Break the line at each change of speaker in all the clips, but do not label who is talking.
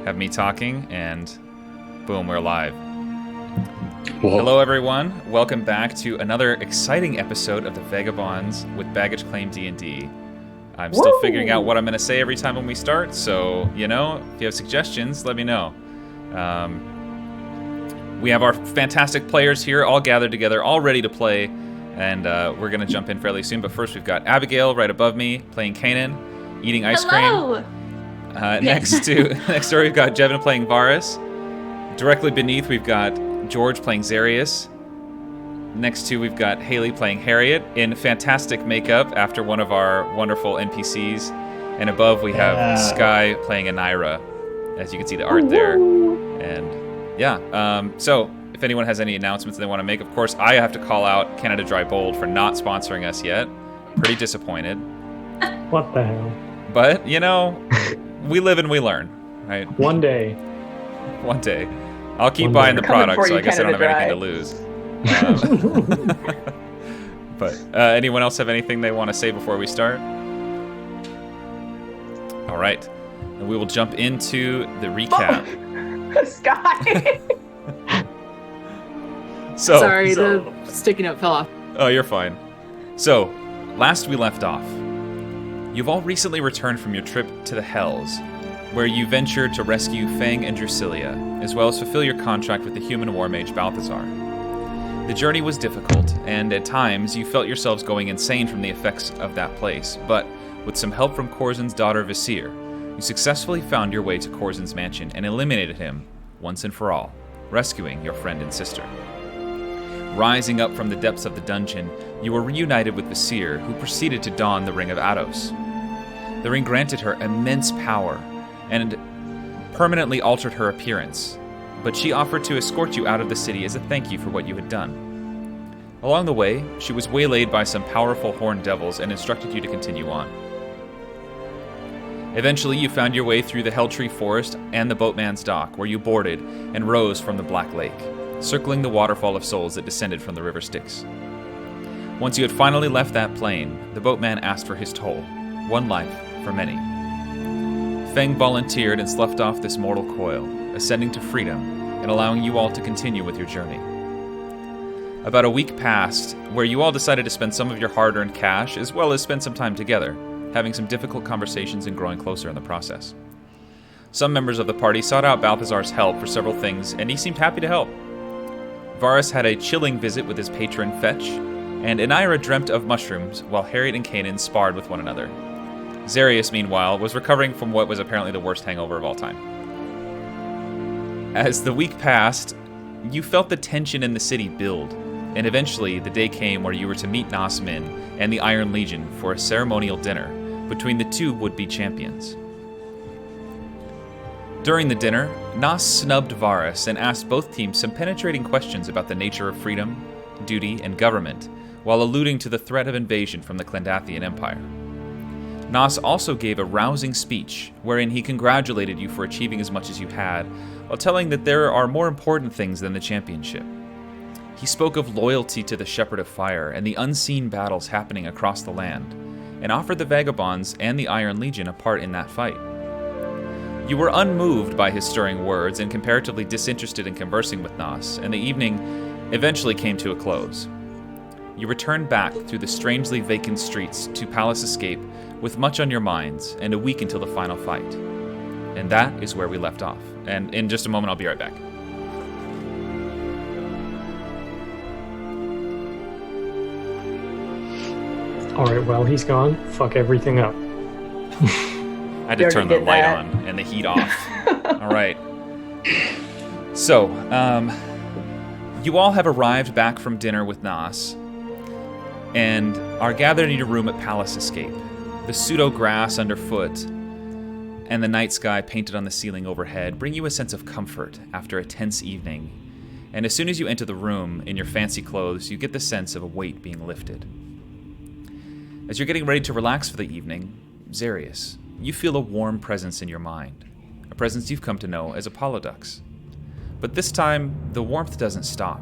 have me talking, and boom, we're live.
Whoa.
Hello, everyone. Welcome back to another exciting episode of the Vagabonds with Baggage Claim D&D. I'm still figuring out what I'm going to say every time when we start, so, if you have suggestions, let me know. We have our fantastic players here, all gathered together, all ready to play, and we're going to jump in fairly soon. But first, we've got Abigail right above me, playing Kanan, eating ice cream. Next door, we've got Jevin playing Varus. Directly beneath, we've got George playing Zarius. Next to, we've got Haley playing Harriet in fantastic makeup after one of our wonderful NPCs. And above, we have Sky playing Anira, as you can see the art there. And so if anyone has any announcements they want to make, of course, I have to call out Canada Dry Bold for not sponsoring us yet. Pretty disappointed.
What the hell?
But, we live and we learn, right?
One day.
One day. I'll keep buying the product, so I guess I don't have anything to lose. But anyone else have anything they want to say before we start? All right. And we will jump into the recap.
Sky!
Sorry, the sticky note fell off.
Oh, you're fine. So, last we left off, you've all recently returned from your trip to the Hells, where you ventured to rescue Fang and Drusilla, as well as fulfill your contract with the human war mage Balthazar. The journey was difficult, and at times you felt yourselves going insane from the effects of that place, but with some help from Korzin's daughter Visir, you successfully found your way to Korzin's mansion and eliminated him once and for all, rescuing your friend and sister. Rising up from the depths of the dungeon, you were reunited with Visir, who proceeded to don the Ring of Ados. The ring granted her immense power and permanently altered her appearance, but she offered to escort you out of the city as a thank you for what you had done. Along the way, she was waylaid by some powerful horned devils and instructed you to continue on. Eventually, you found your way through the Helltree Forest and the Boatman's Dock, where you boarded and rose from the Black Lake, circling the waterfall of souls that descended from the river Styx. Once you had finally left that plain, the boatman asked for his toll, one life for many. Fang volunteered and sloughed off this mortal coil, ascending to freedom and allowing you all to continue with your journey. About a week passed, where you all decided to spend some of your hard-earned cash, as well as spend some time together, having some difficult conversations and growing closer in the process. Some members of the party sought out Balthazar's help for several things, and he seemed happy to help. Varus had a chilling visit with his patron Fetch, and Anira dreamt of mushrooms while Harriet and Kanan sparred with one another. Zarius, meanwhile, was recovering from what was apparently the worst hangover of all time. As the week passed, you felt the tension in the city build, and eventually the day came where you were to meet Nas Min and the Iron Legion for a ceremonial dinner between the two would-be champions. During the dinner, Nas snubbed Varus and asked both teams some penetrating questions about the nature of freedom, duty, and government, while alluding to the threat of invasion from the Clendathian Empire. Nas also gave a rousing speech wherein he congratulated you for achieving as much as you had, while telling that there are more important things than the championship. He spoke of loyalty to the Shepherd of Fire and the unseen battles happening across the land, and offered the Vagabonds and the Iron Legion a part in that fight. You were unmoved by his stirring words and comparatively disinterested in conversing with Nas, and the evening eventually came to a close. You returned back through the strangely vacant streets to Palace Escape with much on your minds and a week until the final fight. And that is where we left off. And in just a moment, I'll be right back.
Alright, well, he's gone. Fuck everything up.
I had to turn the light on and the heat off. All right. So, you all have arrived back from dinner with Nas and are gathered in your room at Palace Escape. The pseudo-grass underfoot and the night sky painted on the ceiling overhead bring you a sense of comfort after a tense evening. And as soon as you enter the room in your fancy clothes, you get the sense of a weight being lifted. As you're getting ready to relax for the evening, Zarius, you feel a warm presence in your mind, a presence you've come to know as Apollodux. But this time, the warmth doesn't stop.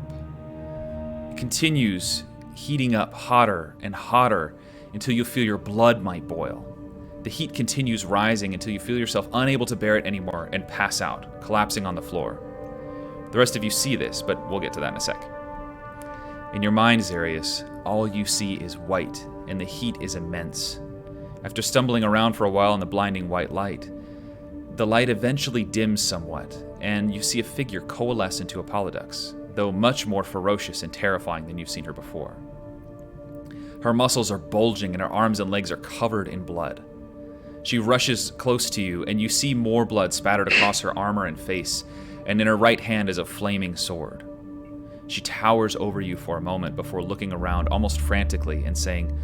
It continues heating up hotter and hotter until you feel your blood might boil, The heat continues rising until you feel yourself unable to bear it anymore and pass out, collapsing on the floor. The rest of you see this, but we'll get to that in a sec. In your mind, Zarius, all you see is white, and the heat is immense. After stumbling around for a while in the blinding white light, the light eventually dims somewhat, and you see a figure coalesce into a Polydux, though much more ferocious and terrifying than you've seen her before. Her muscles are bulging and her arms and legs are covered in blood. She rushes close to you, and you see more blood spattered across her armor and face, and in her right hand is a flaming sword. She towers over you for a moment before looking around almost frantically and saying,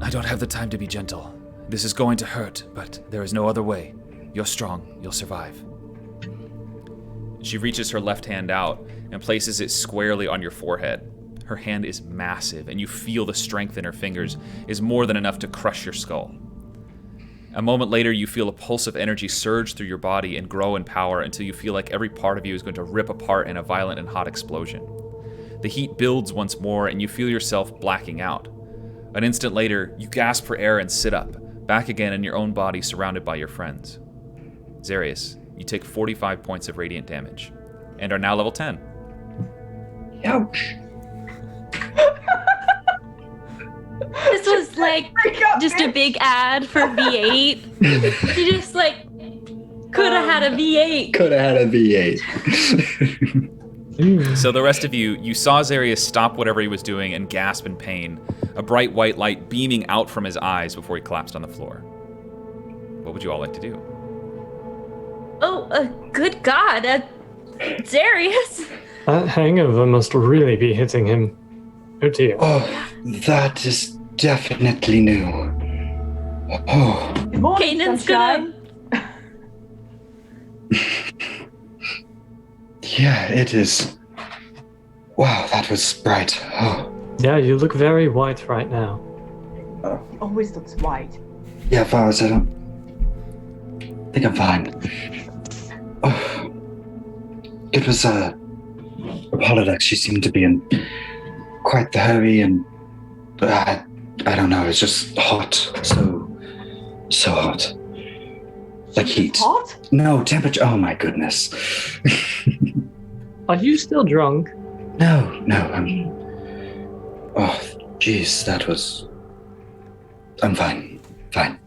"I don't have the time to be gentle. This is going to hurt, but there is no other way. You're strong. You'll survive." She reaches her left hand out and places it squarely on your forehead. Her hand is massive, and you feel the strength in her fingers is more than enough to crush your skull. A moment later, you feel a pulse of energy surge through your body and grow in power until you feel like every part of you is going to rip apart in a violent and hot explosion. The heat builds once more, and you feel yourself blacking out. An instant later, you gasp for air and sit up, back again in your own body surrounded by your friends. Zarius, you take 45 points of radiant damage, and are now level 10.
Ouch.
This was like just a big ad for V8. You just like could have had a V8.
Could have had a V8.
So the rest of you saw Zarius stop whatever he was doing and gasp in pain, a bright white light beaming out from his eyes before he collapsed on the floor. What would you all like to do?
Oh, good God, Zarius.
That hangover must really be hitting him. Oh dear.
Oh, that is definitely new. Oh.
Good morning,
Kanan's
sunshine.
Yeah, it is. Wow, that was bright. Oh.
Yeah, you look very white right now.
He always looks white.
Yeah, Varus, I don't think I'm fine. Oh. It was Polydux. She seemed to be in quite the hurry, and I don't know, it's just hot. So hot. Like heat.
Hot?
No, temperature. Oh my goodness.
Are you still drunk?
No, I'm... Oh, jeez, that was... I'm fine. Fine.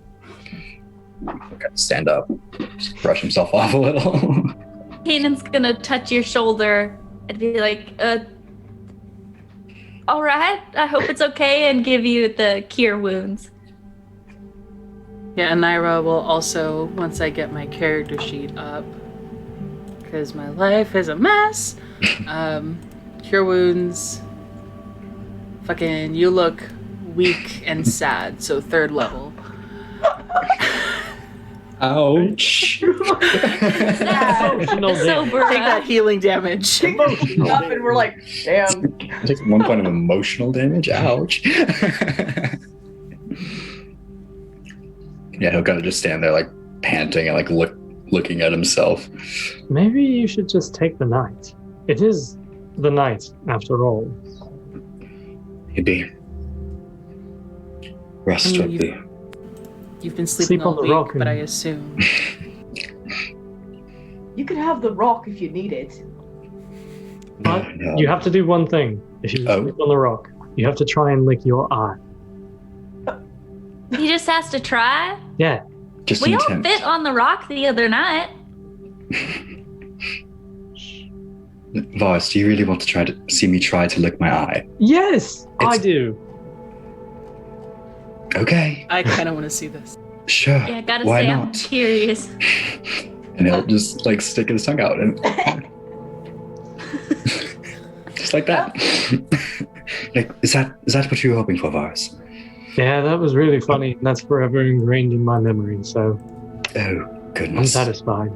Okay, stand up. Just brush himself off a little.
Kanan's gonna touch your shoulder and be like, all right, I hope it's okay, and give you the cure wounds.
Yeah, and Naira will also, once I get my character sheet up, because my life is a mess, cure wounds, fucking, you look weak and sad, so 3rd level.
Ouch.
Emotional
Sober
Take that healing damage.
Up and we're like, damn.
Take 1 point of emotional damage. Ouch. Yeah, he'll kind of just stand there like panting and like looking at himself.
Maybe you should just take the night. It is the night, after all.
Maybe. Rest
I mean,
would be.
You've been sleeping
Sleep on
all
the
week,
rock
but I
and-
assume.
You could have the rock if you need it.
But
No.
you have to do one thing. If you
Oh.
sleep on the rock, you have to try and lick your eye.
He just has to try.
Yeah.
Just
We all
intense.
fit on the rock the other night.
Varus, do you really want to see me try to lick my eye?
Yes, I
It's-
do.
Okay,
I kind of want to see this.
sure.
Yeah, gotta
Why
say, I'm
not?
curious.
And he'll just like stick his tongue out and just like that. Like, is that what you were hoping for, Varus?
Yeah, that was really funny. And that's forever ingrained in my memory, so
Oh
I'm
goodness.
satisfied.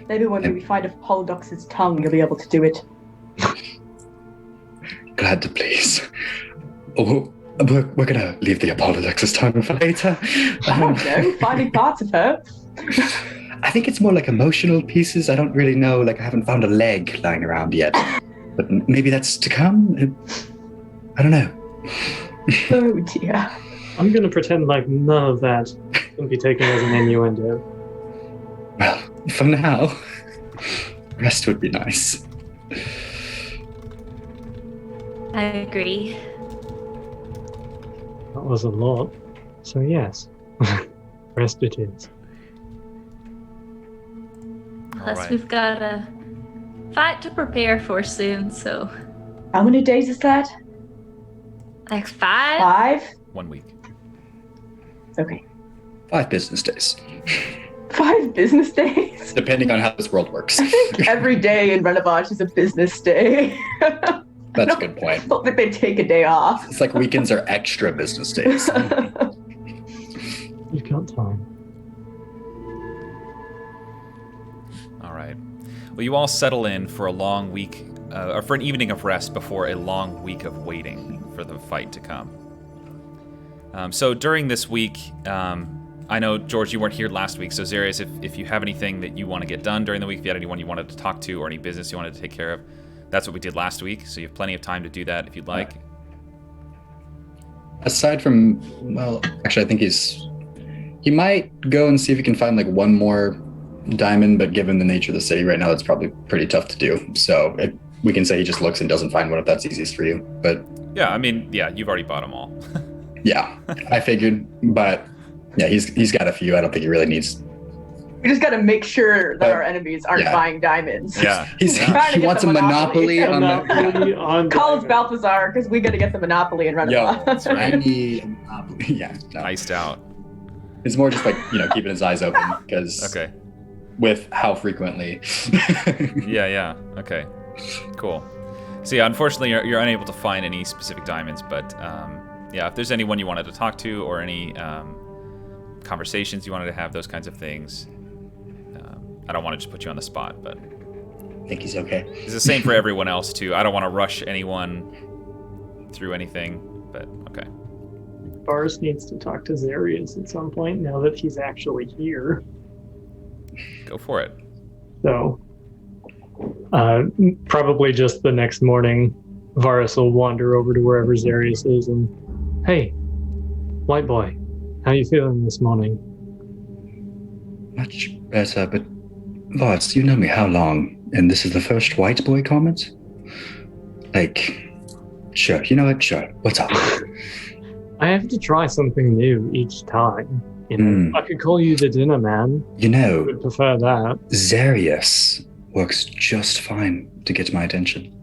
Maybe when we find a Polydux's tongue, you'll be able to do it.
Glad to please. Oh, we're gonna leave the Apollodox's tongue for later.
I don't know, finding parts of her.
I think it's more like emotional pieces. I don't really know. Like, I haven't found a leg lying around yet. But maybe that's to come? I don't know.
Oh dear.
I'm going to pretend like none of that can be taken as an innuendo.
Well, for now, rest would be nice.
I agree.
That was a lot. So yes, rest it is.
Plus,
right.
we've got a fight to prepare for soon, so
How many days is that?
like 5.
5?
1 week.
Okay.
5 business days,
5 business days?
depending on how this world works.
I think every day in Renovash is a business day.
That's a good point.
I don't think they take a day off.
It's like weekends are extra business days.
You've got time.
All right. Well, you all settle in for a long week, or for an evening of rest before a long week of waiting for the fight to come. So during this week, I know, George, you weren't here last week, so Zarius, if you have anything that you want to get done during the week, if you had anyone you wanted to talk to or any business you wanted to take care of, that's what we did last week, so you have plenty of time to do that if you'd like.
Aside from, well, actually, I think he might go and see if he can find like one more diamond, but given the nature of the city right now, that's probably pretty tough to do. So we can say he just looks and doesn't find one if that's easiest for you. But
Yeah, I mean, yeah, you've already bought them all.
yeah, I figured. But yeah, he's got a few. I don't think he really needs.
We just got to make sure that
But,
our enemies aren't
yeah.
buying diamonds.
Yeah.
Trying to
He
get
wants
the
a monopoly on the.
Monopoly on
Call us
diamond.
Balthazar, because we got to get the monopoly in
Yo,
Renovash.
that's right.
I need a monopoly. Yeah, no.
Iced out.
It's more just like keeping his eyes open because
Okay.
with how frequently.
Yeah. Okay. Cool. So yeah, unfortunately, you're unable to find any specific diamonds, but yeah, if there's anyone you wanted to talk to or any conversations you wanted to have, those kinds of things, I don't want to just put you on the spot, but
I think he's okay.
it's the same for everyone else too. I don't want to rush anyone through anything, but okay.
Varus needs to talk to Zarius at some point now that he's actually here.
Go for it.
So, probably just the next morning, Varus will wander over to wherever Zarius is and, hey, white boy, how you feeling this morning?
Much better, but Varus, you know me how long? And this is the first white boy comment? Like, sure, you know what? Sure. What's up?
I have to try something new each time. You know, I could call you the dinner man.
You
I
know,
would prefer that.
Zarius works just fine to get my attention.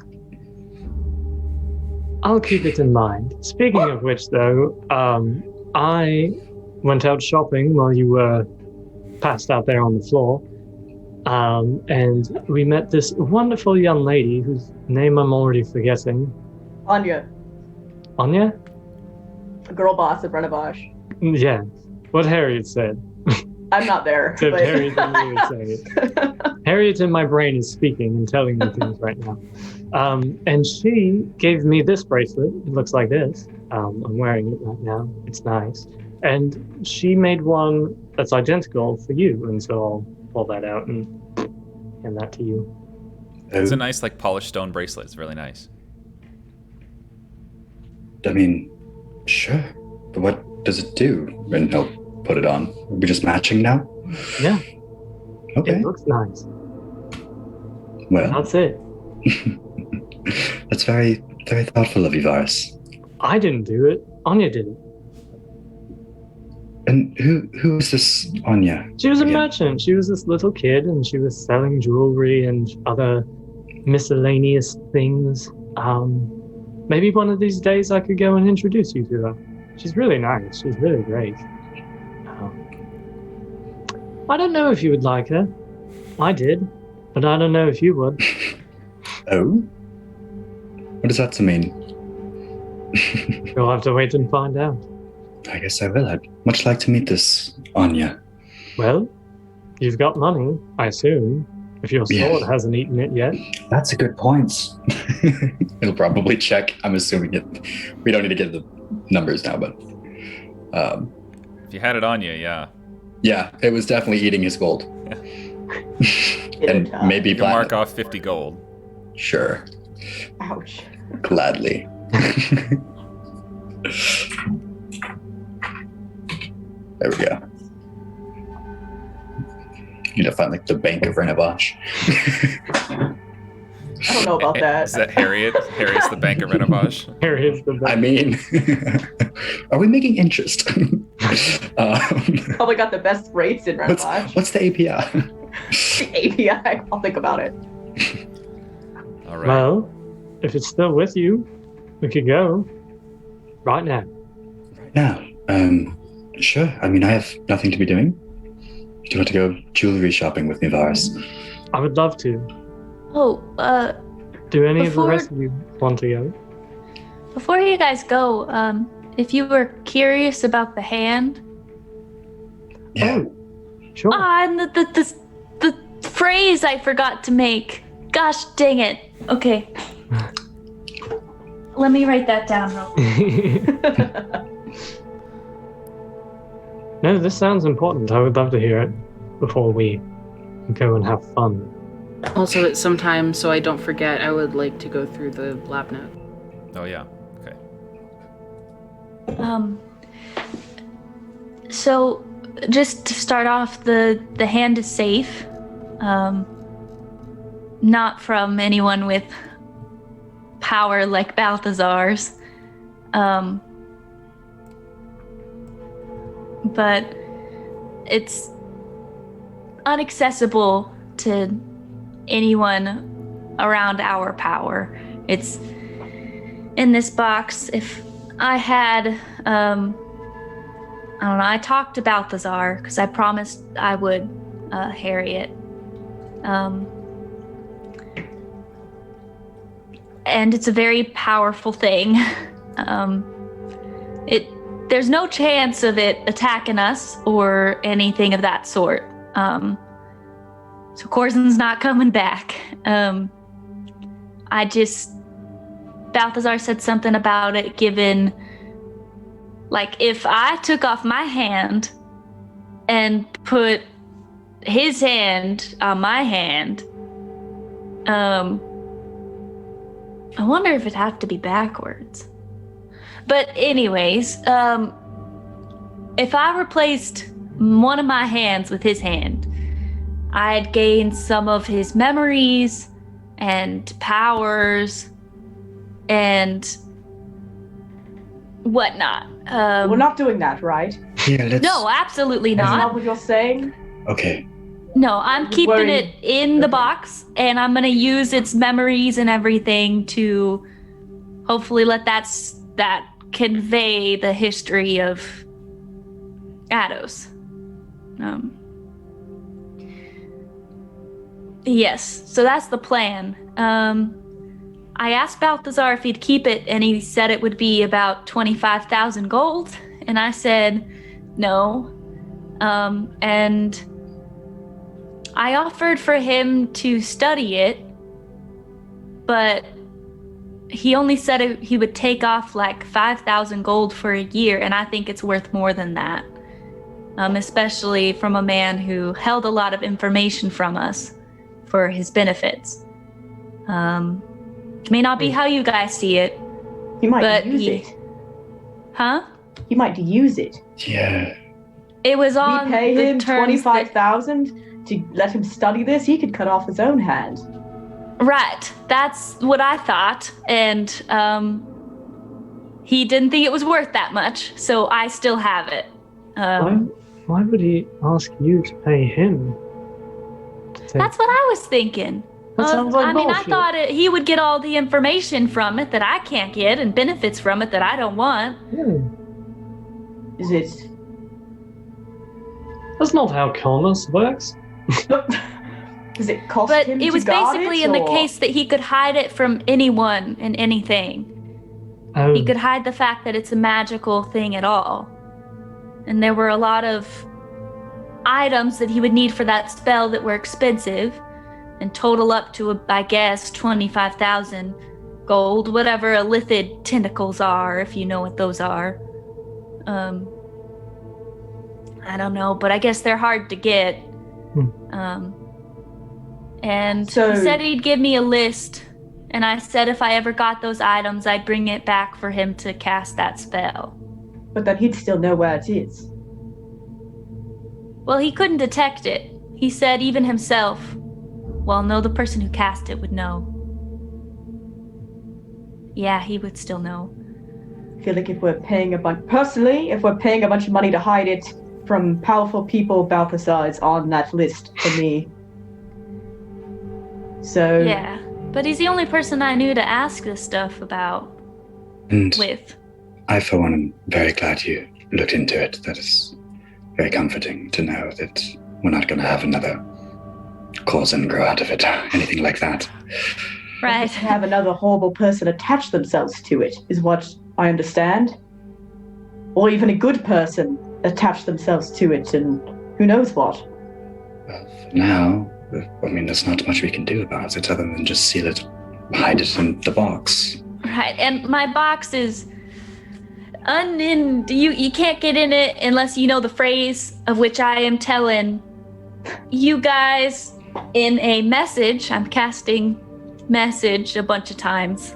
I'll keep it in mind. Speaking of which, though, I went out shopping while you were passed out there on the floor. And we met this wonderful young lady whose name I'm already forgetting.
Anya,
Anya?
a girl boss at Renovash.
Yeah. What Harriet said.
I'm not there.
Except
but-
Harriet didn't even say it. Harriet in my brain is speaking and telling me things right now. And she gave me this bracelet. It looks like this. I'm wearing it right now. It's nice. And she made one that's identical for you. And so I'll pull that out and hand that to you.
It's a nice, like, polished stone bracelet. It's really nice.
I mean, sure. But what does it do? And he'll put it on. Are we just matching now?
Yeah,
Okay.
it looks nice.
Well,
That's it.
that's very, very thoughtful of you, Varus.
I didn't do it. Anya did it.
And who is this Anya?
She was a
again?
merchant. She was this little kid, and she was selling jewelry and other miscellaneous things. Maybe one of these days I could go and introduce you to her. She's really nice. She's really great. I don't know if you would like her. I did, but I don't know if you would.
Oh? What does that to mean?
You'll have to wait and find out.
I guess I will. I'd much like to meet this Anya.
Well, you've got money, I assume, if your sword
Yeah.
hasn't eaten it yet.
That's a good point. He'll probably check. I'm assuming it. We don't need to get the numbers now, but
If you had it on you, yeah.
yeah, it was definitely eating his gold. And maybe
You can mark
platinum.
off 50 gold.
Sure,
Ouch.
gladly. There we go. You know, find like the Bank of Renovash.
I don't know about that.
Is that Harriet? Harriet's the Bank of Renovash.
Harriet's the best.
I mean, are we making interest?
Probably got the best rates in Renovash.
What's the API?
The API. I'll think about it.
All right.
Well, if it's still with you, we could go right now.
Yeah. Sure. I mean, I have nothing to be doing. Do you want to go jewelry shopping with me, Varus?
I would love to.
Oh,
Do any of the
Before-
rest of you want to go?
before you guys go, if you were curious about the hand,
Yeah.
Oh, sure.
and the phrase I forgot to make. Gosh dang it. Okay. Let me write that down real quick.
No, this sounds important. I would love to hear it before we go and have fun.
Also, at some time, so I don't forget, I would like to go through the lab note.
Oh yeah. Okay.
So just to start off, the hand is safe. Not from anyone with power like Balthazar's. But it's inaccessible to anyone around our power. It's in this box. If I had, I don't know, I talked to Balthazar because I promised I would, Harriet. And it's a very powerful thing. There's no chance of it attacking us or anything of that sort. So Corzin's not coming back. Balthazar said something about it given, like, if I took off my hand and put his hand on my hand, I wonder if it'd have to be backwards. But anyways, if I replaced one of my hands with his hand, I'd gain some of his memories and powers and whatnot.
We're not doing that, right?
Yeah, let's...
No, absolutely
Isn't that
not.
what you're saying?
Okay.
No, I'm keeping
Worried.
it in the box, and I'm gonna use its memories and everything to hopefully let that convey the history of Ados. Yes, so that's the plan. I asked Balthazar if he'd keep it, and he said it would be about 25,000 gold, and I said no. And I offered for him to study it, but he only said he would take off like 5,000 gold for a year, and I think it's worth more than that, especially from a man who held a lot of information from us for his benefits. May not be how you guys see it,
He might
but
use it.
Huh?
He might use it.
Yeah.
It was
We
on
pay
the
him
terms that-
25,000 to let him study this. He could cut off his own hand.
Right, that's what I thought, and he didn't think it was worth that much, so I still have it.
Why would he ask you to pay him?
That's what I was thinking.
That sounds like
I
bullshit.
thought he would get all the information from it that I can't get and benefits from it that I don't want.
Yeah.
Is it?
That's not how commerce works.
Does it cost
But
him
it
to
was
guard
basically
it,
in the
or-
case that he could hide it from anyone and anything.
Oh,
He could hide the fact that it's a magical thing at all. And there were a lot of items that he would need for that spell that were expensive and total up to, I guess, 25,000 gold, whatever elithid tentacles are, if you know what those are. I don't know, but I guess they're hard to get. And
So-
he said he'd give me a list, and I said if I ever got those items, I'd bring it back for him to cast that spell.
But then he'd still know where it is.
Well, he couldn't detect it. He said even himself, well, no, the person who cast it would know. Yeah, he would still know.
I feel like if we're paying a bunch of money to hide it from powerful people, Balthazar is on that list for me. So
Yeah, but he's the only person I knew to ask this stuff about.
And
With.
I, for one, am very glad you looked into it. That is very comforting to know that we're not going to have another Corzin grow out of it, anything like that.
Right.
have another horrible person attach themselves to it, is what I understand. Or even a good person attach themselves to it, and who knows what.
Well, for now, I mean, there's not much we can do about it other than just seal it, hide it in the box.
Right, and my box is you can't get in it unless you know the phrase of which I am telling you guys in a message. I'm casting message a bunch of times.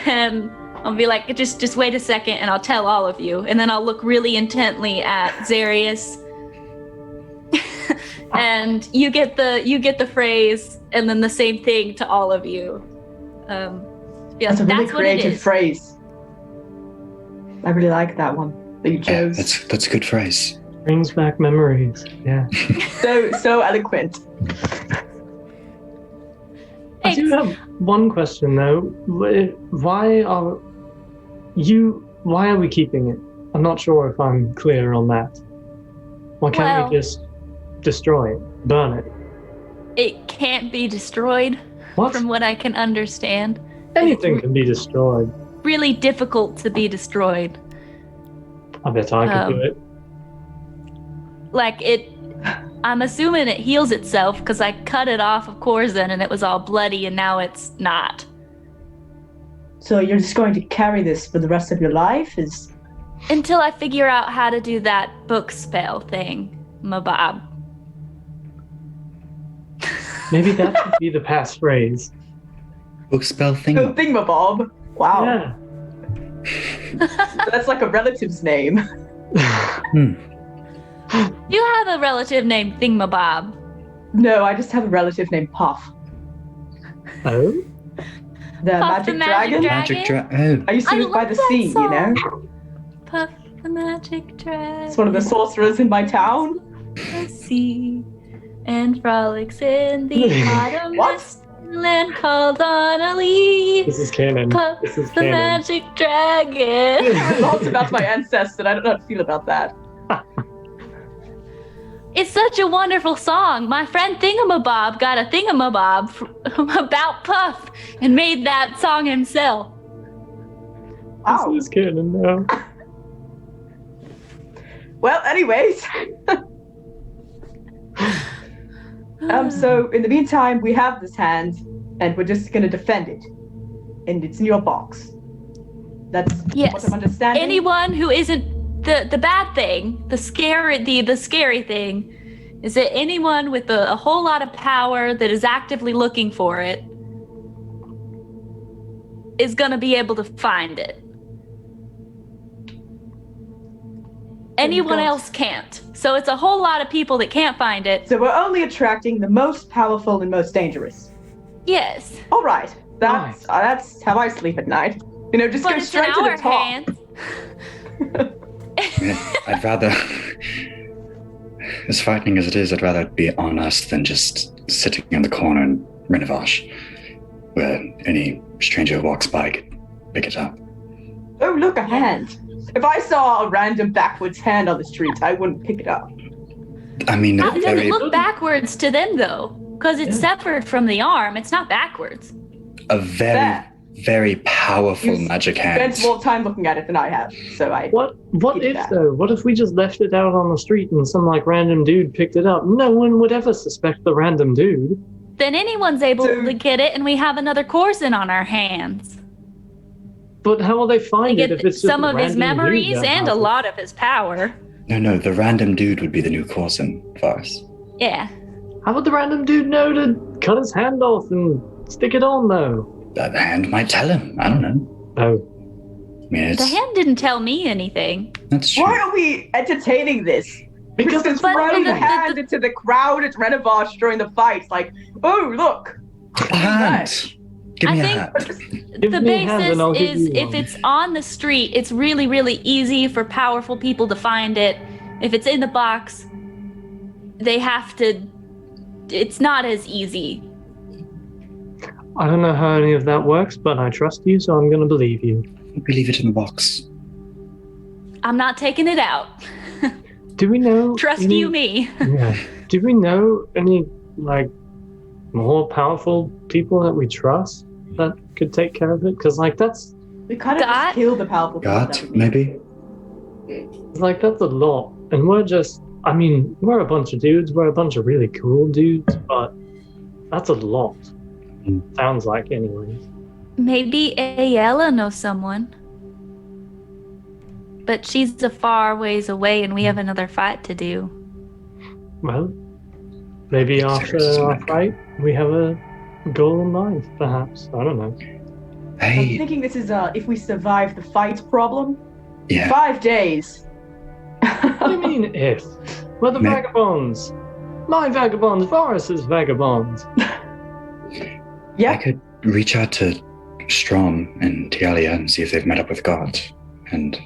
And I'll be like, just wait a second and I'll tell all of you. And then I'll look really intently at Zarius. And you get the phrase, and then the same thing to all of you.
That's a really creative phrase. I really like that one that you chose.
That's a good phrase.
Brings back memories. Yeah.
So eloquent.
I do have one question though. Why are we keeping it? I'm not sure if I'm clear on that. Why can't we just destroy it, burn it?
It can't be destroyed.
What?
From what I can understand.
Anything can be destroyed.
Really difficult to be destroyed.
I bet I could do it.
I'm assuming it heals itself because I cut it off of Corzin and it was all bloody and now it's not.
So you're just going to carry this for the rest of your life?
Until I figure out how to do that book spell thing, Mabob.
Maybe that should be the passphrase.
Book spell thing.
Oh, Thingamabob. Wow.
Yeah.
That's like a relative's name.
You have a relative named Thingamabob.
No, I just have a relative named Puff.
Oh?
The
Puff
magic dragon?
Oh.
I used to live by the sea, you know?
Puff the magic dragon.
It's one of the sorcerers in my town.
The sea and frolics in the autumn
What?
land called Annalie.
This is Kanan.
Puff
This is
the
Kanan.
magic dragon.
It was about my ancestor. I don't know how to feel about that.
It's such a wonderful song. My friend Thingamabob got a thingamabob about Puff and made that song himself.
Wow.
This is Kanan now.
Well, anyways. So in the meantime, we have this hand, and we're just gonna defend it. And it's in your box. That's
Yes.
what I'm understanding.
Anyone who isn't the bad thing, the scary thing, is that anyone with a whole lot of power that is actively looking for it is gonna be able to find it. Anyone else can't. So it's a whole lot of people that can't find it.
So we're only attracting the most powerful and most dangerous.
Yes.
All right. That's how I sleep at night. You know, just
But
go
it's in
straight to
our
the top.
hands.
I'd rather, as frightening as it is, I'd rather it be on us than just sitting in the corner in Renovash, where any stranger who walks by could pick it up.
Oh, look, a hand. If I saw a random backwards hand on the street, I wouldn't pick it up.
I mean,
How does
very,
it look backwards to them, though? Because it's severed from the arm. It's not backwards.
a very,
There.
very powerful magic hand.
Spent more time looking at it than I have, so I.
What
Keep
if
that.
though? What if we just left it out on the street and some random dude picked it up? No one would ever suspect the random dude.
Then anyone's able
So-
to get it, and we have another Corzin on our hands.
But how will they
They
find it
get
if it's just
some
a
of his
random dude
memories
that
and
has
a
it?
lot of his power.
No, the random dude would be the new Corzin, Varus.
Yeah.
How would the random dude know to cut his hand off and stick it on though?
The hand might tell him. I don't know.
Oh,
I mean,
The hand didn't tell me anything.
that's true.
Why are we entertaining this?
Because
Kristen's
it's
throwing the
raining.
hand into the crowd at Renovash during the fight. Like, oh, look.
A hand. Give me a hand.
Give
The
me a hand and I'll
basis
give
is
you
if
one.
it's on the street, it's really, really easy for powerful people to find it. If it's in the box, they have to. It's not as easy.
I don't know how any of that works, but I trust you, so I'm going to believe you.
We leave it in the box.
I'm not taking it out.
Do we know?
Trust
any-
you, me.
Yeah. Do we know any, like, more powerful people that we trust that could take care of it? Because, like, that's
We kind of
God?
just kill the powerful people.
God,
that we meet.
maybe?
that's a lot. And we're just, I mean, we're a bunch of dudes. We're a bunch of really cool dudes, but that's a lot. Sounds like, anyways.
Maybe Ayala knows someone. But she's a far ways away and we have another fight to do.
Well, maybe after our fight, we have a goal in mind, perhaps. I don't know.
I'm
Hey,
thinking this is if we survive the fight problem.
yeah.
5 days.
What do you mean if? We're the
Ma-
Vagabonds. My Vagabonds, Varus's Vagabonds.
I
Yeah.
could reach out to Strom and Tialia and see if they've met up with God and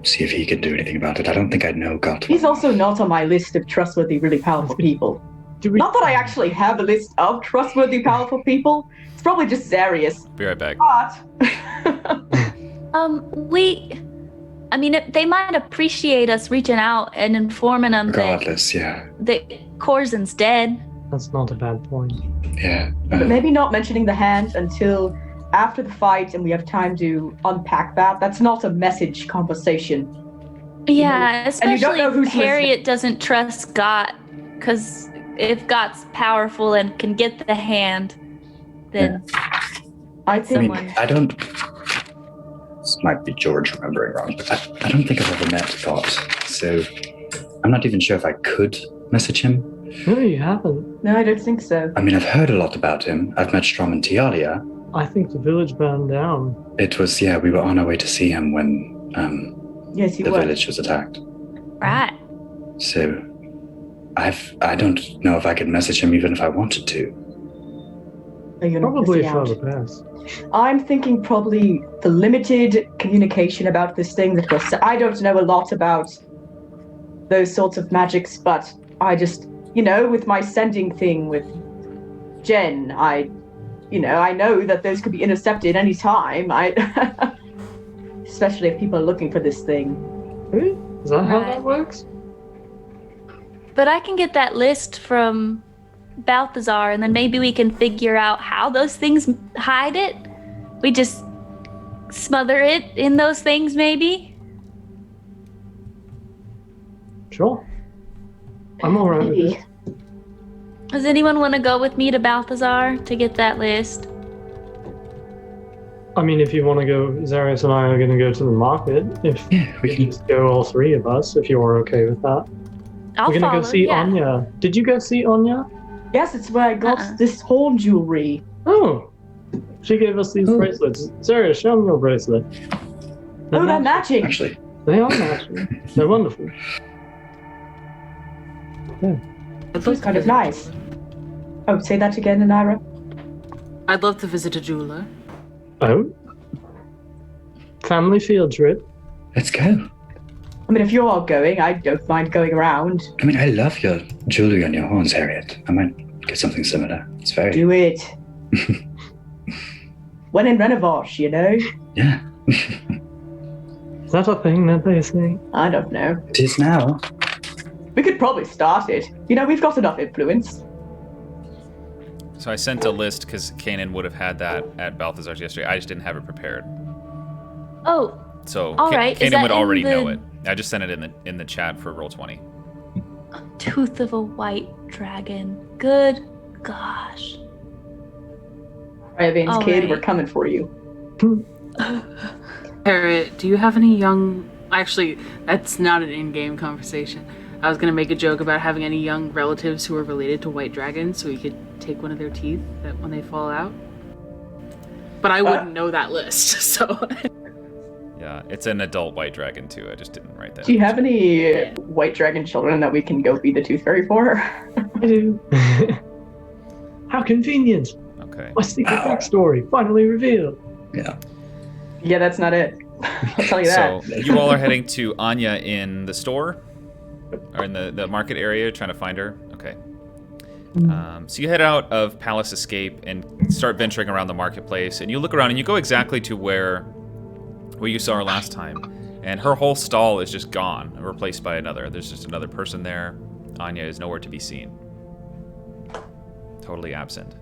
see if he can do anything about it. I don't think I'd know God.
He's also not on my list of trustworthy, really powerful people.
Do we?
Not that I actually have a list of trustworthy, powerful people. It's probably just Zarius.
Be right back.
But
I mean, they might appreciate us reaching out and informing them
Regardless, yeah.
that Corzin's dead.
That's not a bad point.
Yeah.
but maybe not mentioning the hand until after the fight and we have time to unpack that. That's not a message conversation.
Yeah,
and you don't know
especially
who's
Harriet doesn't trust Got, because if Got's powerful and can get the hand, then
I
I
think
mean,
someone.
I don't. This might be George remembering wrong, but I don't think I've ever met God, so I'm not even sure if I could message him.
No, you haven't.
no, I don't think so.
I mean, I've heard a lot about him. I've met Strom and Tialia.
I think the village burned down.
It was, yeah, we were on our way to see him when
Yes, you
the
were.
village was attacked.
Right.
So I don't know if I could message him even if I wanted to.
Oh, you're not
Probably
missing
for
out.
the best.
I'm thinking probably the limited communication about this thing that was. I don't know a lot about those sorts of magics, but I just, with my sending thing with Jen, I know that those could be intercepted any time. Especially if people are looking for this thing.
Really? Is that how
Right.
that works?
But I can get that list from Balthazar, and then maybe we can figure out how those things hide it. We just smother it in those things, maybe?
Sure. I'm alright with
Maybe.
it.
Does anyone want to go with me to Balthazar to get that list?
I mean, if you want to go, Zarius and I are going to go to the market. If
Yeah, we
we
can.
just go, all three of us, if you're okay with that.
I'll
We're going to
follow.
go see
yeah.
Anya. Did you go see Anya?
Yes, it's where I got
Uh-uh.
this horn jewelry.
Oh. She gave us these
Oh.
bracelets. Zarius, show me your bracelet.
Oh, they're matching.
Actually,
They are matching. They're wonderful.
It was kind of nice. Oh, say that again, Anira.
I'd love to visit a jeweler.
Oh? Family field trip?
let's go.
I mean, if you're all going, I don't mind going around.
I mean, I love your jewelry on your horns, Harriet. I might get something similar. It's very.
Do it. When in Renovash,
Yeah,
Is that a thing that they say?
I don't know.
it is now.
We could probably start it. We've got enough influence.
So I sent a list because Kanan would have had that at Balthazar's yesterday. I just didn't have it prepared.
Oh,
So
All right, is
Kanan
that
would
in
already
the-
know it. I just sent it in the chat for Roll20.
Tooth of a White Dragon. Good gosh.
Raven's kid,
Alright.
we're coming for you.
Harriet, do you have any young... Actually, that's not an in-game conversation. I was gonna make a joke about having any young relatives who are related to white dragons so we could take one of their teeth when they fall out. But I wouldn't know that list, so...
Yeah, it's an adult white dragon too. I just didn't write that.
Do you have any white dragon children that we can go be the Tooth Fairy for?
I do. How convenient.
Okay.
My secret backstory finally revealed.
Yeah.
Yeah, that's not it. I'll tell you that.
So you all are heading to Anya in the store? Or in the market area, trying to find her? Okay. So you head out of Palace Escape and start venturing around the marketplace, and you look around and you go exactly to where you saw her last time. And her whole stall is just gone, replaced by another. There's just another person there. Anya is nowhere to be seen. Totally absent.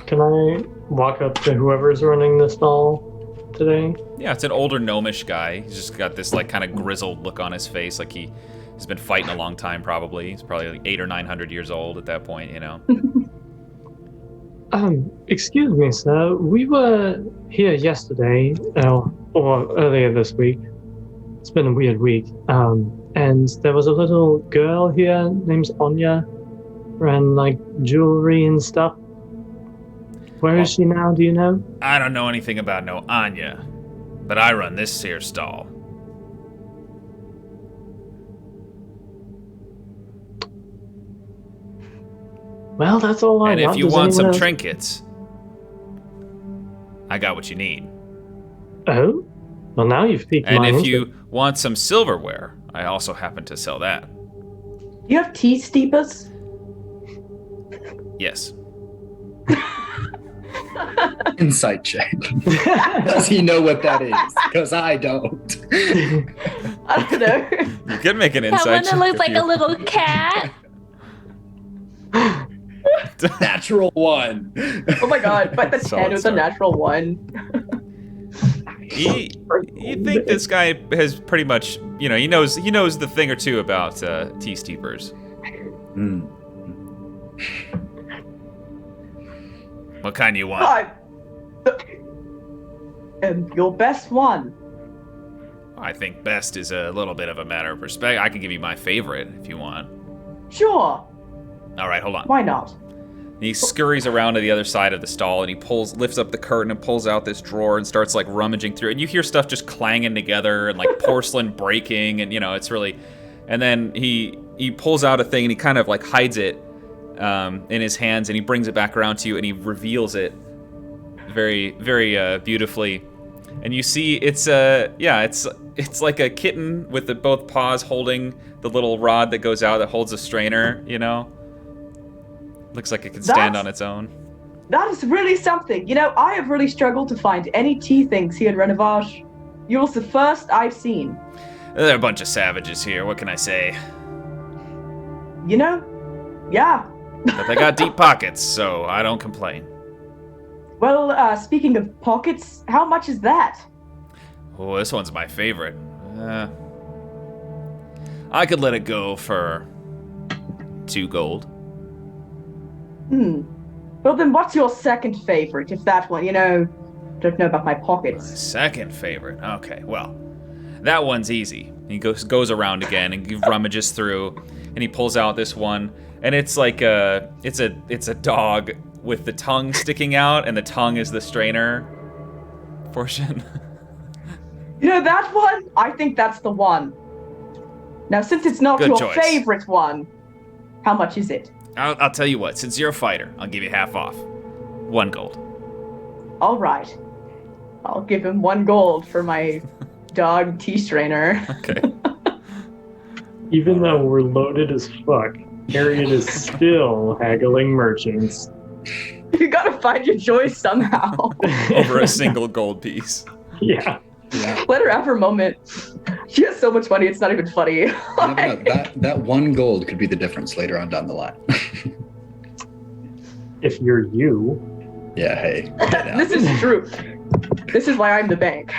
Can I walk up to whoever's running the stall today?
Yeah, it's an older gnomish guy. He's just got this like kind of grizzled look on his face, like he's been fighting a long time. Probably he's probably like 800 or 900 years old at that point, you know.
Excuse me, sir. We were here yesterday, or earlier this week. It's been a weird week. And there was a little girl here named Anya, ran like jewelry and stuff. Where is she now? Do you know?
I don't know anything about no Anya, but I run this here stall.
Well, that's all I
And
want.
if you
Does
want some
anyone else-
trinkets, I got what you need.
Oh? Well, now you've piqued
And
my
if
interest.
you want some silverware, I also happen to sell that.
You have tea steepers?
Yes.
Insight check. Does he know what that is? Because I don't.
I don't know.
You can make an insight
Helen
check
looks
if
like
you-
a little cat.
Natural one.
Oh my god, but the
Solid
10 was a
start.
natural 1.
You think this guy has pretty much, you know, he knows the thing or two about tea steepers.
Mm.
What kind you want?
Your best one.
I think best is a little bit of a matter of perspective. I can give you my favorite if you want.
Sure.
All right, hold on.
Why not?
He scurries around to the other side of the stall and he lifts up the curtain and pulls out this drawer and starts like rummaging through it. And you hear stuff just clanging together and like porcelain breaking, and you know, it's really. And then he pulls out a thing and he kind of like hides it in his hands, and he brings it back around to you and he reveals it very, very beautifully. And you see it's like a kitten with both paws holding the little rod that goes out that holds a strainer, you know? Looks like it can stand on its own.
That is really something. You know, I have really struggled to find any tea things here in Renovash. You're the first I've seen.
They're a bunch of savages here, what can I say?
You know? Yeah.
But they got deep pockets, so I don't complain.
Well, speaking of pockets, how much is that?
Oh, this one's my favorite. I could let it go for 2 gold.
Well, then what's your second favorite, if that one, you know, don't know about my pockets.
Second favorite. Okay, well, that one's easy. He goes around again and he rummages through, and he pulls out this one, and it's like it's a dog with the tongue sticking out, and the tongue is the strainer portion.
You know that one? I think that's the one. Now, since it's not
Good
your
choice.
favorite one, how much is it?
I'll tell you what. Since you're a fighter, I'll give you half off. 1 gold.
All right. I'll give him 1 gold for my dog tea strainer.
Okay.
Even though we're loaded as fuck, Harriet is still haggling merchants.
You gotta find your joy somehow.
Over a single gold piece.
Yeah.
Yeah.
Let her have her moment. She has so much money, it's not even funny.
You never know. That 1 gold could be the difference later on down the line.
If you're you.
Yeah, hey. get out.
This is true. This is why I'm the bank.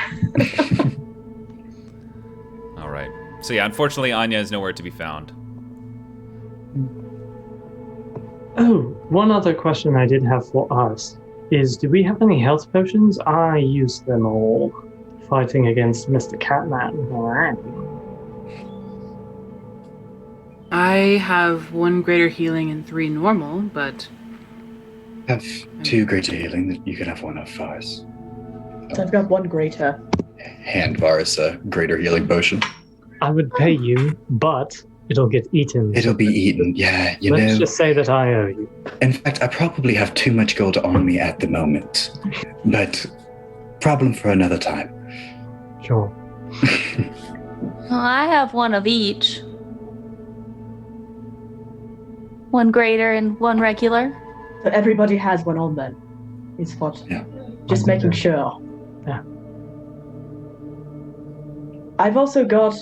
All right. So yeah, unfortunately, Anya is nowhere to be found.
Oh, one other question I did have for us is, do we have any health potions? I used them all fighting against Mr. Catman.
I have 1 greater healing and 3 normal, but
Have 2 greater healing. You can have 1 of ours.
I've got one greater.
Hand Varus a greater healing potion.
I would pay you, but it'll get eaten.
It'll be eaten, yeah, you
Let's
know.
just say that I owe you.
In fact, I probably have too much gold on me at the moment. But problem for another time.
Sure.
Well, I have one of each. One greater and one regular.
So everybody has one on then. Is what?
Yeah.
Just making sure.
Yeah.
I've also got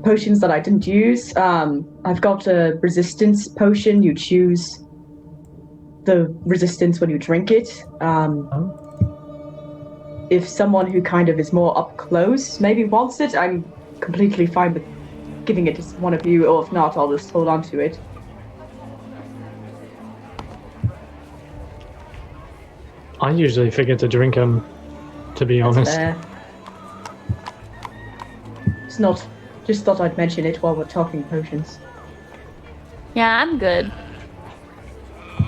potions that I didn't use. I've got a resistance potion. You choose the resistance when you drink it. If someone who kind of is more up close maybe wants it, I'm completely fine with giving it to one of you, or if not, I'll just hold on to it.
I usually forget to drink them, to be
That's
honest.
fair. It's not. Just thought I'd mention it while we're talking potions.
Yeah, I'm good.
I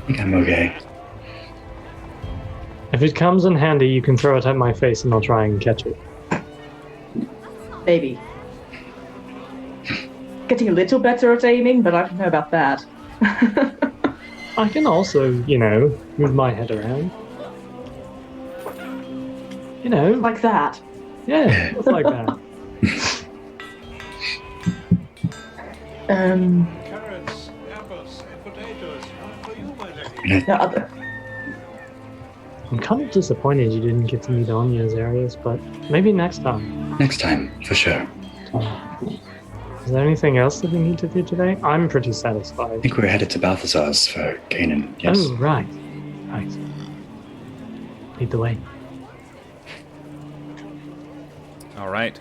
think I'm okay.
If it comes in handy, you can throw it at my face and I'll try and catch it.
Maybe. Getting a little better at aiming, but I don't know about that.
I can also, move my head around.
Like that.
Yeah, just like that.
Carrots, apples, and potatoes. For you, my lady.
No, other.
I'm kind of disappointed you didn't get to meet Anya's areas, but maybe next time.
Next time, for sure.
Is there anything else that we need to do today? I'm pretty
I
satisfied.
think we're headed to Balthazar's for Kanan, yes.
Oh, right. Right. Lead the way.
All right.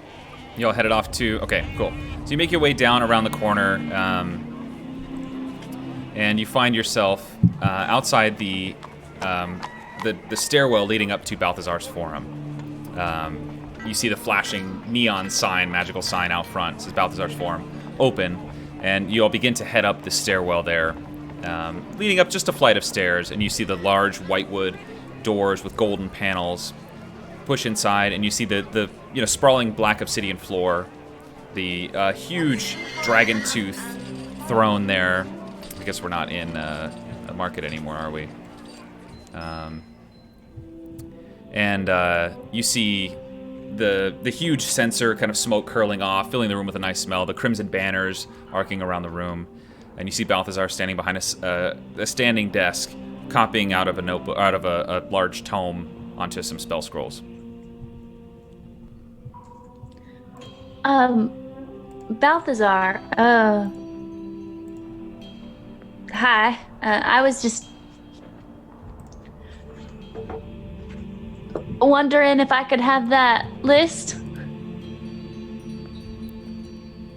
You all headed off to... Okay, cool. So you make your way down around the corner, and you find yourself outside the stairwell leading up to Balthazar's forum. You see the flashing neon sign, magical sign out front. It says Balthazar's forum open, and you all begin to head up the stairwell there, leading up just a flight of stairs, and you see the large whitewood doors with golden panels. Push inside, and you see the sprawling black obsidian floor, the huge dragon tooth throne there. I guess we're not in a market anymore, are we? And you see the huge censer kind of smoke curling off, filling the room with a nice smell, the crimson banners arcing around the room, and you see Balthazar standing behind a standing desk, copying out of a large tome onto some spell scrolls.
Balthazar, hi. I was just wondering if I could have that list.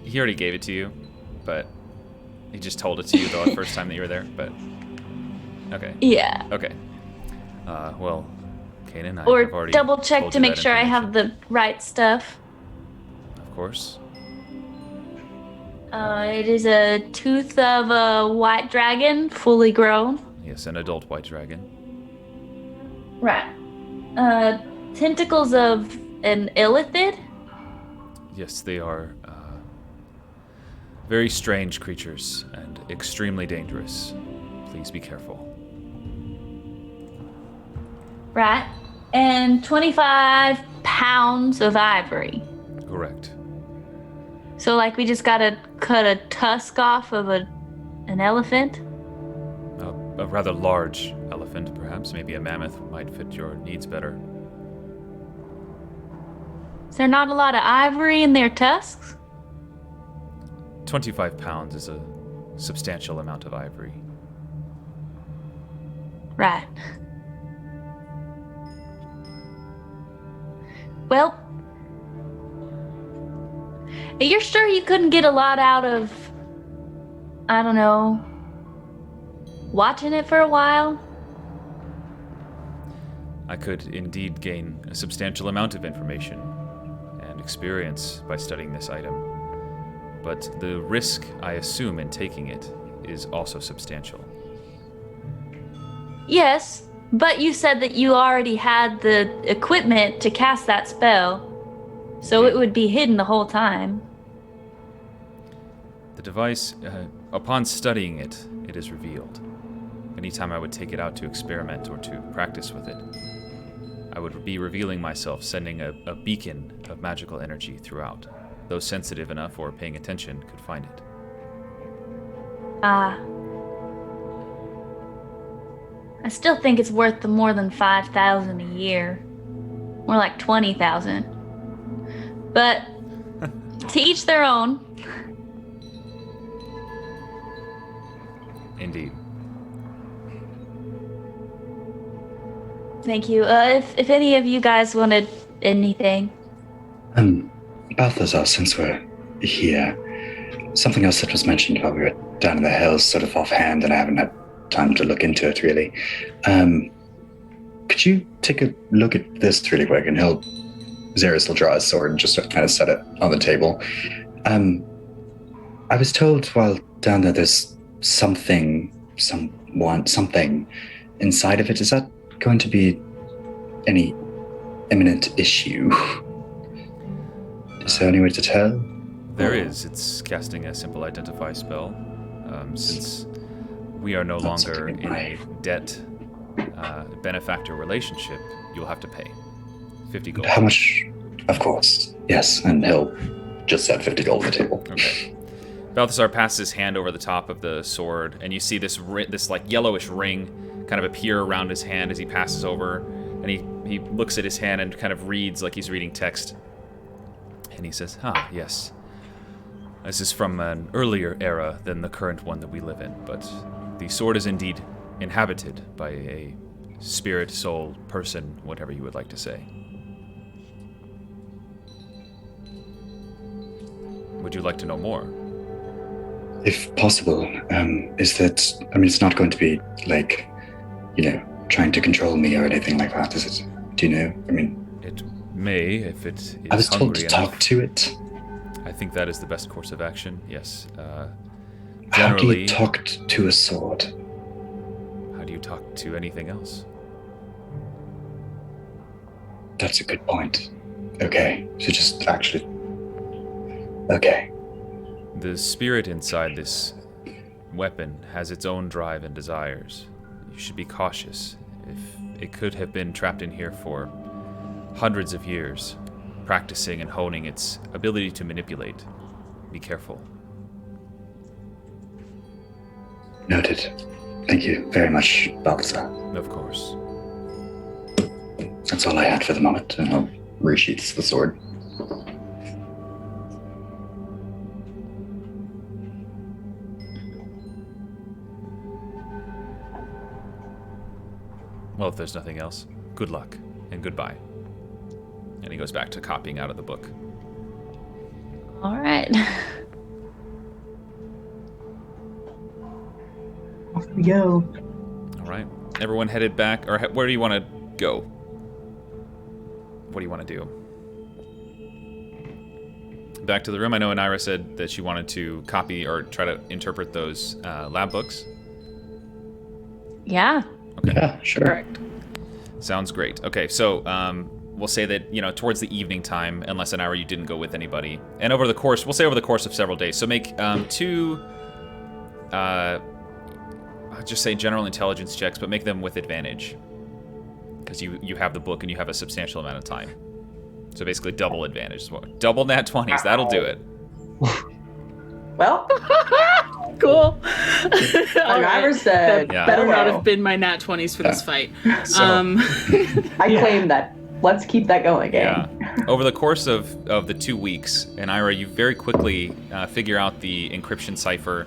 He already gave it to you, but he just told it to you the first time that you were there, but... Okay.
Yeah.
Okay. Well, Kanan, I
Or
have already
double check
told
to
you
make
that
sure I have
information.
the right stuff.
Of course.
It is a tooth of a white dragon, fully grown.
Yes, an adult white dragon.
Right. Tentacles of an illithid.
Yes, they are very strange creatures and extremely dangerous. Please be careful.
Right. And 25 pounds of ivory.
Correct.
So, like, we just gotta cut a tusk off of an elephant?
A rather large elephant, perhaps. Maybe a mammoth might fit your needs better.
Is there not a lot of ivory in their tusks?
25 pounds is a substantial amount of ivory.
Right. Well, you're sure you couldn't get a lot out of, I don't know, watching it for a while?
I could indeed gain a substantial amount of information and experience by studying this item, but the risk I assume in taking it is also substantial.
Yes, But you said that you already had the equipment to cast that spell, so it would be hidden the whole time.
The device, upon studying it, it is revealed. Anytime I would take it out to experiment or to practice with it, I would be revealing myself, sending a beacon of magical energy throughout. Those sensitive enough or paying attention could find it.
I still think it's worth the more than 5,000 a year. More like 20,000. But to each their own.
Indeed.
Thank you. If any of you guys wanted anything.
Balthazar, since we're here, something else that was mentioned while we were down in the hills, sort of offhand, and I haven't had time to look into it really. Could you take a look at this really quick? And Varus will draw his sword and just kind of set it on the table. I was told while down there there's something inside of it. Is that going to be any imminent issue? Is there any way to tell?
There is. It's casting a simple identify spell. Since we are no longer in a debt benefactor relationship, you'll have to pay 50 gold.
How much? Of course. Yes, and he'll just set 50 gold on the table.
Okay. Balthazar passes his hand over the top of the sword, and you see this like yellowish ring kind of appear around his hand as he passes over, and he looks at his hand and kind of reads like he's reading text. And he says, yes. This is from an earlier era than the current one that we live in, but the sword is indeed inhabited by a spirit, soul, person, whatever you would like to say. Would you like to know more?
If possible, is that, it's not going to be like, trying to control me or anything like that, is it? Do you know?
It may, if it is
I was told to
enough.
talk to it.
I think that is the best course of action, yes.
How do
Generally,
you talk to a sword?
how do you talk to anything else?
That's a good point. Okay, so just actually... Okay.
The spirit inside this weapon has its own drive and desires. You should be cautious. If it could have been trapped in here for hundreds of years, practicing and honing its ability to manipulate. Be careful.
Noted. Thank you very much, Balthazar.
Of course.
That's all I had for the moment, and I'll resheath the sword.
Well, if there's nothing else, good luck and goodbye. And he goes back to copying out of the book.
All right.
Off we go.
All right. Everyone headed back, or where do you want to go? What do you want to do? Back to the room. I know Anira said that she wanted to copy or try to interpret those lab books.
Yeah.
Okay.
Yeah, sure.
Correct.
Sounds great. Okay, so we'll say that, towards the evening time, unless an hour you didn't go with anybody. And over the course of several days. So make two, I'll just say general intelligence checks, but make them with advantage. Because you have the book and you have a substantial amount of time. So basically double advantage. Double nat 20s, that'll do it.
Well,
Cool.
like Ira said,
Yeah.
Better not
well.
have been my nat 20s for this fight.
So-
I claim that. Let's keep that going, gang.
Yeah. Over the course of the 2 weeks, and Ira, you very quickly figure out the encryption cipher,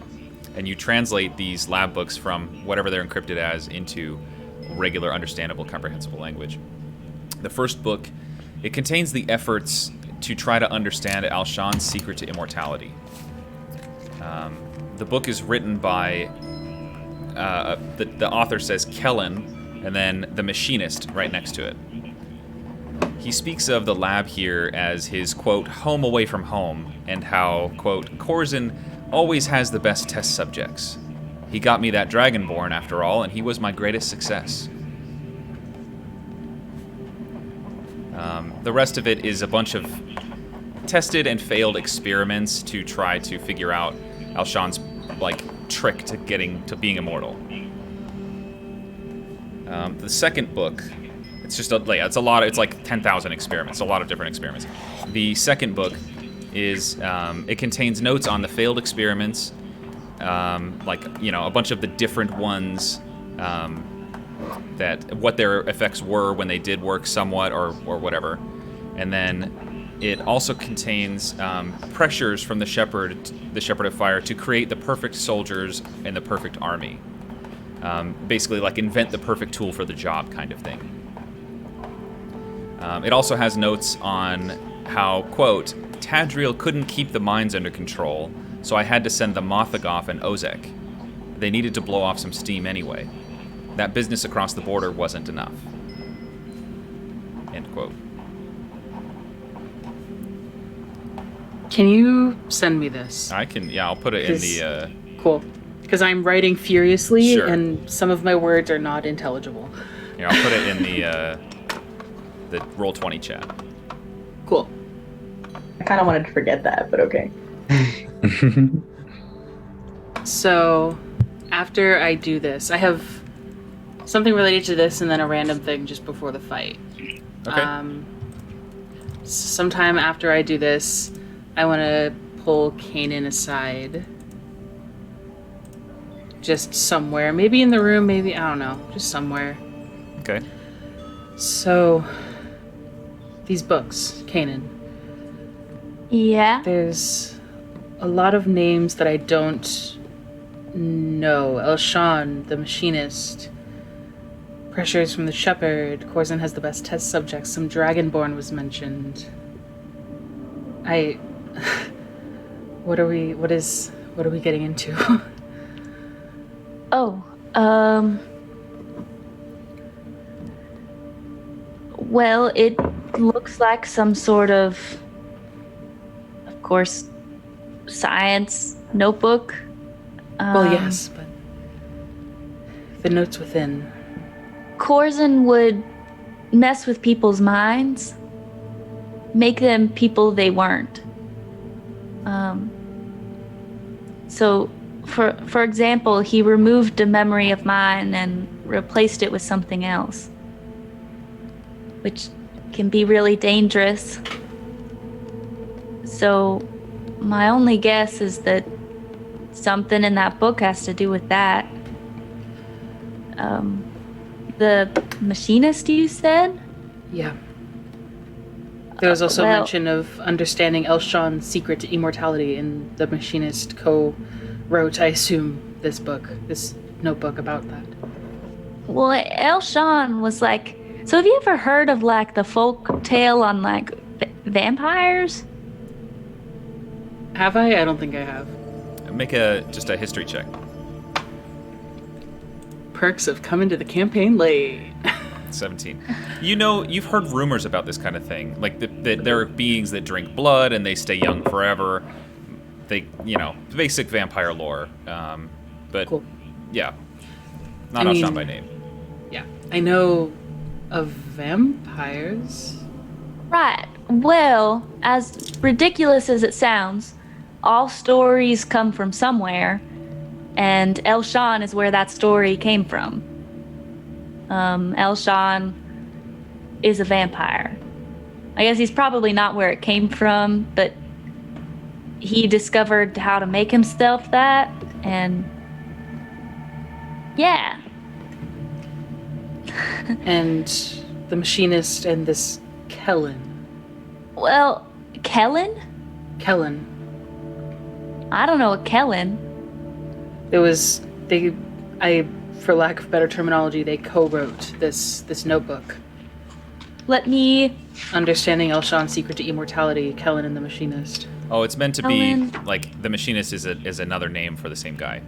and you translate these lab books from whatever they're encrypted as into regular, understandable, comprehensible language. The first book, it contains the efforts to try to understand Al-Shan's secret to immortality. The book is written by, the author says Kellen, and then the Machinist right next to it. He speaks of the lab here as his, quote, home away from home, and how, quote, Corzin always has the best test subjects. He got me that Dragonborn, after all, and he was my greatest success. The rest of it is a bunch of tested and failed experiments to try to figure out Elshan's trick to being immortal. The second book, it's like 10,000 experiments, a lot of different experiments. The second book is it contains notes on the failed experiments, a bunch of the different ones, that what their effects were when they did work somewhat or whatever, and then it also contains pressures from the Shepherd of Fire to create the perfect soldiers and the perfect army. Basically, invent the perfect tool for the job kind of thing. It also has notes on how, quote, Tadriel couldn't keep the mines under control, so I had to send the Mothagoth and Ozek. They needed to blow off some steam anyway. That business across the border wasn't enough. End quote.
Can you send me this?
I can, yeah, I'll put it in the...
Cool. Because I'm writing furiously,
Sure.
and some of my words are not intelligible.
Here, I'll put it in the Roll20 chat.
Cool.
I kind of wanted to forget that, but okay.
So, after I do this, I have something related to this and then a random thing just before the fight.
Okay.
Sometime after I do this, I want to pull Kanan aside. Just somewhere. Maybe in the room, maybe, I don't know. Just somewhere.
Okay.
So, these books, Kanan.
Yeah.
There's a lot of names that I don't know. Elshan, the Machinist. Pressures from the Shepherd. Corzin has the best test subjects. Some Dragonborn was mentioned. What are we getting into?
Oh, well, it looks like some sort of course, science notebook.
Well, yes, but the notes within.
Corzin would mess with people's minds, make them people they weren't. So, for example, he removed a memory of mine and replaced it with something else, which can be really dangerous. So, my only guess is that something in that book has to do with that. The Machinist, you said?
Yeah. There was also mention of understanding Elshan's secret to immortality, and the Machinist co-wrote, I assume, this notebook about that.
Well, Elshan was like... So have you ever heard of, the folk tale on, vampires?
Have I? I don't think I have.
Make just a history check.
Perks of coming to the campaign late.
17. You've heard rumors about this kind of thing. That there are beings that drink blood and they stay young forever. Basic vampire lore. But,
cool.
Yeah. Not Elshan by name.
Yeah. I know of vampires.
Right. Well, as ridiculous as it sounds, all stories come from somewhere, and Elshan is where that story came from. Elshan is a vampire. I guess he's probably not where it came from, but he discovered how to make himself that, and yeah.
And the Machinist and this Kellen.
Well, Kellen?
Kellen.
I don't know a Kellen.
For lack of better terminology, they co-wrote this notebook.
Let me...
Understanding Elshan's secret to immortality, Kellen and the Machinist.
Oh, it's meant to be, the Machinist is another name for the same guy.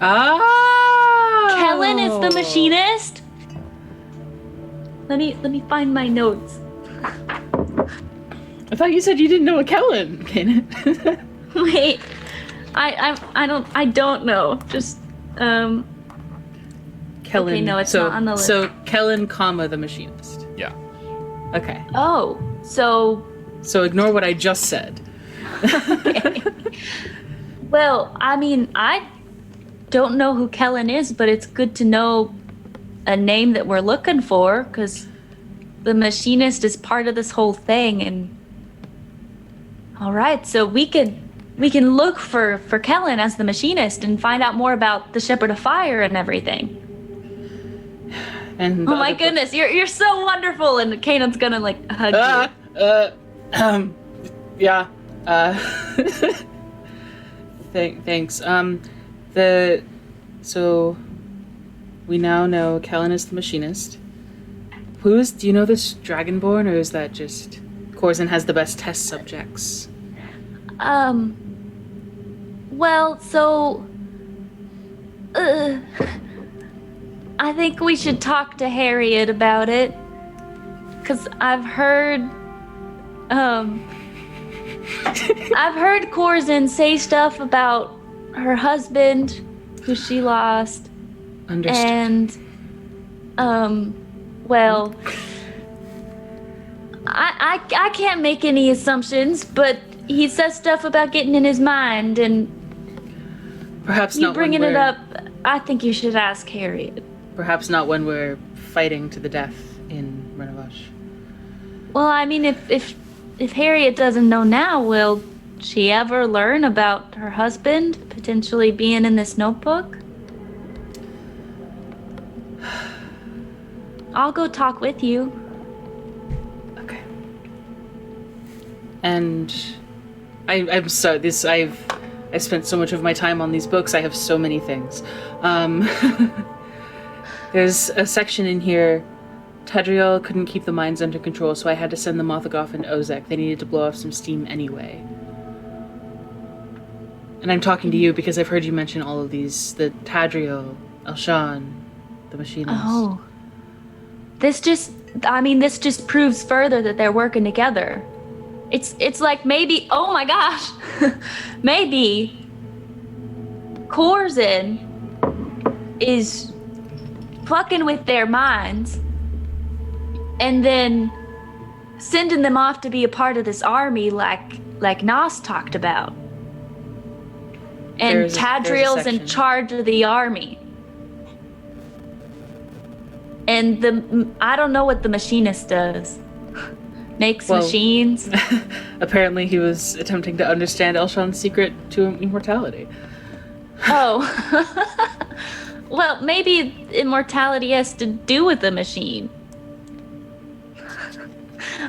Ah!
Kellen is the Machinist? Let me find my notes.
I thought you said you didn't know a Kellen, Kanan.
Wait, I don't know. Just
Kellen.
Okay, no, it's not on the list.
So Kellen, the Machinist.
Yeah.
Okay.
Oh, so
So ignore what I just said.
okay. Well, I mean, I don't know who Kellen is, but it's good to know a name that we're looking for, because the Machinist is part of this whole thing. And all right, so we can look for Kellen as the Machinist and find out more about the Shepherd of Fire and everything.
And
Oh my goodness, you're so wonderful, and Kanan's gonna like hug you.
Yeah. Thanks. So we now know Kellen is the Machinist. Do you know this Dragonborn, or is that just Corzin has the best test subjects?
Well, so I think we should talk to Harriet about it, because I've heard Corzin say stuff about her husband, who she lost.
Understood.
And well, I can't make any assumptions, but he says stuff about getting in his mind, and
Perhaps
you
not
bringing
when
it
we're,
up, I think you should ask Harriet.
Perhaps not when we're fighting to the death in Renovash.
Well, I mean, if Harriet doesn't know now, will she ever learn about her husband potentially being in this notebook? I'll go talk with you.
Okay. And I'm sorry. I've spent so much of my time on these books. I have so many things. There's a section in here. Tadriel couldn't keep the mines under control, so I had to send the Mothagov and Ozek. They needed to blow off some steam anyway. And I'm talking to you because I've heard you mention all of these. The Tadriel, Elshan, the Machinist.
Oh. This just proves further that they're working together. It's like maybe, oh my gosh, maybe Corzin is fucking with their minds and then sending them off to be a part of this army like Nas talked about. And
There's a
Tadriel's in
section.
charge of the army. And I don't know what the Machinist does. Makes
Well-
machines.
Apparently he was attempting to understand Elshan's secret to immortality.
Oh. Well, maybe immortality has to do with the machine.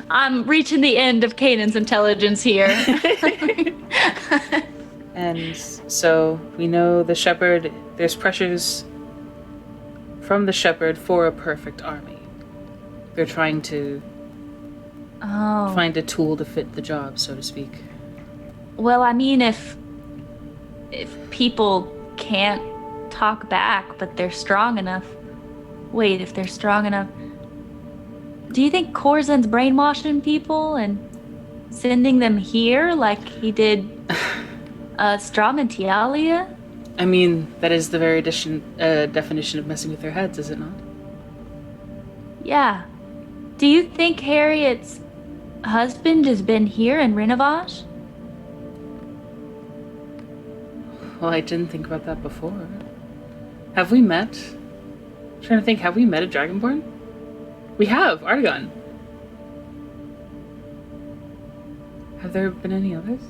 I'm reaching the end of Kanan's intelligence here.
And so we know the Shepherd, there's pressures from the Shepherd for a perfect army. They're trying to
Oh.
find a tool to fit the job, so to speak.
Well, I mean, if people can't talk back, but they're strong enough. Wait, if they're strong enough. Do you think Corzin's brainwashing people and sending them here like he did Strom and Tialia?
I mean, that is the very definition of messing with their heads, is it not?
Yeah. Do you think Harriet's husband has been here in Renovash?
Well, I didn't think about that before. Have we met? I'm trying to think, have we met a Dragonborn? We have, Artagon. Have there been any others?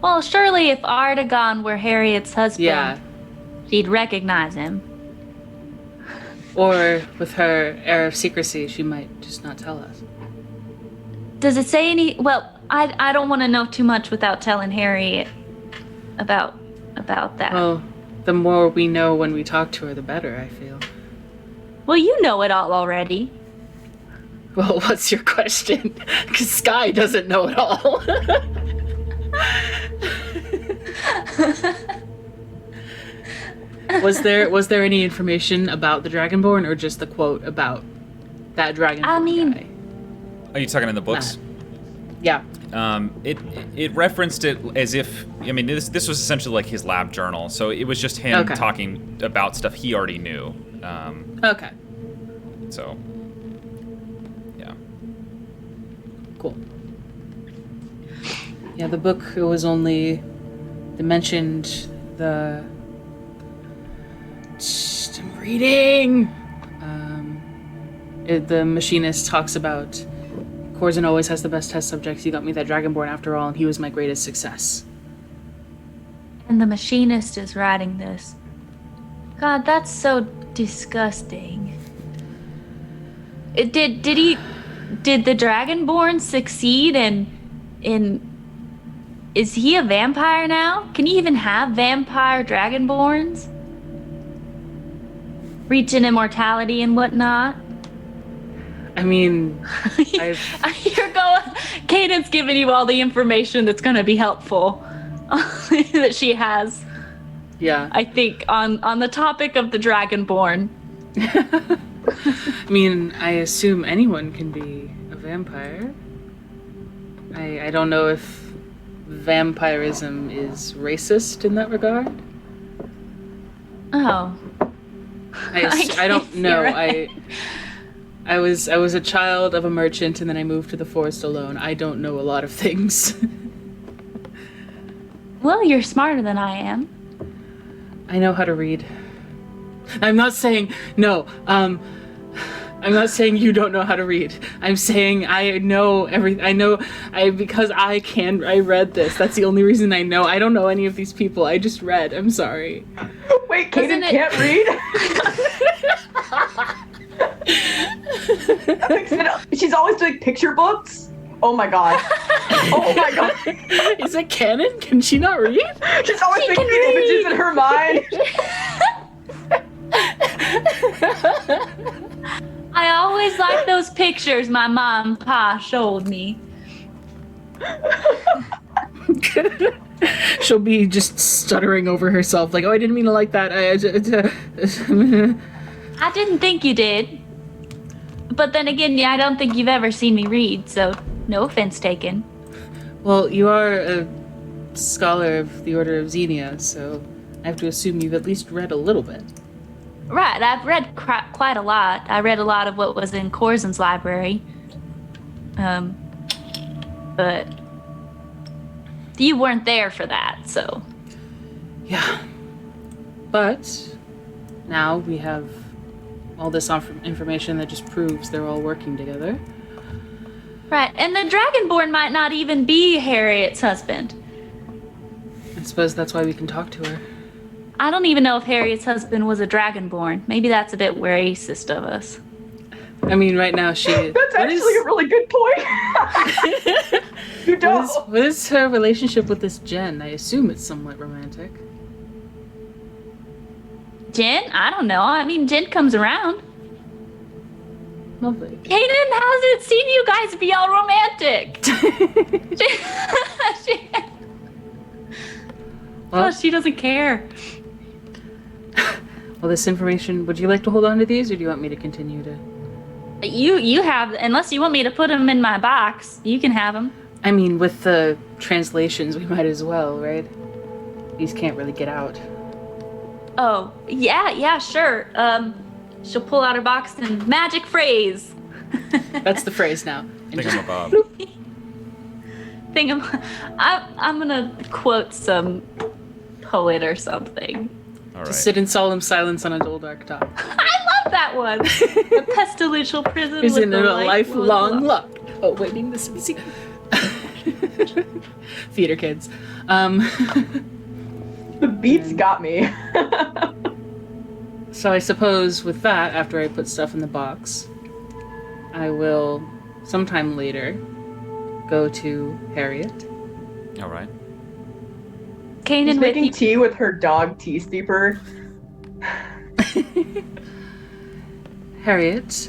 Well, surely if Artagon were Harriet's husband,
Yeah.
she'd recognize him.
Or with her air of secrecy, she might just not tell us.
Does it say any? Well, I don't want to know too much without telling Harriet about that.
Well, the more we know when we talk to her, the better, I feel.
Well, you know it all already.
Well, what's your question? Because Sky doesn't know it all. Was there any information about the Dragonborn, or just the quote about that Dragonborn
I mean-
guy?
Are you talking in the books?
Yeah.
It referenced it as if, I mean, this was essentially like his lab journal, so it was just him
Okay.
talking about stuff he already knew.
Okay.
So, yeah.
Cool. Yeah, the book, it was only... They mentioned the... I'm reading! The Machinist talks about Corzin always has the best test subjects. He got me that Dragonborn after all, and he was my greatest success.
And the Machinist is writing this. God, that's so disgusting. Did the Dragonborn succeed in is he a vampire now? Can you even have vampire Dragonborns? Reaching immortality and whatnot?
I mean,
You're going. Kanan's giving you all the information that's going to be helpful that she has.
Yeah.
I think on the topic of the Dragonborn.
I mean, I assume anyone can be a vampire. I don't know if vampirism is racist in that regard.
Oh.
I don't know.
Right.
I was a child of a merchant, and then I moved to the forest alone. I don't know a lot of things.
Well, you're smarter than I am.
I know how to read. I'm not saying no. I'm not saying you don't know how to read. I'm saying I know everything. Because I read this. That's the only reason I know. I don't know any of these people. I just read. I'm sorry.
Wait, Kanan can't read? She's always doing picture books? Oh my god. Oh my god.
Is it Kanan? Can she not read?
She's always making these images in her mind.
I always like those pictures my mom and pa showed me.
She'll be just stuttering over herself, like, oh, I didn't mean to like that.
I didn't think you did. But then again, I don't think you've ever seen me read, so no offense taken.
Well, you are a scholar of the Order of Xenia, so I have to assume you've at least read a little bit.
Right, I've read quite a lot. I read a lot of what was in Corzin's library. But you weren't there for that, so.
Yeah. But now we have all this information that just proves they're all working together.
Right, and the Dragonborn might not even be Harriet's husband.
I suppose that's why we can talk to her.
I don't even know if Harriet's husband was a Dragonborn. Maybe that's a bit racist of us.
I mean, right now she...
That's actually a really good point. You don't.
What is her relationship with this Jen? I assume it's somewhat romantic.
Jen? I don't know. I mean, Jen comes around.
Lovely.
Kanan hasn't seen you guys be all romantic. She doesn't care.
Well, this information, would you like to hold on to these, or do you want me to continue to...
You have, unless you want me to put them in my box, you can have them.
I mean, with the translations, we might as well, right? These can't really get out.
Oh, yeah, sure. She'll pull out her box and magic phrase.
That's the phrase now.
Thingamabob.
I'm gonna quote some poet or something.
All right.
To sit in solemn silence on a dull dark top.
I love that one. The pestilential prison
Is
with
in
the
a
light
lifelong lock. Oh, waiting to see. Theater kids.
The beats got me.
So I suppose with that, after I put stuff in the box, I will, sometime later, go to Harriet.
All right.
Kanan
She's
with
making
you.
tea with her dog tea steeper.
Harriet,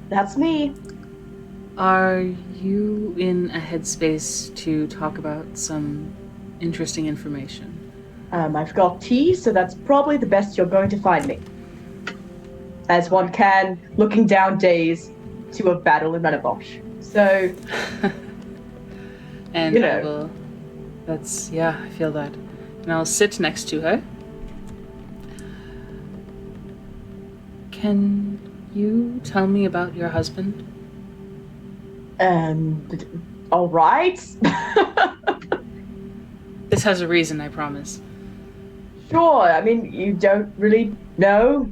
That's me.
are you in a headspace to talk about some interesting information?
I've got tea, so that's probably the best you're going to find me. As one can, looking down days to a battle in Renovash. So,
And
you
I
know.
will... That's... Yeah, I feel that. And I'll sit next to her. Can you tell me about your husband?
All right.
This has a reason, I promise.
Sure. I mean, you don't really know.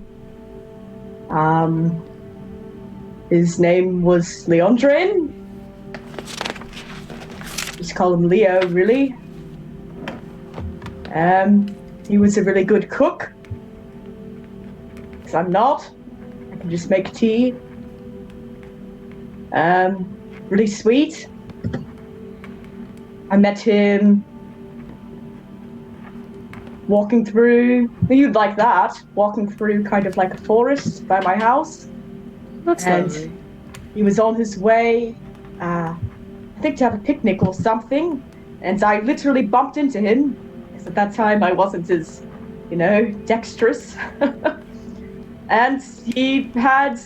His name was Leondrin. Just call him Leo, really. He was a really good cook. 'Cause I'm not. I can just make tea. Really sweet. I met him walking through, you'd like that, walking through kind of like a forest by my house.
That's
And
lovely.
he was on his way, I think to have a picnic or something, and I literally bumped into him, because at that time I wasn't as, dexterous. And he had,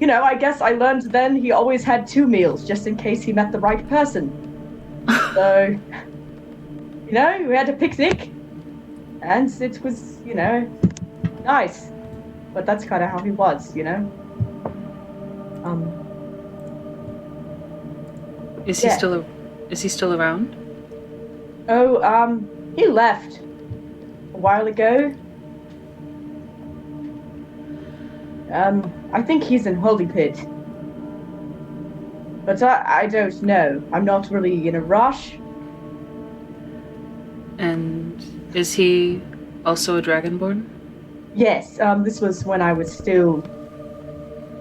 I guess I learned then he always had 2 meals, just in case he met the right person. So, we had a picnic, and it was, nice. But that's kind of how he was,
Is he still around?
Oh, he left a while ago. I think he's in Holy Pit. But I don't know. I'm not really in a rush.
And is he also a Dragonborn?
Yes, this was when I was still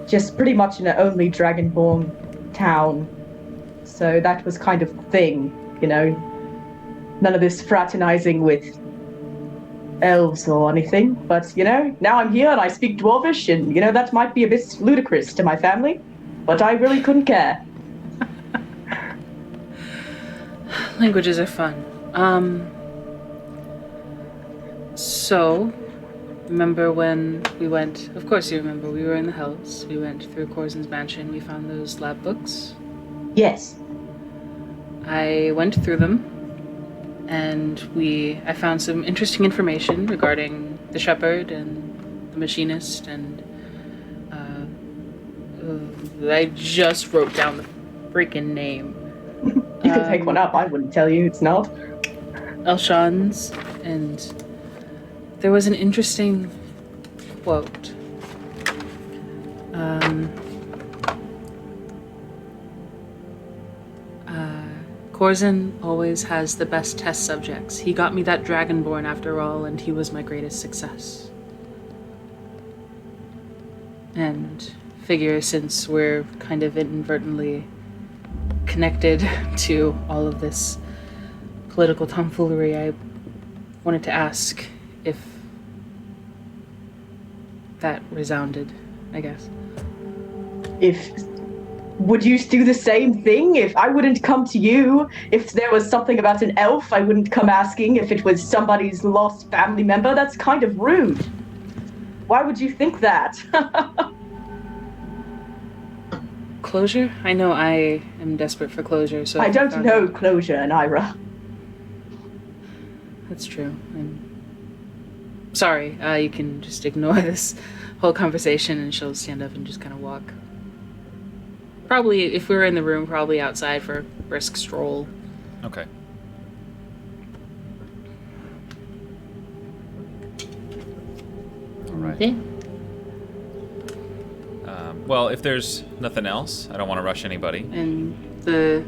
just pretty much in an only Dragonborn town. So that was kind of the thing, None of this fraternizing with elves or anything. But, now I'm here and I speak Dwarvish, and, that might be a bit ludicrous to my family. But I really couldn't care.
Languages are fun. So, remember when we went, of course you remember, we were in the Hells, we went through Corzin's mansion, we found those lab books.
Yes.
I went through them, and I found some interesting information regarding the Shepherd and the Machinist, and I just wrote down the freaking name.
You can take one up, I wouldn't tell you it's not.
Elshans, and there was an interesting quote. Corzin always has the best test subjects. He got me that Dragonborn after all, and he was my greatest success. And figure, since we're kind of inadvertently connected to all of this political tomfoolery, I wanted to ask if that resounded, I guess.
Would you do the same thing? If I wouldn't come to you, if there was something about an elf, I wouldn't come asking if it was somebody's lost family member. That's kind of rude. Why would you think that?
Closure? I know I am desperate for closure, so...
I don't know closure, Naira.
That's true. I'm sorry, you can just ignore this whole conversation, and she'll stand up and just kind of walk. Probably, if we were in the room, probably outside for a brisk stroll.
Okay. All right.
Okay.
Well, if there's nothing else, I don't want to rush anybody.
And the...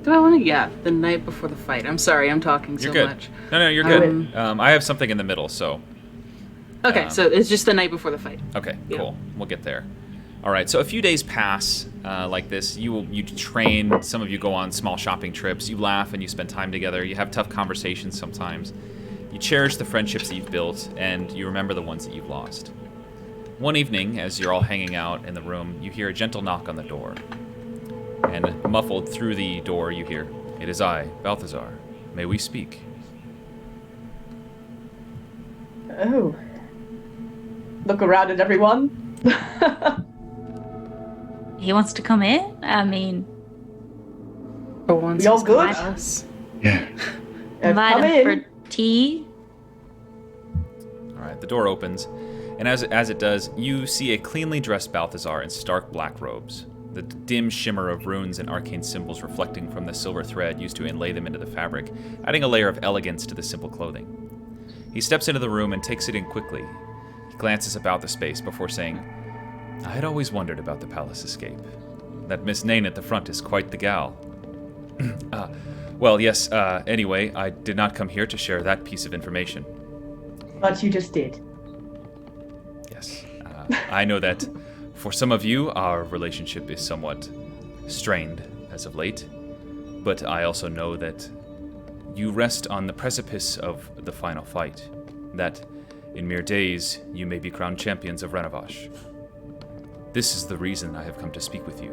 Do I want to? Yeah, the night before the fight. I'm sorry, I'm talking so
You're good.
much.
No, you're good. I have something in the middle, so...
Okay, so it's just the night before the fight.
Okay,
Yeah.
cool. We'll get there. All right, so a few days pass like this. You train, some of you go on small shopping trips, you laugh and you spend time together, you have tough conversations sometimes. You cherish the friendships that you've built, and you remember the ones that you've lost. One evening, as you're all hanging out in the room, you hear a gentle knock on the door. And muffled through the door, you hear, "It is I, Balthazar. May we speak?"
Oh. Look around at everyone.
He wants to come in? I mean,
For once,
Y'all
it's come
good?
to us.
Yeah.
invite
Come
him
in.
for tea.
All right, the door opens, And as it does, you see a cleanly dressed Balthazar in stark black robes, the dim shimmer of runes and arcane symbols reflecting from the silver thread used to inlay them into the fabric, adding a layer of elegance to the simple clothing. He steps into the room and takes it in quickly. He glances about the space before saying, I had always wondered about the palace escape. That Miss Nain at the front is quite the gal. Well, yes, anyway, I did not come here to share that piece of information.
But you just did.
Yes. I know that for some of you, our relationship is somewhat strained as of late, but I also know that you rest on the precipice of the final fight, that in mere days you may be crowned champions of Renovash. This is the reason I have come to speak with you.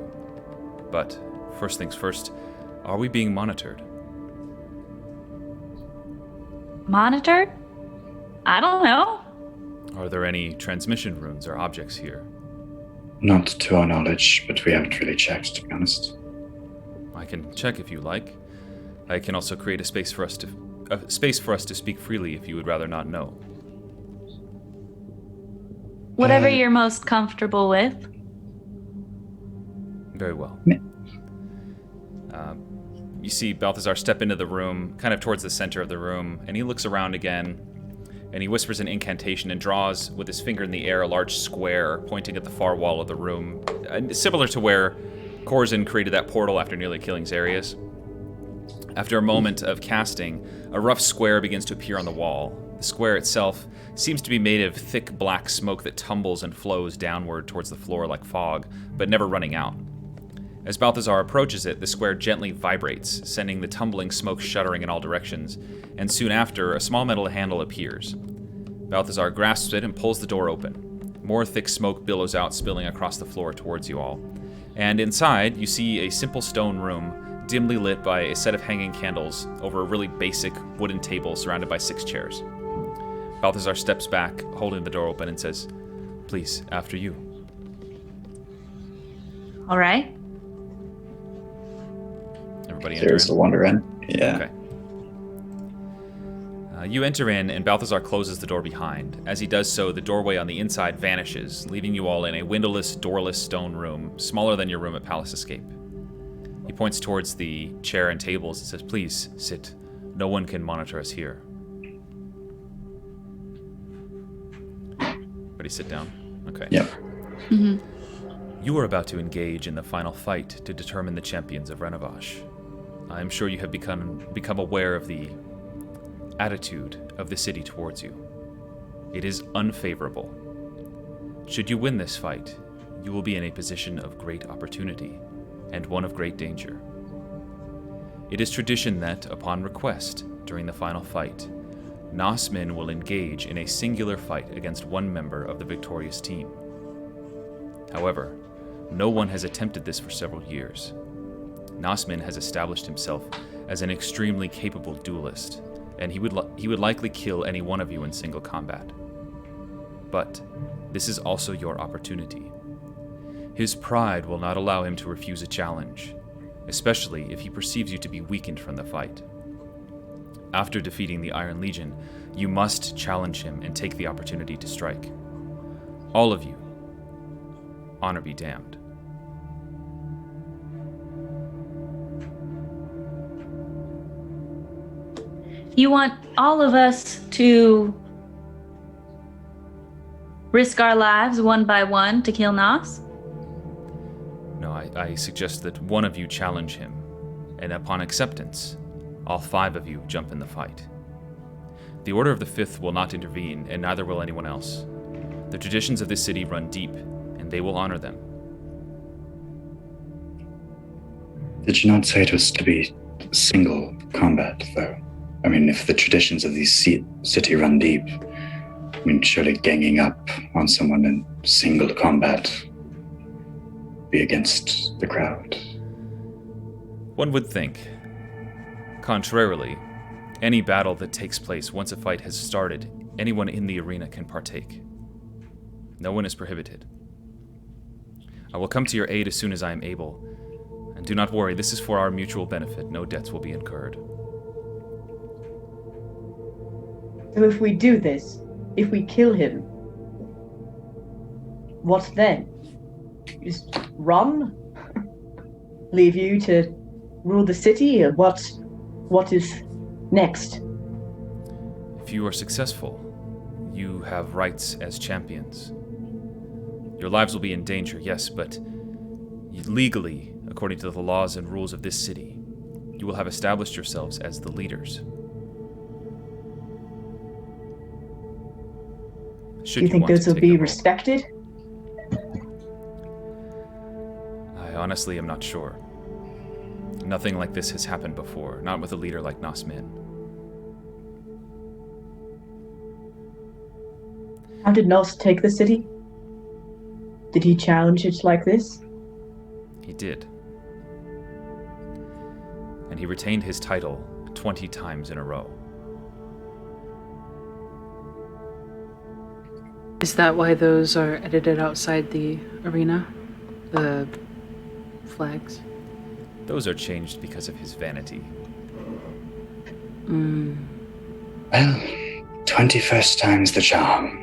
But, first things first, are we being monitored?
Monitored? I don't know.
Are there any transmission runes or objects here?
Not to our knowledge, but we haven't really checked, to be honest.
I can check if you like. I can also create a space for us to speak freely if you would rather not know.
Whatever you're most comfortable with.
Very well. You see Balthazar step into the room, kind of towards the center of the room, and he looks around again, and he whispers an incantation and draws with his finger in the air a large square pointing at the far wall of the room, similar to where Corzin created that portal after nearly killing Xarius. After a moment of casting, a rough square begins to appear on the wall. The square itself seems to be made of thick black smoke that tumbles and flows downward towards the floor like fog, but never running out. As Balthazar approaches it, the square gently vibrates, sending the tumbling smoke shuddering in all directions, and soon after, a small metal handle appears. Balthazar grasps it and pulls the door open. More thick smoke billows out, spilling across the floor towards you all. And inside, you see a simple stone room, dimly lit by a set of hanging candles over a really basic wooden table surrounded by 6 chairs. Balthazar steps back, holding the door open, and says, Please, after you.
All right.
Everybody enter
There's
in.
the wander in. Yeah.
Okay. You enter in, and Balthazar closes the door behind. As he does so, the doorway on the inside vanishes, leaving you all in a windowless, doorless stone room, smaller than your room at Palace Escape. He points towards the chair and tables and says, Please, sit. No one can monitor us here. Everybody sit down. Okay.
Yep.
Mm-hmm.
You are about to engage in the final fight to determine the champions of Renovash. I am sure you have become aware of the attitude of the city towards you. It is unfavorable. Should you win this fight, you will be in a position of great opportunity and one of great danger. It is tradition that, upon request, during the final fight, Nas Min will engage in a singular fight against one member of the victorious team. However, no one has attempted this for several years. Nas Min has established himself as an extremely capable duelist, and he would likely kill any one of you in single combat. But this is also your opportunity. His pride will not allow him to refuse a challenge, especially if he perceives you to be weakened from the fight. After defeating the Iron Legion, you must challenge him and take the opportunity to strike. All of you, honor be damned.
You want all of us to risk our lives one by one to kill Nas?
No, I suggest that one of you challenge him, and upon acceptance, all 5 of you jump in the fight. The Order of the Fifth will not intervene, and neither will anyone else. The traditions of this city run deep, and they will honor them.
Did you not say it was to be single combat, though? I mean, if the traditions of this city run deep, I mean, surely ganging up on someone in single combat be against the crowd.
One would think. Contrarily, any battle that takes place once a fight has started, anyone in the arena can partake. No one is prohibited. I will come to your aid as soon as I am able, and do not worry, this is for our mutual benefit. No debts will be incurred.
So if we do this, if we kill him, what then? Just run? Leave you to rule the city? Or what is next?
If you are successful, you have rights as champions. Your lives will be in danger, yes, but legally, according to the laws and rules of this city, you will have established yourselves as the leaders.
Do you think those will be respected?
I honestly am not sure. Nothing like this has happened before, not with a leader like Nas Min.
How did Nos take the city? Did he challenge it like this?
He did. And he retained his title 20 times in a row.
Is that why those are edited outside the arena? The flags?
Those are changed because of his vanity.
Well, 21st time's the charm.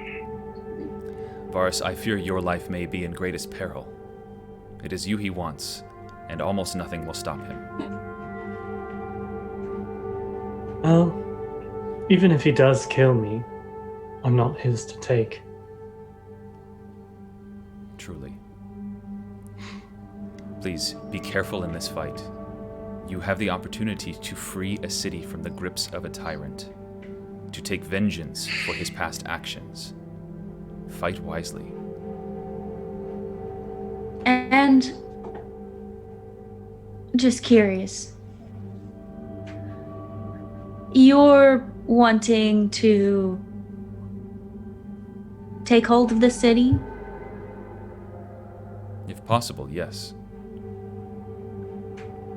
Varus, I fear your life may be in greatest peril. It is you he wants, and almost nothing will stop him.
Well, even if he does kill me, I'm not his to take.
Truly. Please, be careful in this fight. You have the opportunity to free a city from the grips of a tyrant, to take vengeance for his past actions. Fight wisely.
And just curious. You're wanting to take hold of the city?
If possible, yes.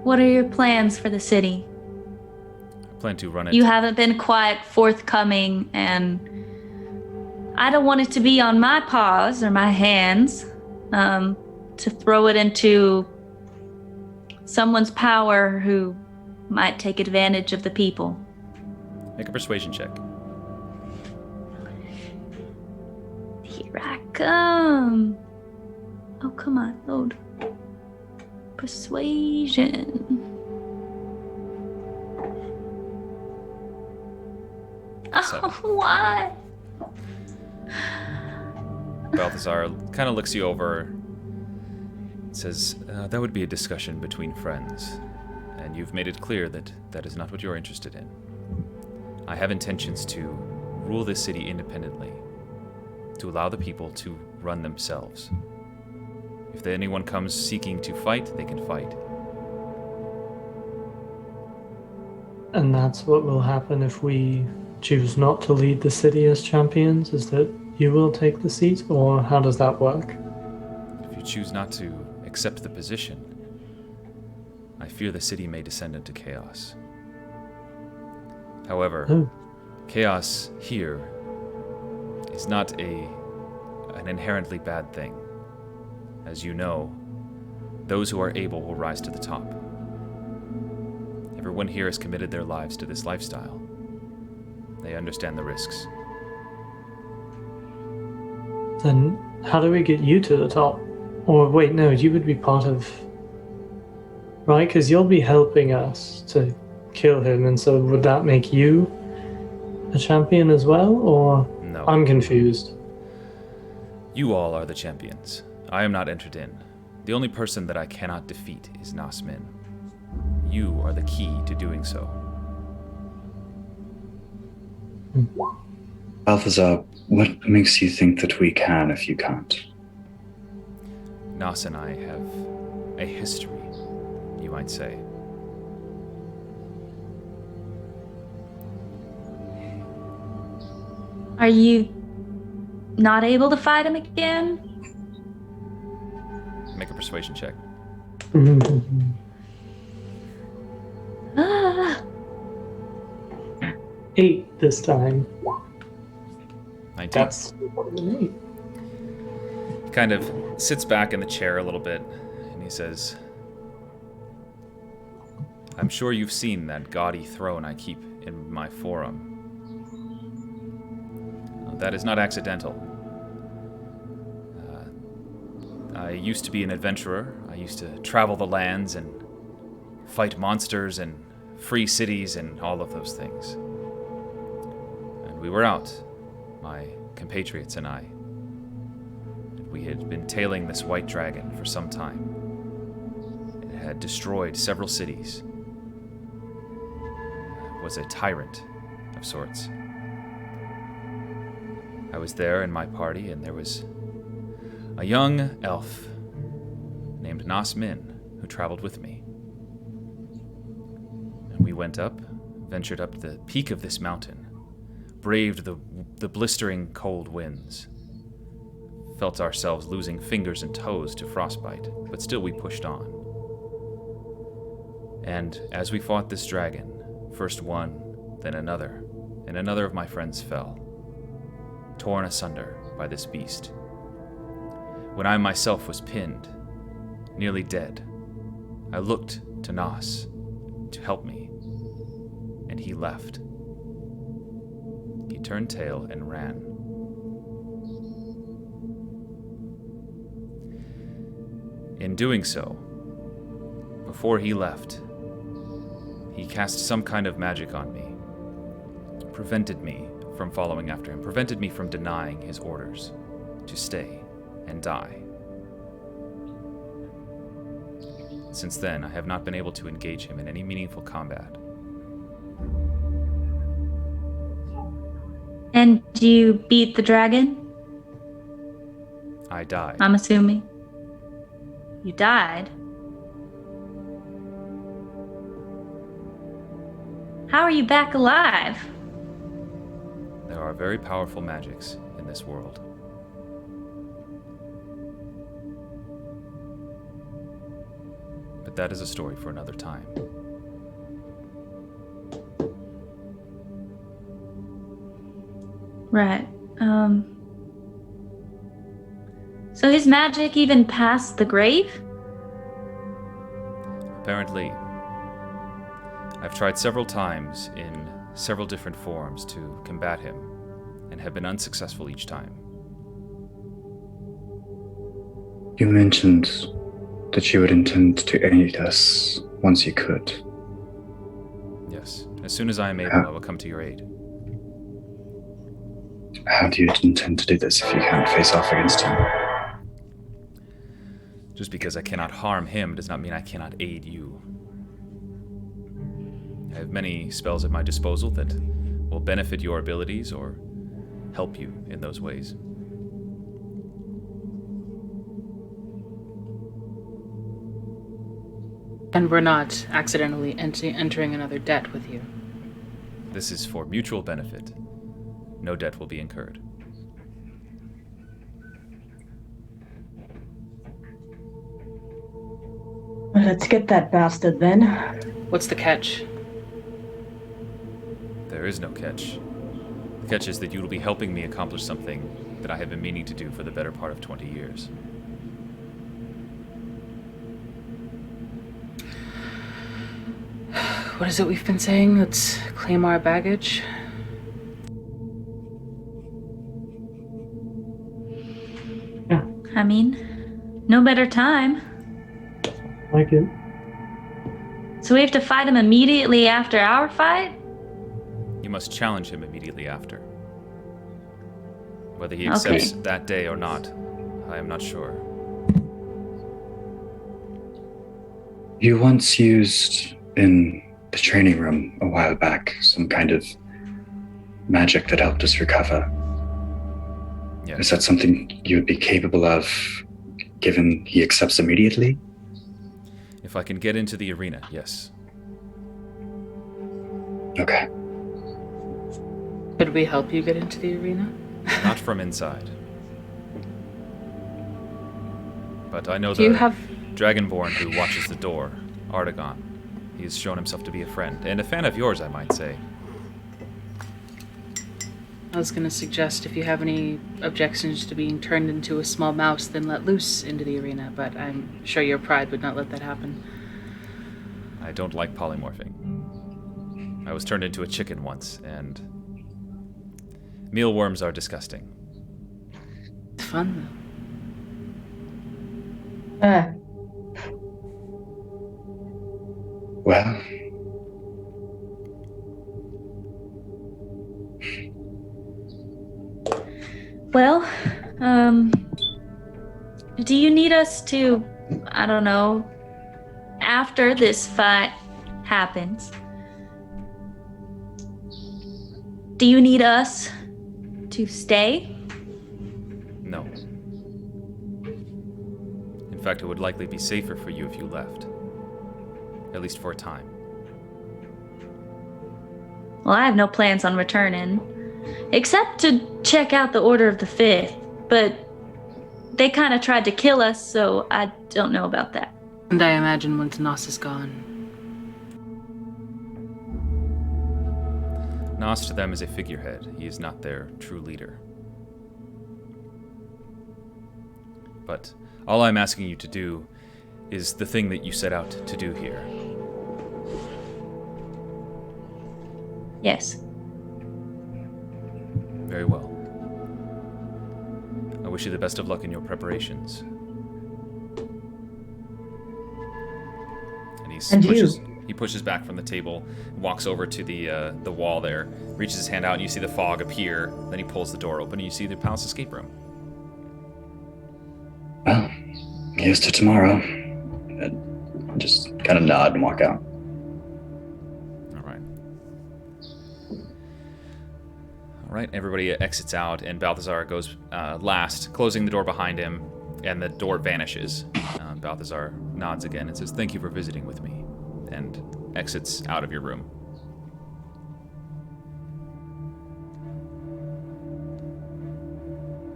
What are your plans for the city?
I plan to run it.
You haven't been quite forthcoming, and I don't want it to be on my paws or my hands to throw it into someone's power who might take advantage of the people.
Make a persuasion check.
Here I come. Oh, come on, load. Persuasion. Oh, why?
Balthazar kind of looks you over and says, that would be a discussion between friends, and you've made it clear that that is not what you're interested in. I have intentions to rule this city independently, to allow the people to run themselves. If anyone comes seeking to fight, they can fight.
And that's what will happen if we choose not to lead the city as champions, is that you will take the seat, or how does that work?
If you choose not to accept the position, I fear the city may descend into chaos. However, chaos here is not an inherently bad thing. As you know, those who are able will rise to the top. Everyone here has committed their lives to this lifestyle. They understand the risks.
Then how do we get you to the top? Or wait, no, you would be part of... Right, because you'll be helping us to kill him, and so would that make you a champion as well, or...
No.
I'm confused.
You all are the champions. I am not entered in. The only person that I cannot defeat is Nas Min. You are the key to doing so.
Balthazar, what makes you think that we can if you can't?
Nas and I have a history, you might say.
Are you not able to fight him again?
Make a persuasion check.
Ah.
8 this time.
19.
That's
He kind of sits back in the chair a little bit, and he says, I'm sure you've seen that gaudy throne I keep in my forum. That is not accidental. I used to be an adventurer. I used to travel the lands and fight monsters and free cities and all of those things. And we were out, my compatriots and I. We had been tailing this white dragon for some time. It had destroyed several cities. It was a tyrant of sorts. I was there in my party, and there was a young elf named Nas Min who traveled with me. And we went up, ventured up the peak of this mountain, braved the blistering cold winds, felt ourselves losing fingers and toes to frostbite, but still we pushed on. And as we fought this dragon, first one, then another, and another of my friends fell, torn asunder by this beast. When I myself was pinned, nearly dead, I looked to Nas to help me, and he left. He turned tail and ran. In doing so, before he left, he cast some kind of magic on me, prevented me from following after him, prevented me from denying his orders to stay and die. Since then, I have not been able to engage him in any meaningful combat.
And you beat the dragon?
I died.
I'm assuming. You died? How are you back alive?
There are very powerful magics in this world. But that is a story for another time.
Right. So his magic even past the grave?
Apparently. I've tried several times in several different forms to combat him, and have been unsuccessful each time.
You mentioned that you would intend to aid us once you could.
Yes. As soon as I am able, I will come to your aid.
How do you intend to do this if you can't face off against him?
Just because I cannot harm him does not mean I cannot aid you. I have many spells at my disposal that will benefit your abilities or help you in those ways.
And we're not accidentally entering another debt with you.
This is for mutual benefit. No debt will be incurred.
Well, let's get that bastard then.
What's the catch?
There is no catch. The catch is that you will be helping me accomplish something that I have been meaning to do for the better part of 20 years.
What is it we've been saying? Let's claim our baggage.
I mean, no better time.
Like it.
So we have to fight him immediately after our fight?
You must challenge him immediately after. Whether he accepts that day or not, I am not sure.
You once used in the training room a while back some kind of magic that helped us recover.
Yes.
Is that something you would be capable of, given he accepts immediately?
If I can get into the arena, yes.
Okay.
Could we help you get into the arena?
Not from inside. But I know
Do you
the
have...
Dragonborn who watches the door, Artagon. He has shown himself to be a friend, and a fan of yours, I might say.
I was going to suggest if you have any objections to being turned into a small mouse, then let loose into the arena, but I'm sure your pride would not let that happen.
I don't like polymorphing. I was turned into a chicken once, and mealworms are disgusting.
It's fun,
Well,
Well, do you need us to, I don't know, after this fight happens, do you need us to stay?
No. In fact, it would likely be safer for you if you left. At least for a time.
Well, I have no plans on returning, except to check out the Order of the Fifth, but they kind of tried to kill us, so I don't know about that.
And I imagine once Nas is gone.
Nas to them is a figurehead. He is not their true leader. But all I'm asking you to do is the thing that you set out to do here.
Yes.
Very well. I wish you the best of luck in your preparations. And he pushes back from the table, walks over to the wall there, reaches his hand out, and you see the fog appear. Then he pulls the door open, and you see the palace escape room.
Well, here's to tomorrow. And just kind of nod and walk out.
All right, everybody exits out, and Balthazar goes last, closing the door behind him, and the door vanishes. Balthazar nods again and says, "Thank you for visiting with me," and exits out of your room.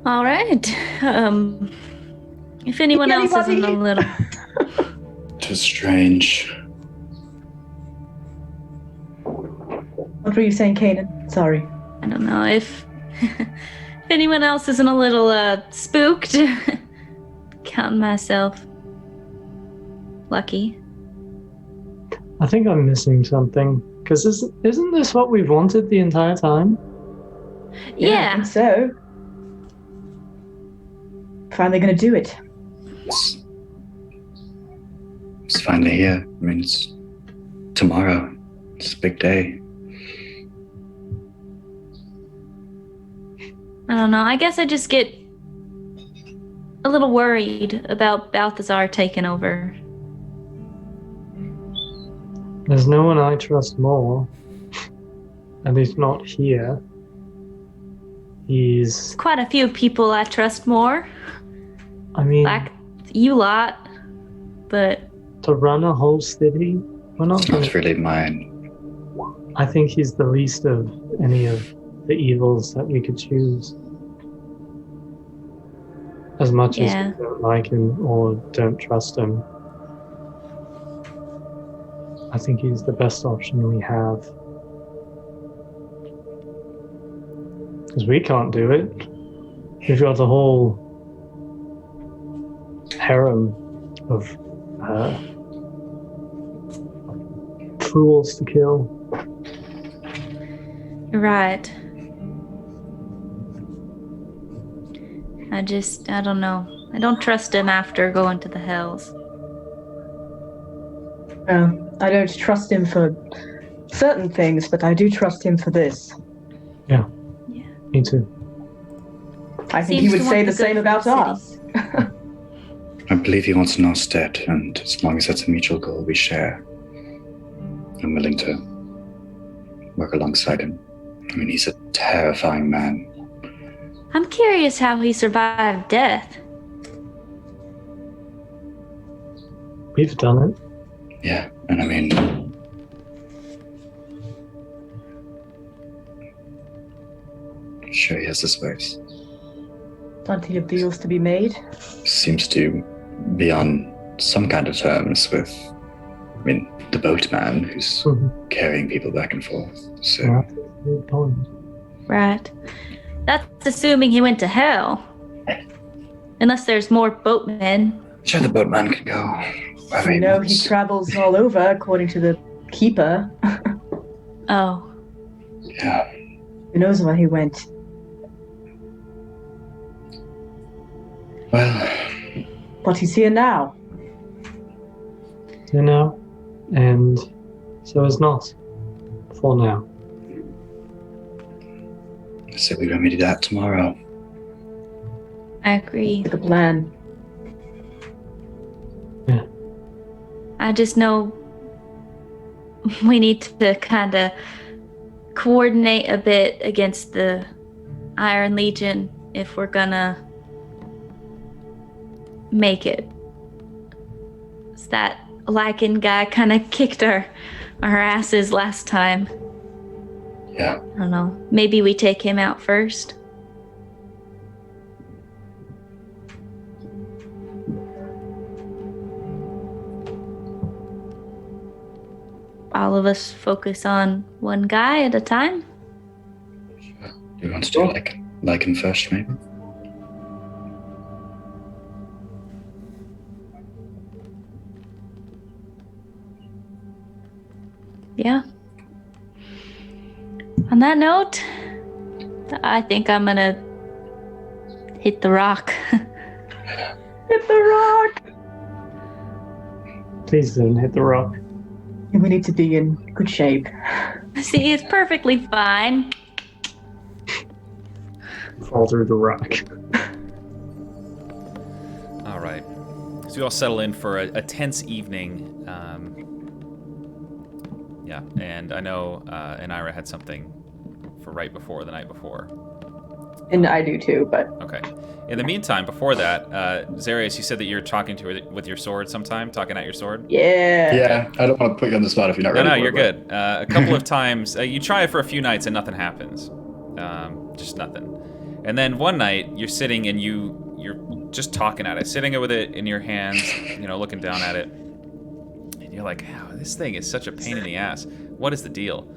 All right. If anyone else isn't a little...
It was strange.
What were you saying, Kanan? Sorry.
I don't know if anyone else isn't a little spooked. Counting myself lucky.
I think I'm missing something. Because isn't this what we've wanted the entire time?
Yeah.
I think so. Finally gonna do it.
It's finally here. I mean, it's tomorrow. It's a big day.
I don't know. I guess I just get a little worried about Balthazar taking over.
There's no one I trust more. At least not here. He's...
Quite a few people I trust more.
I mean...
Like you lot. But...
To run a whole city? We're not...
It's not really mine.
I think he's the least of any of the evils that we could choose. As much as we don't like him or don't trust him, I think he's the best option we have. Because we can't do it. We've got a whole harem of fools to kill.
You're right. I don't know. I don't trust him after going to the hells.
I don't trust him for certain things, but I do trust him for this.
Yeah. Me too.
I think he would say the same about us.
I believe he wants Nas dead, and as long as that's a mutual goal we share, I'm willing to work alongside him. I mean, he's a terrifying man.
I'm curious how he survived death.
We've done it.
Yeah, and I mean... Sure, he has his ways.
Plenty of deals to be made.
Seems to be on some kind of terms with, I mean, the boatman who's carrying people back and forth. So...
Yeah, good point.
Right. That's assuming he went to hell. Unless there's more boatmen.
Sure, the boatman can go wherever he
No,
wants.
he travels all over, according to the keeper.
Oh.
Yeah.
Who knows where he went?
Well,
But he's here now.
And so is Nos. For now.
So we're going to do that tomorrow.
I agree.
Like a plan.
Yeah.
I just know we need to kind of coordinate a bit against the Iron Legion if we're gonna make it. It's that Lycan guy kind of kicked our asses last time.
Yeah.
I don't know. Maybe we take him out first. All of us focus on one guy at a time.
Do you want to do like him first, maybe?
Yeah. On that note, I think I'm gonna hit the rock.
Hit the rock!
Please don't hit the rock.
We need to be in good shape.
See, it's perfectly fine.
Fall through the rock.
All right. So we all settle in for a tense evening. Yeah, and I know Anira had something for right before the night before.
And I do too, but...
Okay. In the meantime, before that, Zarius, you said that you're talking to her with your sword sometime, talking at your sword?
Yeah.
Yeah, I don't want to put you on the spot if you're not ready.
No,
for
you're
it,
good. A couple of times, you try it for a few nights and nothing happens. Just nothing. And then one night, you're sitting and you're just talking at it, sitting with it in your hands, looking down at it. And you're like, oh, this thing is such a pain in the ass. What is the deal?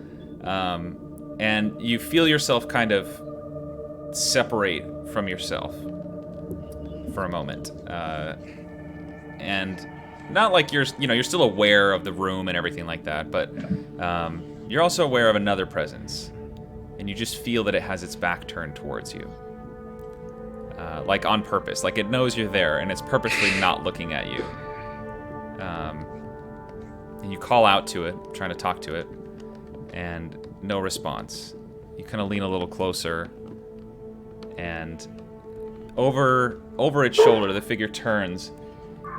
And you feel yourself kind of separate from yourself for a moment. And not like you're still aware of the room and everything like that, but you're also aware of another presence. And you just feel that it has its back turned towards you. Like on purpose. Like it knows you're there and it's purposely not looking at you. And you call out to it, trying to talk to it, and no response. You kind of lean a little closer, and over its shoulder, the figure turns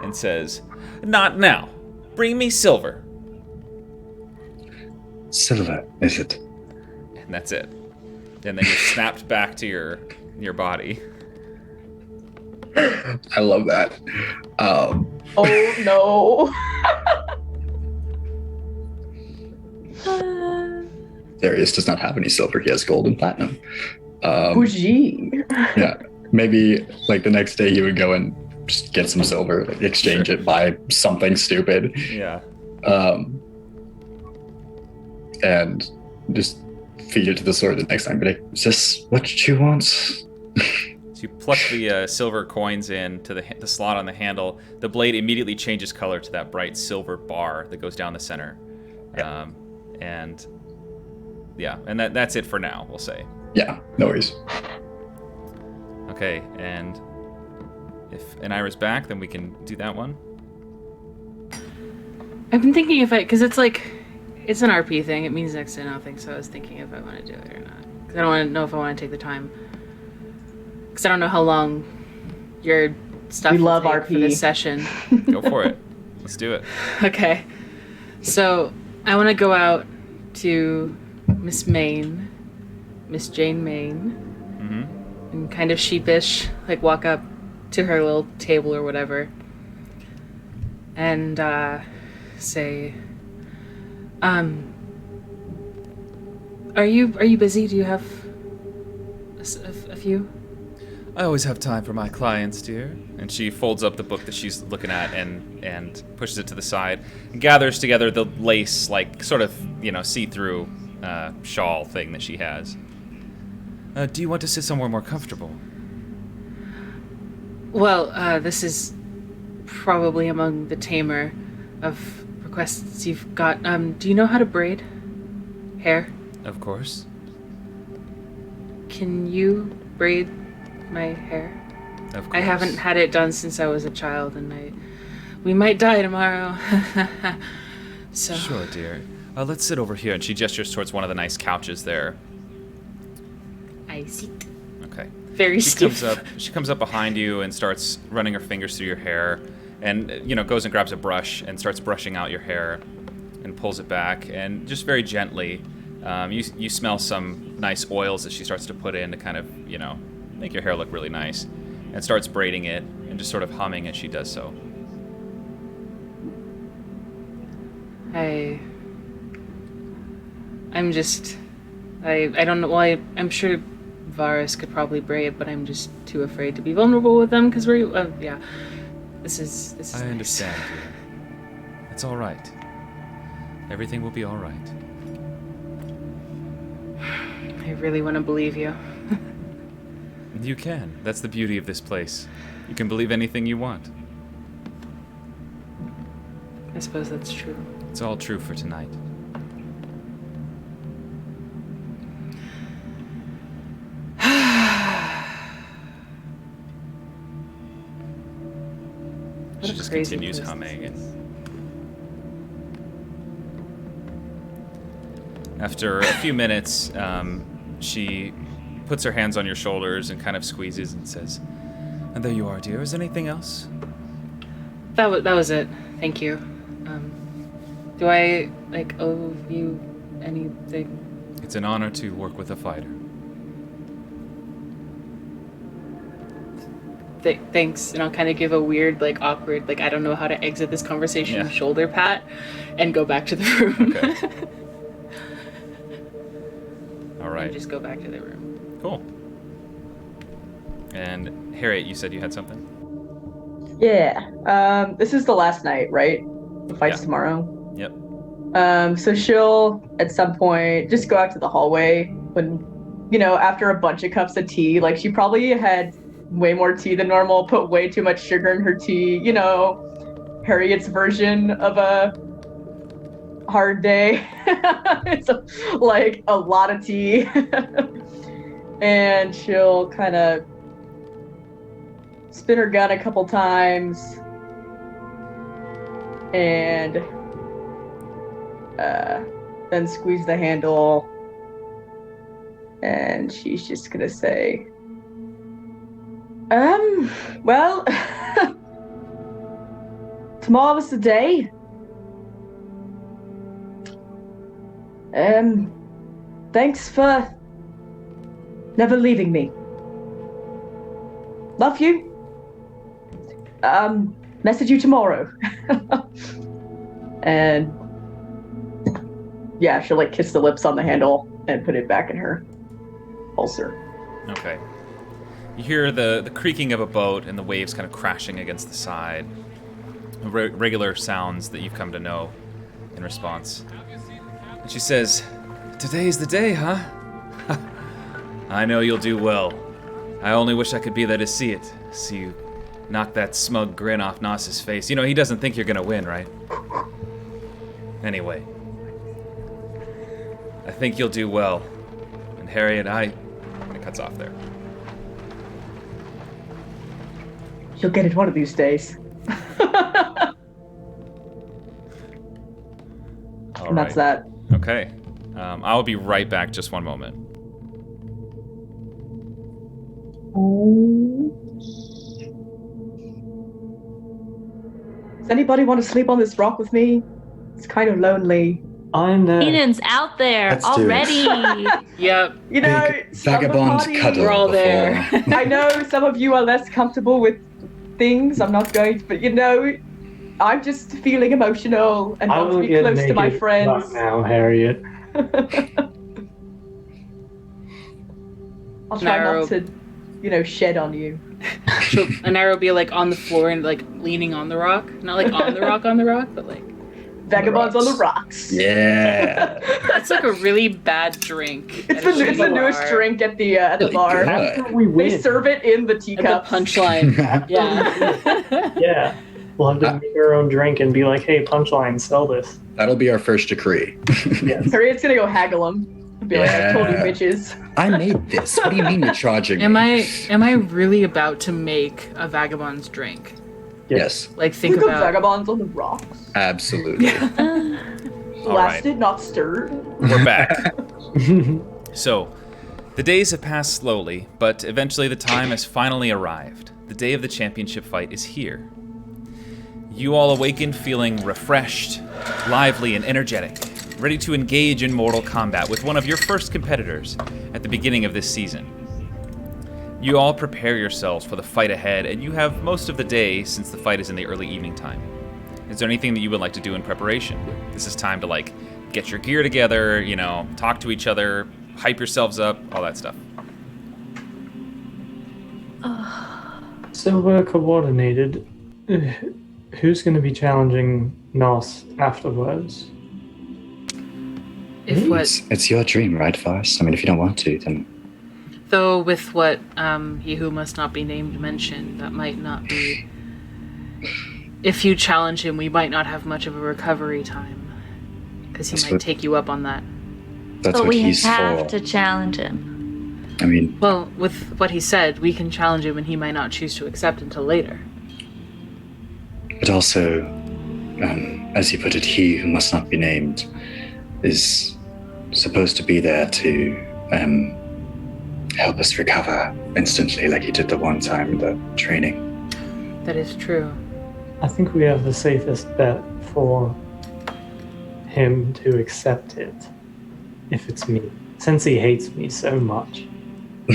and says, "Not now. Bring me silver."
Silver, is it?
And that's it. And then you're snapped back to your body.
I love that.
Oh no.
Darius does not have any silver. He has gold and platinum.
Bougie.
Yeah. Maybe like the next day he would go and just get some silver, like, exchange it, buy something stupid.
Yeah.
And just feed it to the sword the next time. Be like, is this what she wants?
So you pluck the silver coins in to the slot on the handle. The blade immediately changes color to that bright silver bar that goes down the center. And that's it for now, we'll say.
Yeah, no worries.
Okay, and if Anira's back, then we can do that one.
I've been thinking if because it's an RP thing. It means next to nothing, so I was thinking if I want to do it or not. Because I don't want to know if I want to take the time. Because I don't know how long your stuff
We
will
love
take
RP.
for this session.
Go for it. Let's do it.
Okay. So I want to go out to Miss Jane Main, and kind of sheepish, like walk up to her little table or whatever, and say, "Are you busy? Do you have a few?"
I always have time for my clients, dear. And she folds up the book that she's looking at and pushes it to the side and gathers together the lace, like, sort of, see-through shawl thing that she has. Do you want to sit somewhere more comfortable?
Well, this is probably among the tamer of requests you've got. Do you know how to braid hair?
Of course.
Can you braid my hair?
Of course.
I haven't had it done since I was a child, and we might die tomorrow. So.
Sure, dear. Let's sit over here. And she gestures towards one of the nice couches there.
I see.
Okay.
Very stiff.
She comes up behind you and starts running her fingers through your hair, and goes and grabs a brush and starts brushing out your hair, and pulls it back, and just very gently, you smell some nice oils that she starts to put in to kind of make your hair look really nice, and starts braiding it and just sort of humming as she does so.
I don't know. Well, I'm sure Varus could probably braid, but I'm just too afraid to be vulnerable with them because yeah. This is
I
nice.
understand, dear. It's all right. Everything will be all right.
I really want to believe you.
You can. That's the beauty of this place. You can believe anything you want.
I suppose that's true.
It's all true for tonight. She just continues humming. And after a few minutes, she puts her hands on your shoulders and kind of squeezes and says, "And there you are, dear. Is there anything else?"
That was it. Thank you. Do I owe you anything?
It's an honor to work with a fighter.
Thanks, and I'll kind of give a weird, awkward, I don't know how to exit this conversation shoulder pat, and go back to the room.
Okay. All right.
And just go back to the room.
Cool. And Harriet, you said you had something?
Yeah. This is the last night, right? The fight's tomorrow.
Yep.
So she'll at some point just go out to the hallway when, after a bunch of cups of tea. She probably had way more tea than normal, put way too much sugar in her tea. Harriet's version of a hard day. It's a lot of tea. And she'll kind of spin her gun a couple times and then squeeze the handle, and she's just gonna say, well, tomorrow's the day. Thanks for never leaving me. Love you. Message you tomorrow. And yeah, she'll kiss the lips on the handle and put it back in her holster.
Okay. You hear the creaking of a boat and the waves kind of crashing against the side. Regular sounds that you've come to know in response. And she says, "Today's the day, huh? I know you'll do well. I only wish I could be there to see it. See you knock that smug grin off Nas's face. He doesn't think you're gonna win, right? Anyway, I think you'll do well. And Harriet, it cuts off there.
You'll get it one of these days."
All
And that's
right.
that.
Okay. I'll be right back. Just one moment.
Does anybody want to sleep on this rock with me? It's kind of lonely.
I'm there.
Kenan's out there
Let's do it.
already.
Yep.
Some of the
Vagabonds
party-
cuddle.
We're all there.
before.
I know some of you are less comfortable with things. I'm not going to, but I'm just feeling emotional and
I
want to
will
be
get
close to my
naked
friends.
right now, Harriet.
I'll try
Narrow.
not to, shed on you.
Anara will be on the floor and leaning on the rock. Not on the rock, but
Vagabonds on the rocks.
Yeah.
that's a really bad drink.
It's
at a
the
shitty
newest
bar.
drink at the
Really
bar.
good.
After we
They
win.
serve it in the
At the
teacups.
punchline. Yeah.
Yeah. We'll have to make our own drink and be like, hey, punchline, sell this.
That'll be our first decree.
Yes.
Harriet's gonna go haggle them. I'd be like, I told you, bitches.
I made this. What do you mean you're charging
Am
me?
I really about to make a vagabond's drink?
Yes,
Like think
Look at
about
vagabonds on the rocks.
absolutely.
Blasted, not stirred.
We're back. So, the days have passed slowly, but eventually the time has finally arrived. The day of the championship fight is here. You all awaken feeling refreshed, lively, and energetic, ready to engage in mortal combat with one of your first competitors at the beginning of this season. You all prepare yourselves for the fight ahead, and you have most of the day since the fight is in the early evening time. Is there anything that you would like to do in preparation? This is time to, get your gear together, talk to each other, hype yourselves up, all that stuff.
So we're coordinated. Who's going to be challenging Nos afterwards?
if what
It's your dream, right, Varus? I mean, if you don't want to, then...
though with what he who must not be named mentioned, that might not be. If you challenge him, we might not have much of a recovery time, because he
That's
might
what-
take you up on that.
That's
But
what
we
he's
have
for.
to challenge him.
I mean,
Well, with what he said, we can challenge him, and he might not choose to accept until later.
but also, as you put it, he who must not be named is supposed to be there to help us recover instantly, like he did the one time in the training.
That is true.
I think we have the safest bet for him to accept it, if it's me, since he hates me so much.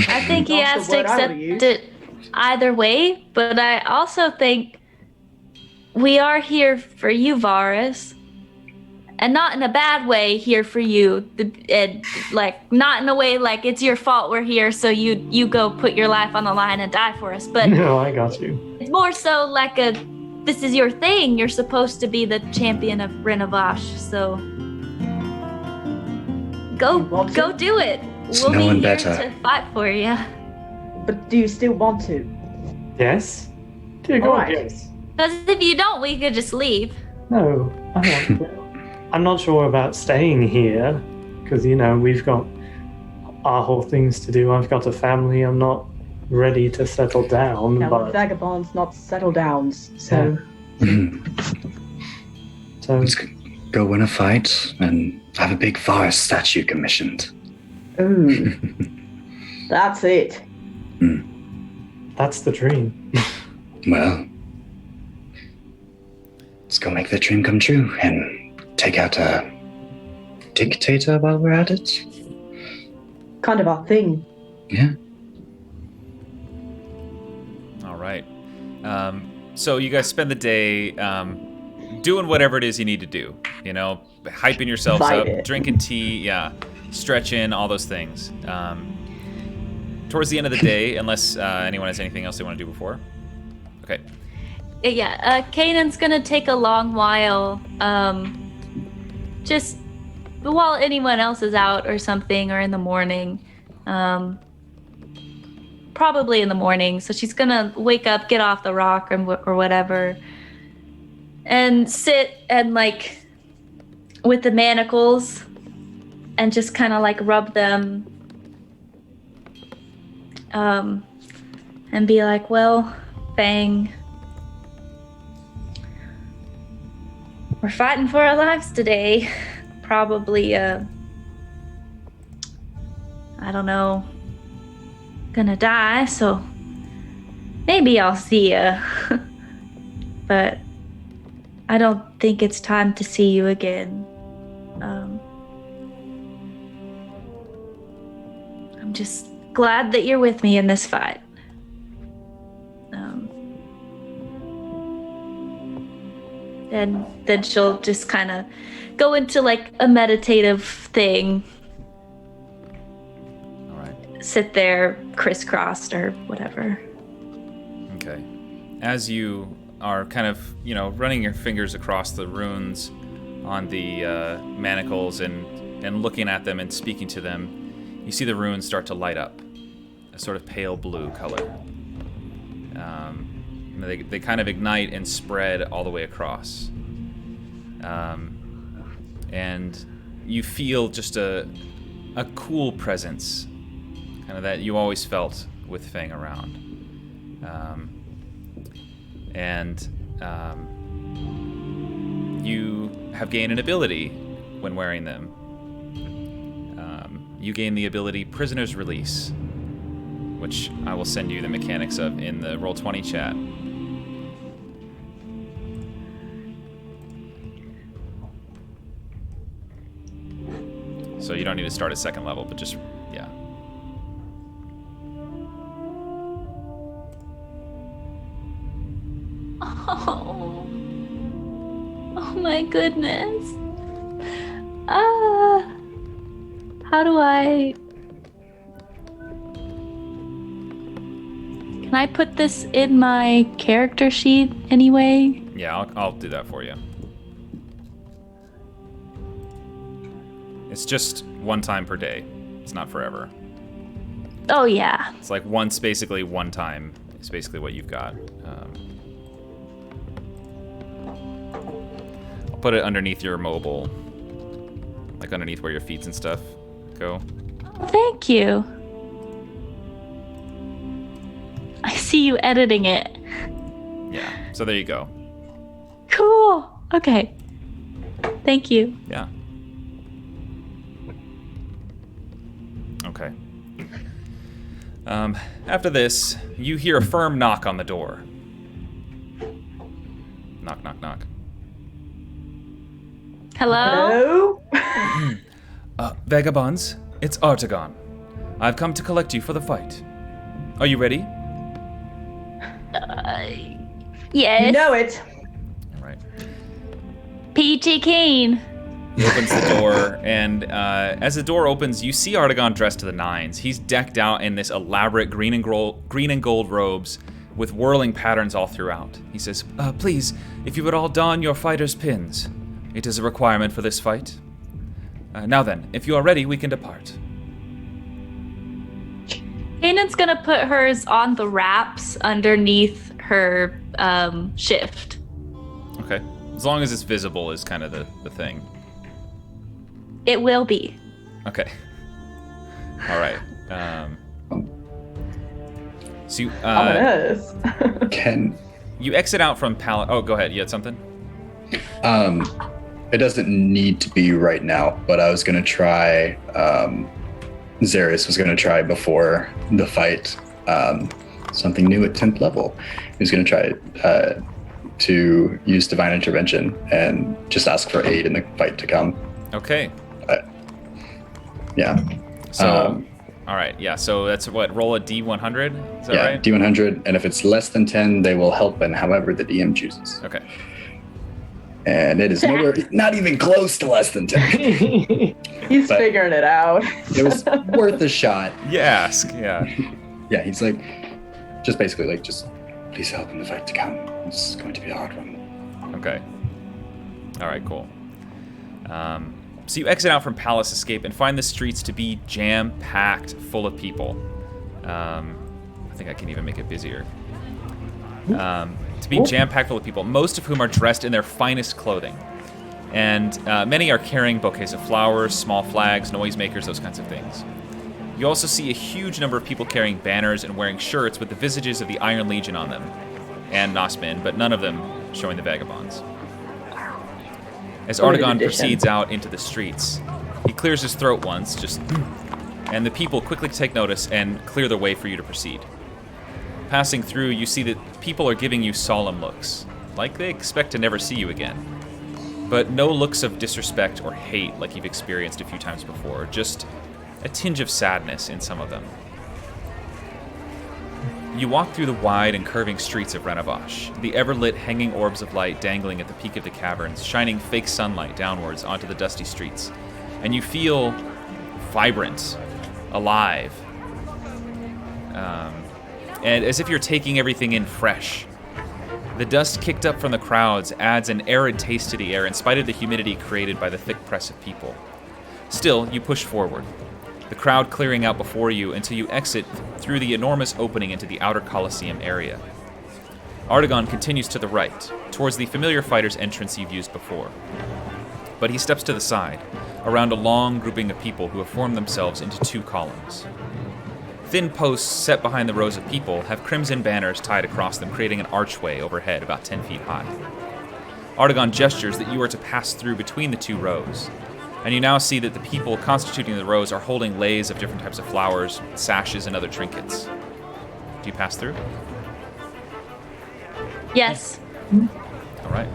I think he
That's
has
the
to
word I would
accept
use.
it either way, but I also think we are here for you, Varus. And not in a bad way here for you. And not in a way like it's your fault we're here, so you go put your life on the line and die for us. But
No, I got you.
it's more so like this is your thing. You're supposed to be the champion of Renovash, so
You want to?
go do it.
There's
We'll
no
be
one
here
better.
to fight for you.
But do you still want to?
Yes? Dear God,
Alright.
yes.
Because if you don't, we could just leave.
No, I want to. I'm not sure about staying here, because, we've got our whole things to do. I've got a family. I'm not ready to settle down,
Now,
but...
vagabonds, not settle downs. So,
So,
Let's go win a fight and have a big Varus statue commissioned.
ooh, that's it.
that's the dream.
Well, let's go make the dream come true and take out a dictator while we're at it.
Kind of our thing.
Yeah.
All right. So you guys spend the day doing whatever it is you need to do. Hyping yourselves
Fight
up,
it.
drinking tea, stretching, all those things. Towards the end of the day, unless anyone has anything else they want to do before. Okay.
Yeah, Kanan's gonna take a long while, just while anyone else is out or something, or in the morning. Probably in the morning, so she's gonna wake up, get off the rock or whatever, and sit and with the manacles and just kind of rub them, and be like, well, Fang, we're fighting for our lives today. Probably, I don't know, gonna die, so maybe I'll see ya. But I don't think it's time to see you again. I'm just glad that you're with me in this fight. And then she'll just kind of go into a meditative thing.
All right.
Sit there crisscrossed or whatever.
Okay. As you are kind of, running your fingers across the runes on the manacles and looking at them and speaking to them, you see the runes start to light up, a sort of pale blue color. They kind of ignite and spread all the way across. And you feel just a a cool presence, kind of that you always felt with Fang around. You have gained an ability when wearing them. You gain the ability Prisoner's Release, which I will send you the mechanics of in the Roll20 chat. So you don't need to start at second level, but just, yeah.
Oh. Oh my goodness. How do I... Can I put this in my character sheet anyway?
Yeah, I'll do that for you. It's just one time per day. It's not forever.
Oh yeah.
It's like once, basically one time. It's basically what you've got. I'll put it underneath your mobile, like underneath where your feet and stuff go.
Oh, thank you. I see you editing it.
Yeah. So there you go.
Cool. Okay. Thank you.
Yeah. Okay. After this, you hear a firm knock on the door. Knock, knock, knock.
Hello?
Vagabonds, it's Artagon. I've come to collect you for the fight. Are you ready?
Yes.
You know it.
All right.
Peachy Keen.
He opens the door, and as the door opens, you see Artagon dressed to the nines. He's decked out in this elaborate green and gold robes with whirling patterns all throughout. He says, please, if you would all don your fighter's pins. It is a requirement for this fight. Now then, if you are ready, we can depart.
Kanan's gonna put hers on the wraps underneath her shift.
Okay. As long as it's visible is kind of the thing.
It will be.
Okay. All right. So you,
Ominous.
you exit out from Palace. Oh, go ahead. You had something?
It doesn't need to be right now, but I was going to try, Varus was going to try before the fight, something new at 10th level. He was going to try to use Divine Intervention and just ask for aid in the fight to come.
Okay.
Yeah.
So, all right. Yeah. So that's what, roll a D100? Is that right?
D100. And if it's less than 10, they will help in however the DM chooses.
Okay.
And it is not even close to less than 10.
He's figuring it out.
It was worth a shot.
You ask. Yeah.
Yeah, he's like, just basically like, just please help in the fight to come. It's going to be a hard one.
Okay. All right, cool. So you exit out from Palace Escape and find the streets to be jam-packed full of people. I think I can even make it busier. To be jam-packed full of people, most of whom are dressed in their finest clothing. And many are carrying bouquets of flowers, small flags, noisemakers, those kinds of things. You also see a huge number of people carrying banners and wearing shirts with the visages of the Iron Legion on them, and Nas Min, but none of them showing the Vagabonds. As Artagon proceeds out into the streets, he clears his throat once, and the people quickly take notice and clear the way for you to proceed. Passing through, you see that people are giving you solemn looks, like they expect to never see you again. But no looks of disrespect or hate like you've experienced a few times before, just a tinge of sadness in some of them. You walk through the wide and curving streets of Renovash, the ever-lit hanging orbs of light dangling at the peak of the caverns, shining fake sunlight downwards onto the dusty streets. And you feel vibrant, alive, and as if you're taking everything in fresh. The dust kicked up from the crowds adds an arid taste to the air in spite of the humidity created by the thick press of people. Still, you push forward, the crowd clearing out before you until you exit through the enormous opening into the outer Colosseum area. Artagon continues to the right, towards the familiar fighter's entrance you've used before. But he steps to the side, around a long grouping of people who have formed themselves into 2 columns. Thin posts set behind the rows of people have crimson banners tied across them, creating an archway overhead about 10 feet high. Artagon gestures that you are to pass through between the 2 rows, and you now see that the people constituting the rows are holding leis of different types of flowers, sashes, and other trinkets. Do you pass through?
Yes.
All right.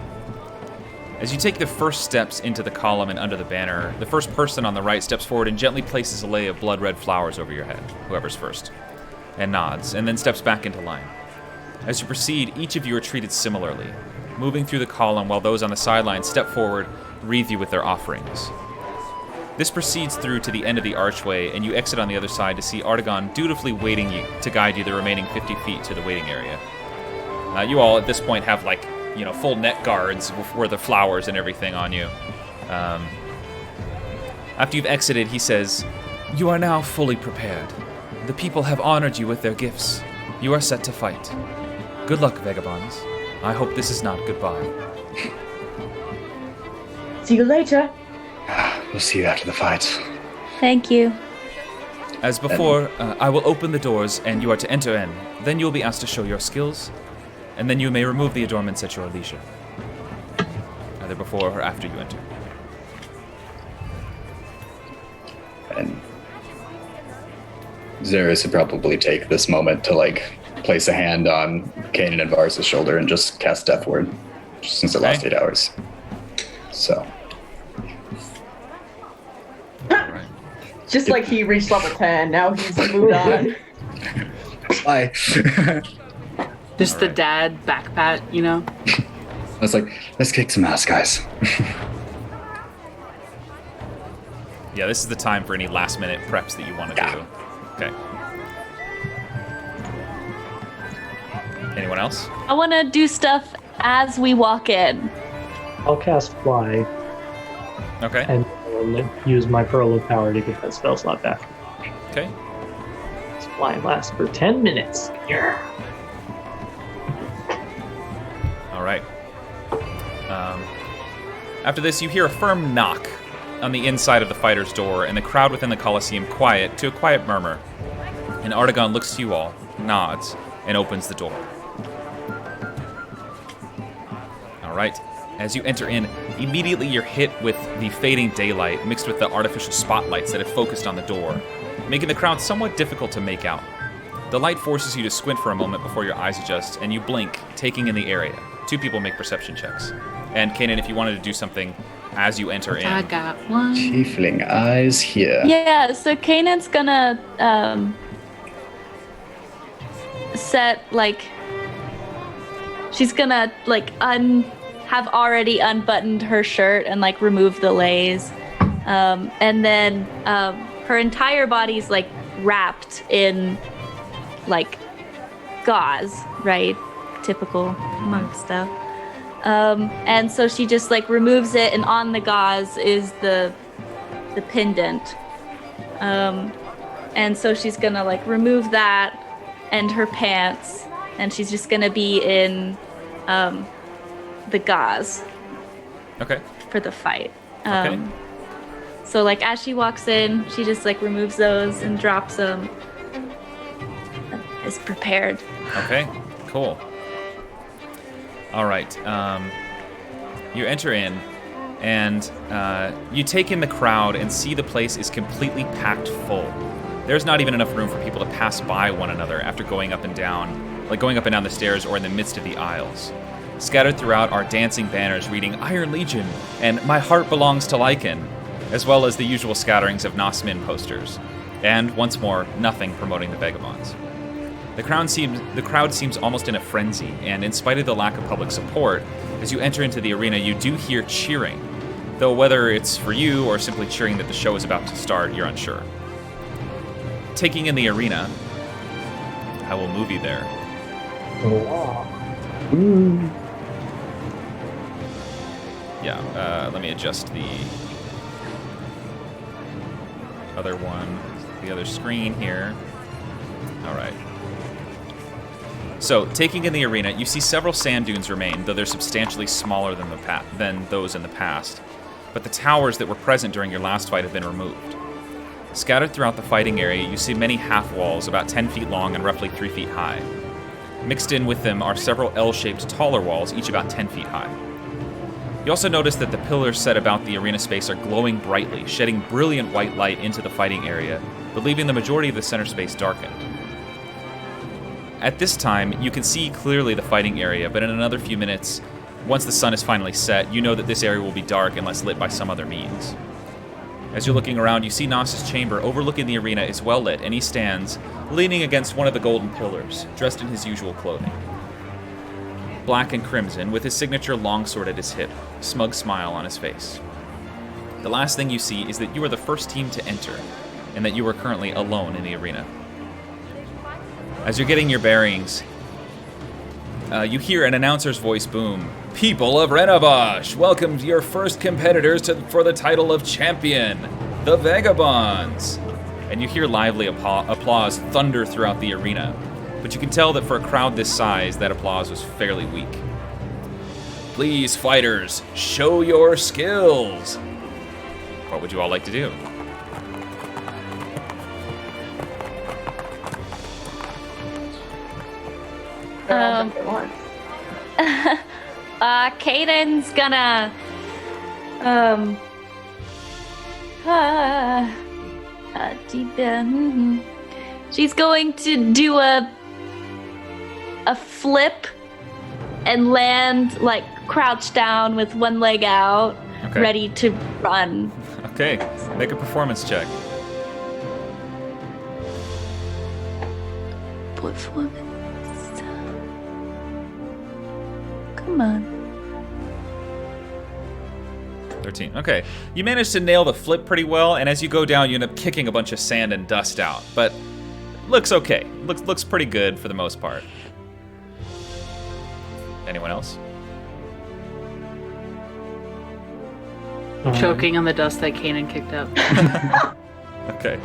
As you take the first steps into the column and under the banner, the first person on the right steps forward and gently places a lei of blood-red flowers over your head, whoever's first, and nods, and then steps back into line. As you proceed, each of you are treated similarly, moving through the column while those on the sidelines step forward, wreathe you with their offerings. This proceeds through to the end of the archway, and you exit on the other side to see Artagon dutifully waiting you to guide you the remaining 50 feet to the waiting area. You all, at this point, have, full neck guards with the flowers and everything on you. After you've exited, he says, "You are now fully prepared. The people have honored you with their gifts. You are set to fight. Good luck, Vagabonds. I hope this is not goodbye."
See you later.
We'll see you after the fight.
Thank you.
As before, I will open the doors and you are to enter in. Then you will be asked to show your skills, and then you may remove the adornments at your leisure, either before or after you enter.
And Varus would probably take this moment to place a hand on Kanan and Varus' shoulder and just cast Death Ward, since it lost 8 hours. So.
Right.
Just like he reached level 10, now he's moved on.
Bye.
Just the dad back pat,
I was like, let's kick some ass, guys.
Yeah, this is the time for any last-minute preps that you want to do. Okay. Anyone else?
I want to do stuff as we walk in.
I'll cast Fly
Okay.
and use my Pearl of Power to get that spell slot back.
Okay.
This Fly lasts for 10 minutes. Yeah.
All right. After this, you hear a firm knock on the inside of the fighter's door, and the crowd within the Colosseum quiet to a quiet murmur. And Artagon looks to you all, nods, and opens the door. All right. As you enter in, immediately you're hit with the fading daylight mixed with the artificial spotlights that have focused on the door, making the crowd somewhat difficult to make out. The light forces you to squint for a moment before your eyes adjust, and you blink, taking in the area. 2 people make perception checks. And Kanan, if you wanted to do something as you enter in.
I got one.
Tiefling eyes here.
Yeah, so Kanan's gonna set she's gonna have already unbuttoned her shirt and remove the leis, and then her entire body's wrapped in gauze, right? Typical monk stuff. And so she just removes it, and on the gauze is the pendant. And so she's gonna remove that and her pants, and she's just gonna be in the gauze.
Okay.
For the fight.
Okay.
So as she walks in, she just removes those and drops them. Is prepared.
Okay, cool. All right. You enter in, and you take in the crowd and see the place is completely packed full. There's not even enough room for people to pass by one another after going up and down the stairs or in the midst of the aisles. Scattered throughout are dancing banners reading Iron Legion and My Heart Belongs to Lycan, as well as the usual scatterings of Nas Min posters. And, once more, nothing promoting the Vagabonds. The crowd seems almost in a frenzy, and in spite of the lack of public support, as you enter into the arena, you do hear cheering, though whether it's for you or simply cheering that the show is about to start, you're unsure. Taking in the arena, I will move you there. Yeah, let me adjust the other screen here. All right. So, taking in the arena, you see several sand dunes remain, though they're substantially smaller than those in the past. but the towers that were present during your last fight have been removed. Scattered throughout the fighting area, you see many half-walls about 10 feet long and roughly 3 feet high. Mixed in with them are several L-shaped taller walls, each about 10 feet high. You also notice that the pillars set about the arena space are glowing brightly, shedding brilliant white light into the fighting area, but leaving the majority of the center space darkened. At this time, you can see clearly the fighting area, but in another few minutes, once the sun is finally set, you know that this area will be dark unless lit by some other means. As you're looking around, you see Nas's chamber overlooking the arena is well lit, and he stands, leaning against one of the golden pillars, dressed in his usual clothing. Black and crimson, with his signature longsword at his hip, a smug smile on his face. The last thing you see is that you are the first team to enter, and that you are currently alone in the arena. As you're getting your bearings, you hear an announcer's voice boom. People of Renovash, welcome to your first competitors for the title of champion, the Vagabonds. And you hear lively applause thunder throughout the arena, but you can tell that for a crowd this size, that applause was fairly weak. Please, fighters, show your skills. What would you all like to do?
Kanan's gonna she's going to do a flip and land like crouched down with one leg out,
Okay.
ready to run.
Okay, make a performance check.
Performance. Come on.
13. Okay. You managed to nail the flip pretty well, and as you go down, you end up kicking a bunch of sand and dust out. But looks okay. Looks pretty good for the most part. Anyone else?
Choking on the dust that Kanan kicked up.
Okay.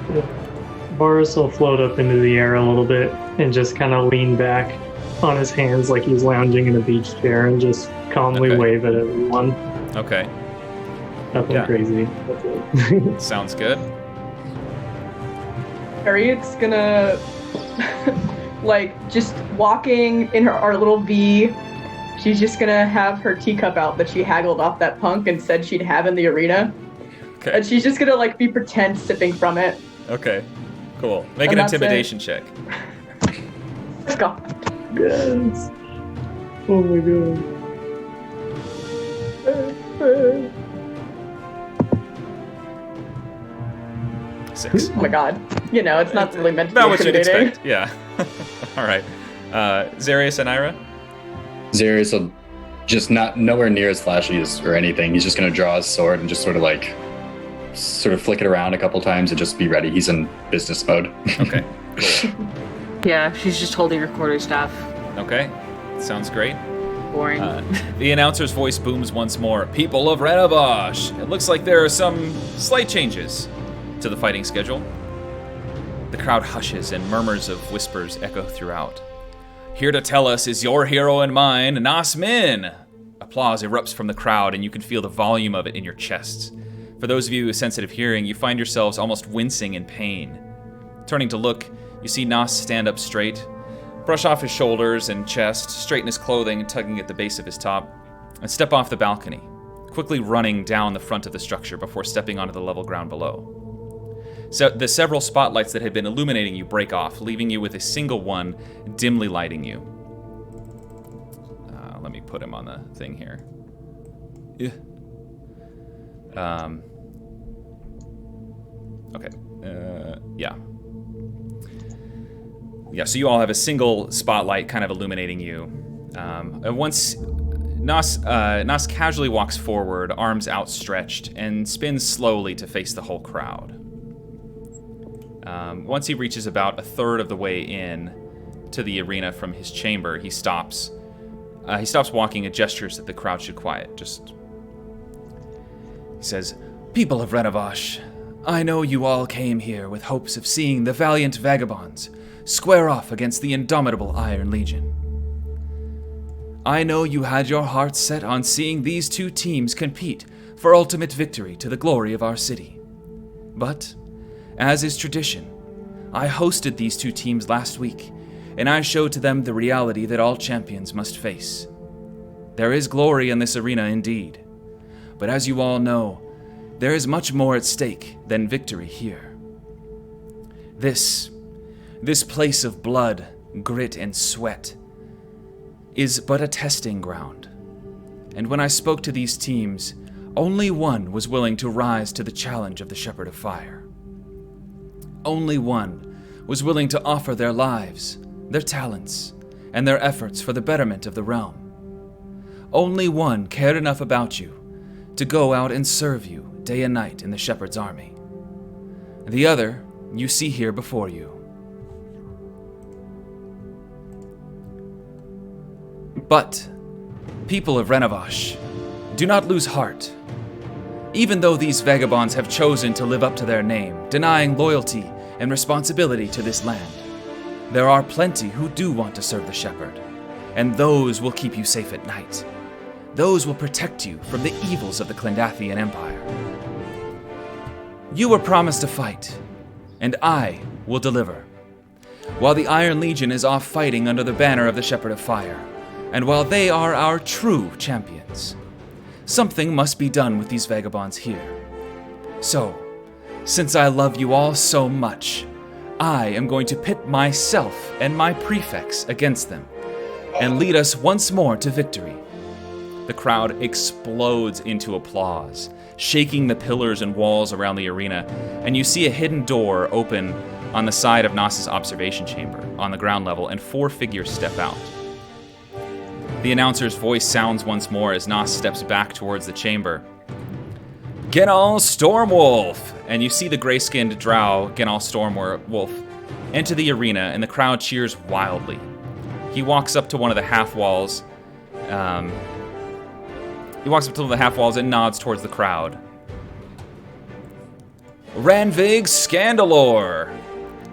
Varus will float up into the air a little bit and just kind of lean back on his hands like he's lounging in a beach chair and just calmly
Okay.
wave at everyone.
Okay.
Nothing
Yeah.
crazy. That's it.
Sounds good.
Harriet's gonna like just walking in our little V. She's just gonna have her teacup out that she haggled off that punk and said she'd have in the arena.
Okay.
And she's just gonna like be pretend sipping from it.
Okay. Cool. Make
And
an
that's it.
intimidation check.
Let's go.
Yes. Oh my god.
6.
Oh my god. You know, it's not really meant to
About
be
what you'd
intimidating.
expect. Yeah. All right. Zarius and Ira?
Zarius will just not nowhere near as flashy as or anything. He's just gonna draw his sword and just sort of flick it around a couple times and just be ready. He's in business mode.
Okay. Cool.
Yeah, she's just holding her quarterstaff.
Okay. Sounds great.
Boring.
The announcer's voice booms once more. People of Renovash, it looks like there are some slight changes to the fighting schedule. The crowd hushes and murmurs of whispers echo throughout. Here to tell us is your hero and mine, Nas Min. Applause erupts from the crowd, and you can feel the volume of it in your chests. For those of you with sensitive hearing, you find yourselves almost wincing in pain. Turning to look, you see Nas stand up straight, brush off his shoulders and chest, straighten his clothing, tugging at the base of his top, and step off the balcony, quickly running down the front of the structure before stepping onto the level ground below. So the several spotlights that had been illuminating you break off, leaving you with a single one dimly lighting you. Let me put him on the thing here. Yeah. Okay. Yeah. Yeah, so you all have a single spotlight kind of illuminating you. Once Nas casually walks forward, arms outstretched, and spins slowly to face the whole crowd. Once he reaches about a third of the way in to the arena from his chamber, he stops. He stops walking and gestures that the crowd should quiet. He says, "People of Renovash, I know you all came here with hopes of seeing the valiant Vagabonds square off against the indomitable Iron Legion. I know you had your hearts set on seeing these two teams compete for ultimate victory to the glory of our city. But, as is tradition, I hosted these two teams last week, and I showed to them the reality that all champions must face. There is glory in this arena indeed, but as you all know, there is much more at stake than victory here. This place of blood, grit, and sweat is but a testing ground. And when I spoke to these teams, only one was willing to rise to the challenge of the Shepherd of Fire. Only one was willing to offer their lives, their talents, and their efforts for the betterment of the realm. Only one cared enough about you to go out and serve you day and night in the Shepherd's army. The other you see here before you. But, people of Renovash, do not lose heart. Even though these vagabonds have chosen to live up to their name, denying loyalty and responsibility to this land, there are plenty who do want to serve the Shepherd, and those will keep you safe at night. Those will protect you from the evils of the Clendathian Empire. You were promised a fight, and I will deliver. While the Iron Legion is off fighting under the banner of the Shepherd of Fire, and while they are our true champions, something must be done with these vagabonds here. So, since I love you all so much, I am going to pit myself and my prefects against them, and lead us once more to victory. The crowd explodes into applause, shaking the pillars and walls around the arena, and you see a hidden door open on the side of Nas's observation chamber on the ground level, and 4 figures step out. The announcer's voice sounds once more as Nas steps back towards the chamber. Genal Stormwolf! And you see the gray-skinned drow, Genal Stormwolf, enter the arena, and the crowd cheers wildly. He walks up to one of the half walls. And nods towards the crowd. Ranvig Scandalore!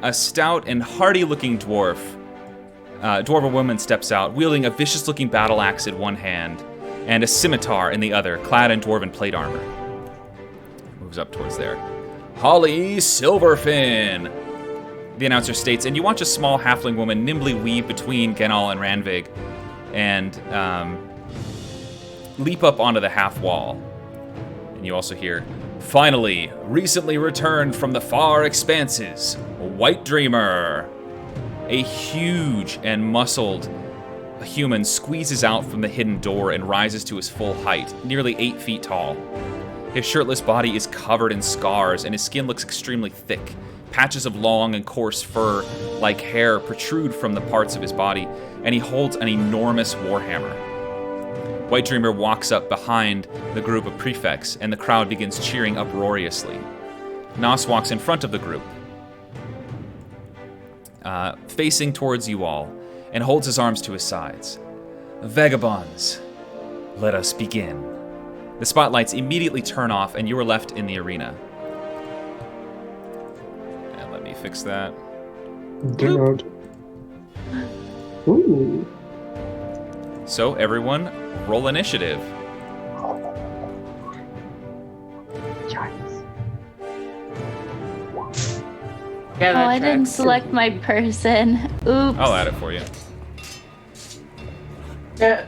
A stout and hardy-looking dwarven woman steps out, wielding a vicious-looking battle axe in one hand and a scimitar in the other, clad in dwarven plate armor. Moves up towards there. Holly Silverfin! The announcer states, and you watch a small halfling woman nimbly weave between Genal and Ranvig and leap up onto the half wall. And you also hear, finally, recently returned from the far expanses, White Dreamer. A huge and muscled human squeezes out from the hidden door and rises to his full height, nearly 8 feet tall. His shirtless body is covered in scars, and his skin looks extremely thick. Patches of long and coarse fur, like hair, protrude from the parts of his body, and he holds an enormous warhammer. White Dreamer walks up behind the group of prefects, and the crowd begins cheering uproariously. Nas walks in front of the group, facing towards you all, and holds his arms to his sides. Vagabonds, let us begin. The spotlights immediately turn off, and you are left in the arena. And let me fix that.
Dude. Ooh.
So, everyone, roll initiative.
Yeah, that
I didn't
tracks.
select my person. Oops.
I'll add it for you.
Yeah.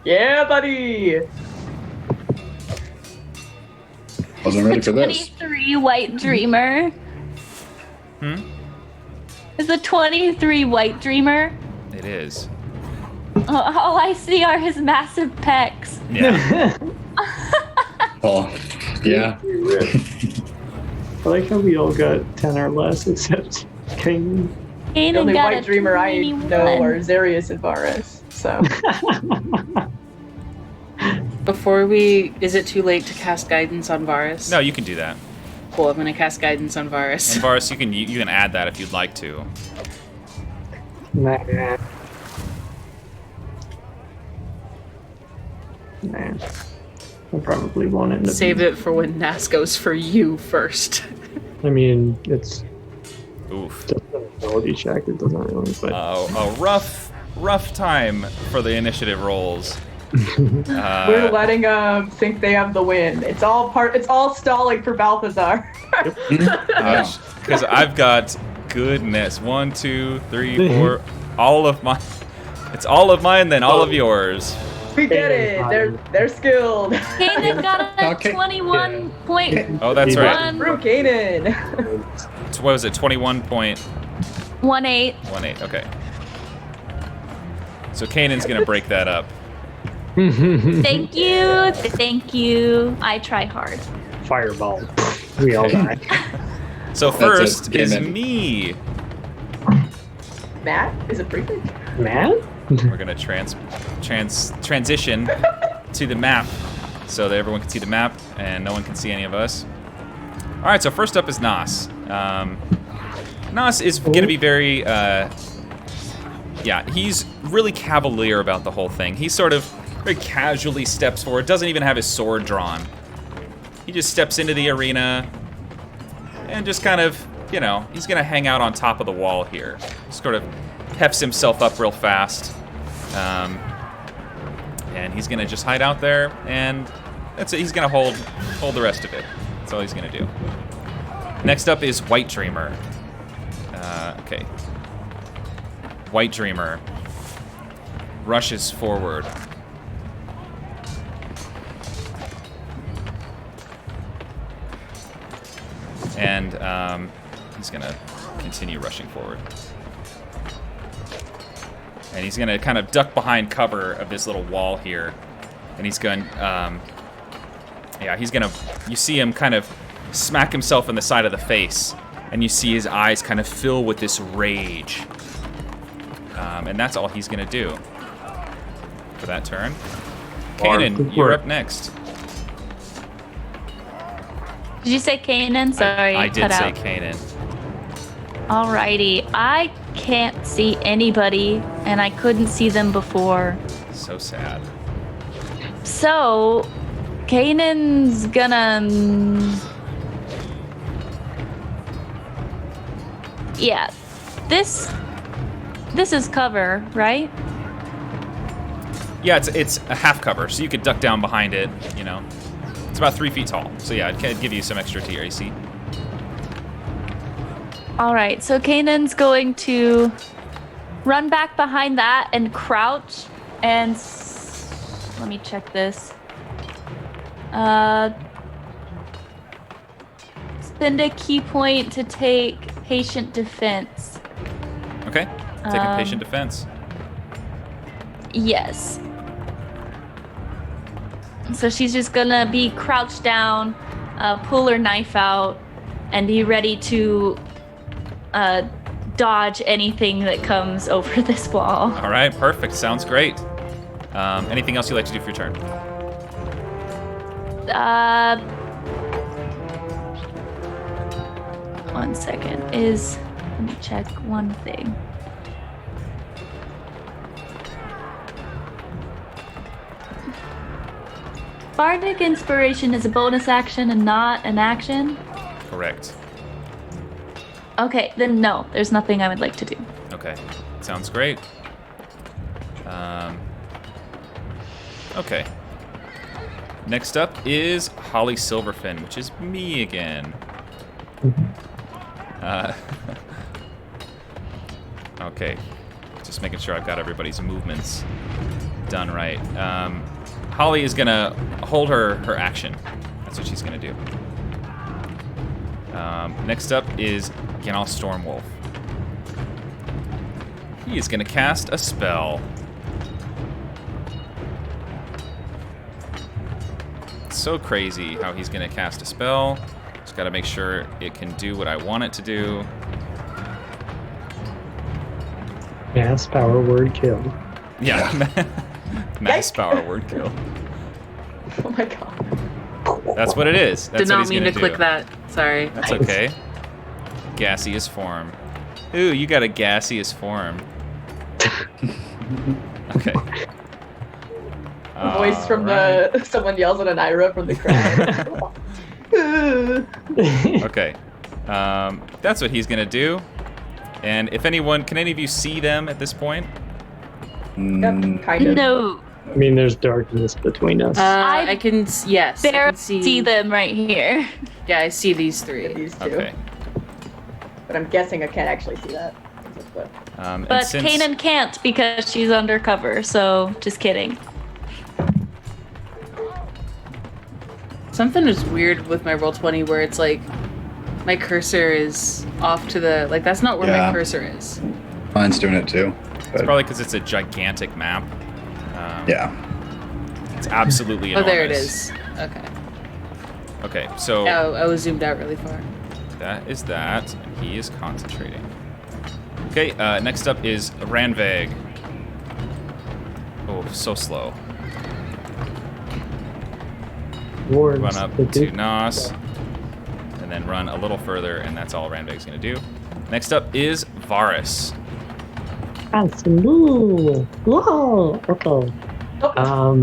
Yeah, buddy.
Wasn't ready for this.
23 White Dreamer. Is a 23 White Dreamer?
It is.
All I see are his massive pecs.
Yeah.
Oh, yeah.
I like how we all got 10 or less except Kanan.
Kanan
The only
got
white
a
dreamer I
21.
know are Zarius and Varus. So
Before we... Is it too late to cast guidance on Varus?
No, you can do that.
Cool, I'm gonna cast guidance on Varus.
And Varus, you can add that if you'd like to.
Nah. I probably won't end up.
Save it for when Nas goes for you first.
I mean, it's
Oof.
just an ability check. It doesn't really. But
A rough time for the initiative rolls.
We're letting them think they have the win. It's all stalling for Balthazar.
Because I've got goodness 1, 2, 3, 4, all of mine. It's all of mine, then all of yours.
We get it. They're skilled.
Kanan got a
Okay.
21 point.
Oh, that's right.
Through Kanan.
What was it? 21.18.
1-8.
Okay. So Kanan's gonna break that up.
Thank you. Thank you. I try hard.
Fireball. We all die.
So first
Game
is
in.
me.
Matt is a prefect.
Man?
We're gonna transition to the map so that everyone can see the map and no one can see any of us. All right, so first up is Nas. Nas is gonna be very, he's really cavalier about the whole thing. He sort of very casually steps forward, doesn't even have his sword drawn. He just steps into the arena and just kind of, he's gonna hang out on top of the wall here. Sort of hefts himself up real fast. And he's gonna just hide out there, and that's it. He's gonna hold the rest of it. That's all he's gonna do. Next up is White Dreamer. Okay. White Dreamer rushes forward. And he's gonna continue rushing forward. And he's gonna kind of duck behind cover of this little wall here. And he's going, you see him kind of smack himself in the side of the face. And you see his eyes kind of fill with this rage. And that's all he's gonna do for that turn. Kanan, you're up next.
Did you say Kanan? Sorry,
I did
cut
say
out.
Kanan.
Alrighty, I can't see anybody, and I couldn't see them before.
So sad.
So, Kanan's gonna... Yeah, this is cover, right?
Yeah, it's a half cover, so you could duck down behind it, It's about 3 feet tall, so yeah, it'd give you some extra TAC.
Alright, so Kanan's going to run back behind that and crouch and... Let me check this. Spend a key point to take patient defense.
Okay, taking patient defense.
Yes. So she's just gonna be crouched down, pull her knife out, and be ready to dodge anything that comes over this wall.
All right, perfect. Sounds great. Anything else you'd like to do for your turn?
One second. Let me check one thing. Bardic Inspiration is a bonus action and not an action?
Correct.
Okay, then no, there's nothing I would like to do.
Okay, sounds great. Okay. Next up is Holly Silverfin, which is me again. Okay, just making sure I've got everybody's movements done right. Holly is gonna hold her action. That's what she's gonna do. Next up is Ganal Stormwolf. He is gonna cast a spell. It's so crazy how he's gonna cast a spell. Just gotta make sure it can do what I want it to do.
Mass power word kill.
Yeah, mass power word kill.
Oh my god.
That's what it is. That's
Did
what
not
he's
mean
gonna
to click
do.
that. Sorry.
That's okay. Gaseous form. Ooh, you got a gaseous form. Okay.
A voice from someone yells at an Ira from the crowd.
Okay. That's what he's gonna do. And if anyone, can any of you see them at this point?
Yep, kind of.
No.
I mean, there's darkness between us.
I can, yes. I
Barely
can
see them right here.
Yeah, I see these three.
These two.
Okay.
But I'm guessing I can't actually see that.
And
But
since-
Kanan can't because she's undercover, so just kidding.
Something is weird with my Roll20 where it's like my cursor is off to the, like, that's not where my
Yeah.
cursor is.
Mine's doing it too.
It's
But
probably because it's a gigantic map.
yeah.
It's absolutely
Oh,
enormous.
there it is. Okay.
Okay, so
Oh, I was zoomed out really far.
that is that. He is concentrating. Okay, next up is Ranveg. Oh, so slow.
Towards
Run up
the
to
big-
Nas, and then run a little further, and that's all Ranveg's gonna do. Next up is Varus.
Absolutely. Whoa. Okay. I'm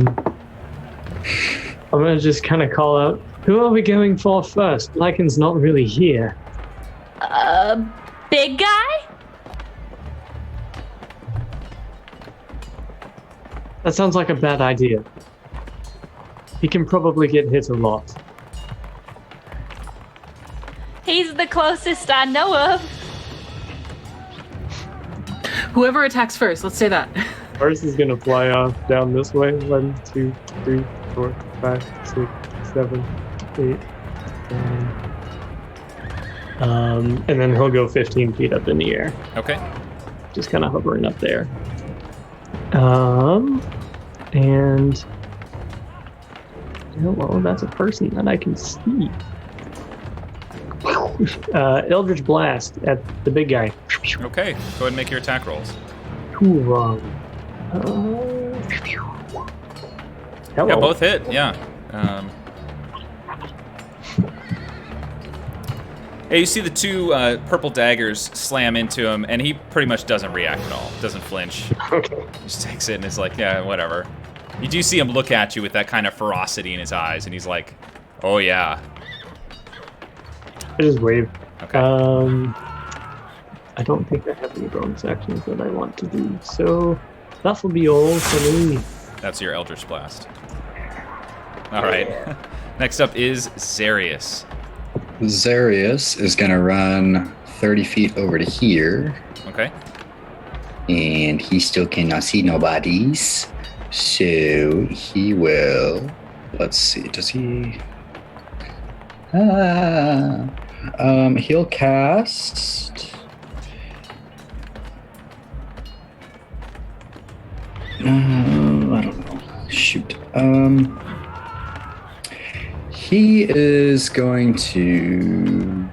gonna just kind of call out. Who are we going for first? Lycan's not really here.
Big guy?
That sounds like a bad idea. He can probably get hit a lot.
He's the closest I know of.
Whoever attacks first, let's say that.
Varus is gonna fly off down this way. 1, 2, 3, 4, 5, 6, 7, 8, 9. And then he'll go 15 feet up in the air,
Okay.
just kind of hovering up there. And hello, that's a person that I can see. Eldritch Blast at the big guy.
Okay, go ahead and make your attack rolls.
Two wrong. Hello.
Yeah, both hit. Yeah. Yeah, you see the two purple daggers slam into him, and he pretty much doesn't react at all. Doesn't flinch.
Okay.
Just takes it and is like, yeah, whatever. You do see him look at you with that kind of ferocity in his eyes, and he's like, oh yeah.
I just wave.
Okay.
I don't think I have any bonus actions that I want to do, so that will be all for me.
That's your Eldritch Blast. All right. Next up is Zarius.
Zarius is gonna run 30 feet over to here,
Okay.
and he still cannot see nobodies. So he will. Let's see. Does he? He'll cast. I don't know. Shoot. He is going to.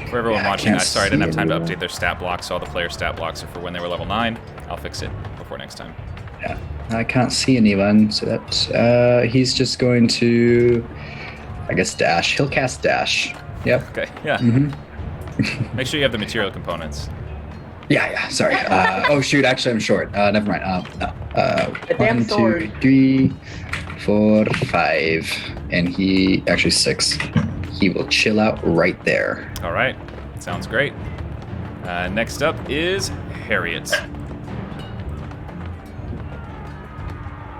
For everyone
Yeah, I
watching,
can't
sorry I didn't have
see
time to
anyone.
update their stat blocks, so all the player stat blocks are for when they were level 9. I'll fix it before next time.
Yeah, I can't see anyone, so that he's just going to, I guess, dash. He'll cast dash. Yep.
Okay, yeah.
Mm-hmm.
Make sure you have the material components.
Yeah. Sorry. Oh shoot! Actually, I'm short. Never mind. No.
The damn
1, 2,
sword.
3, 4, 5, and he actually 6. He will chill out right there.
All right, sounds great. Next up is Harriet.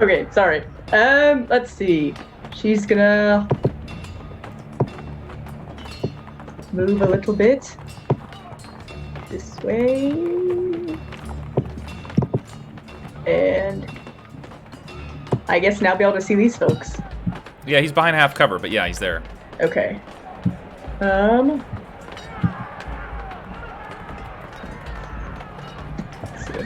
Okay, sorry. Let's see. She's gonna move a little bit this way, and I guess now be able to see these folks.
Yeah, he's behind half cover, but yeah, he's there.
Okay. Let's see.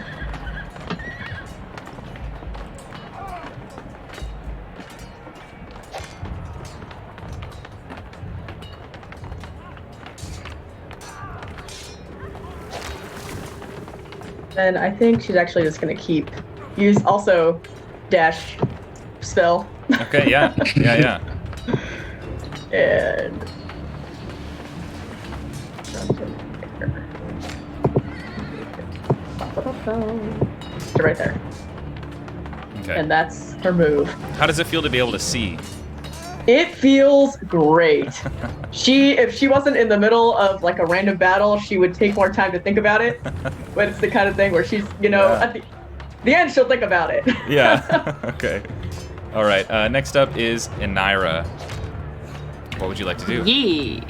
And I think she's actually just gonna use also dash spell.
Okay, yeah.
And right there.
Okay.
And that's her move.
How does it feel to be able to see?
It feels great. If she wasn't in the middle of like a random battle, she would take more time to think about it. But it's the kind of thing where she's,
Yeah.
The end, she'll think about it.
Yeah. Okay. All right. Next up is Inira. What would you like to do?
Yee.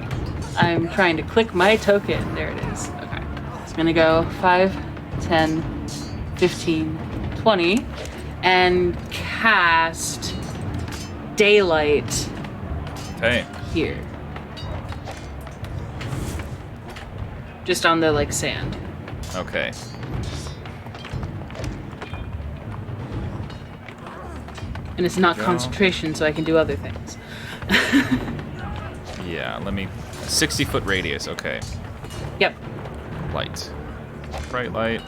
I'm trying to click my token. There it is. Okay. It's going to go 5, 10, 15, 20, and cast Daylight
Okay.
here. Just on the, like, sand.
Okay.
And it's not
Go.
concentration, so I can do other things.
Yeah. Let me. 60-foot radius. Okay.
Yep.
Light. Bright light.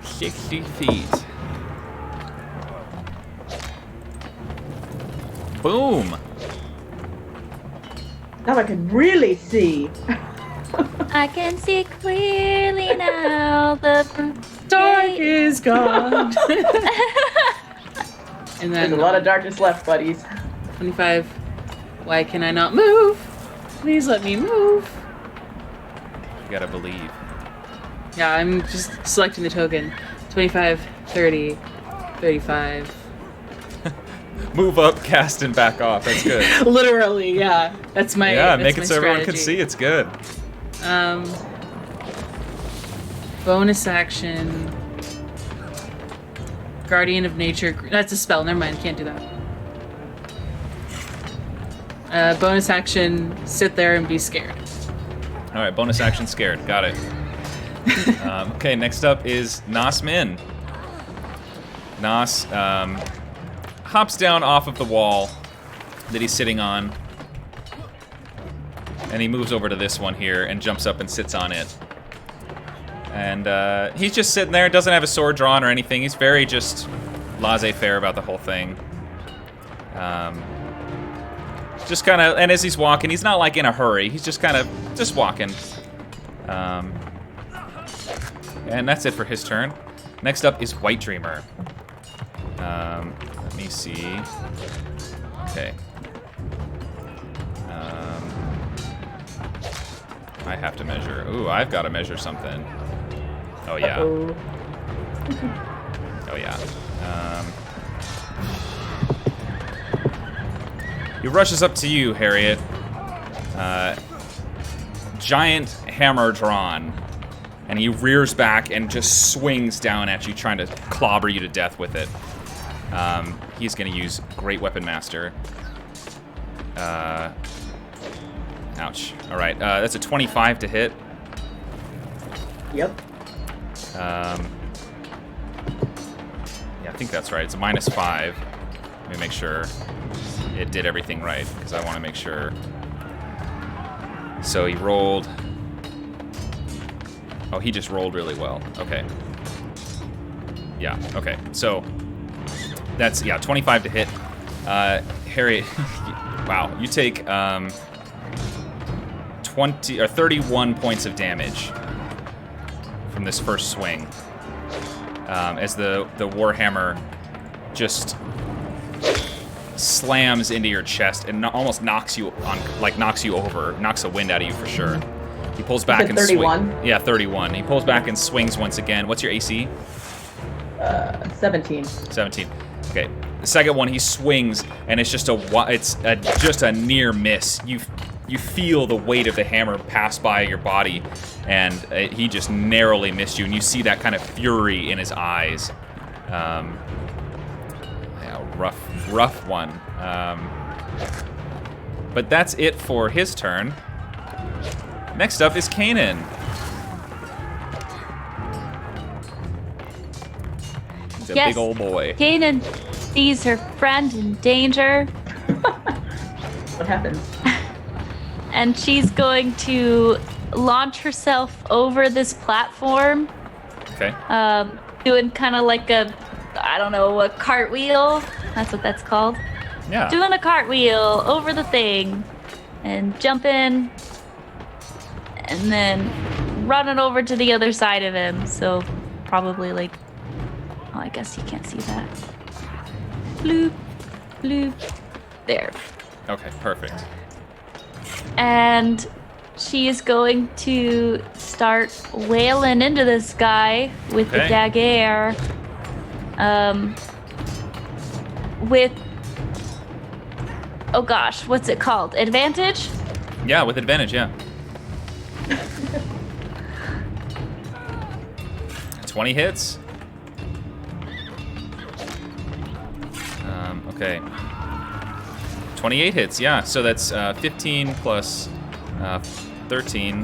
60 feet. Boom.
Now I can really see.
I can see clearly now. The
Dark is gone. And then
There's a lot of darkness left, buddies.
25. Why can I not move? Please let me move.
You gotta believe.
Yeah, I'm just selecting the token. 25, 30, 35.
Move up, cast, and back off. That's good.
Literally, yeah. That's my
Yeah,
that's
make
my
it so everyone can
strategy.
see. It's good.
Bonus action. Guardian of Nature. That's a spell. Never mind. Can't do that. Bonus action. Sit there and be scared.
All right, bonus action scared. Got it. Okay, next up is Nas Min. Nas hops down off of the wall that he's sitting on, and he moves over to this one here and jumps up and sits on it. And he's just sitting there, doesn't have a sword drawn or anything. He's very just laissez-faire about the whole thing. Just kind of, and as he's walking, he's not like in a hurry. He's just kind of just walking. And that's it for his turn. Next up is White Dreamer. Let me see. Okay. I have to measure. Ooh, I've got to measure something. Oh yeah.
Uh-oh.
Oh yeah. He rushes up to you, Harriet. Giant hammer drawn. And he rears back and just swings down at you, trying to clobber you to death with it. He's going to use Great Weapon Master. Ouch. All right, that's a 25 to hit.
Yep.
Yeah, I think that's right. It's a -5. Let me make sure it did everything right, because I want to make sure. So he rolled. Oh, he just rolled really well. Okay. Yeah, okay. So that's, yeah, 25 to hit. Harriet, wow, you take 20 or 31 points of damage from this first swing. As the Warhammer just slams into your chest and almost knocks you over, knocks the wind out of you for sure. He pulls back and
31?
swings. Yeah, 31. He pulls back and swings once again. What's your AC?
17.
17. Okay. The second one, he swings, and it's just just a near miss. You feel the weight of the hammer pass by your body, and he just narrowly missed you, and you see that kind of fury in his eyes. Yeah, rough one. But that's it for his turn. Next up is Kanan. He's a
Yes.
big old boy.
Kanan sees her friend in danger,
What happens?
and she's going to launch herself over this platform,
Okay.
doing kind of like a cartwheel. That's what that's called.
Yeah.
Doing a cartwheel over the thing, and jumping, and then running over to the other side of him. So probably like, oh, I guess you can't see that. Bloop, bloop. There.
Okay, perfect.
And she is going to start wailing into this guy with the
Okay.
dagger. With, oh gosh, what's it called? Advantage?
Yeah, with advantage, yeah. 20 hits. Okay. 28 hits, yeah. So that's 15 plus 13.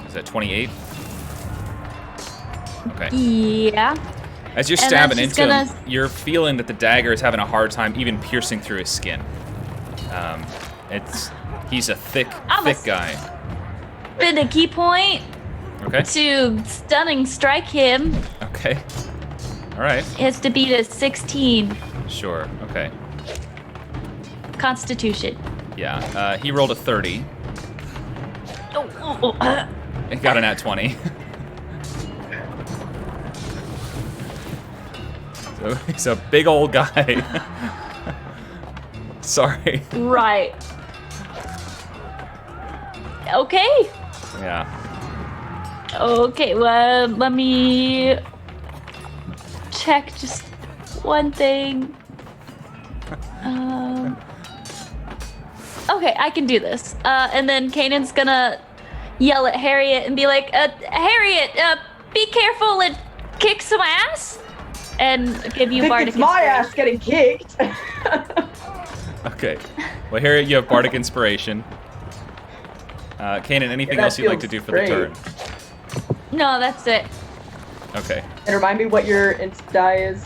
Is that 28? Okay.
Yeah.
As you're
And
stabbing
then she's
into him,
gonna-
you're feeling that the dagger is having a hard time even piercing through his skin. He's a thick guy.
Spend a key point
Okay.
to stunning strike him.
Okay. All right.
It has to beat a 16
Sure. Okay.
Constitution.
Yeah. He rolled a 30.
Oh.
It got an at 20. So he's a big old guy. Sorry.
Right. Okay.
Yeah.
Okay, well, let me check just one thing. Okay, I can do this. And then Kanan's gonna yell at Harriet and be like, Harriet, be careful and kick some ass. And give you
I think
Bardic
it's my
Inspiration.
ass getting kicked.
Okay. Well, here you have Bardic Inspiration. Kanan, anything
that
else you'd like to
feels
do for
great.
the turn?
No, that's it.
Okay.
And remind me what your inst die is.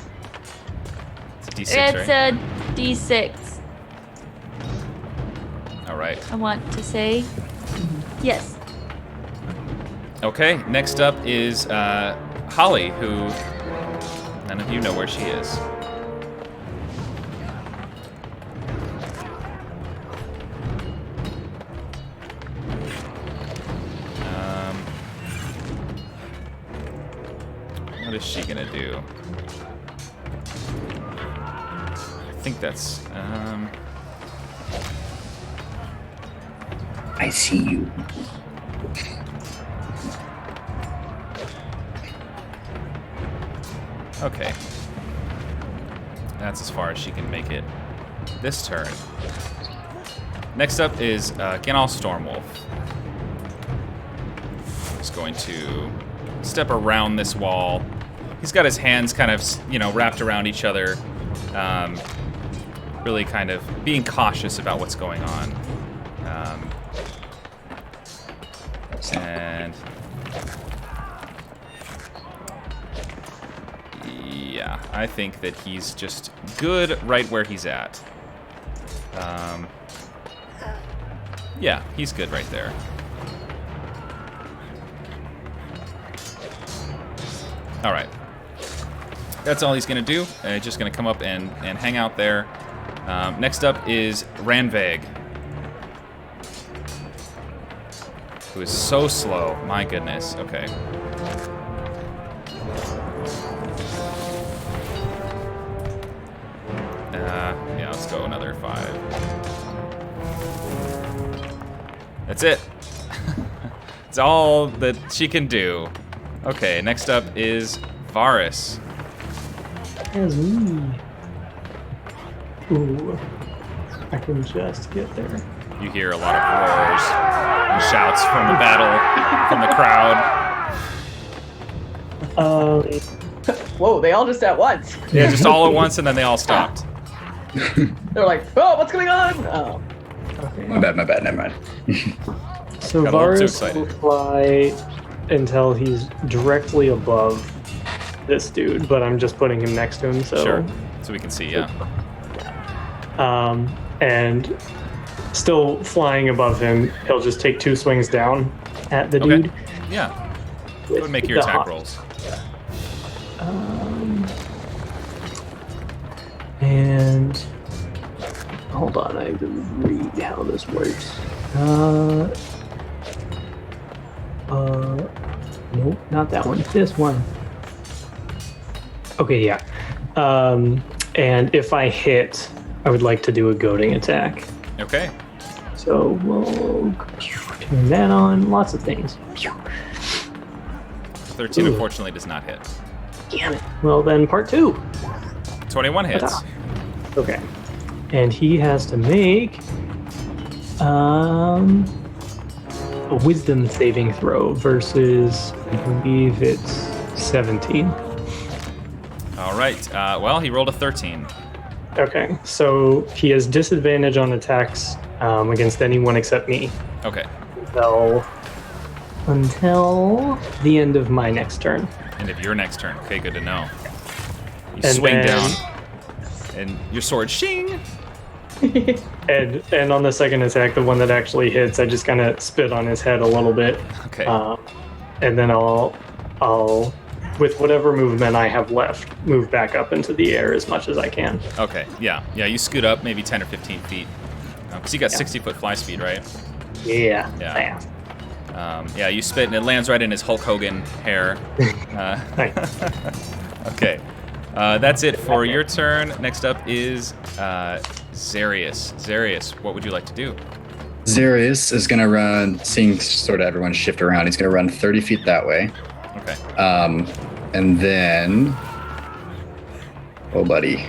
It's a D6,
It's
right?
a D6,
All right.
I want to say. Yes.
Okay. Next up is Holly, who none of you know where she is. What is she gonna do? I think that's
I see you.
okay. That's as far as she can make it this turn. Next up is Genal Stormwolf. He's going to step around this wall. He's got his hands kind of, wrapped around each other, really kind of being cautious about what's going on. And yeah, I think that he's just good right where he's at. Yeah, he's good right there. All right. That's all he's going to do. Just going to come up and hang out there. Next up is Ranveg, who is so slow. My goodness. Okay. Yeah, let's go another 5. That's it. It's all that she can do. Okay, next up is Varus.
As me. Ooh. I can just get there.
You hear a lot of roars and shouts from the battle, from the crowd.
Whoa, they all just at once.
Yeah, just all at once, and then they all stopped.
They're like, oh, what's going on? Oh.
Okay.
My bad, never mind.
So
Got a little too
Varus will
excited.
fly until he's directly above this dude, but I'm just putting him next to him, so
Sure. So we can see, yeah.
and still flying above him, he'll just take 2 swings down at the
Okay.
dude.
Yeah. Go ahead and make your
The
attack
hawk.
rolls.
And hold on, I have to read how this works. Nope, not that one. This one. Okay, yeah. And if I hit, I would like to do a goading attack.
Okay.
So we'll turn that on. Lots of things.
13
Ooh.
unfortunately does not hit.
Damn it. Well, then part 2.
21 hits.
Okay. And he has to make a wisdom saving throw versus, I believe it's 17.
All right. Well, he rolled a 13.
Okay, so he has disadvantage on attacks against anyone except me.
Okay.
Until the end of my next turn.
End of your next turn. Okay, good to know. You
And
swing
then-
down, and your sword shing.
And on the second attack, the one that actually hits, I just kind of spit on his head a little bit.
Okay.
And then I'll, with whatever movement I have left, move back up into the air as much as I can.
Okay. Yeah. You scoot up maybe 10 or 15 feet, because you got 60-foot fly speed, right?
Yeah.
Yeah. Yeah. You spit, and it lands right in his Hulk Hogan hair.
Nice.
Okay. That's it for your turn. Next up is Zarius. Zarius, what would you like to do?
Zarius is going to run, seeing sort of everyone shift around, he's going to run 30 feet that way.
Okay.
And then... Oh, buddy.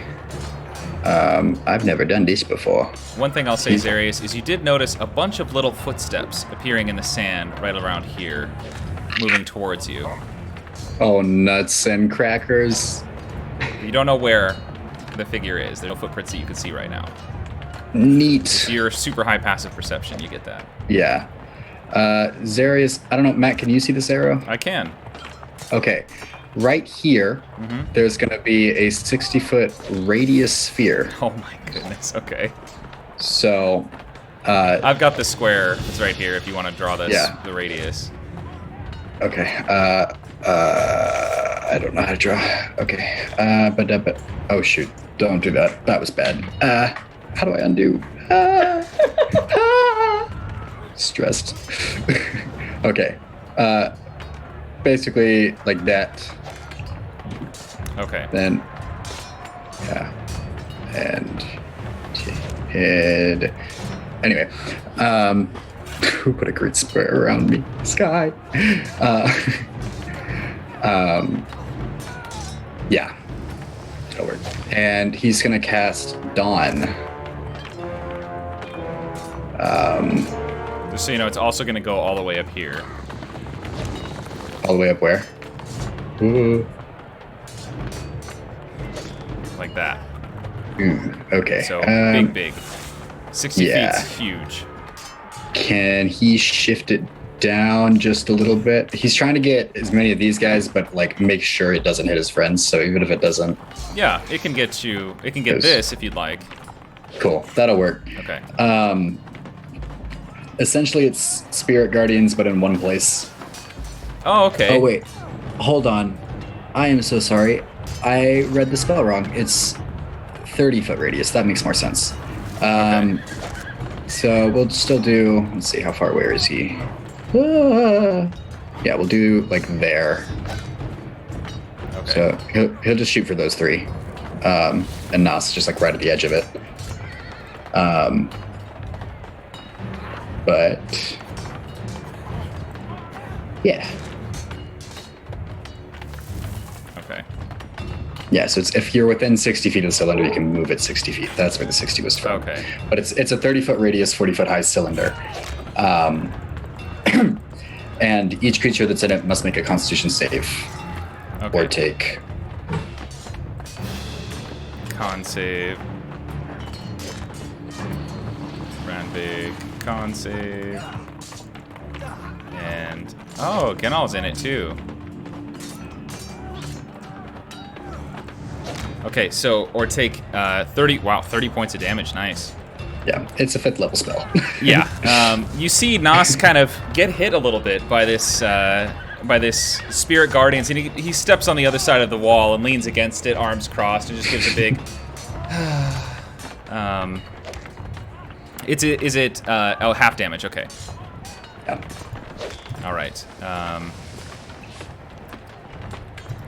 I've never done this before.
One thing I'll say, Zarius, is you did notice a bunch of little footsteps appearing in the sand right around here, moving towards you.
Oh, nuts and crackers.
You don't know where the figure is. There's no footprints that you can see right now.
Neat.
So you're super high passive perception. You get that.
Yeah. Zarius, I don't know, Matt, can you see this arrow?
I can.
Okay. Right here, there's going to be a 60-foot radius sphere.
Oh my goodness. Okay.
So,
I've got the square. It's right here if you want to draw this,
Yeah.
the radius.
okay. I don't know how to draw. Okay. But oh shoot! Don't do that. That was bad. How do I undo? Stressed. Okay. Basically like that.
Okay.
Then, yeah, and head. Anyway, who put a great square around me? Sky. Yeah, that'll work. And he's gonna cast Dawn.
Just so you know, it's also going to go all the way up here.
All the way up where? Ooh.
Like that.
Okay.
So big. 60
yeah.
feet's huge.
Can he shift it down just a little bit? He's trying to get as many of these guys, but like make sure it doesn't hit his friends. So even if it doesn't,
Yeah, it can get you. It can get this if you'd like.
cool, that'll work.
Okay.
Essentially, it's Spirit Guardians, but in one place.
Oh, okay.
Oh wait, hold on. I am so sorry. I read the spell wrong. It's 30-foot radius. That makes more sense. So we'll still do. Let's see, how far away is he? Yeah, we'll do like there.
Okay.
So he'll just shoot for those three, and Nas just like right at the edge of it. But yeah.
Okay.
Yeah, so it's, if you're within 60 feet of the cylinder, you can move it 60 feet. That's where the 60 was from.
Okay.
But it's a 30-foot radius, 40-foot high cylinder. And each creature that's in it must make a Constitution save.
Okay.
Or take...
Con save. Round big. Con save. And oh, Genal's in it too. Okay, so or take 30. Wow, 30 points of damage. Nice.
Yeah, it's a 5th level spell.
Yeah. You see Nas kind of get hit a little bit by this spirit guardians, and he steps on the other side of the wall and leans against it, arms crossed, and just gives a big. Is it half damage? Okay.
Yeah.
All right.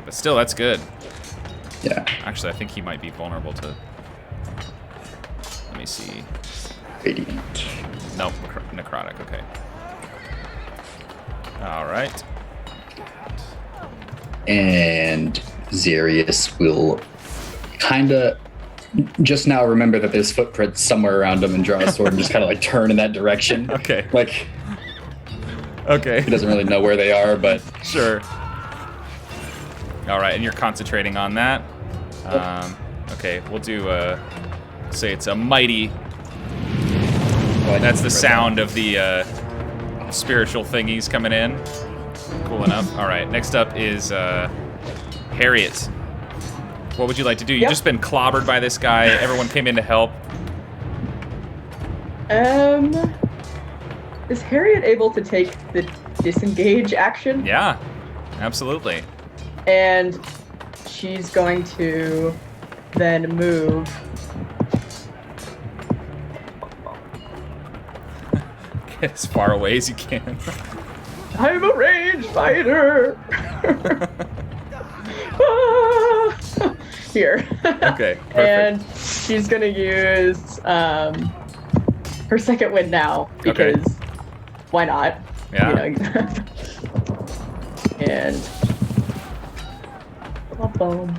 But still, that's good.
Yeah.
Actually, I think he might be vulnerable to. Let me see.
Radiant.
Nope, necrotic. Okay. All right.
And Zarius will kind of just now remember that there's footprints somewhere around him and draw a sword and just kind of like turn in that direction.
Okay.
Like,
Okay.
he doesn't really know where they are, but
Sure. All right, and you're concentrating on that. Okay, we'll do. Say it's a mighty. That's the sound of the spiritual thingies coming in. Cool enough. All right, next up is Harriet. What would you like to do? You've just been clobbered by this guy. Everyone came in to help.
Is Harriet able to take the disengage action?
Yeah, absolutely.
And she's going to then move.
Get as far away as you can.
I'm a ranged fighter. Here.
Okay, perfect.
And she's gonna use her second wind now because why not?
Yeah.
You know. And boom.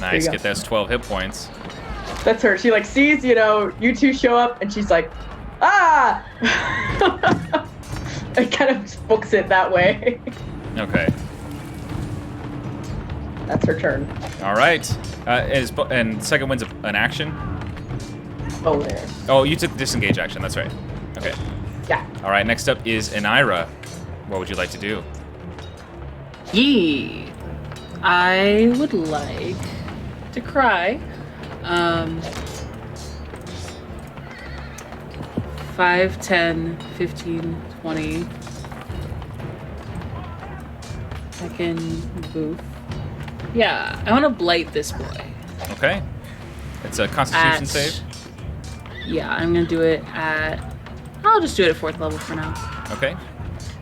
Nice, get those 12 hit points.
That's her. She like sees, you two show up and she's like, ah! It kind of books it that way.
Okay.
That's her turn.
All right. And second wind's an action?
Oh, there.
Oh, you took the disengage action. That's right. Okay.
Yeah.
All right, next up is Anira. What would you like to do?
I would like to cry. 5, 10, 15, 20. I can boof. Yeah, I want to blight this boy.
Okay. It's a Constitution save.
Yeah, I'm gonna do it at. I'll just do it at 4th level for now.
Okay.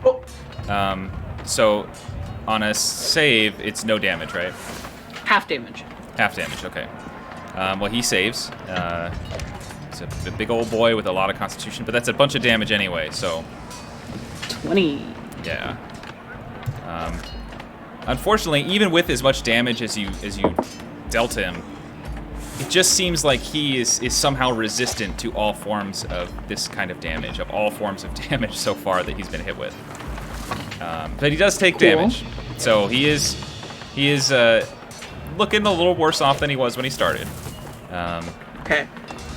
Oh.
So on a save, it's no damage, right?
Half damage.
Half damage. Okay. Well, he saves. It's a big old boy with a lot of Constitution, but that's a bunch of damage anyway. So.
20.
Yeah. Unfortunately, even with as much damage as you dealt him, it just seems like he is somehow resistant to all forms of this kind of damage, of all forms of damage so far that he's been hit with. But he does take damage, so he is looking a little worse off than he was when he started.
Okay.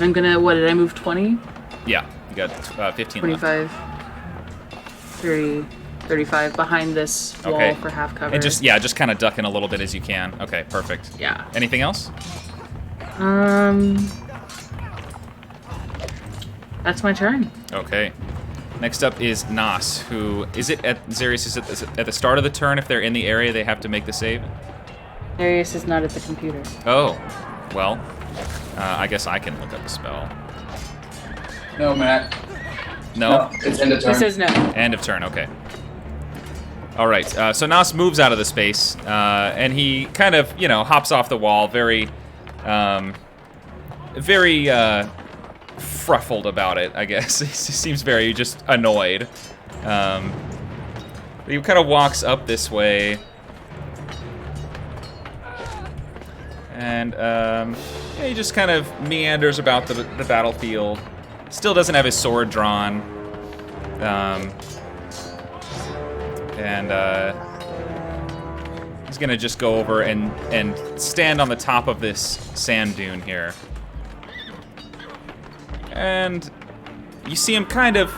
I'm gonna. What did I move? 20?
Yeah, you got 15
25,
left.
30, 35 behind this wall for half cover.
And just kind of duck in a little bit as you can. Okay, perfect.
Yeah.
Anything else?
That's my turn.
Okay. Next up is Nas, who is it at Zarius? Is it at the start of the turn? If they're in the area, they have to make the save.
Darius is not at the computer.
Oh, well, I guess I can look up a spell.
no, Matt.
No,
It's end of turn.
He says no.
end of turn. Okay. All right. So Nas moves out of the space, and he kind of, hops off the wall, very fruffled about it, I guess. He seems very just annoyed. He kind of walks up this way. And he just kind of meanders about the battlefield. Still doesn't have his sword drawn. He's gonna just go over and stand on the top of this sand dune here. And you see him kind of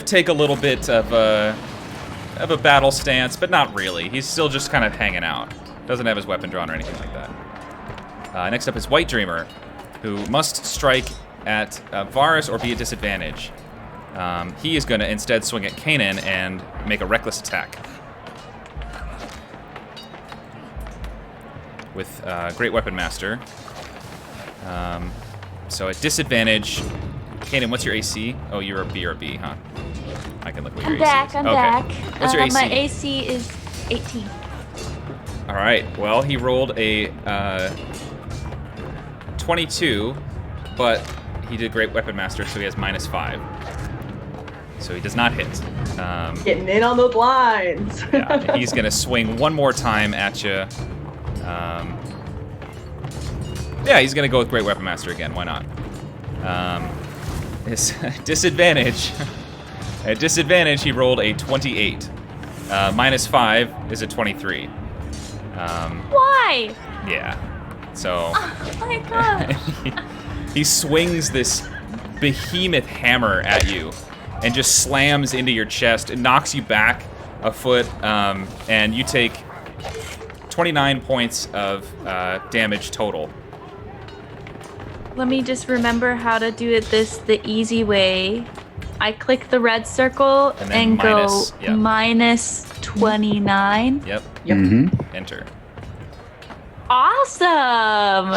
take a little bit of a battle stance, but not really. He's still just kind of hanging out. Doesn't have his weapon drawn or anything like that. Next up is White Dreamer, who must strike at Varus or be at disadvantage. He is going to instead swing at Kanan and make a reckless attack. With Great Weapon Master. So at disadvantage, Kanan, what's your AC? Oh, you're a B or a B, huh? I can look what your AC is.
I'm back.
What's your AC?
My AC is 18.
All right. Well, he rolled a 22, but he did Great Weapon Master, so he has -5. So he does not hit.
Getting in on those lines.
Yeah, he's gonna swing one more time at you. Yeah, he's gonna go with Great Weapon Master again. Why not? His disadvantage. At disadvantage, he rolled a 28. -5 is a 23.
Why?
Yeah. So
Oh my gosh.
he swings this behemoth hammer at you, and just slams into your chest. It knocks you back a foot, and you take 29 points of damage total.
Let me just remember how to do it the easy way. I click the red circle
And then minus,
go
yep.
minus 29.
Yep.
Mm-hmm.
Enter.
Awesome!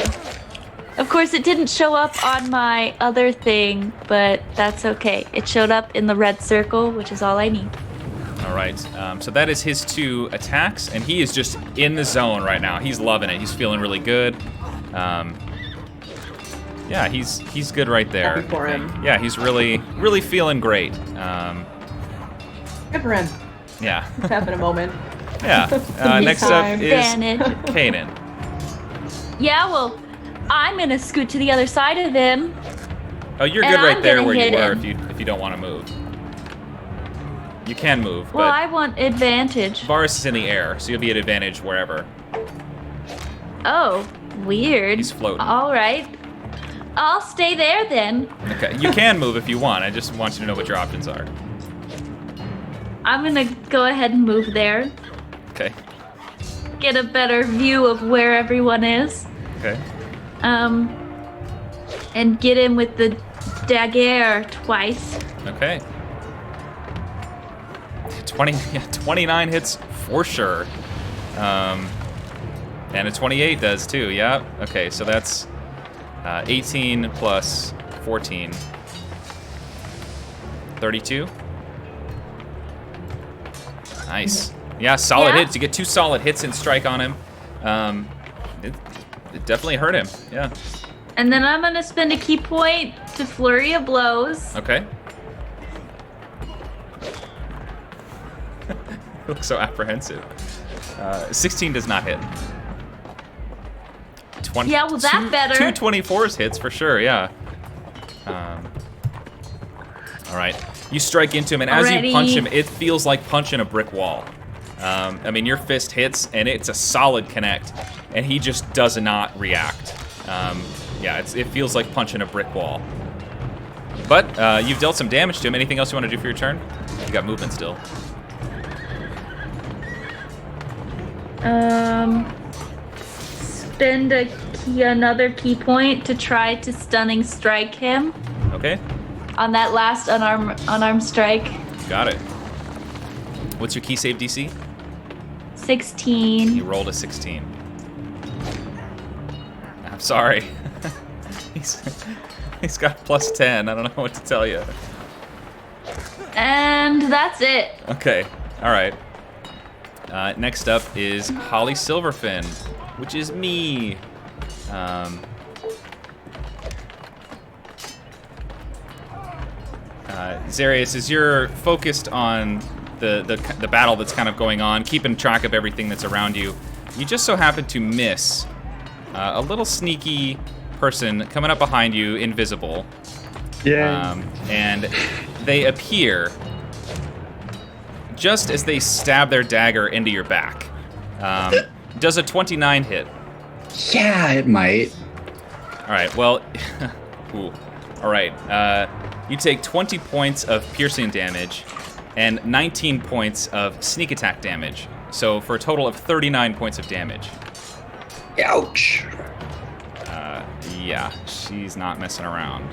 Of course, it didn't show up on my other thing, but that's okay. It showed up in the red circle, which is all I need.
All right. So that is his 2 attacks, and he is just in the zone right now. He's loving it. He's feeling really good. Yeah, he's good right there.
Happy for him.
Yeah, he's really feeling great.
Good for him.
Yeah.
He's having a moment.
Yeah.
Me
Next up
time.
is
Advantage.
Kanan.
Yeah, well, I'm gonna scoot to the other side of him.
Oh, you're
And
good right
I'm
there
gonna
where you
hit
were
him.
if you don't want to move. You can move,
Well,
but
I want advantage.
Varus is in the air, so you'll be at advantage wherever.
Oh, weird.
He's floating.
All right. I'll stay there then.
Okay, you can move if you want. I just want you to know what your options are.
I'm gonna go ahead and move there.
Okay.
Get a better view of where everyone is.
Okay.
And get him with the dagger twice.
Okay. 29 hits for sure. And a 28 does too, yeah. Okay, so that's 18 plus 14. 32. Nice. Yeah, solid
Yeah.
hits. You get 2 solid hits and strike on him. It definitely hurt him, yeah.
And then I'm gonna spend a key point to flurry of blows.
Okay. You look so apprehensive. 16 does not hit. 20,
Yeah, well, that better.
2 24s hits for sure, yeah. All right. You strike into him, and as you punch him, it feels like punching a brick wall. I mean, your fist hits, and it's a solid connect, and he just does not react. Yeah, it feels like punching a brick wall. But you've dealt some damage to him. Anything else you want to do for your turn? You got movement still.
Spend another key point to try to stunning strike him
Okay,
on that last unarmed strike.
got it. What's your key save DC?
16.
You rolled a 16. I'm sorry. He's got plus 10. I don't know what to tell you.
And that's it.
Okay, all right. Next up is Holly Silverfin, which is me. Zarius, as you're focused on the battle that's kind of going on, keeping track of everything that's around you, you just so happen to miss a little sneaky person coming up behind you, invisible.
Yeah.
And they appear just as they stab their dagger into your back. Does a 29 hit?
Yeah, it might.
All right, well, ooh. All right. You take 20 points of piercing damage and 19 points of sneak attack damage. So for a total of 39 points of damage.
Ouch.
Yeah, she's not messing around.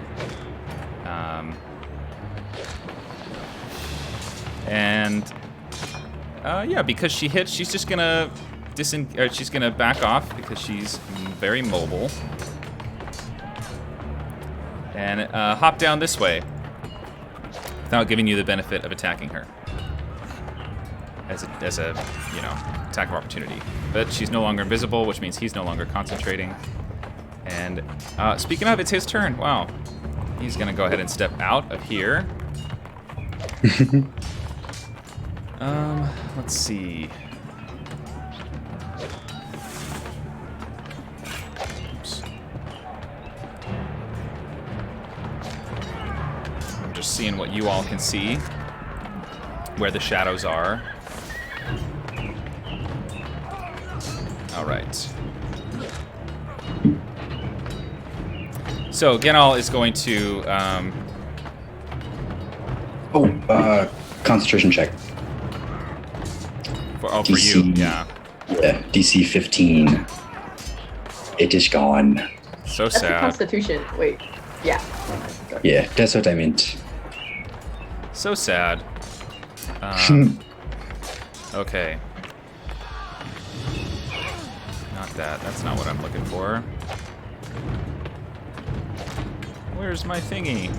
Yeah, because she hit, she's just gonna she's gonna back off because she's very mobile. And hop down this way without giving you the benefit of attacking her as a attack of opportunity. But she's no longer invisible, which means he's no longer concentrating. And speaking of, it's his turn. Wow. He's gonna go ahead and step out of here. Let's see. Oops. I'm just seeing what you all can see, where the shadows are. All right. So Genal is going to.
Concentration check.
For you, yeah.
Yeah, DC 15. It is gone.
So
That's the
sad.
Constitution. Wait. Yeah.
Yeah, that's what I meant.
So sad. Okay. Not that. That's not what I'm looking for. Where's my thingy?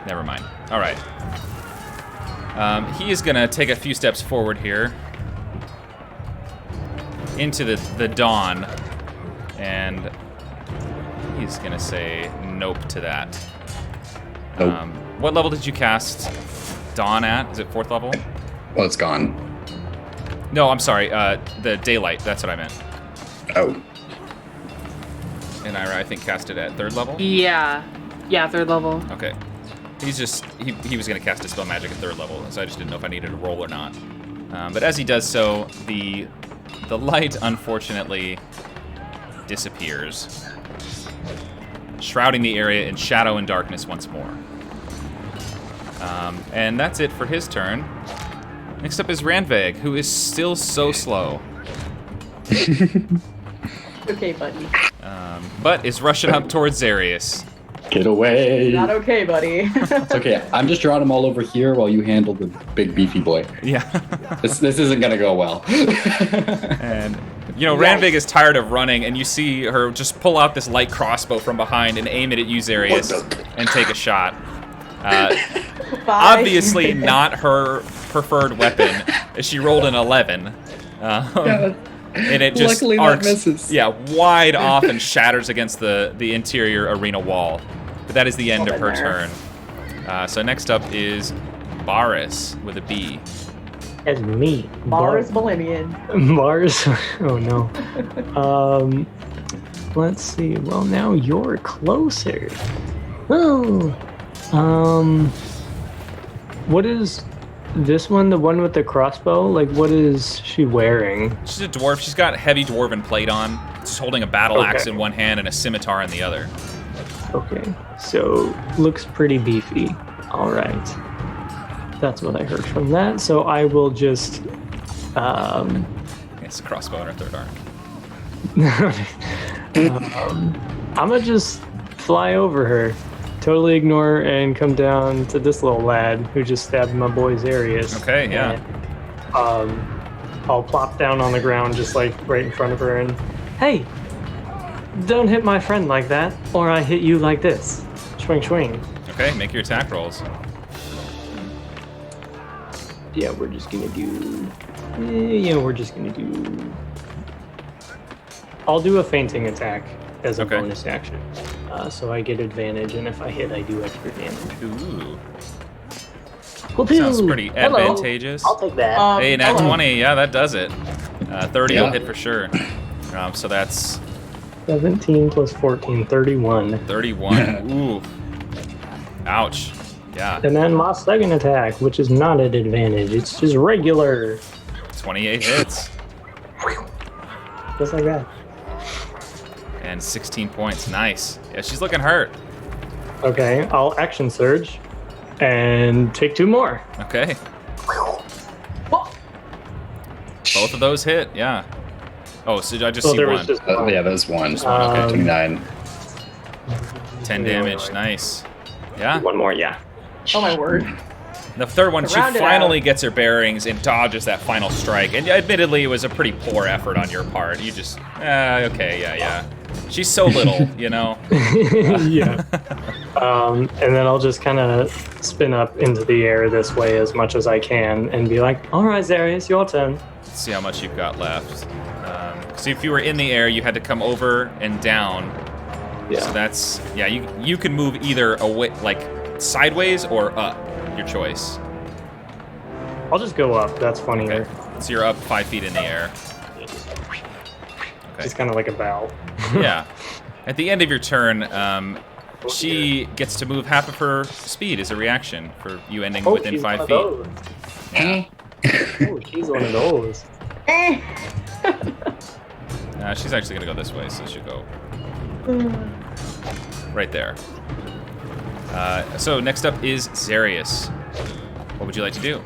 Never mind. All right. He is gonna take a few steps forward here into the dawn, and he's gonna say nope to that.
Nope.
What level did you cast dawn at? Is it 4th level?
Well, it's gone.
No, I'm sorry. The daylight. That's what I meant.
Oh.
And I think cast it at 3rd level.
Yeah. Yeah, 3rd level.
Okay. He's just he was gonna cast Dispel Magic at 3rd level, so I just didn't know if I needed to roll or not. But as he does so, the light unfortunately disappears, shrouding the area in shadow and darkness once more. And that's it for his turn. Next up is Randveg, who is still so slow.
Okay, buddy.
But is rushing up towards Zarius.
Get away.
Not okay, buddy.
It's okay. I'm just drawing them all over here while you handle the big beefy boy.
Yeah.
This isn't gonna go well.
And Randvig is tired of running, and you see her just pull out this light crossbow from behind and aim it at you, Zarius, and take a shot.
Bye.
Obviously not her preferred weapon. She rolled an 11. And it just
luckily that
arcs,
misses.
yeah, wide off and shatters against the interior arena wall. But that is the end of her turn. So next up is Varus with a B.
That's me.
Mars Millennium.
Mars. Oh no. Let's see. Well, now you're closer. Oh. What is this one? The one with the crossbow? Like, what is she wearing?
She's a dwarf. She's got heavy dwarven plate on. She's holding a battle axe in one hand and a scimitar in the other.
Okay. So looks pretty beefy. All right. That's what I heard from that. So I will just.
It's a crossbow in her third arm.
I'm gonna just fly over her, totally ignore her, and come down to this little lad who just stabbed my boy Zarius.
Okay, yeah.
And, I'll plop down on the ground just like right in front of her and, hey, don't hit my friend like that, or I hit you like this. Swing, swing.
Okay, make your attack rolls.
Yeah, we're just gonna do. We're just gonna do. I'll do a fainting attack as a bonus action, so I get advantage, and if I hit, I do extra damage.
Ooh.
Whoopee.
Sounds pretty
Hello.
advantageous.
I'll take that.
Hey, nat 20, yeah, that does it. 30 will
Yeah.
hit for sure. So that's
17 plus 14, 31.
31. Ooh. Ouch. Yeah.
And then my second attack, which is not at advantage, it's just regular.
28 hits.
Just like that.
And 16 points. Nice. Yeah, she's looking hurt.
Okay, I'll action surge and take 2 more.
Okay. Both of those hit, yeah. Oh, so I just see
there
one.
was just
Yeah, that's one.
Okay.
29.
10 damage. Nice. Yeah.
one more, yeah.
Oh my word.
The third one, she
Round it
finally
out.
gets her bearings and dodges that final strike. And admittedly, it was a pretty poor effort on your part. You just, okay, yeah. She's so little, you know?
Yeah. And then I'll just kind of spin up into the air this way as much as I can and be like, all right, Zarius, your turn.
Let's see how much you've got left. So if you were in the air, you had to come over and down.
Yeah.
So that's, yeah, you can move either away, like sideways or up? Your choice.
I'll just go up. That's funnier.
Okay. So you're up 5 feet in the air. Okay.
Just kind of like a bow.
Yeah. At the end of your turn, she gets to move half of her speed as a reaction for you ending within 5 feet.
Yeah. Oh, she's one of those.
She's actually gonna go this way, so she'll go right there. So next up is Zarius. What would you like to do?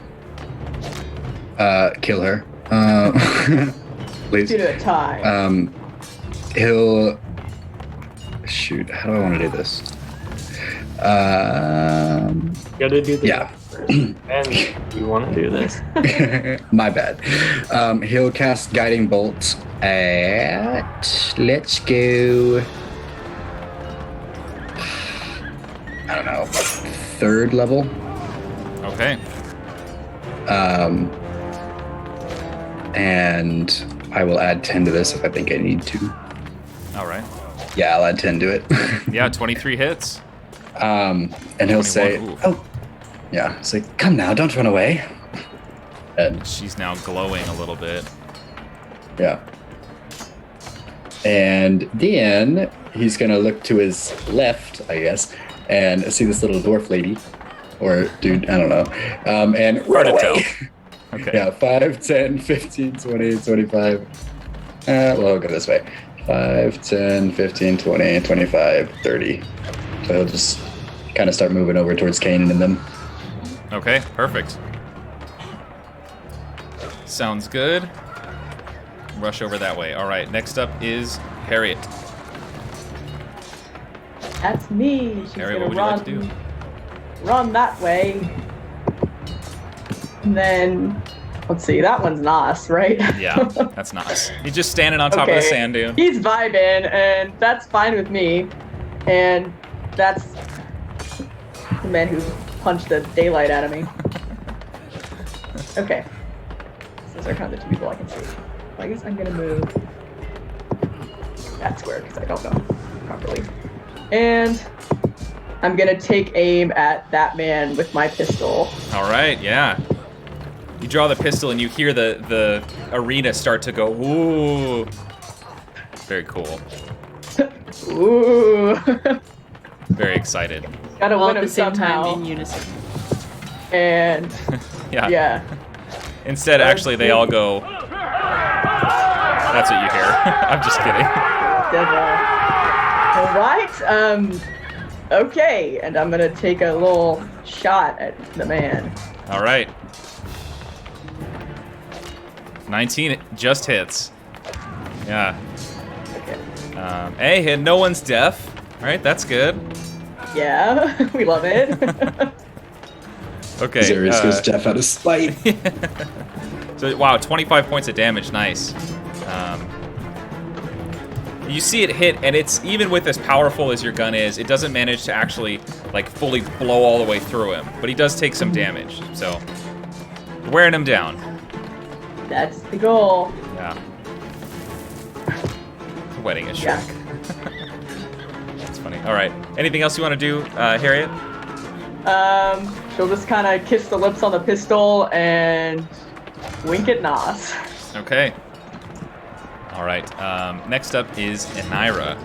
Kill her. Please.
Due to a tie.
He'll shoot. How do I want to do this?
Gotta do the
Yeah.
And you want to do this?
My bad. He'll cast Guiding Bolt at. Let's go. I don't know. 3rd level.
Okay.
And I will add 10 to this if I think I need to.
All right.
Yeah, I'll add 10 to it.
Yeah, 23 hits.
And he'll
21,
say,
ooh.
"Oh, yeah." It's like, "Come now, don't run away." And
She's now glowing a little bit.
yeah. And then he's gonna look to his left, I guess, and see this little dwarf lady, or dude, I don't know, and run
Hard to
away.
tell. Okay.
Yeah, 5, 10, 15, 20, 25. Well, I'll go this way. 5, 10, 15, 20, 25, 30. So he'll just kind of start moving over towards Kanan and them.
Okay, perfect. Sounds good. Rush over that way. All right, next up is Harriet.
That's me. She's
Harriet,
gonna
what would you
run,
like to do?
run that way. And then, let's see, that one's Nas, right?
Yeah, that's nice. He's just standing on top of the sand dune.
He's vibing, and that's fine with me. And that's the man who punched the daylight out of me. Okay. Those are kind of the 2 people I can see. I guess I'm gonna move that square because I don't know properly. And I'm gonna take aim at that man with my pistol.
All right, yeah. You draw the pistol and you hear the arena start to go, ooh. Very cool.
Ooh.
Very excited.
Gotta
All
win
at
him
the same
somehow.
time in unison.
And
Yeah.
yeah.
Instead, actually, they all go, that's what you hear. I'm just kidding.
All right. Okay, and I'm gonna take a little shot at the man.
All right. 19 just hits. Yeah.
Okay.
Hey, and no one's deaf. All right, that's good.
Yeah, we love it.
Okay.
Zarius goes Jeff out of spite.
So, wow, 25 points of damage. Nice. You see it hit, and it's even with as powerful as your gun is, it doesn't manage to actually like fully blow all the way through him. But he does take some damage, so you're wearing him down.
That's the goal.
Yeah. Wedding is
Yeah.
Shrek. That's funny. All right. Anything else you want to do, Harriet?
She'll just kind of kiss the lips on the pistol and wink at Nas.
Okay. All right. Next up is Enira.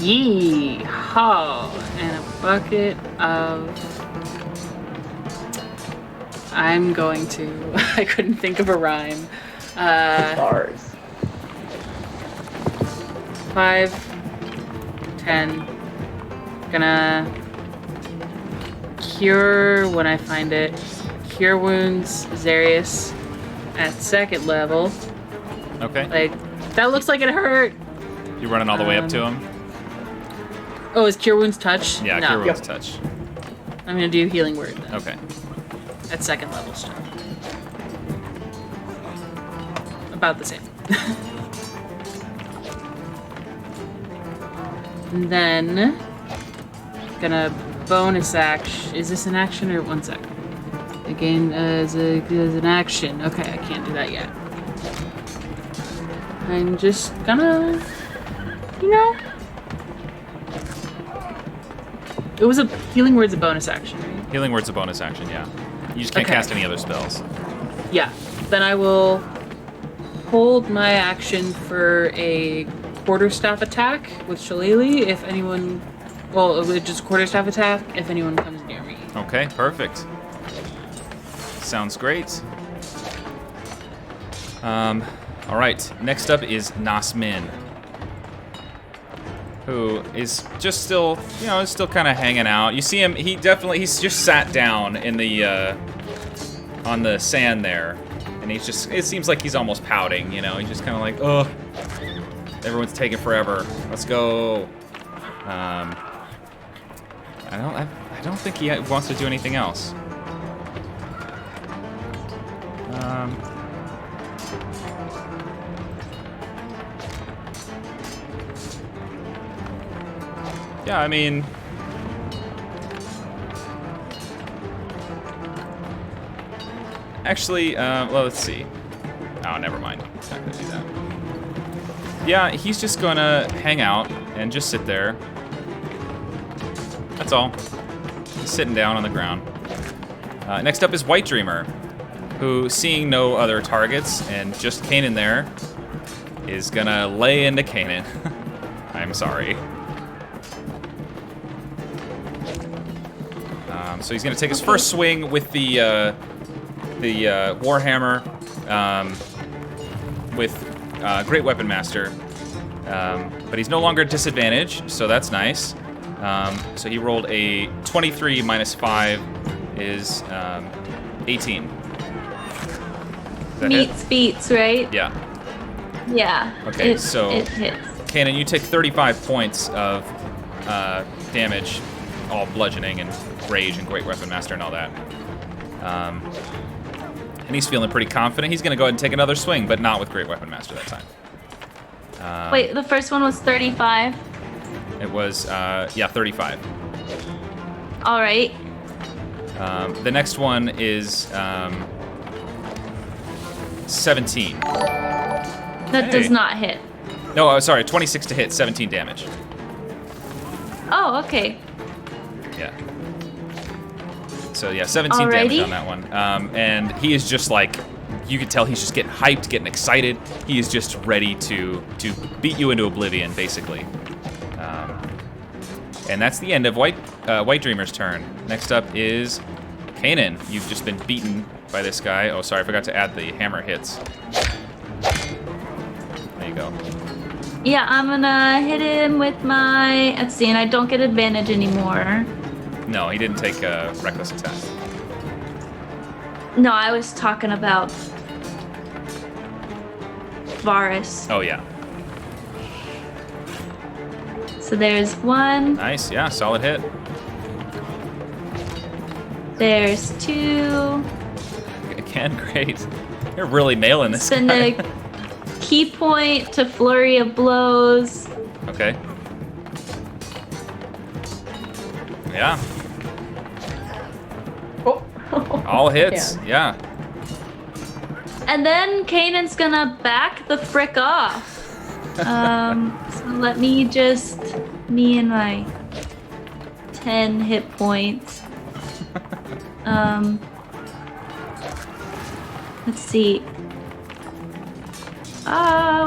Yee-haw! And a bucket of... I'm going to... I couldn't think of a rhyme.
Bars.
5, 10. Gonna cure when I find it. Cure wounds, Zarius at 2nd level.
Okay.
Like, that looks like it hurt.
You running all the way up to him?
Oh, is cure wounds touch?
Yeah,
no.
Cure Wounds touch.
I'm gonna do healing word then.
Okay.
At 2nd level still. About the same. And then gonna bonus action. Is this an action or 1 sec? Again, as an action. Okay, I can't do that yet. I'm just gonna, you know, It was a healing word's a bonus action, right?
Healing word's a bonus action, yeah. You just can't
Okay.
cast any other spells.
Yeah. Then I will hold my action for a quarterstaff attack with Shillelagh if anyone... Well, just quarterstaff attack if anyone comes near me.
Okay, perfect. Sounds great. All right. Next up is Nas Min, who is just still, is still kind of hanging out. You see him. He's just sat down in the on the sand there, and he's just. It seems like he's almost pouting. He's just kind of like, oh, everyone's taking forever. Let's go. I don't think he wants to do anything else. Yeah, I mean... Actually, well, let's see. Oh, never mind. He's not gonna do that. Yeah, he's just gonna hang out and just sit there. That's all. He's sitting down on the ground. Next up is White Dreamer, who, seeing no other targets and just Kanan there, is gonna lay into Kanan. I'm sorry. So he's gonna take his first swing with the Warhammer with Great Weapon Master, but he's no longer at disadvantage, so that's nice. So he rolled a 23 minus 5 is 18.
Meets beats, right?
Yeah.
Yeah.
Okay,
it hits.
Kanan, you take 35 points of damage, all bludgeoning and rage and Great Weapon Master and all that. And he's feeling pretty confident. He's going to go ahead and take another swing, but not with Great Weapon Master that time.
Wait, the first one was 35?
It was, 35.
All right.
The next one is 17.
That does not hit.
No, sorry, 26 to hit, 17 damage.
Oh, okay.
Yeah. So yeah, 17 damage
Alrighty.
on that one. And he is just like, you can tell he's just getting hyped, getting excited. He is just ready to beat you into oblivion, basically. And that's the end of White Dreamer's turn. Next up is Kanan. You've just been beaten by this guy. Oh, sorry, I forgot to add the hammer hits. There you go.
Yeah, I'm gonna hit him with my... Let's see, and I don't get advantage anymore.
No, he didn't take a reckless attack.
No, I was talking about Varus.
Oh, yeah.
So there's one,
Nice, yeah, solid hit.
there's two.
Again, great. You're really nailing this
Spend
guy.
a key point to flurry of blows.
Okay. Yeah,
Oh.
all hits. Yeah.
And then Kanan's gonna back the frick off. So let me me and my 10 hit points. Let's see.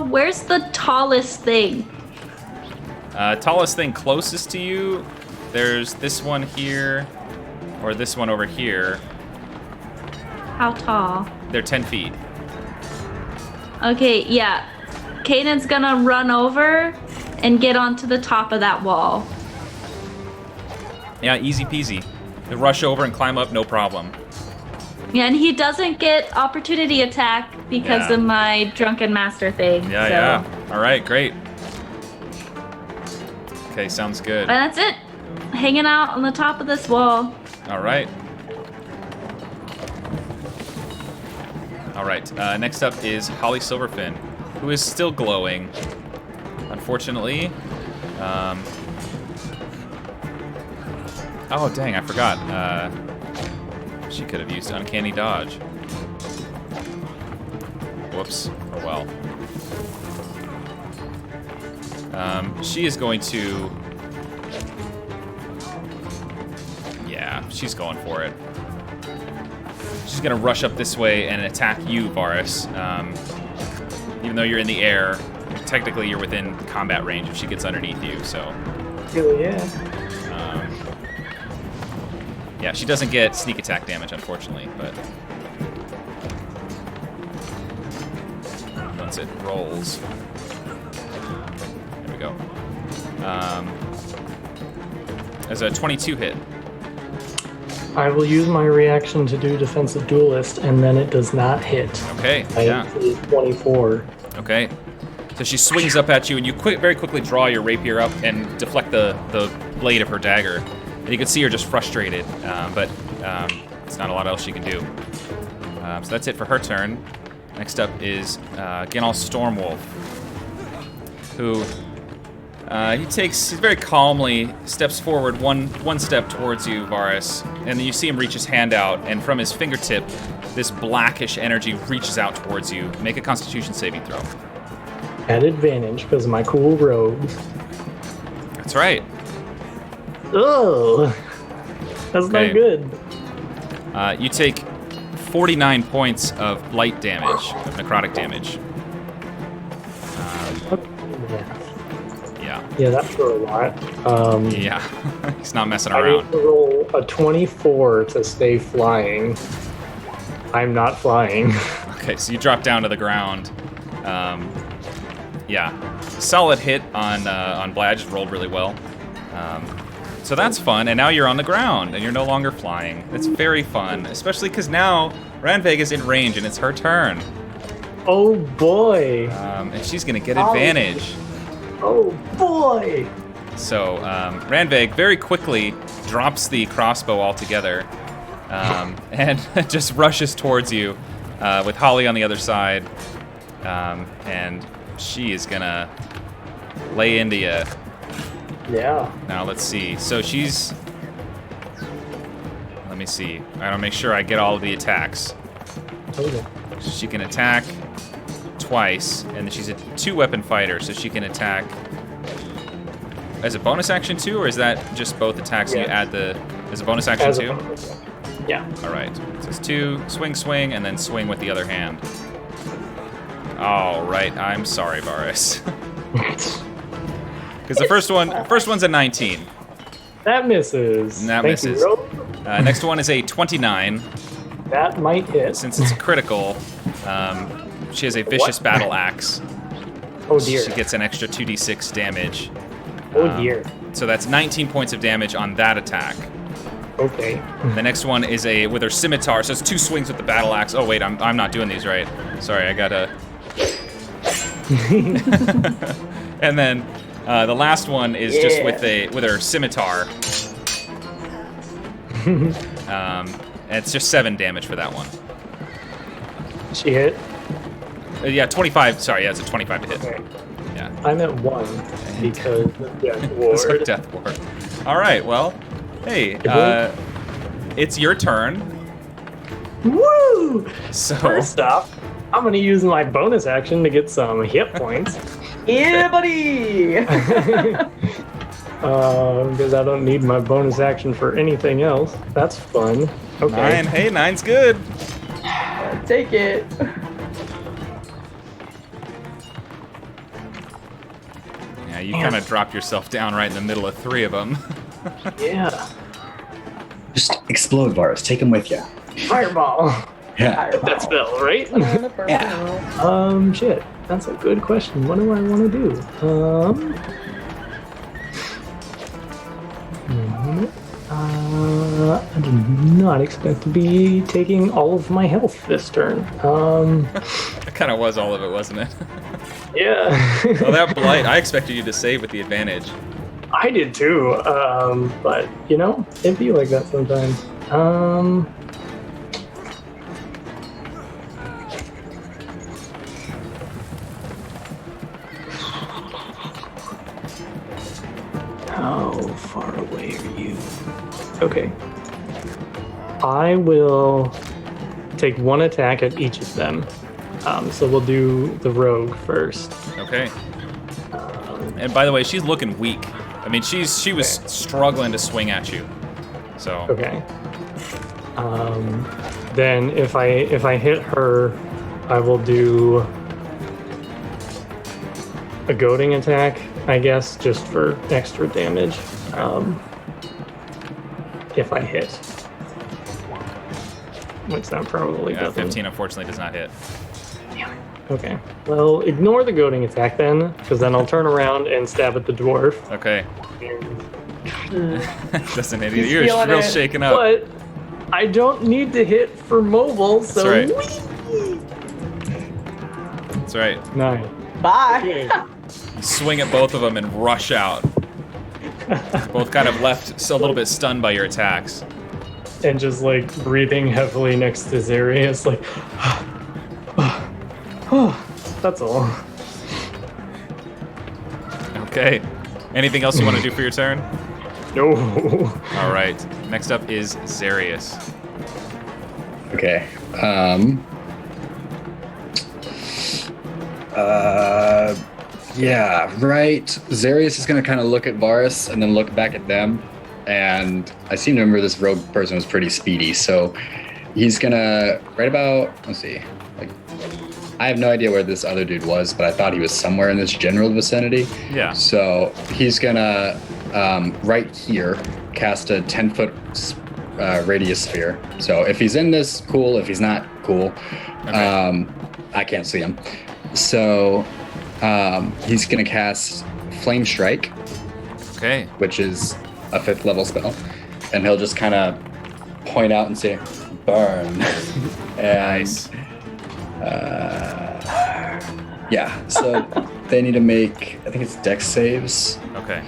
Where's the tallest thing?
Tallest thing closest to you, there's this one here, or this one over here.
How tall?
They're 10 feet.
Okay, yeah. Kanan's gonna run over and get onto the top of that wall.
Yeah, easy peasy. You rush over and climb up, no problem.
Yeah, and he doesn't get opportunity attack because
Yeah.
of my drunken master thing.
Yeah,
so.
yeah. All right, great. Okay, sounds good.
And that's it. Hanging out on the top of this wall.
All right. All right, next up is Holly Silverfin, who is still glowing, unfortunately. Oh, dang, I forgot. She could have used Uncanny Dodge. Whoops. Oh, well. She is going to she's going for it. She's gonna rush up this way and attack you, Varus. Even though you're in the air, technically you're within combat range if she gets underneath you, so.
Hell yeah.
Yeah, she doesn't get sneak attack damage, unfortunately, but once it rolls. There we go. As a 22 hit.
I will use my reaction to do defensive duelist, and then it does not hit.
Okay,
I
yeah.
24.
Okay. So she swings up at you, and you very quickly draw your rapier up and deflect the blade of her dagger. And you can see her just frustrated, but it's not a lot else she can do. So that's it for her turn. Next up is Genal Stormwolf, who he very calmly steps forward one step towards you, Varus, and then you see him reach his hand out, and from his fingertip, this blackish energy reaches out towards you. Make a Constitution saving throw.
At advantage because of my cool robe.
That's right.
Oh, that's
Okay.
not good.
You take 49 points of light damage, of necrotic damage. Yeah.
Yeah, that's for a lot.
Yeah. He's not messing
I
around.
need to roll a 24 to stay flying. I'm not flying.
Okay, so you drop down to the ground. Yeah. Solid hit on Blad, just rolled really well. So that's fun, and now you're on the ground, and you're no longer flying. It's very fun, especially because now Ranveg is in range, and it's her turn.
Oh boy.
And she's going to get advantage.
Oh boy.
So Ranveg very quickly drops the crossbow altogether and just rushes towards you with Holly on the other side. And she is going to lay into you.
Yeah.
Now let's see. So she's... Let me see. I gotta make sure I get all of the attacks.
Okay.
She can attack twice, and then she's a 2-weapon fighter, so she can attack as a bonus action too, or is that just both attacks and you add the as a bonus action too?
Yeah.
All right. So it's 2, swing, and then swing with the other hand. All right. I'm sorry, Varus. Because the first one's a 19.
That misses.
And that
Thank
misses.
You, Rob.
Next one is a 29.
That might hit.
Since it's critical, she has a vicious battle axe.
Oh dear.
She gets an extra 2d6 damage.
Oh dear.
So that's 19 points of damage on that attack.
Okay.
The next one is with her scimitar. So it's 2 swings with the battle axe. Oh wait, I'm not doing these right. Sorry, I gotta. And then the last one is just with her scimitar. And it's just 7 damage for that one.
She hit.
Yeah, 25. Sorry, yeah, it's a 25 to hit.
Okay.
Yeah.
I'm at 1 because of Death
It's
Ward.
our death ward. All right. Well, hey, it's your turn.
Woo!
So
First off, I'm gonna use my bonus action to get some hit points.
Yeah, buddy!
Because I don't need my bonus action for anything else. That's fun. Okay.
9. Hey, 9's good.
Take it.
Yeah, you kind of drop yourself down right in the middle of 3 of them.
Yeah.
Just explode, Varus. Take him with you.
Fireball.
Yeah.
That spell, right?
Yeah.
Shit. That's a good question. What do I want to do? I did not expect to be taking all of my health this turn.
That kind of was all of it, wasn't it?
Yeah.
Well, that blight, I expected you to save with the advantage.
I did too, but you know, it'd be like that sometimes. How far away are you? Okay. I will take 1 attack at each of them. So we'll do the rogue first.
Okay. And by the way, she's looking weak. I mean, she was struggling to swing at you. So
Okay. Then if I hit her, I will do a goading attack, I guess, just for extra damage. If I hit. Which that probably doesn't.
15 unfortunately does not hit.
Okay. Well, ignore the goading attack then, because then I'll turn around and stab at the dwarf.
Okay. Doesn't hit either.
He's
You're
feeling
real
it.
shaken up.
But I don't need to hit for mobile, so
That's right.
whee!
That's right.
Nice.
Bye.
Okay.
You swing at both of them and rush out. Both kind of left a little bit stunned by your attacks.
And just like breathing heavily next to Zarius, like, that's all.
Okay. Anything else you want to do for your turn?
No.
All right. Next up is Zarius.
Okay. Yeah, right. Zarius is going to kind of look at Varus and then look back at them. And I seem to remember this rogue person was pretty speedy. So he's going to, right about, let's see. Like, I have no idea where this other dude was, but I thought he was somewhere in this general vicinity.
Yeah.
So he's going to, right here, cast a 10-foot radius sphere. So if he's in this, cool. If he's not, cool.
Okay.
I can't see him. So he's going to cast Flame Strike,
Okay.
which is a 5th level spell. And he'll just kind of point out and say, burn. And,
Nice.
yeah, so they need to make, I think it's dex saves.
Okay.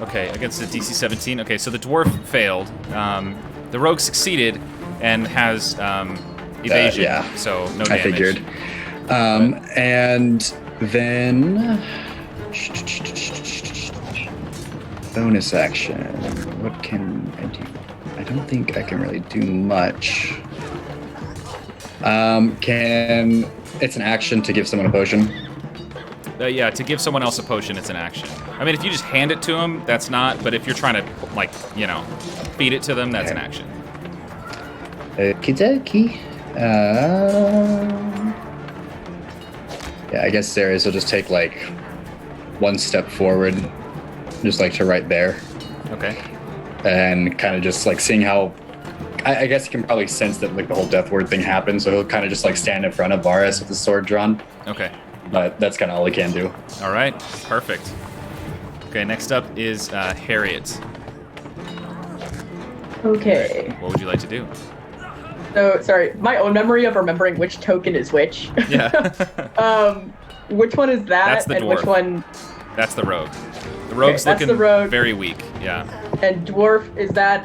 Okay, against the DC 17. Okay, so the dwarf failed. The rogue succeeded and has evasion,
yeah.
so no damage.
I figured. And then bonus action. What can I do? I don't think I can really do much. It's an action to give someone a potion?
Yeah, to give someone else a potion, it's an action. I mean, if you just hand it to them, that's not. But if you're trying to, like, you know, feed it to them, that's an action.
Okie dokie. Yeah, I guess Zarius will just take, like, one step forward, just, like, to right there.
Okay.
And kind of just, like, seeing how... I guess he can probably sense that, like, the whole Death Word thing happened, so he'll kind of just, like, stand in front of Varus with his sword drawn.
Okay.
But that's kind of all he can do.
All right. Perfect. Okay, next up is Harriet.
Okay.
What would you like to do?
So, sorry, my own memory of remembering which token is which.
Yeah.
Which one is that?
That's the
and
dwarf.
which one?
That's the rogue. The rogue's
that's
looking
the rogue.
very weak. Yeah.
And dwarf, is that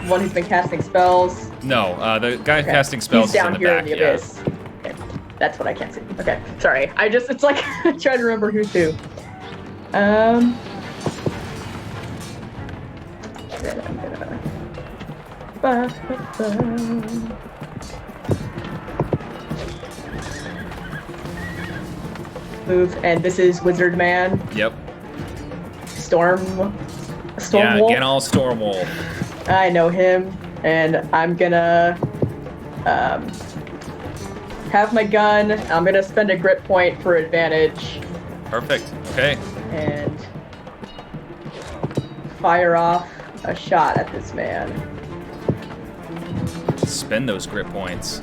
one who's been casting spells?
No, the guy
Okay.
casting spells
He's down
is in the
here
back.
in the
Yeah.
abyss. Okay. That's what I can't see. Okay, sorry. It's like I'm trying to remember who's who. Then I'm gonna... Move, and this is Wizard Man,
Yep.
Storm
Yeah,
Wolf.
Genal Stormwolf.
I know him, and I'm gonna have my gun. I'm gonna spend a grit point for advantage
Perfect. Okay.
and fire off a shot at this man.
Spend those grit points.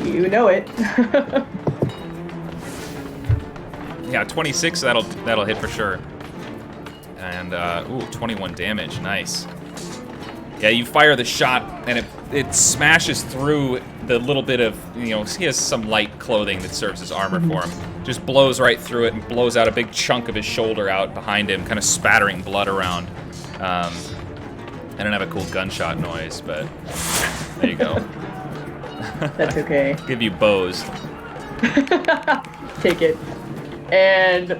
You know it.
Yeah, 26. That'll hit for sure. And 21 damage. Nice. Yeah, you fire the shot, and it smashes through the little bit of, he has some light clothing that serves as armor for him. Just blows right through it and blows out a big chunk of his shoulder out behind him, kind of spattering blood around. I don't have a cool gunshot noise, but there you go.
That's okay.
Give you bows.
Take it. And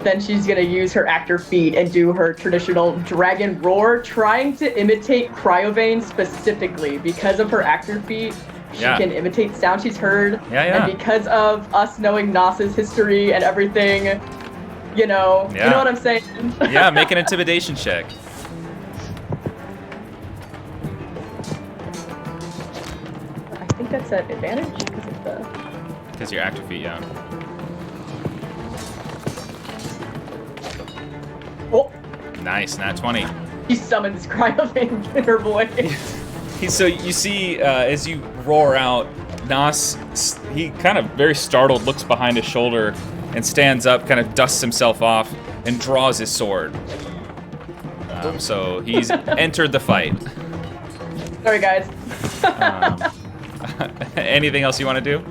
then she's gonna use her actor feat and do her traditional dragon roar, trying to imitate Cryovane specifically. Because of her actor feat, She
Yeah.
can imitate sound she's heard.
Yeah.
And because of us knowing Nas's history and everything, you know what I'm saying?
Yeah, make an intimidation check.
I think that's an advantage because of the...
Because you're active feet, yeah.
Oh,
Nice, nat 20.
she summons Cry of Ink in her voice.
So you see, as you roar out, Nas, he kind of very startled, looks behind his shoulder and stands up, kind of dusts himself off, and draws his sword. So he's entered the fight.
Sorry, guys.
Anything else you want to do?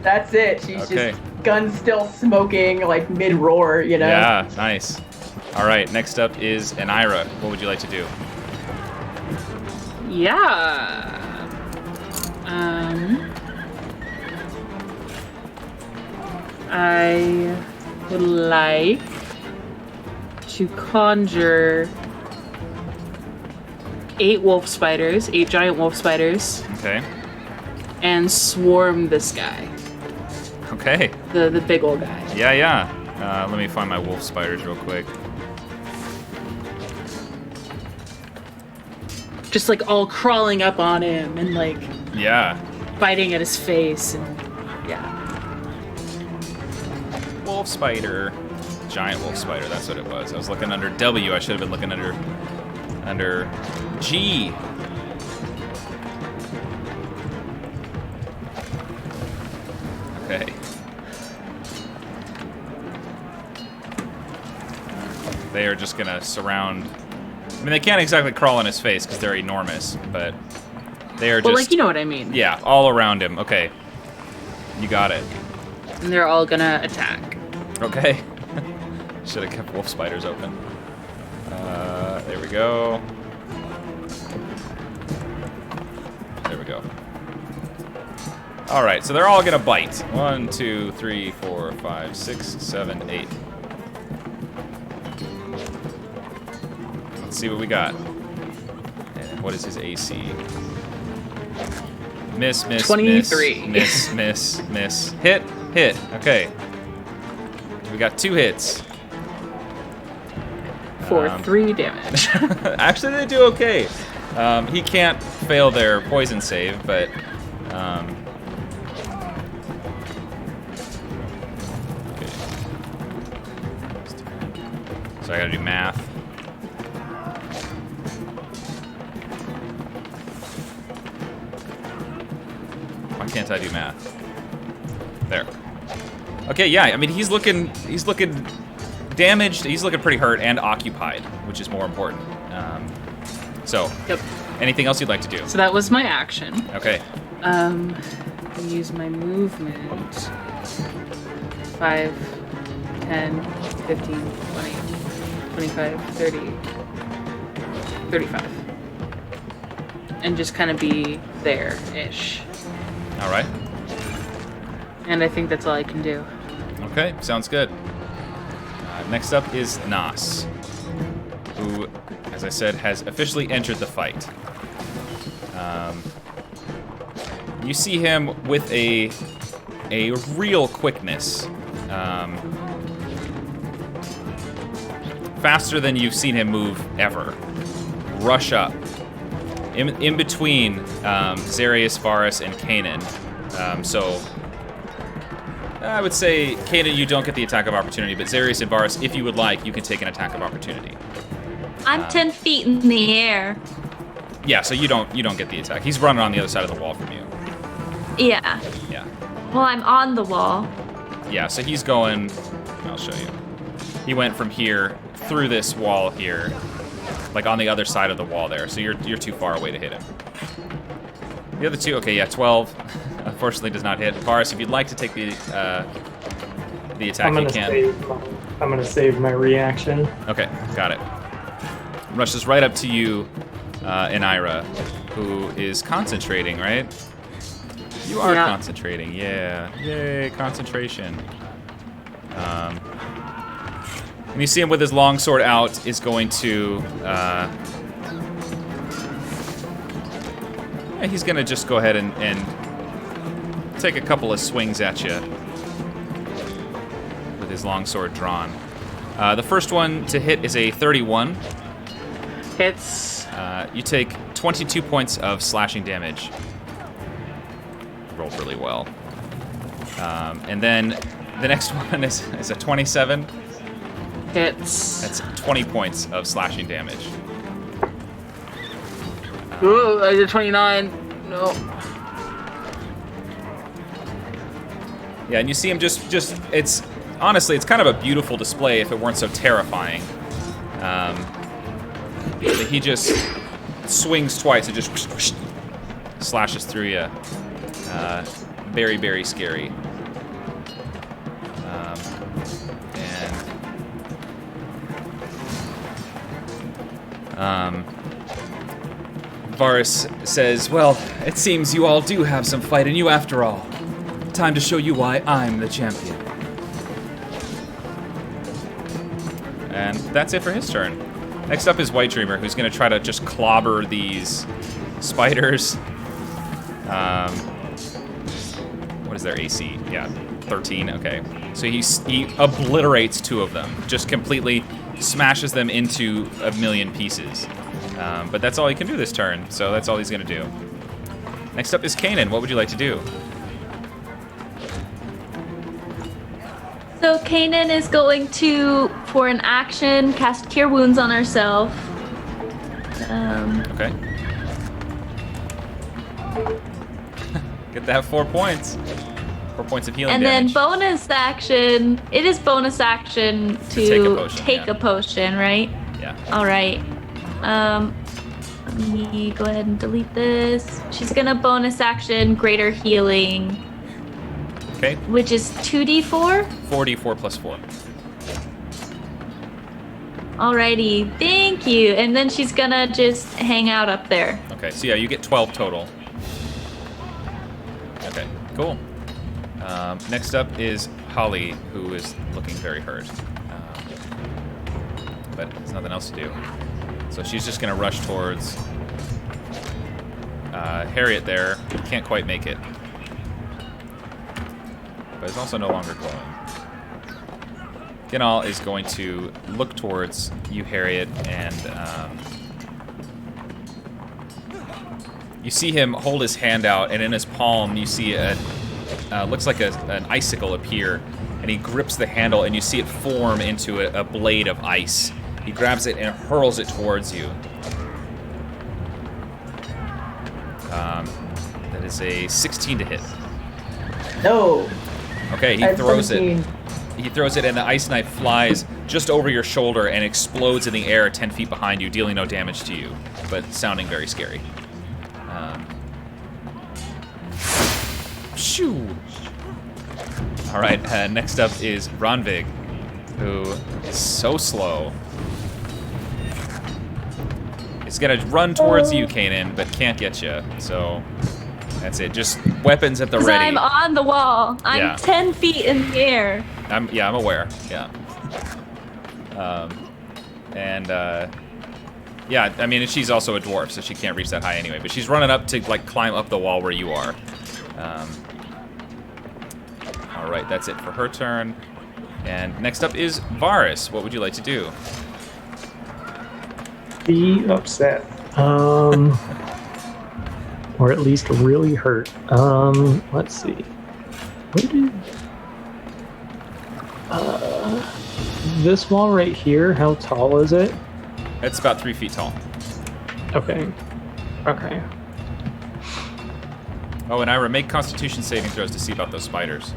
That's it. She's
Okay.
just gun still smoking, like mid-roar, you know?
Yeah, nice. All right, next up is Anira. What would you like to do?
Yeah. I would like to conjure 8 giant wolf spiders,
Okay.
and swarm this guy,
Okay.
the big old guy.
Yeah. Let me find my wolf spiders real quick.
Just like all crawling up on him and like
Yeah.
biting at his face, and yeah.
Wolf spider. Giant wolf spider, that's what it was. I was looking under W. I should have been looking under G. Okay. They are just gonna surround. I mean, they can't exactly crawl on his face because they're enormous, but they are
Well,
just.
like, you know what I mean.
Yeah, all around him. Okay. You got it.
And they're all gonna attack.
Okay. Should have kept wolf spiders open. There we go. There we go. All right, so they're all gonna bite. 1, 2, 3, 4, 5, 6, 7, 8. Let's see what we got. And what is his AC? Miss,
23.
miss. Hit. Okay. We got 2 hits.
For 3 damage.
Actually, they do okay. He can't fail their poison save, but okay. So I gotta do math. Why can't I do math? There. Okay, yeah. I mean, he's looking damaged. He's looking pretty hurt and occupied, which is more important. So,
Yep.
anything else you'd like to do?
So that was my action.
Okay.
Use my movement. 5, 10, 15, 20, 25, 30, 35. And just kind of be there-ish.
All right.
And I think that's all I can do.
Okay, sounds good. Next up is Nas, who, as I said, has officially entered the fight. You see him with a real quickness, faster than you've seen him move ever. Rush up in between Zarius, Varus, and Kanan. So I would say, Kanan, you don't get the attack of opportunity, but Zarius and Varus, if you would like, you can take an attack of opportunity.
I'm 10 feet in the air.
Yeah, so you don't get the attack. He's running on the other side of the wall from you.
Yeah.
Yeah.
Well, I'm on the wall.
Yeah, so he's going. I'll show you. He went from here through this wall here, like on the other side of the wall there. So you're too far away to hit him. The other two, okay, yeah, 12. Unfortunately, does not hit. Varus, if you'd like to take the attack, you can.
I'm gonna save my reaction.
Okay, got it. Rushes right up to you, Anira, who is concentrating, right? You are concentrating, yeah. Yay, concentration. And you see him with his long sword out, is going to Yeah, he's gonna just go ahead and take a couple of swings at you with his longsword drawn. The first one to hit is a 31.
Hits.
You take 22 points of slashing damage. Rolled really well. And then the next one is a 27.
Hits.
That's 20 points of slashing damage.
Ooh, I did 29. No.
Yeah, and you see him just it's honestly, it's kind of a beautiful display if it weren't so terrifying. He just swings twice and just slashes through you. Very, very scary. Varus says, well, it seems you all do have some fight in you after all. Time to show you why I'm the champion. And that's it for his turn. Next up is White Dreamer, who's going to try to just clobber these spiders. What is their AC? Yeah, 13, okay. So he obliterates 2 of them, just completely smashes them into a million pieces. But that's all he can do this turn, so that's all he's going to do. Next up is Kanan. What would you like to do?
So Kanan is going to, for an action, cast Cure Wounds on herself.
Okay. Get that 4 points. 4 points of healing
And
damage.
then bonus action, it is bonus action to take a potion, right?
Yeah.
All right. Let me go ahead and delete this. She's gonna bonus action Greater Healing.
Okay.
Which is 2d4?
4d4 plus 4.
Alrighty, thank you. And then she's gonna just hang out up there.
Okay, so yeah, you get 12 total. Okay, cool. Next up is Holly, who is looking very hurt. But there's nothing else to do. So she's just going to rush towards Harriet there. Can't quite make it. But it's also no longer glowing. Kinal is going to look towards you, Harriet, and you see him hold his hand out, and in his palm you see looks like an icicle appear, and he grips the handle, and you see it form into a blade of ice. He grabs it and hurls it towards you. That is a 16 to hit.
No.
Okay, he
That's
throws
17.
it. He throws it, and the ice knife flies just over your shoulder and explodes in the air 10 feet behind you, dealing no damage to you, but sounding very scary. Shoo! All right, next up is Ronvig, who is so slow. He's gonna run towards you, Kanan, but can't get you. So that's it. Just weapons at the
Because
ready.
I'm on the wall. I'm
Yeah.
10 feet in the air.
I'm aware. Yeah. Yeah, I mean, she's also a dwarf, so she can't reach that high anyway. But she's running up to like climb up the wall where you are. All right, that's it for her turn. And next up is Varus. What would you like to do?
Be upset. Or at least really hurt. Let's see. Where did... this wall right here, how tall is it?
It's about 3 feet tall.
Okay. Okay.
Oh, and Ira, make Constitution saving throws to see about those spiders.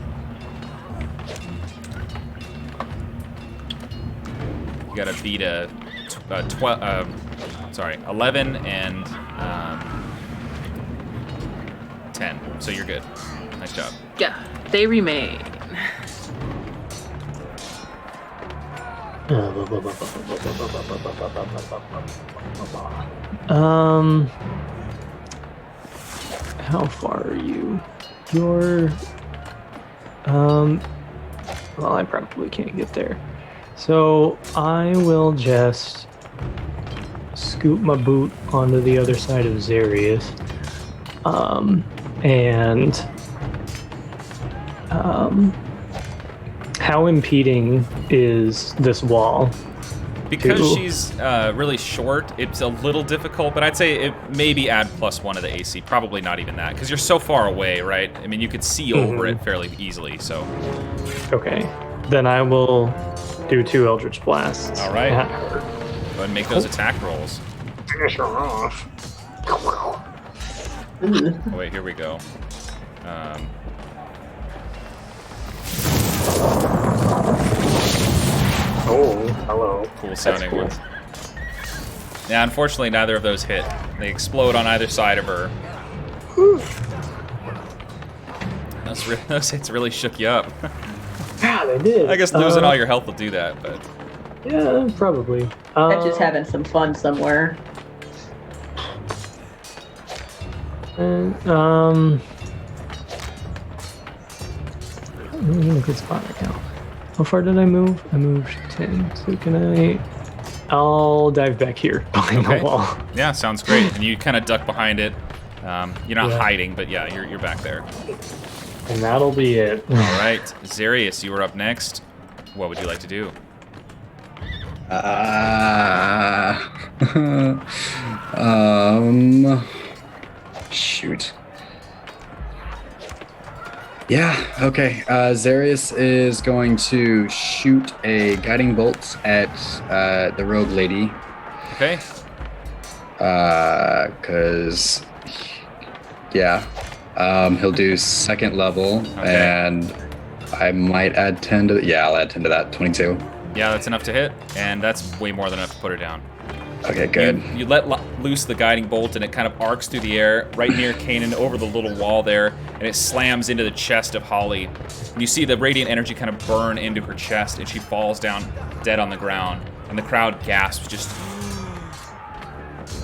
You gotta beat a 11 and 10. So you're good. Nice job.
Yeah, they remain.
How far are you? You're well, I probably can't get there. So I will just scoop my boot onto the other side of Zarius. And how impeding is this wall?
Because
Cool.
she's really short, it's a little difficult, but I'd say it maybe add +1 to the AC. Probably not even that, because you're so far away, right? I mean, you could see over it fairly easily, so.
Okay. Then I will do 2 Eldritch Blasts.
All right.
at her.
Go ahead and make those attack rolls.
Finish her off.
Oh, wait, here we go.
Oh, hello.
Cool sounding ones. Yeah, unfortunately, neither of those hit. They explode on either side of her. Those hits really shook you up.
Yeah, they did.
I guess losing all your health will do that, but
Yeah, probably.
Just having some fun somewhere.
I'm in a good spot right now. How far did I move? I moved 10. So I'll dive back here behind
Okay.
the wall.
yeah, sounds great. And you kind of duck behind it. You're not
Yeah.
hiding, but yeah, you're back there.
And that'll be it.
All right, Zarius, you were up next. What would you like to do?
Shoot. Yeah, okay. Zarius is going to shoot a guiding bolt at the rogue lady.
Okay.
Cause yeah. He'll do second level,
Okay.
and I might add 10 to I'll add 10 to that. 22.
Yeah, that's enough to hit, and that's way more than enough to put her down.
Okay, good.
You let loose the guiding bolt, and it kind of arcs through the air right near Kanan over the little wall there, and it slams into the chest of Holly. And you see the radiant energy kind of burn into her chest, and she falls down dead on the ground, and the crowd gasps just.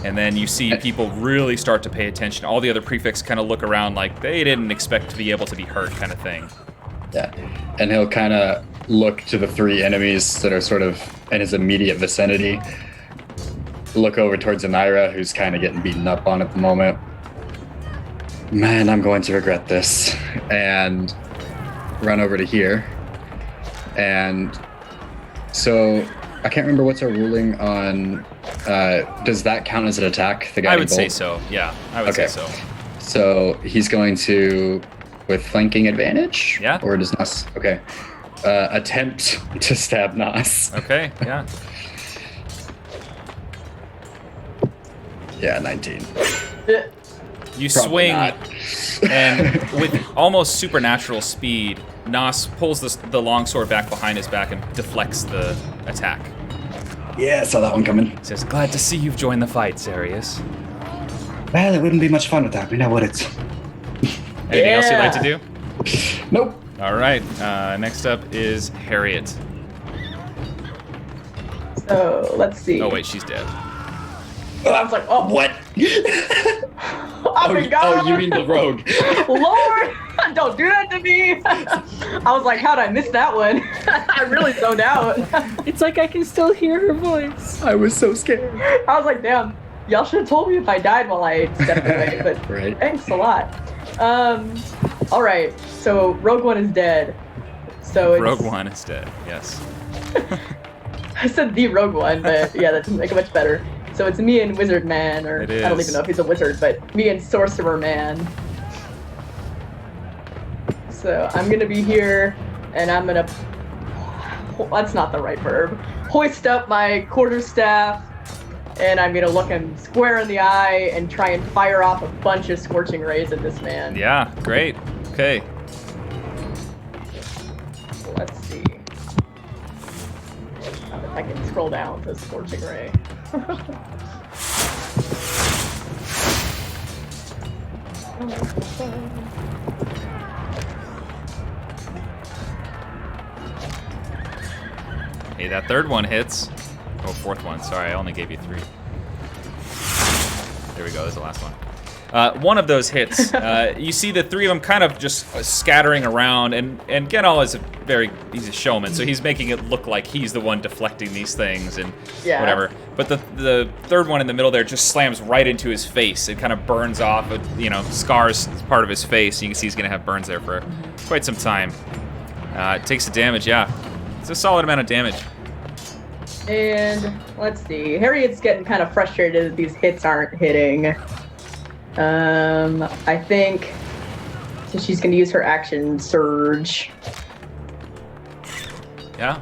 And then you see people really start to pay attention. All the other prefects kind of look around like they didn't expect to be able to be hurt, kind of thing.
Yeah. And he'll kind of look to the 3 enemies that are sort of in his immediate vicinity. Look over towards Anira, who's kind of getting beaten up on at the moment. Man, I'm going to regret this. And run over to here. And so I can't remember what's our ruling on. Does that count as an attack? The guiding
I would say
bolt?
so. Yeah, I would say so.
So he's going to, with flanking advantage?
Yeah.
Or does Nas? Okay. Attempt to stab Nas.
Okay, yeah.
Yeah, 19.
You
Probably
swing,
not.
and with almost supernatural speed, Nas pulls the longsword back behind his back and deflects the attack.
Yeah, saw that one coming.
He says, "Glad to see you've joined the fight, Zarius.
Well, it wouldn't be much fun without me, now would it?
Anything else you'd like to do?"
Nope.
All right, next up is Harriet.
So let's see.
Oh, wait, she's dead.
I was like, oh,
What?
oh my god.
Oh, you mean the rogue?
Lord, don't do that to me. I was like, how'd I miss that one? I really zoned out.
It's like I can still hear her voice.
I was so scared.
I was like, damn, y'all should have told me if I died while I stepped away, but
Right.
thanks a lot. All right, so Rogue One is dead. So it's,
Rogue One is dead, yes.
I said the Rogue One, but yeah, that doesn't make it much better. So it's me and Wizard Man, or
It
I don't
is.
even know if he's a wizard, but me and Sorcerer Man. So I'm gonna be here, and I'm gonna. That's not the right verb. Hoist up my quarterstaff, and I'm gonna look him square in the eye and try and fire off a bunch of scorching rays at this man.
Yeah, great. Okay.
Let's see. If I can scroll down to scorching ray.
Hey, that third one hits. Oh, fourth one. Sorry, I only gave you 3. There we go. There's the last one. One of those hits. You see the three of them kind of just scattering around, and Genal is he's a showman, so he's making it look like he's the one deflecting these things and whatever. But the third one in the middle there just slams right into his face. It kind of burns off, scars part of his face. You can see he's gonna have burns there for quite some time. It takes the damage, yeah. It's a solid amount of damage.
And let's see. Harriet's getting kind of frustrated that these hits aren't hitting. I think so she's going to use her action surge.
Yeah,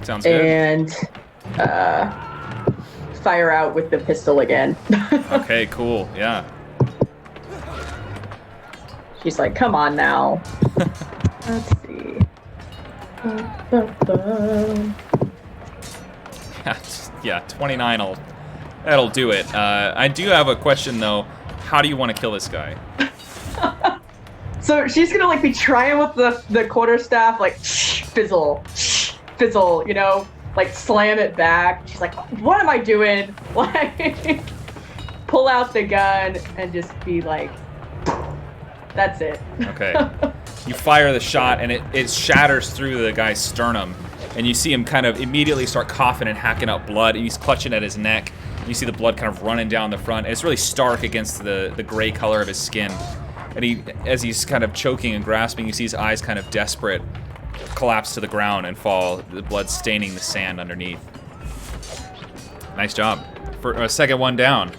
sounds good.
And fire out with the pistol again.
Okay, cool. Yeah.
She's like, come on now. Let's see.
Yeah, 29 that'll do it. I do have a question though. How do you want to kill this guy?
So she's gonna be trying with the quarterstaff, fizzle, slam it back. She's like, what am I doing? Pull out the gun and just be like, that's it.
Okay. You fire the shot and it shatters through the guy's sternum, and you see him kind of immediately start coughing and hacking up blood, and he's clutching at his neck. You see the blood kind of running down the front, and it's really stark against the gray color of his skin. And as he's kind of choking and grasping, you see his eyes kind of desperate, collapse to the ground and fall, the blood staining the sand underneath. Nice job. For a second one down.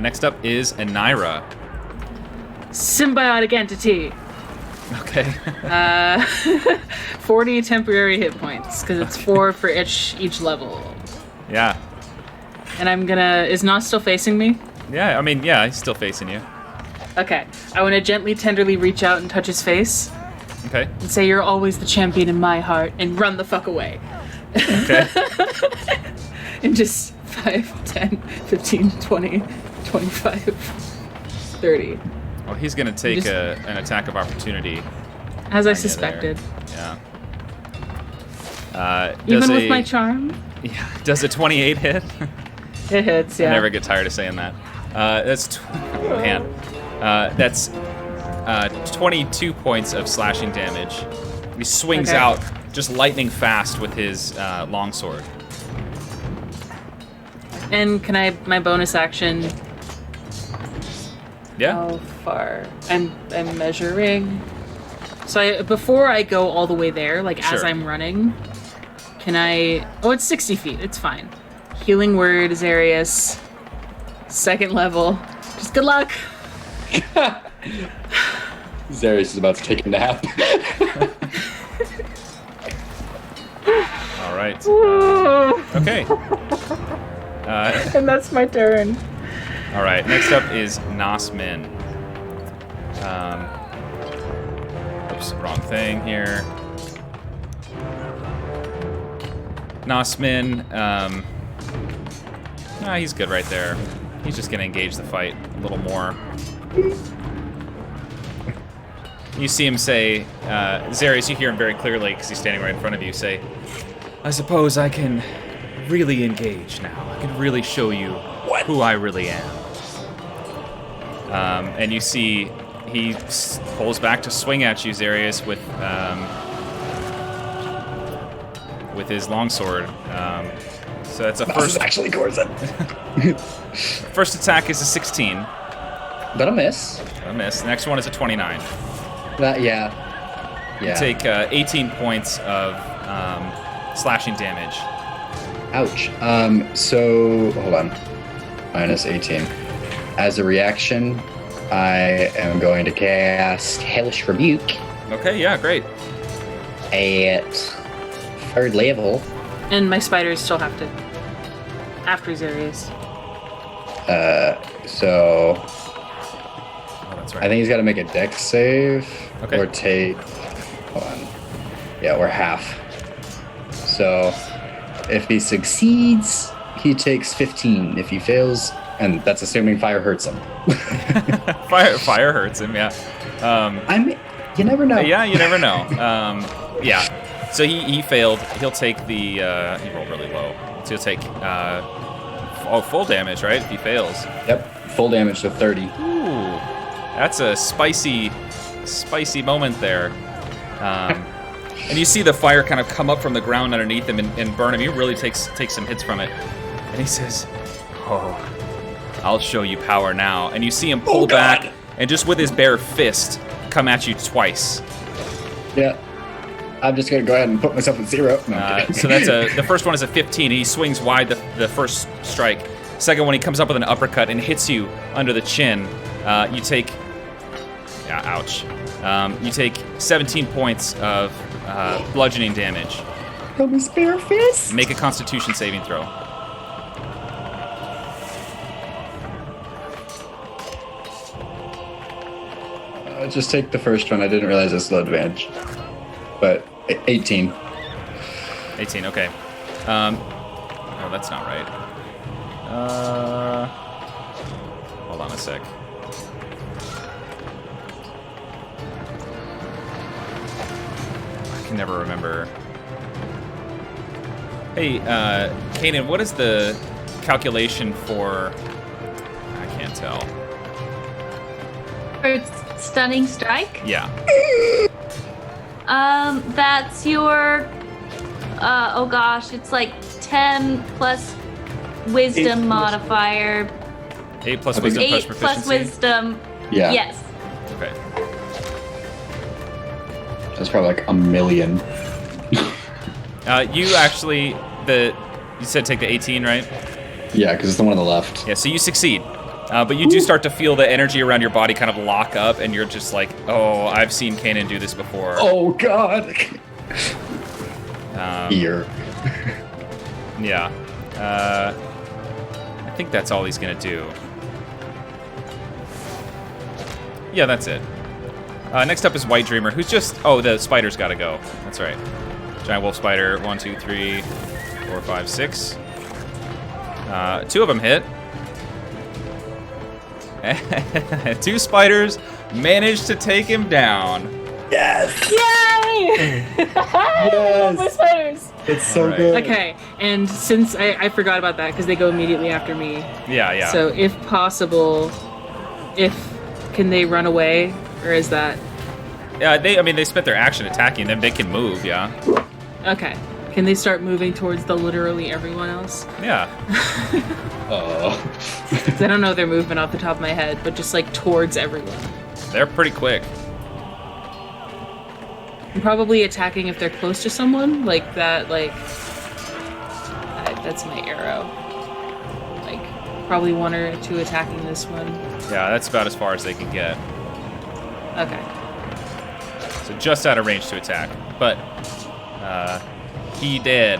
Next up is Anira.
Symbiotic entity.
Okay.
40 temporary hit points, because it's 4 for each level.
Yeah.
And I'm gonna... Is Nas still facing me?
Yeah, yeah, he's still facing you.
Okay. I want to gently, tenderly reach out and touch his face.
Okay.
And say, you're always the champion in my heart, and run the fuck away.
Okay.
And just 5, 10, 15, 20, 25, 30.
Well, he's going to take an attack of opportunity.
As I suspected.
There. Yeah.
Even with my charm?
Yeah. Does a 28 hit?
It hits, yeah.
I never get tired of saying that. That's 22 points of slashing damage. He swings out just lightning fast with his longsword.
And can I, my bonus action...
Yeah.
How far? I'm measuring. So before I go all the way there, as I'm running, can I... Oh, it's 60 feet. It's fine. Healing word, Zarius. 2nd level. Just good luck.
Zarius is about to take a nap.
All right. Okay.
And that's my turn.
All right, next up is Nas Min. Oops, wrong thing here. Nas Min, he's good right there. He's just gonna engage the fight a little more. You see him say, Zarius, you hear him very clearly because he's standing right in front of you, say, I suppose I can really engage now. I can really show you who I really am. And you see he pulls back to swing at you, Zarius, with his longsword. So that's a first.
Actually, Gorza.
First attack is a 16.
That'll miss.
A miss. The next one is a 29.
Yeah.
You take 18 points of slashing damage.
Ouch. So hold on. Minus 18. As a reaction, I am going to cast Hellish Rebuke.
Okay, yeah, great.
At 3rd level.
And my spiders still have to. After Zarius.
So.
Oh, that's right.
I think he's got to make a dex save.
Okay.
Or take. Hold on. Yeah, or half. So, if he succeeds, he takes 15. If he fails, and that's assuming fire hurts him.
Fire hurts him, yeah.
You never know.
Yeah, you never know. Yeah. So he failed. He'll take the. He rolled really low. So he'll take full damage, right? If he fails.
Yep, full damage to 30.
Ooh, that's a spicy moment there. And you see the fire kind of come up from the ground underneath him and burn him. He really takes some hits from it. And he says, "Oh, I'll show you power now." And you see him pull back and just with his bare fist come at you twice.
Yeah. I'm just going to go ahead and put myself at 0. No, I'm kidding.
So that's the first one is a 15. He swings wide the first strike. Second one, he comes up with an uppercut and hits you under the chin. You take, ouch. You take 17 points of bludgeoning damage.
From his bare fist.
Make a Constitution saving throw.
Just take the first one. I didn't realize it's low advantage. But 18.
18, okay. Oh, that's not right. Hold on a sec. I can never remember. Hey, Kanan, what is the calculation for... I can't tell.
For stunning strike?
Yeah.
That's your, oh gosh, it's like 10 plus wisdom modifier.
8 plus wisdom
8
plus proficiency?
plus wisdom.
Yeah.
Yes.
Okay.
That's probably like 1,000,000.
You actually, you said take the 18, right?
Yeah, because it's the one on the left.
Yeah, so you succeed. But you do start to feel the energy around your body kind of lock up, and you're just like, oh, I've seen Kanan do this before.
Oh, God. Here.
Yeah. I think that's all he's going to do. Yeah, that's it. Next up is White Dreamer, who's just... Oh, the spider's got to go. That's right. Giant wolf spider. 1, 2, 3, 4, 5, 6. 2 of them hit. 2 spiders managed to take him down.
Yes!
Yay!
Yes!
My spiders!
It's so
Right.
good.
Okay, and since I forgot about that because they go immediately after me.
Yeah.
So if possible, can they run away, or is that
Yeah, they spent their action attacking them. They can move, yeah.
okay? Can they start moving towards the literally everyone else?
Yeah.
Oh.
'Cause I don't know their movement off the top of my head, but just like towards everyone.
They're pretty quick.
And probably attacking if they're close to someone, like that, that's my arrow. Like, probably 1 or 2 attacking this one.
Yeah, that's about as far as they can get.
Okay.
So just out of range to attack. But he did.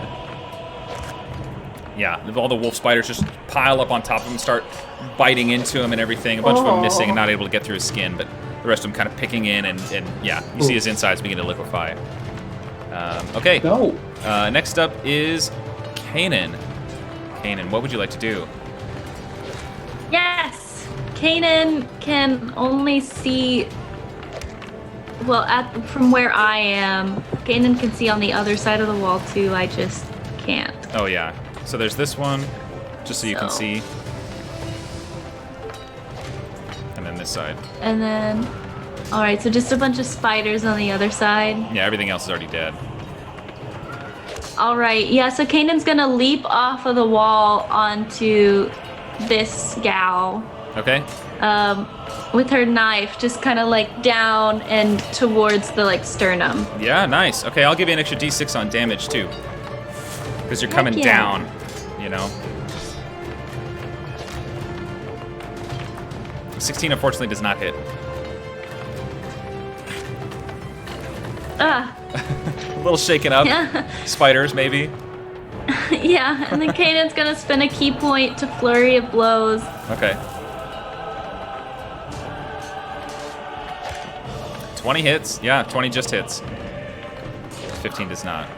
Yeah, all the wolf spiders just pile up on top of him, start biting into him and everything. A bunch of them missing and not able to get through his skin, but the rest of them kind of picking in and yeah, you see his insides begin to liquefy. Okay.
No.
Next up is Kanan. Kanan, what would you like to do?
Yes! Kanan can only see... Well, from where I am, Kanan can see on the other side of the wall too, I just can't.
Oh, yeah. So there's this one, just so you can see. And then this side.
And then... Alright, so just a bunch of spiders on the other side.
Yeah, everything else is already dead.
Alright, yeah, so Kanan's gonna leap off of the wall onto this gal.
Okay.
With her knife, just kind of like down and towards the like sternum.
Yeah, nice. Okay, I'll give you an extra d6 on damage too. Because you're coming
yeah.
down, you know? 16 unfortunately does not hit. A little shaken up.
Yeah.
Spiders, maybe.
Yeah, and then Kanan's gonna spend a key point to flurry of blows.
Okay. 20 hits. Yeah, 20 just hits. 15 does not.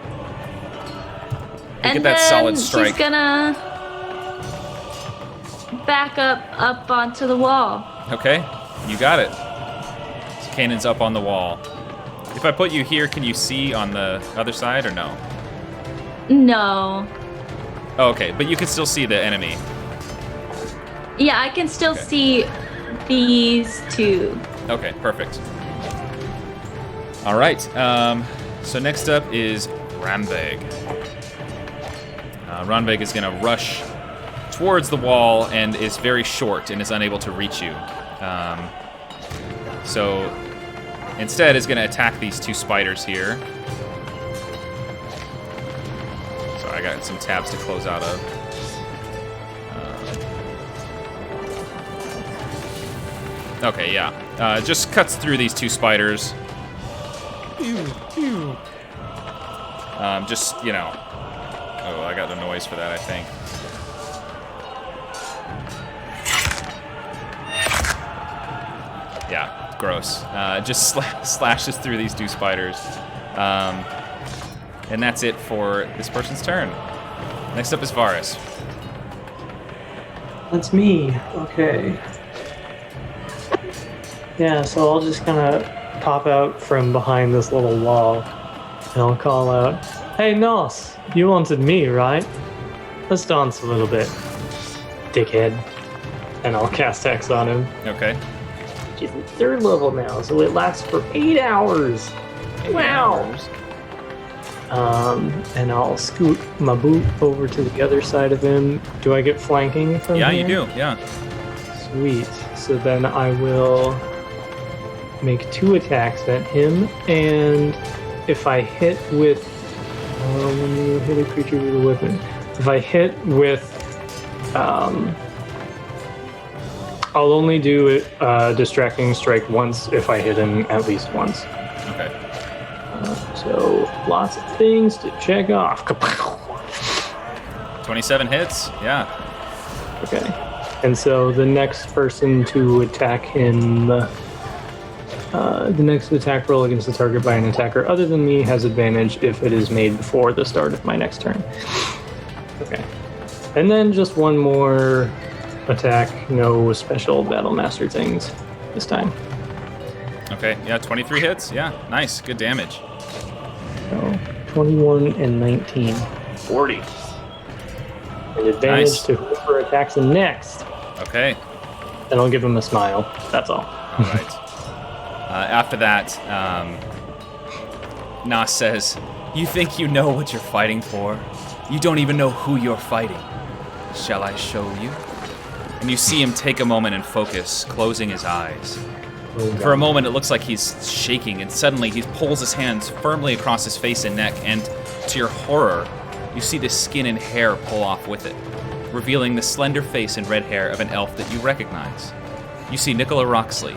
And
get that
then
solid strike.
she's gonna back up onto the wall.
Okay, you got it. So Kanan's up on the wall. If I put you here, can you see on the other side or no?
No.
Oh, okay, but you can still see the enemy.
Yeah, I can still see these two.
Okay, perfect. All right. So next up is Ranveg. Ranveg is going to rush towards the wall and is very short and is unable to reach you. So instead is going to attack these two spiders here. So I got some tabs to close out of. Okay, yeah. Just cuts through these two spiders. Just, you know. Oh, I got a noise for that, I think. Yeah, gross. Just slashes through these two spiders. And that's it for this person's turn. Next up is Varus.
That's me. Okay. Yeah, so I'll just kind of pop out from behind this little wall, and I'll call out, "Hey, Nos, you wanted me, right? Let's dance a little bit, dickhead." And I'll cast Hex on him.
Okay.
He's at 3rd level now, so it lasts for 8 hours. Wow. And I'll scoot my boot over to the other side of him. Do I get flanking from
Yeah,
here?
you do. Yeah.
Sweet. So then I will make 2 attacks at him, and if I hit with when you hit a creature with a weapon, if I hit with I'll only do distracting strike once if I hit him at least once.
Okay.
So lots of things to check off.
27 hits. Yeah.
Okay. And so the next person to attack him, the next attack roll against the target by an attacker other than me has advantage if it is made before the start of my next turn. Okay. And then just one more attack, no special battle master things this time.
Okay. Yeah, 23 hits. Yeah. Nice. Good damage.
So 21 and 19. 40. And advantage
Nice.
to whoever attacks him next.
Okay.
And I'll give him a smile. That's all.
All right. After that, Nas says, "You think you know what you're fighting for? You don't even know who you're fighting. Shall I show you?" And you see him take a moment and focus, closing his eyes. For a moment, it looks like he's shaking, and suddenly he pulls his hands firmly across his face and neck, and to your horror, you see the skin and hair pull off with it, revealing the slender face and red hair of an elf that you recognize. You see Nicola Roxley,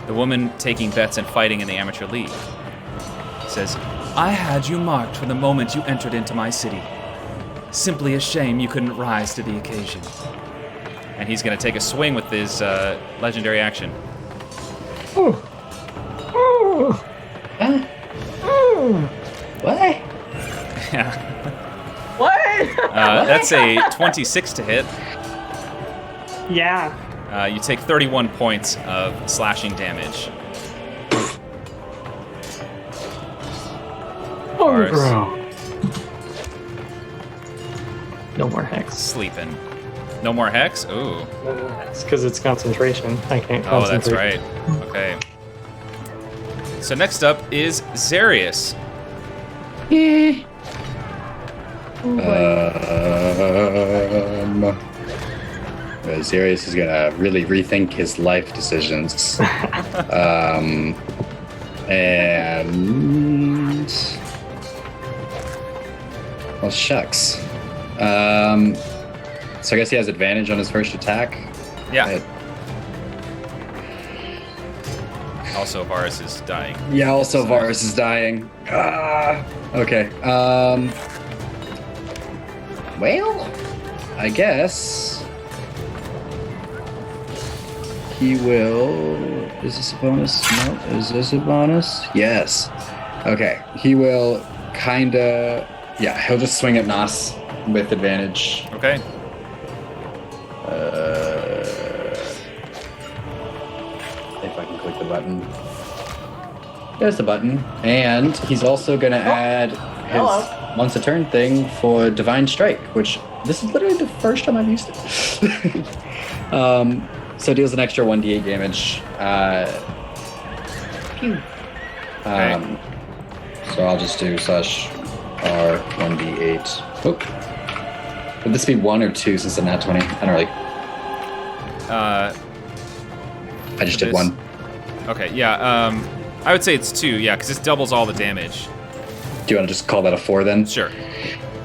the woman taking bets and fighting in the amateur league. He says, "I had you marked from the moment you entered into my city. Simply a shame you couldn't rise to the occasion." And he's going to take a swing with his legendary action.
Huh? What?
Yeah.
What?
That's a 26 to hit.
Yeah.
You take 31 points of slashing damage. Varus,
No more hex.
sleeping. No more hex? Ooh.
It's because it's concentration. I can't
Oh,
concentrate.
that's right. Okay. So next up is Zarius.
Zarius is gonna really rethink his life decisions. And well, shucks. So I guess he has advantage on his first attack.
Yeah. Also, Varus is dying.
Yeah, also Varus is dying. Okay. Well, I guess he will. Is this a bonus? No. Is this a bonus? Yes. Okay. He will kinda. Yeah, he'll just swing at Nas with advantage.
Okay.
If I can click the button. There's the button. And he's also going to add his once a turn thing for Divine Strike, which this is literally the first time I've used it. So it deals an extra 1d8 damage.
Okay.
So I'll just do /R 1d8. Oh. Would this be 1 or 2 since I'm not 20? I don't really. I just did 1.
Okay, yeah. I would say it's 2, yeah, because this doubles all the damage.
Do you want to just call that a 4 then?
Sure.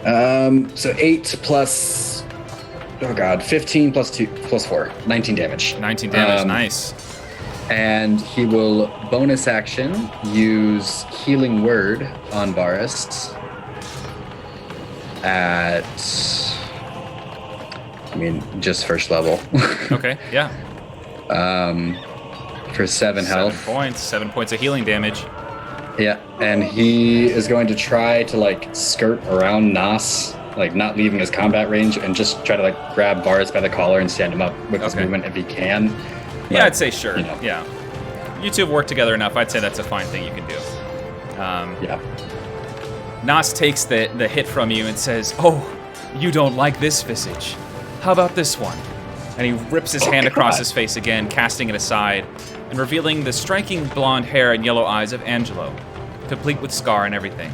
So 8 plus. Oh god, 15 plus 2 plus 4. 19 damage.
19 damage, nice.
And he will bonus action use Healing Word on Varus at, just first level.
Okay, yeah.
For 7 health.
7 points of healing damage.
Yeah, and he is going to try to skirt around Nas, not leaving his combat range, and just try to grab Varus by the collar and stand him up with his movement if he can.
Yeah, I'd say sure.
You know.
Yeah. You two have worked together enough. I'd say that's a fine thing you can do.
Yeah.
Nas takes the hit from you and says, "Oh, you don't like this visage. How about this one?" And he rips his hand across his face again, casting it aside, and revealing the striking blonde hair and yellow eyes of Angelo, complete with scar and everything.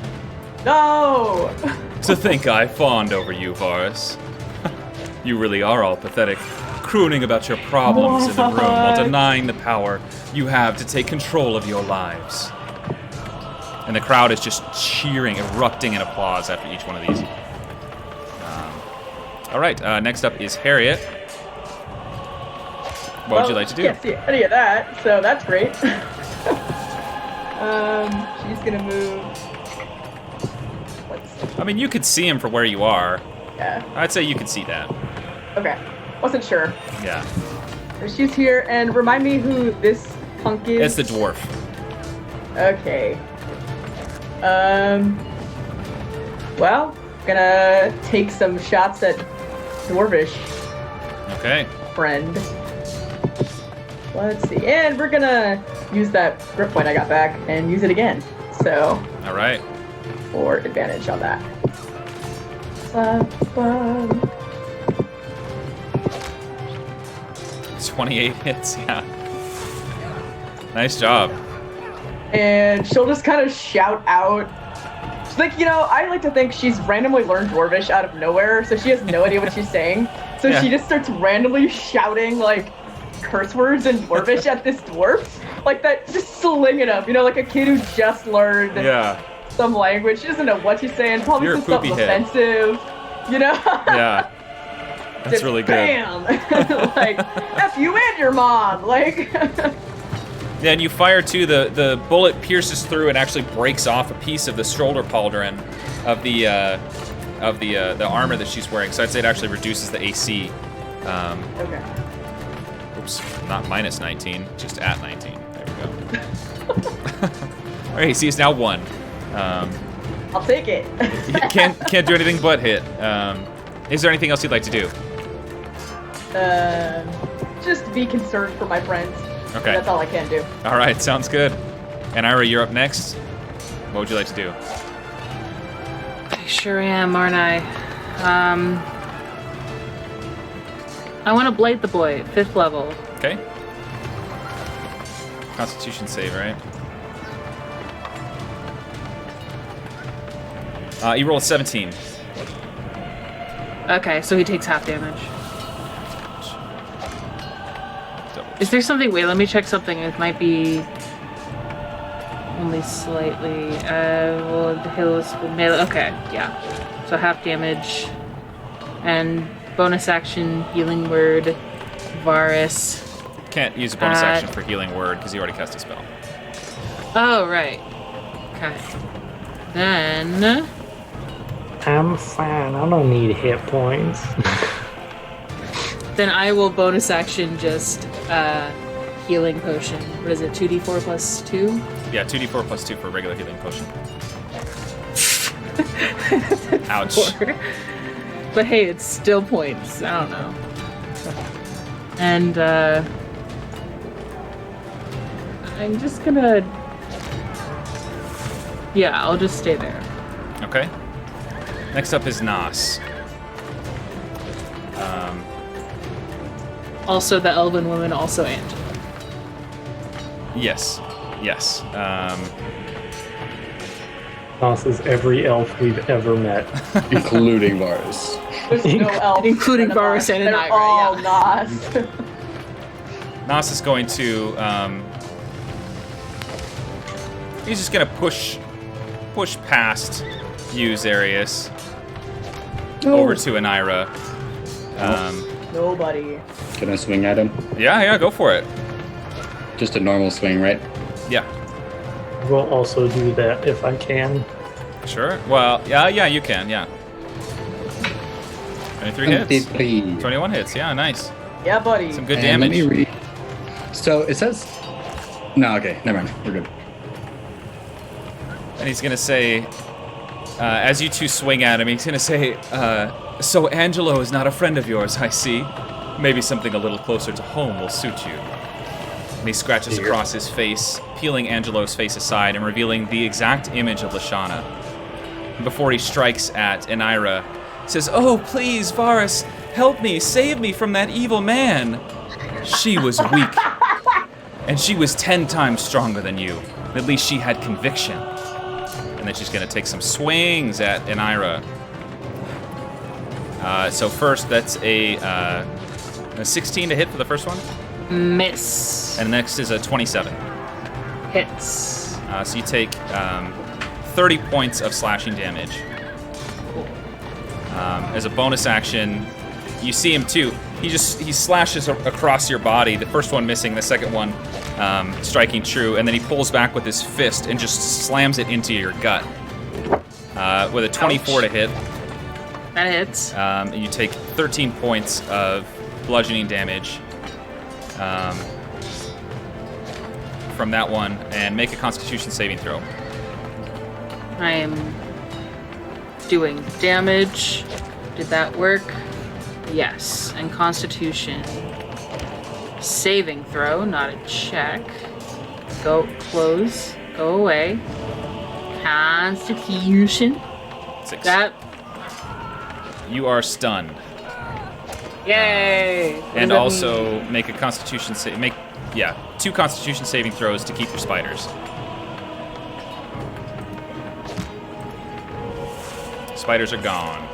No!
To think I fawned over you, Varus. You really are all pathetic, crooning about your problems in the room while denying the power you have to take control of your lives. And the crowd is just cheering, erupting in applause after each one of these. All right, next up is Harriet. What would you like to do?
Can't see any of that, so that's great. She's gonna move. Let's see.
You could see him from where you are.
Yeah.
I'd say you could see that.
Okay. Wasn't sure.
Yeah.
So she's here, and remind me who this punk is.
It's the dwarf.
Okay. Well, gonna take some shots at Dwarvish.
Okay.
Friend. Let's see. And we're gonna use that grip point I got back and use it again. So.
All right.
For advantage on that.
28 hits, yeah. Nice job.
And she'll just kind of shout out. She's like, I like to think she's randomly learned Dwarvish out of nowhere, so she has no idea what she's saying. So she just starts randomly shouting, curse words in Dwarvish at this dwarf. Like that, just slinging them, like a kid who just learned some language. She doesn't know what she's saying, probably says something offensive,
Yeah. That's really good.
Bam! F you and your mom!
Yeah, and you fire too. The bullet pierces through and actually breaks off a piece of the shoulder pauldron of the armor that she's wearing. So I'd say it actually reduces the AC.
Okay.
Oops, not minus 19, just at 19. There we go. Our AC is now 1.
I'll take it.
You can't do anything but hit. Is there anything else you'd like to do?
Just be concerned for my friends.
Okay.
That's all I can do.
All right, sounds good. And Ira, you're up next. What would you like to do?
I sure am, aren't I? I want to blade the boy, 5th level.
Okay. Constitution save, right? You roll a 17.
Okay, so he takes half damage. Is there something? Wait, let me check something. It might be only slightly. Well, the hills with melee. Okay, yeah. So half damage. And bonus action, healing word, Varus.
Can't use a bonus action for healing word because you already cast a spell.
Oh, right. Okay. Then.
I'm fine. I don't need hit points.
Then I will bonus action just healing potion. What is it? 2d4 plus 2?
Yeah, 2d4 plus 2 for a regular healing potion. Ouch.
4. But hey, it's still points. I don't know. And I'm just gonna. Yeah, I'll just stay there.
Okay. Next up is Nas.
Also the elven woman, also Angela.
Yes. Yes.
Nos is every elf we've ever met.
Including Varus.
There's no elf.
Including Varus and
They're
Anira,
all
yeah.
Nas.
Nas is going to, he's just gonna push past you, Zarius, over to Anira.
Nobody.
Can I swing at him?
Yeah, go for it.
Just a normal swing, right?
Yeah,
Will also do that if I can.
sure. Well, yeah, you can, yeah. 23 hits. 21 hits, yeah, nice.
Yeah, buddy.
Some good
And
damage.
Let me read. So it says. No, okay, never mind. We're good.
And he's gonna say, as you two swing at him, he's gonna say, so Angelo is not a friend of yours, I see. Maybe something a little closer to home will suit you. And he scratches across his face, peeling Angelo's face aside and revealing the exact image of Lashana. Before he strikes at Anira, he says, oh, please, Varus, help me, save me from that evil man. She was weak, and she was 10 times stronger than you. At least she had conviction. And then she's gonna take some swings at Anira. So first, that's a 16 to hit for the first one.
Miss.
And next is a 27.
Hits.
So you take 30 points of slashing damage. As a bonus action, you see him too. He slashes across your body. The first one missing, the second one striking true, and then he pulls back with his fist and just slams it into your gut. With a 24 to hit.
That hits.
And you take 13 points of bludgeoning damage from that one, and make a Constitution saving throw.
I am doing damage. Did that work? Yes. And Constitution saving throw, not a check. Go close. Go away. Constitution.
6.
That.
You are stunned.
Yay!
And also make a Constitution save. 2 Constitution saving throws to keep your spiders. Spiders are gone.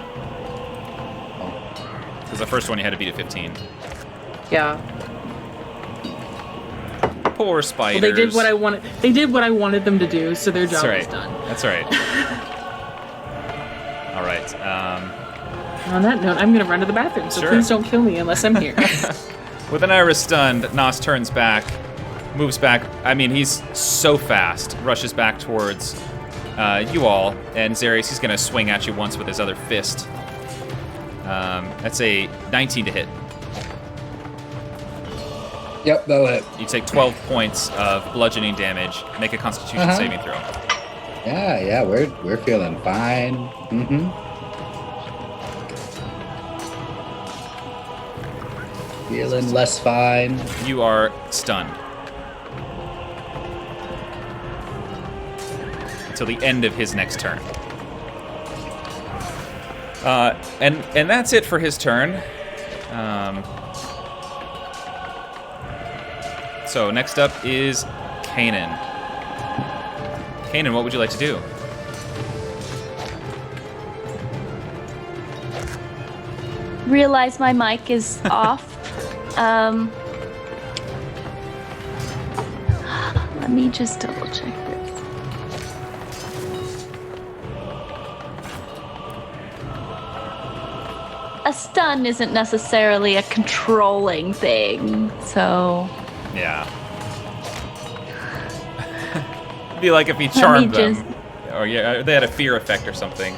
Because the first one you had to beat at 15.
Yeah.
Poor spiders.
Well, they did what I wanted. They did what I wanted them to do, so their job was done.
That's right. All right.
On that note, I'm gonna run to the bathroom. So
Sure.
please don't kill me unless I'm here.
With Anira stunned, Nas turns back, moves back. I mean, he's so fast. Rushes back towards you all, and Zarius, he's gonna swing at you once with his other fist. That's a 19 to hit.
Yep, that'll hit.
You take 12 points of bludgeoning damage. Make a Constitution saving throw.
Yeah, we're feeling fine. Mm-hmm. Feeling less fine.
You are stunned. Until the end of his next turn. And that's it for his turn. So next up is Kanan. Kanan, what would you like to do?
Realize my mic is off. Let me just double check this. A stun isn't necessarily a controlling thing, so
Yeah. It'd be like if he charmed them.
just-
Or they had a fear effect or something.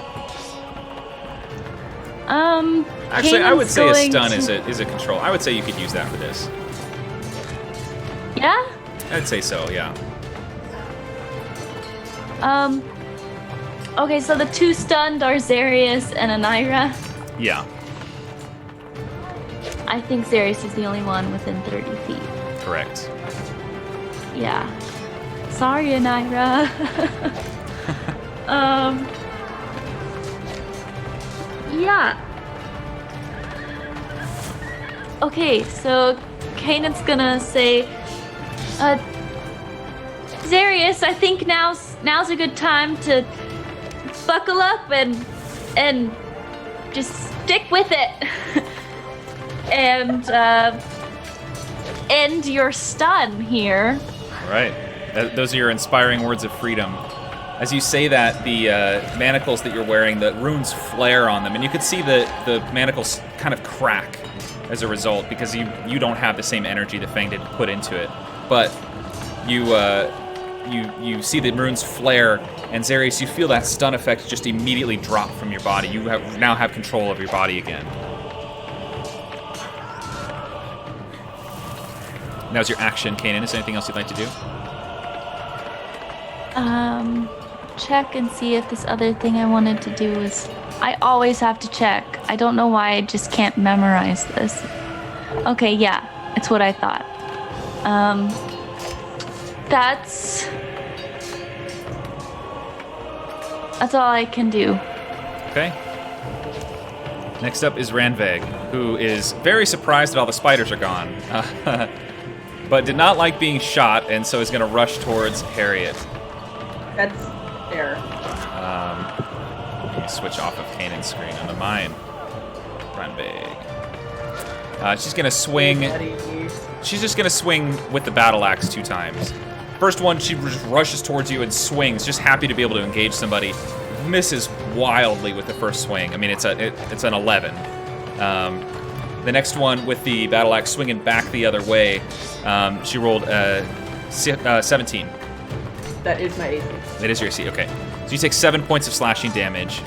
Actually, I would say a stun is a control. I would say you could use that for this.
Yeah?
I'd say so, yeah.
Okay, so the two stunned are Zarius and Anira.
Yeah,
I think Zarius is the only one within 30 feet.
correct.
Yeah. Sorry, Anira. Yeah. Okay, so Kanan's gonna say, Zarius, I think now's a good time to buckle up and just stick with it. And end your stun here.
All right. Those are your inspiring words of freedom. As you say that, the manacles that you're wearing, the runes flare on them, and you could see the manacles kind of crack as a result because you don't have the same energy that Fang did put into it. But you see the runes flare, and Zarius, you feel that stun effect just immediately drop from your body. You now have control of your body again. Now's your action, Kanan. Is there anything else you'd like to do?
Check and see if this other thing I wanted to do is... I always have to check. I don't know why I just can't memorize this. Okay, yeah, it's what I thought. That's all I can do.
Okay. Next up is Ranveg, who is very surprised that all the spiders are gone, but did not like being shot, and so is going to rush towards Harriet.
That's fair.
Let me switch off of Kanan's screen onto mine. Ranveg. She's going to swing. She's just going to swing with the battle axe 2 times. First one, she just rushes towards you and swings, just happy to be able to engage somebody. Misses wildly with the first swing. I mean, it's an 11. The next one with the battle axe swinging back the other way, she rolled 17.
That is my AC.
That is your AC, okay. So you take 7 points of slashing damage,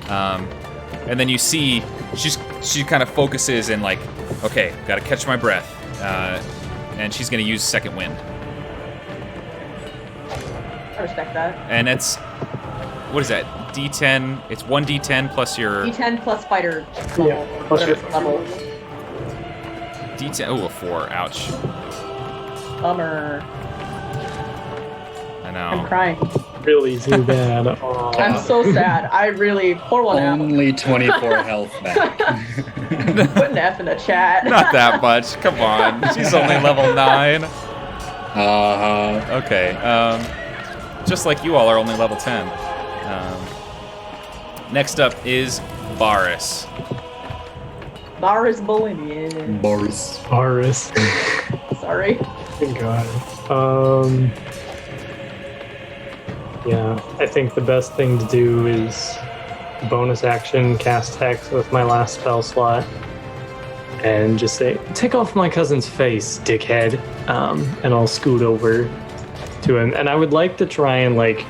and then you see she kind of focuses and like, okay, gotta catch my breath, and she's gonna use second wind.
I respect that.
And it's, what is that? D10. It's 1d10 plus your.
D10 plus fighter.
Yeah, plus your
level.
D10. Oh, a 4. Ouch.
Bummer.
I know.
I'm crying.
Really too bad. Aww.
I'm so sad. I really pour one out.
Only 24 health back.
Put an F in the chat.
Not that much. Come on. She's only level 9. Okay. Just like you all are only level 10. Next up is Varus.
Varus Bolinian.
Varus.
Sorry.
Good God. Yeah, I think the best thing to do is bonus action cast Hex with my last spell slot. And just say, take off my cousin's face, dickhead. And I'll scoot over to him. And I would like to try and like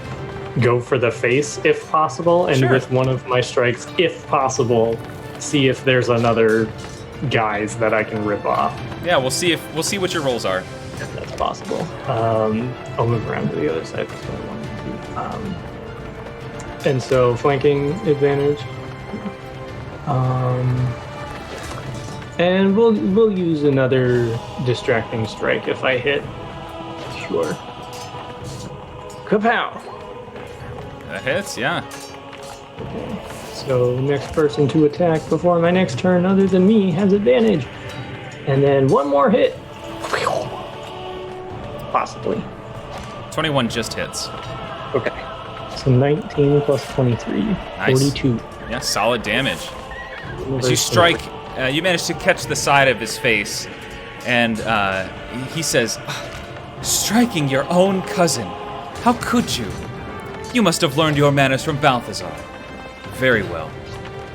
go for the face if possible, and with one of my strikes, if possible, see if there's another guys that I can rip off.
Yeah, we'll see what your rolls are.
If that's possible. I'll move around to the other side. That's what I want to do. And so flanking advantage. And we'll use another distracting strike if I hit. Sure. Kapow!
That hits, yeah.
Okay. So next person to attack before my next turn other than me has advantage. And then one more hit. Possibly.
21 just hits.
Okay. So 19 plus 23.
Nice.
42.
Yeah, solid damage. As you strike, you manage to catch the side of his face, and he says, "Striking your own cousin. How could you? You must have learned your manners from Balthazar. Very well.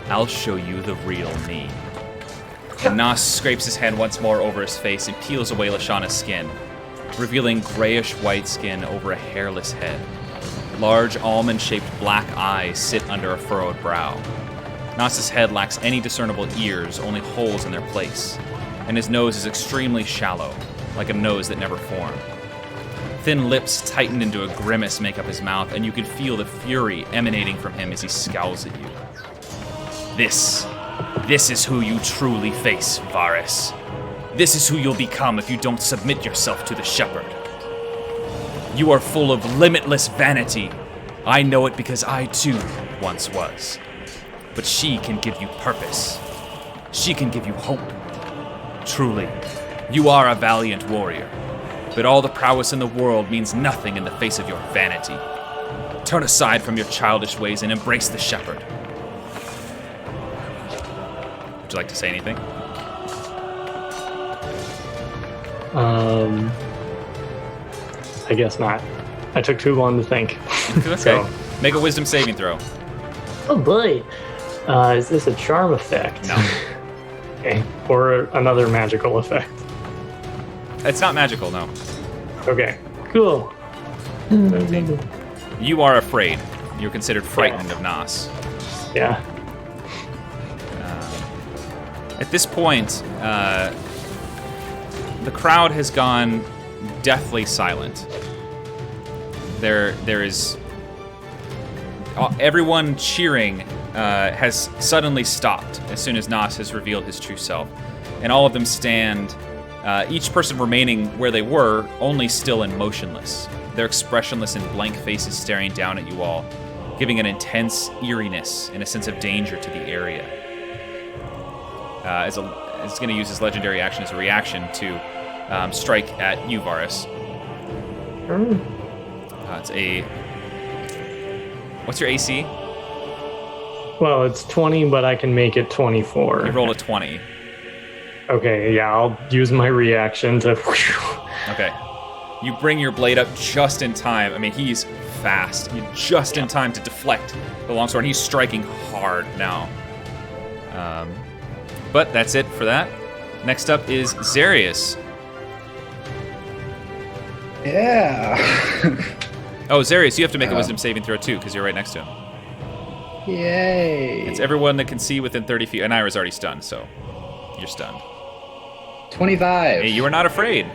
I'll show you the real me." And Nas scrapes his hand once more over his face and peels away Lashana's skin, revealing grayish-white skin over a hairless head. Large almond-shaped black eyes sit under a furrowed brow. Nas's head lacks any discernible ears, only holes in their place, and his nose is extremely shallow, like a nose that never formed. Thin lips tighten into a grimace make up his mouth, and you can feel the fury emanating from him as he scowls at you. This is who you truly face, Varus. This is who you'll become if you don't submit yourself to the shepherd. You are full of limitless vanity. I know it because I too once was. But she can give you purpose. She can give you hope. Truly, you are a valiant warrior, but all the prowess in the world means nothing in the face of your vanity. Turn aside from your childish ways and embrace the shepherd. Would you like to say anything?
I guess not. I took too long to think.
Okay.
So.
Make a wisdom saving throw.
Oh boy. Is this a charm effect?
No.
Okay. Or another magical effect?
It's not magical, no.
Okay. Cool.
You are afraid. You're considered frightened of Nas.
Yeah.
At this point, the crowd has gone deathly silent. There is everyone cheering has suddenly stopped as soon as Nas has revealed his true self, and all of them stand. Each person remaining where they were, only still and motionless. Their expressionless and blank faces staring down at you all, giving an intense eeriness and a sense of danger to the area. It's going to use his legendary action as a reaction to strike at you, Varus. It's a... What's your AC?
Well, it's 20, but I can make it 24.
You rolled a 20.
Okay, yeah, I'll use my reaction to...
Okay. You bring your blade up just in time. I mean, he's fast. You're just in time to deflect the longsword. He's striking hard now. But that's it for that. Next up is Zarius.
Yeah.
Oh, Zarius, you have to make a wisdom saving throw too, because you're right next to him.
Yay.
It's everyone that can see within 30 feet. And Ira's already stunned, so you're stunned.
25.
Hey, you are not afraid.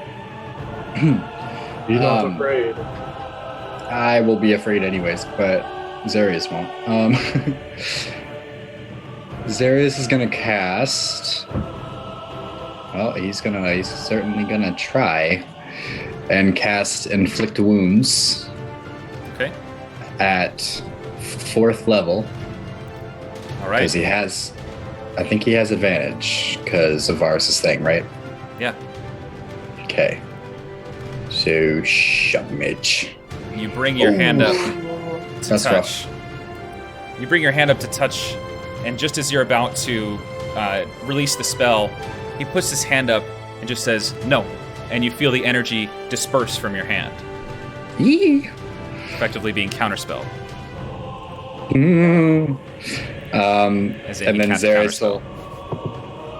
You're not afraid.
I will be afraid anyways, but Zarius won't. Zarius is gonna cast. Well, he's certainly gonna try and cast Inflict Wounds.
Okay.
At 4th level.
All right.
Because I think he has advantage because of Varus' thing, right?
Yeah.
Okay. So, Mitch.
You bring your hand up to
That's
touch.
rough.
You bring your hand up to touch, and just as you're about to release the spell, he puts his hand up and just says, "No," and you feel the energy disperse from your hand.
Yee.
Effectively being counterspelled.
And then
cast
Zarius
counterspell.
will...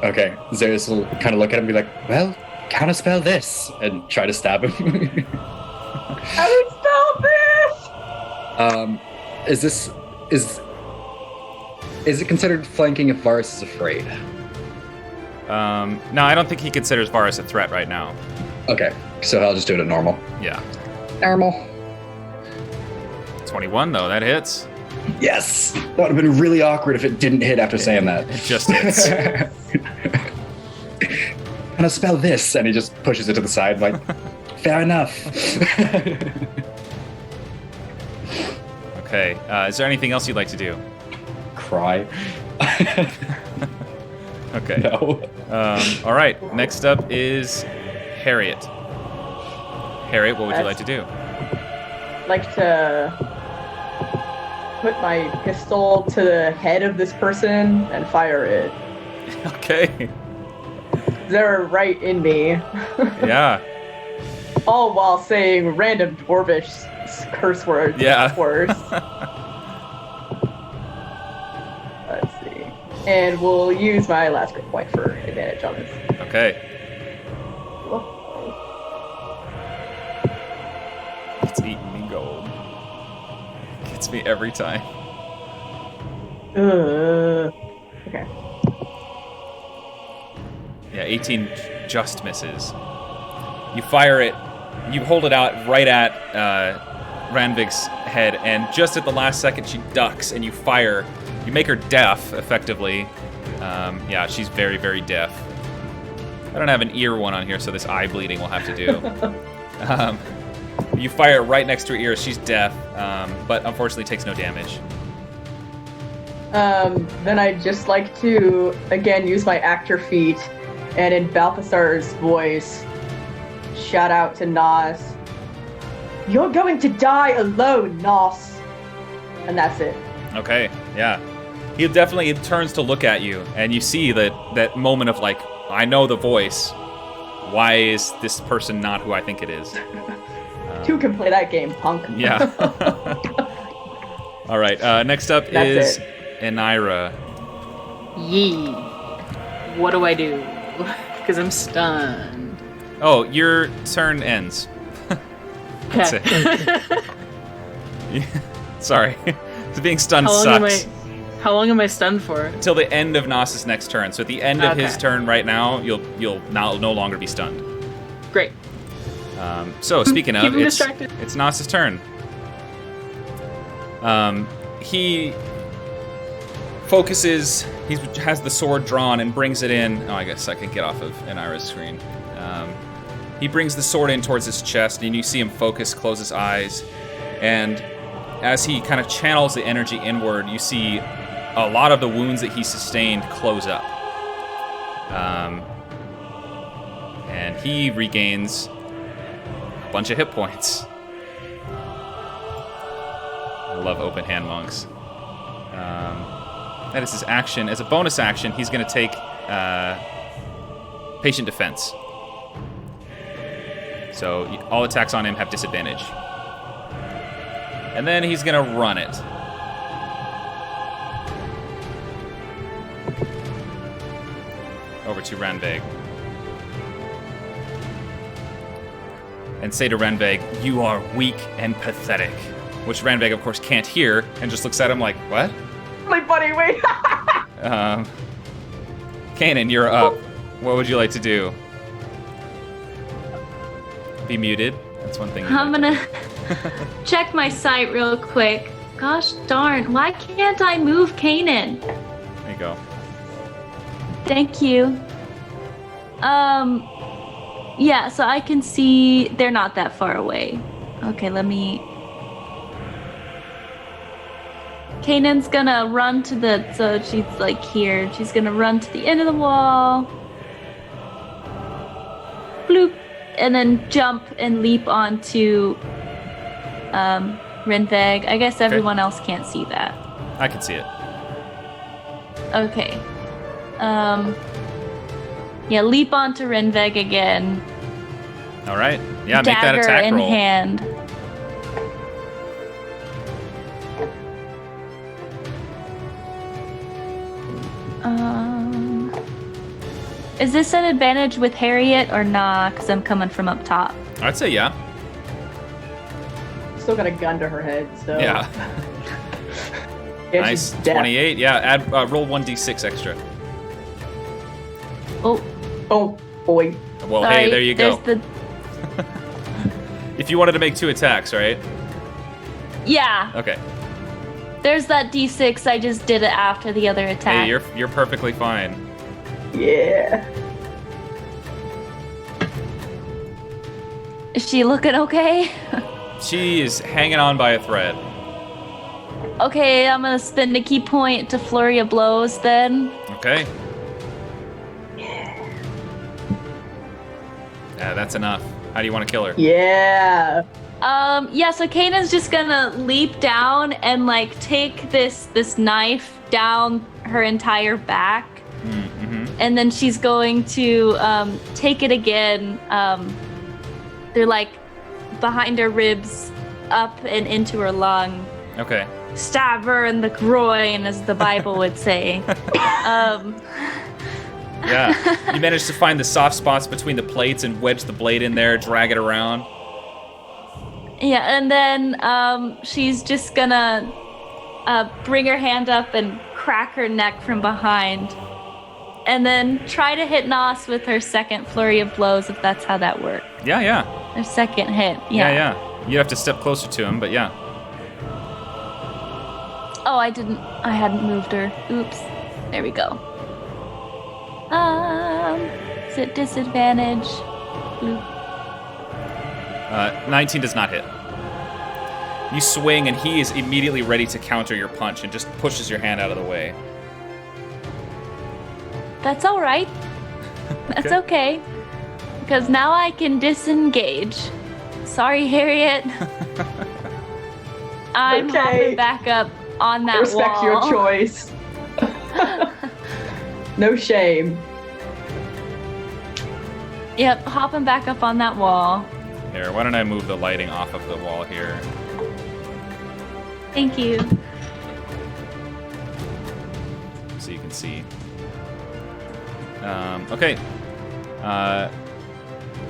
Okay, Zarius will kind of look at him and be like, well, counterspell this, and try to stab him.
Counterspell this!
Is it considered flanking if Varus is afraid?
No, I don't think he considers Varus a threat right now.
Okay, so I'll just do it at normal.
Yeah.
Normal.
21, though, that hits.
Yes! That would have been really awkward if it didn't hit after saying that.
It just hits.
Gonna spell this, and he just pushes it to the side, like, fair enough.
Okay, is there anything else you'd like to do?
Cry.
Okay.
No.
All right, next up is Harriet. Harriet, what would you like to do?
Like to put my pistol to the head of this person and fire it.
Okay.
They're right in me.
Yeah.
All while saying random dwarvish curse words.
Yeah.
Of course. Let's see. And we'll use my last grit point for advantage on this.
Okay. It's eating me gold. Gets me every time.
Okay.
Yeah, 18 just misses. You fire it, you hold it out right at Ranvik's head, and just at the last second she ducks and you fire. You make her deaf, effectively. Yeah, she's very, very deaf. I don't have an ear one on here, so this eye bleeding will have to do. You fire right next to her ear, she's deaf, but unfortunately takes no damage.
Then I'd just like to, again, use my actor feat and in Balthazar's voice, shout out to Nas. You're going to die alone, Nas. And that's it.
Okay, yeah. He definitely turns to look at you, and you see that moment of like, I know the voice. Why is this person not who I think it is?
Two can play that game, punk.
Yeah. All right, next up is Enira.
Yee. What do I do? Because I'm stunned.
Oh, your turn ends. That's it. Yeah, sorry. Being stunned sucks.
How long am I stunned for?
Until the end of Nas's next turn. So at the end of his turn right now, you'll now no longer be stunned.
Great.
So speaking of,
Keep distracted.
It's Nas's turn. He focuses. He has the sword drawn and brings it in. Oh, I guess I can get off of Enira's screen. He brings the sword in towards his chest, and you see him focus, close his eyes, and as he kind of channels the energy inward, you see a lot of the wounds that he sustained close up. And he regains a bunch of hit points. I love open hand monks. That is his action. As a bonus action, he's going to take patient defense. So all attacks on him have disadvantage. And then he's going to run it. Over to Ranveg. And say to Ranveg, you are weak and pathetic. Which Ranveg, of course, can't hear, and just looks at him like, what?
My buddy, wait.
Kanan, you're up. What would you like to do? Be muted. That's one thing.
I'm gonna check my site real quick. Gosh darn, why can't I move Kanan?
There you go.
Thank you. Yeah, so I can see they're not that far away. Okay, let me... Kanan's gonna run to the... So she's like here. She's gonna run to the end of the wall. Bloop. And then jump and leap onto Renveg. I guess everyone else can't see that.
I can see it.
Okay. Yeah, leap onto Renveg again.
All right. Yeah, make that attack
Dagger in
roll.
hand. Is this an advantage with Harriet or nah? Because I'm coming from up top.
I'd say yeah.
Still got a gun to her head, so.
Yeah.
Yeah,
Nice.
she's dead.
28. Yeah, add roll 1d6 extra.
Oh,
Oh, boy.
Well,
sorry.
hey, there you go.
There's the...
If you wanted to make 2 attacks, right?
Yeah,
Okay.
there's that D6. I just did it after the other attack.
Hey, you're perfectly fine.
Yeah.
Is she looking okay?
She is hanging on by a thread.
Okay, I'm gonna spend a key point to flurry of blows then.
Okay. Yeah, that's enough. How do you want to kill her?
Yeah.
Yeah, so Kanan's just gonna leap down and like take this knife down her entire back.
Mm-hmm.
And then she's going to take it again. They're like behind her ribs, up and into her lung.
Okay.
Stab her in the groin, as the Bible would say.
Yeah. You managed to find the soft spots between the plates and wedge the blade in there, drag it around.
Yeah, and then she's just gonna bring her hand up and crack her neck from behind. And then try to hit Nas with her second flurry of blows, if that's how that works.
Yeah, yeah.
Her second hit, yeah.
Yeah. You'd have to step closer to him, but yeah.
Oh, I hadn't moved her. Oops. There we go. Is it disadvantage? Bloop.
19 does not hit. You swing, and he is immediately ready to counter your punch and just pushes your hand out of the way.
That's all right. That's okay. Because now I can disengage. Sorry, Harriet. I'm
Okay.
hopping back up on that
I respect
wall.
your choice. No shame.
Yep, hopping back up on that wall.
Here, why don't I move the lighting off of the wall here?
Thank you.
So you can see. Okay.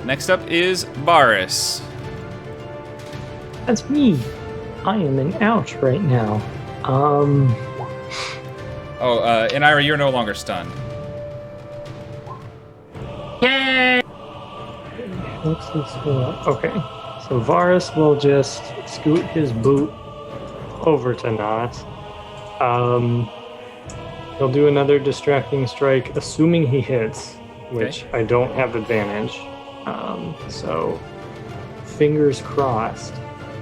Next up is Varus.
That's me. I am in ouch right now.
And Ira, you're no longer stunned.
Yay!
What's this for? Okay. So Varus will just scoot his boot over to Nas. He'll do another distracting strike, assuming he hits, which I don't have advantage. So fingers crossed,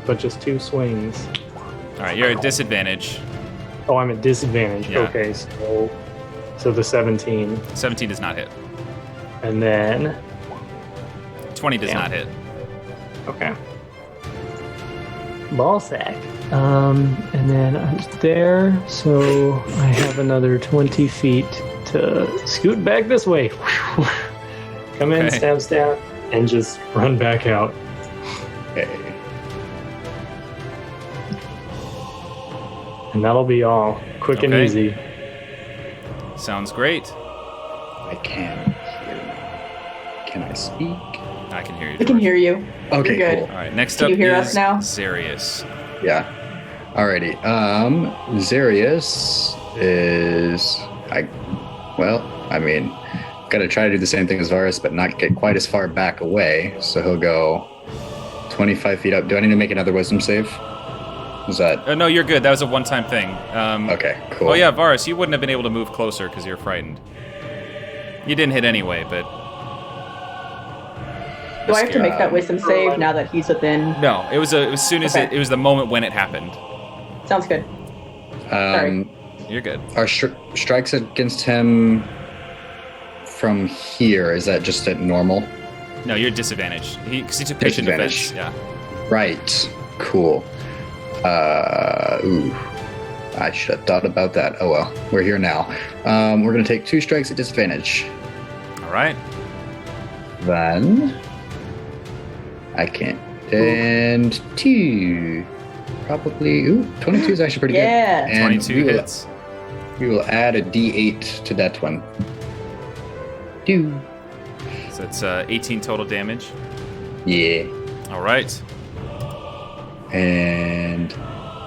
but just 2 swings.
All right, you're at disadvantage.
Oh, I'm at disadvantage.
Yeah.
Okay, so the 17,
17 does not hit.
and then
20 does not hit.
okay, ball sack. And then I'm there, so I have another 20 feet to scoot back this way. Come in,
Okay.
stab, and just run back out.
Okay.
And that'll be all. Quick and
Okay.
easy.
Sounds great.
I can hear. Can I speak?
I can hear you.
We can hear you.
Okay,
You're good.
cool.
All right, next
Can
up
you hear
is
us now?
Zarius.
Yeah. Alrighty. Zarius is gotta try to do the same thing as Varus, but not get quite as far back away. So he'll go 25 feet up. Do I need to make another wisdom save? Is that
No, you're good. That was a one-time thing.
okay? Cool.
Oh yeah, Varus, you wouldn't have been able to move closer because you're frightened. You didn't hit anyway, but
Do I have to make that wisdom save now that he's within?
no. It was as soon as
Okay.
it was the moment when it happened.
Sounds good. Sorry.
You're good.
Are strikes against him from here? Is that just at normal?
No, you're disadvantaged. Because he took patient
Disadvantage.
defense. Yeah.
Right. Cool. Ooh. I should have thought about that. Oh well. We're here now. We're gonna take 2 strikes at disadvantage.
All right.
Then I can't. And 2. Probably. Ooh, 22 is actually pretty
Yeah.
good. And
22
we will-
hits.
We will add a D8 to that one. 2.
So it's 18 total damage.
Yeah.
All right.
And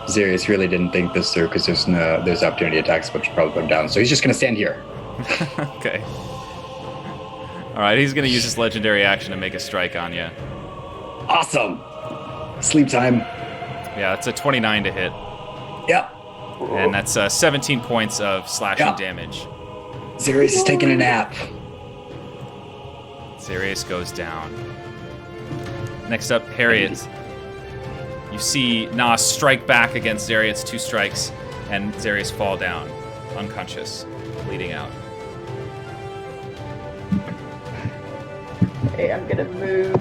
Zarius really didn't think this through because there's opportunity attacks, which probably put him down. So he's just gonna stand here.
Okay. All right, he's going to use his legendary action to make a strike on you.
Awesome. Sleep time.
Yeah, it's a 29 to hit.
Yep.
And that's 17 points of slashing
Yeah.
damage.
Zarius is taking a nap.
Zarius goes down. Next up, Harriet. You see Nas strike back against Zarius, 2 strikes, and Zarius fall down, unconscious, bleeding out.
Okay, I'm gonna move.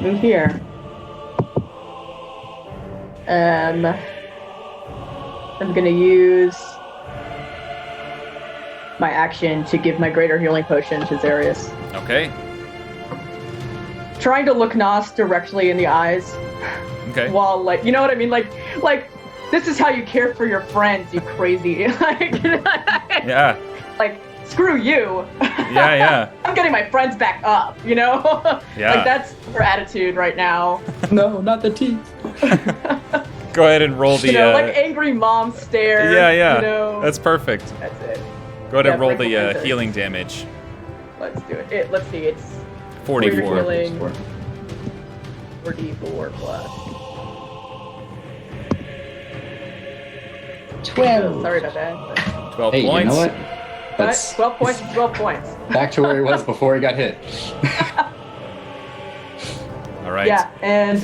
Move here. I'm gonna use my action to give my greater healing potion to Zarius.
Okay.
Trying to look Nas directly in the eyes
Okay.
while, like, you know what I mean? Like, this is how you care for your friends, you crazy. Like,
Yeah.
like, screw you.
Yeah.
I'm getting my friends back up, you know?
Yeah.
Like, that's her attitude right now.
No, not the teeth.
Go ahead and roll the.
You know, like angry mom stare.
Yeah.
You know?
That's perfect.
That's it.
Go ahead and
Yeah,
roll
break
the
the
healing damage.
Let's do it. Let's see, it's
44.
healing. 4d4 plus.
12.
Sorry about that.
12
Hey,
points.
you know what?
But
That's
12 points is 12 points.
back to where he was before he got hit.
All right.
Yeah, and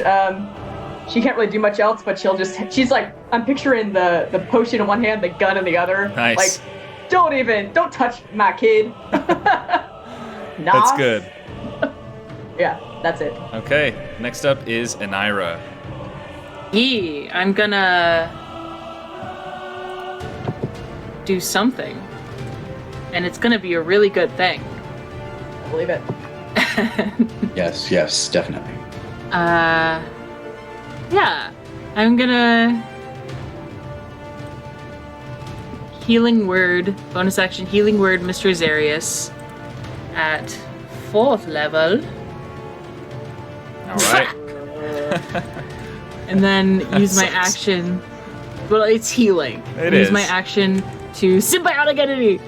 she can't really do much else, but she's like, I'm picturing the potion in one hand, the gun in the other.
Nice.
Like, don't touch my kid.
That's
Nas?
good.
Yeah, that's it.
Okay, next up is Anira.
I'm gonna do something. And it's gonna be a really good thing.
I believe it.
Yes, definitely.
Yeah. I'm gonna Healing Word, bonus action Healing Word Mr. Zarius at 4th level.
Alright.
And then use my action. Well, it's healing. Use my action to symbiotic entity.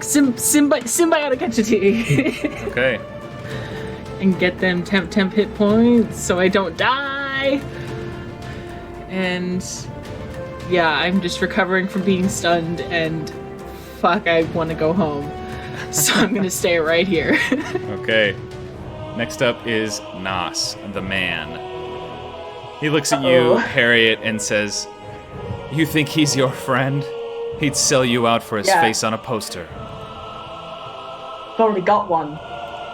Symbiotic entity.
Okay.
And get them temp hit points so I don't die. And yeah, I'm just recovering from being stunned and fuck, I want to go home. So I'm gonna stay right here.
Okay. Next up is Nas, the man. He looks at you, Harriet, and says, "You think he's your friend? He'd sell you out for his face on a poster."
I've already got one.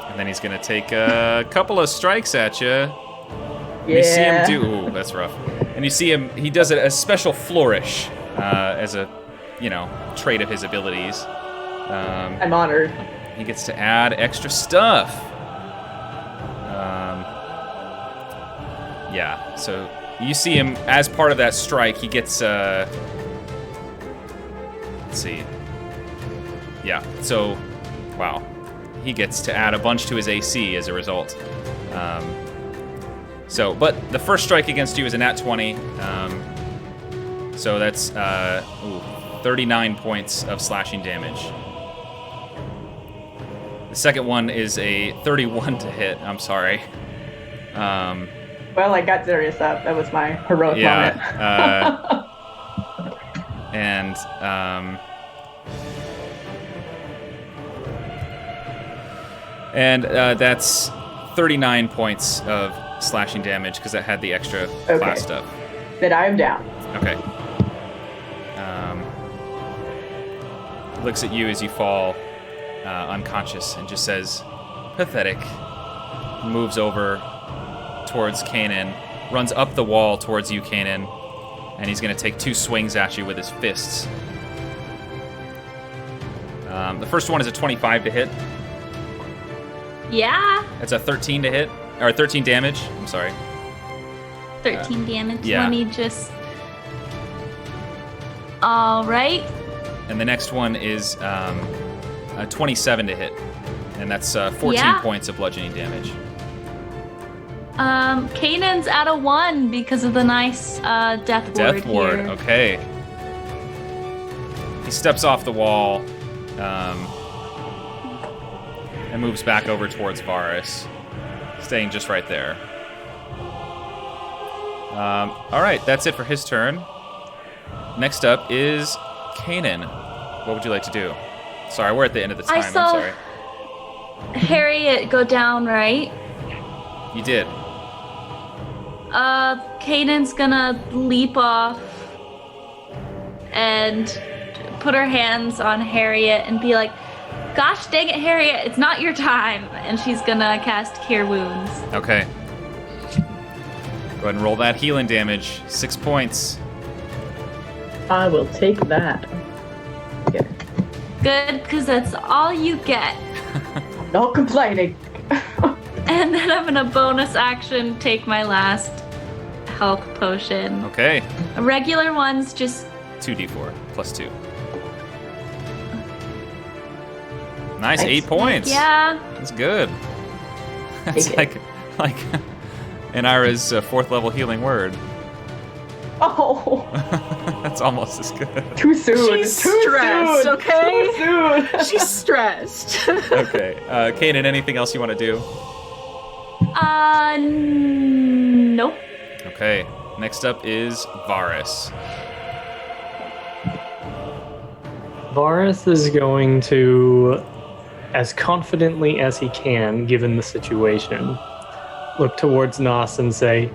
And then he's gonna take a couple of strikes at you.
Yeah.
You see him do. Ooh, that's rough. And you see him. He does a special flourish as a, trait of his abilities.
I'm honored.
He gets to add extra stuff. Yeah. So you see him as part of that strike. He gets. Let's see. Yeah. So, wow. He gets to add a bunch to his AC as a result. But the first strike against you is a nat 20. So that's 39 points of slashing damage. The second one is a 31 to hit. I'm sorry.
Well, I got Darius up. That was my heroic moment.
And that's 39 points of slashing damage because it had the extra class stuff.
Then I am down.
Okay. Looks at you as you fall unconscious and just says, "Pathetic." Moves over towards Kanan, runs up the wall towards you, Kanan, and he's going to take 2 swings at you with his fists. The first one is a 25 to hit.
Yeah.
It's a 13 to hit, or 13 damage. I'm sorry.
13 damage.
Yeah.
Let me just. All right.
And the next one is a 27 to hit, and that's 14 points of bludgeoning damage.
Kanan's at a 1 because of the nice death ward.
Death ward.
Here.
Okay. He steps off the wall. And moves back over towards Varus, staying just right there. All right, that's it for his turn. Next up is Kanan. What would you like to do? Sorry, we're at the end of the time.
I saw
I'm sorry.
Harriet go down, right?
You did.
Kanan's gonna leap off and put her hands on Harriet and be like, "Gosh dang it, Harriet, it's not your time." And she's gonna cast Cure Wounds.
Okay. Go ahead and roll that healing damage. 6 points.
I will take that. Yeah.
Good, because that's all you get.
No complaining.
And then I'm gonna bonus action take my last health potion.
Okay.
Regular ones just
2d4 plus 2. Nice, 8 points.
Yeah.
That's good. That's like Anira's 4th level healing word.
Oh.
That's almost as good.
Too soon.
She's stressed, okay?
Too soon.
She's stressed.
Okay. Kanan, anything else you want to do?
Nope.
Okay. Next up is Varus.
Varus is going to, as confidently as he can, given the situation, look towards Nas and say,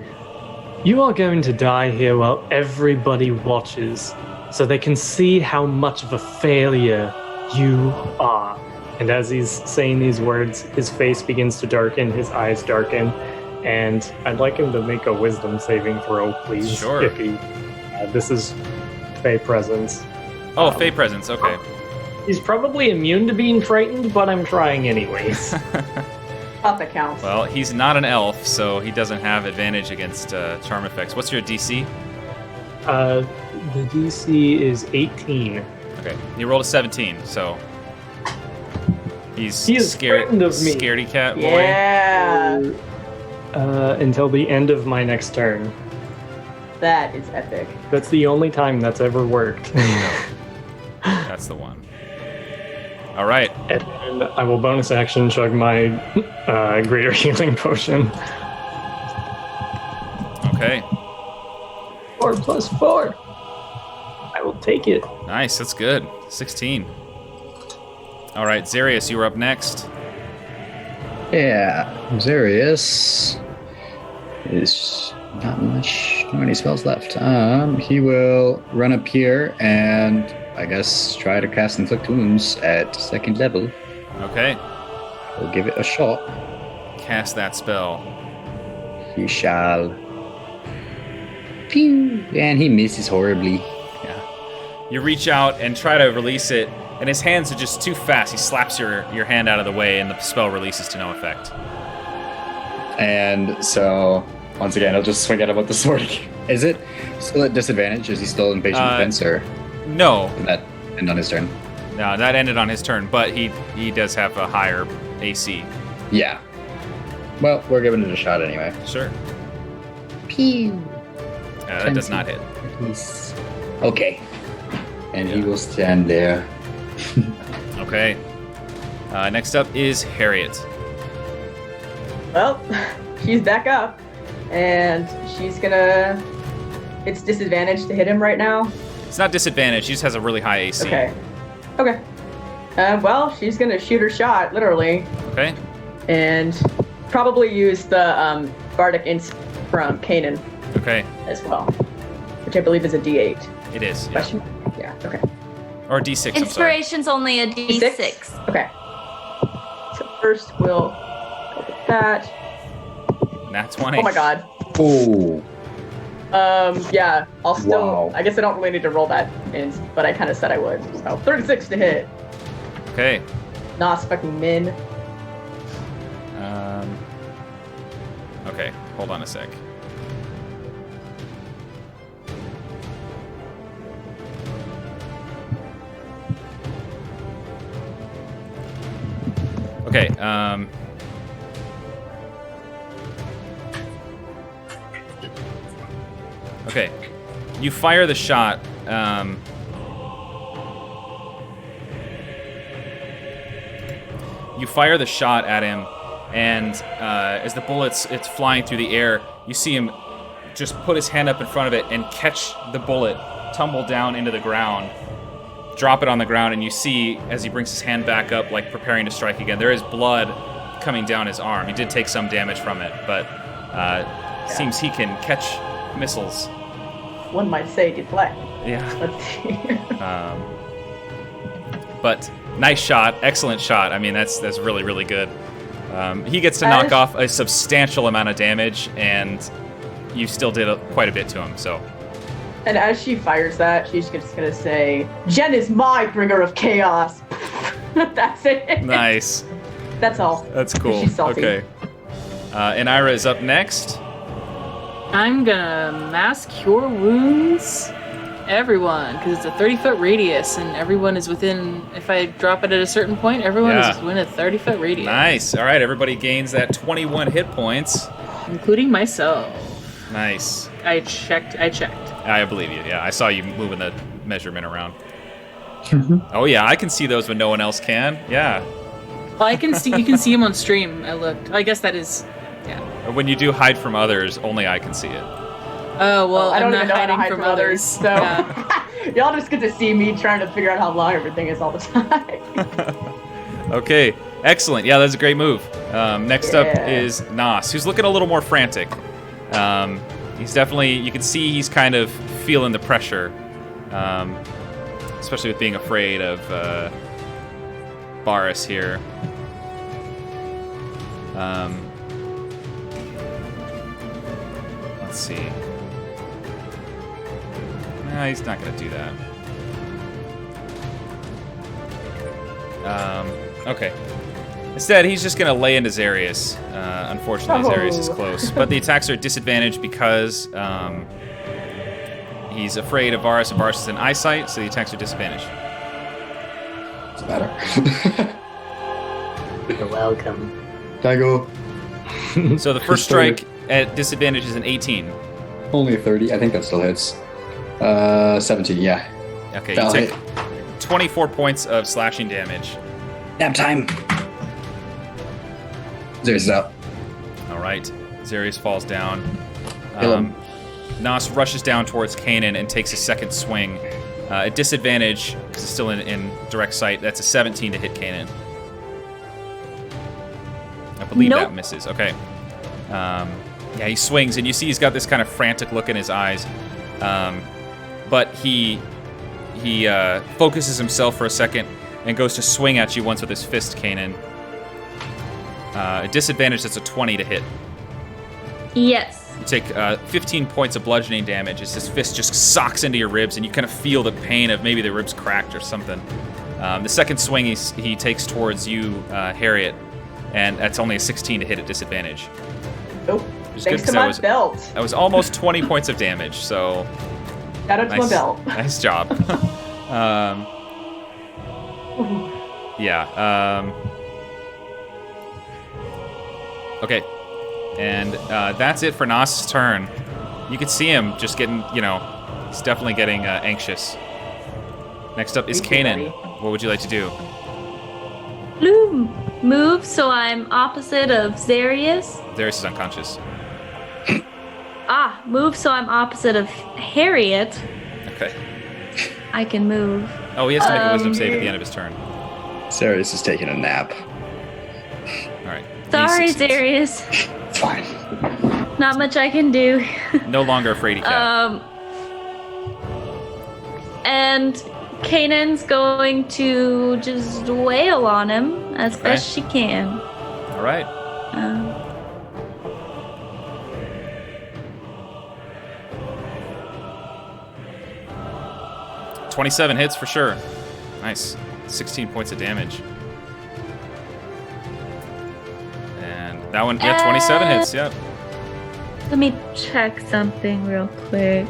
You are going to die here while everybody watches, so they can see how much of a failure you are. And as he's saying these words, his face begins to darken, his eyes darken, and I'd like him to make a wisdom saving throw, please.
Sure.
If he, this is Fey Presence.
Oh, Fey Presence, okay.
He's probably immune to being frightened, but I'm trying anyways.
That counts.
Well, he's not an elf, so he doesn't have advantage against charm effects. What's your DC?
The DC is 18.
Okay, he rolled a 17, so he is
scared of me.
Scaredy cat boy.
Yeah.
Until the end of my next turn.
That is epic.
That's the only time that's ever worked.
That's the one. All right.
And I will bonus action chug my greater healing potion.
Okay.
4 plus 4. I will take it.
Nice, that's good. 16. All right, Zarius, you were up next.
Yeah, Zarius is not many spells left. He will run up here and I guess try to cast Inflict Wounds at 2nd level.
Okay.
We'll give it a shot.
Cast that spell.
He shall. Pew! And he misses horribly.
Yeah. You reach out and try to release it, and his hands are just too fast. He slaps your hand out of the way, and the spell releases to no effect.
And so, once again, I'll just swing at him with the sword. Is it still at disadvantage? Is he still in patient defense, or?
No.
Did that end on his turn?
No, that ended on his turn, but he does have a higher AC.
Yeah. Well, we're giving it a shot anyway.
Sure.
Pew!
That does not hit.
Okay. And he will stand there.
Okay. Next up is Harriet.
Well, she's back up, and she's gonna. It's disadvantage to hit him right now.
It's not disadvantage. She just has a really high AC.
Okay. Okay. Well, she's gonna shoot her shot, literally.
Okay.
And probably use the Bardic Int from Kanan
Okay.
as well, which I believe is a D8.
It is. Yeah.
Question? Yeah. Okay.
Or D6. I'm sorry.
Inspiration's only a D6.
Okay. So first we'll go with that.
Nat 20.
Oh my god.
Oh.
Yeah, I'll still.
Wow.
I guess I don't really need to roll that in, but I kind of said I would. So 36 to hit.
Okay.
Nas fucking Min.
Okay. Hold on a sec. Okay. Okay. You fire the shot. You fire the shot at him, and as the it's flying through the air, you see him just put his hand up in front of it and catch the bullet, tumble down into the ground, drop it on the ground, and you see as he brings his hand back up, like preparing to strike again, there is blood coming down his arm. He did take some damage from it, but seems he can catch missiles.
One might say deflect.
Yeah.
Let's see.
But nice shot, excellent shot. I mean, that's really, really good. He gets to knock off a substantial amount of damage, and you still did quite a bit to him. So.
And as she fires that, she's just gonna say, "Jen is my bringer of chaos." That's it.
Nice.
That's all.
That's cool.
She's salty.
Okay. And Ira is up next.
I'm gonna mass cure wounds everyone, because it's a 30-foot radius, and everyone is within, if I drop it at a certain point, everyone is within a 30-foot radius.
Nice. All right, everybody gains that 21 hit points.
Including myself.
Nice.
I checked.
I believe you. Yeah, I saw you moving the measurement around. Oh yeah, I can see those when no one else can. Yeah.
Well, you can see him on stream. I looked. I guess that is, yeah.
When you do hide from others, only I can see it.
Oh, well,
I don't
I'm
even
not
know how to
hiding
hide
from
from others,
others.
so
Yeah.
y'all just get to see me trying to figure out how long everything is all the time.
Okay, excellent. Yeah, that's a great move. Next up is Nas, who's looking a little more frantic. He's definitely, you can see he's kind of feeling the pressure, especially with being afraid of Varus here. Let's see. Nah, he's not going to do that. Okay. Instead, he's just going to lay into Zarius. Unfortunately, Zarius is close. But the attacks are at disadvantage because he's afraid of Varus, and Varus is in eyesight, so the attacks are disadvantage.
What's the matter?
You're welcome.
Can I go?
So the first strike at disadvantage is an 18.
Only a 30. I think that still hits. 17, yeah.
Okay,
That'll
you take 24 points of slashing damage.
Nap time. Zarius is out.
All right. Zarius falls down.
Kill him.
Nas rushes down towards Kanan and takes a second swing. At disadvantage, because it's still in direct sight, that's a 17 to hit Kanan. I believe that misses. Okay. Yeah, he swings, and you see he's got this kind of frantic look in his eyes. But he focuses himself for a second and goes to swing at you once with his fist, Kanan. At disadvantage, that's a 20 to hit.
Yes.
You take 15 points of bludgeoning damage as his fist just socks into your ribs, and you kind of feel the pain of maybe the ribs cracked or something. The second swing he takes towards you, Harriet, and that's only a 16 to hit at disadvantage.
Oh, thanks to my belt.
That was almost 20 points of damage, so...
Shout out to my belt.
Nice job. Yeah. Okay. And that's it for Nas's turn. You can see him just getting, he's definitely getting anxious. Next up is Kanan. What would you like to do?
Blue move, so I'm opposite of Zarius.
Zarius is unconscious.
Move, so I'm opposite of Harriet.
Okay.
I can move.
Oh, he has to make a wisdom save at the end of his turn.
Zarius is taking a nap.
All right.
Sorry, Zarius.
It's fine.
Not much I can do.
No longer afraid he can.
And Kanan's going to just wail on him as best she can.
All right. 27 hits for sure. Nice. 16 points of damage. And that one, 27 hits, yep.
Let me check something real quick.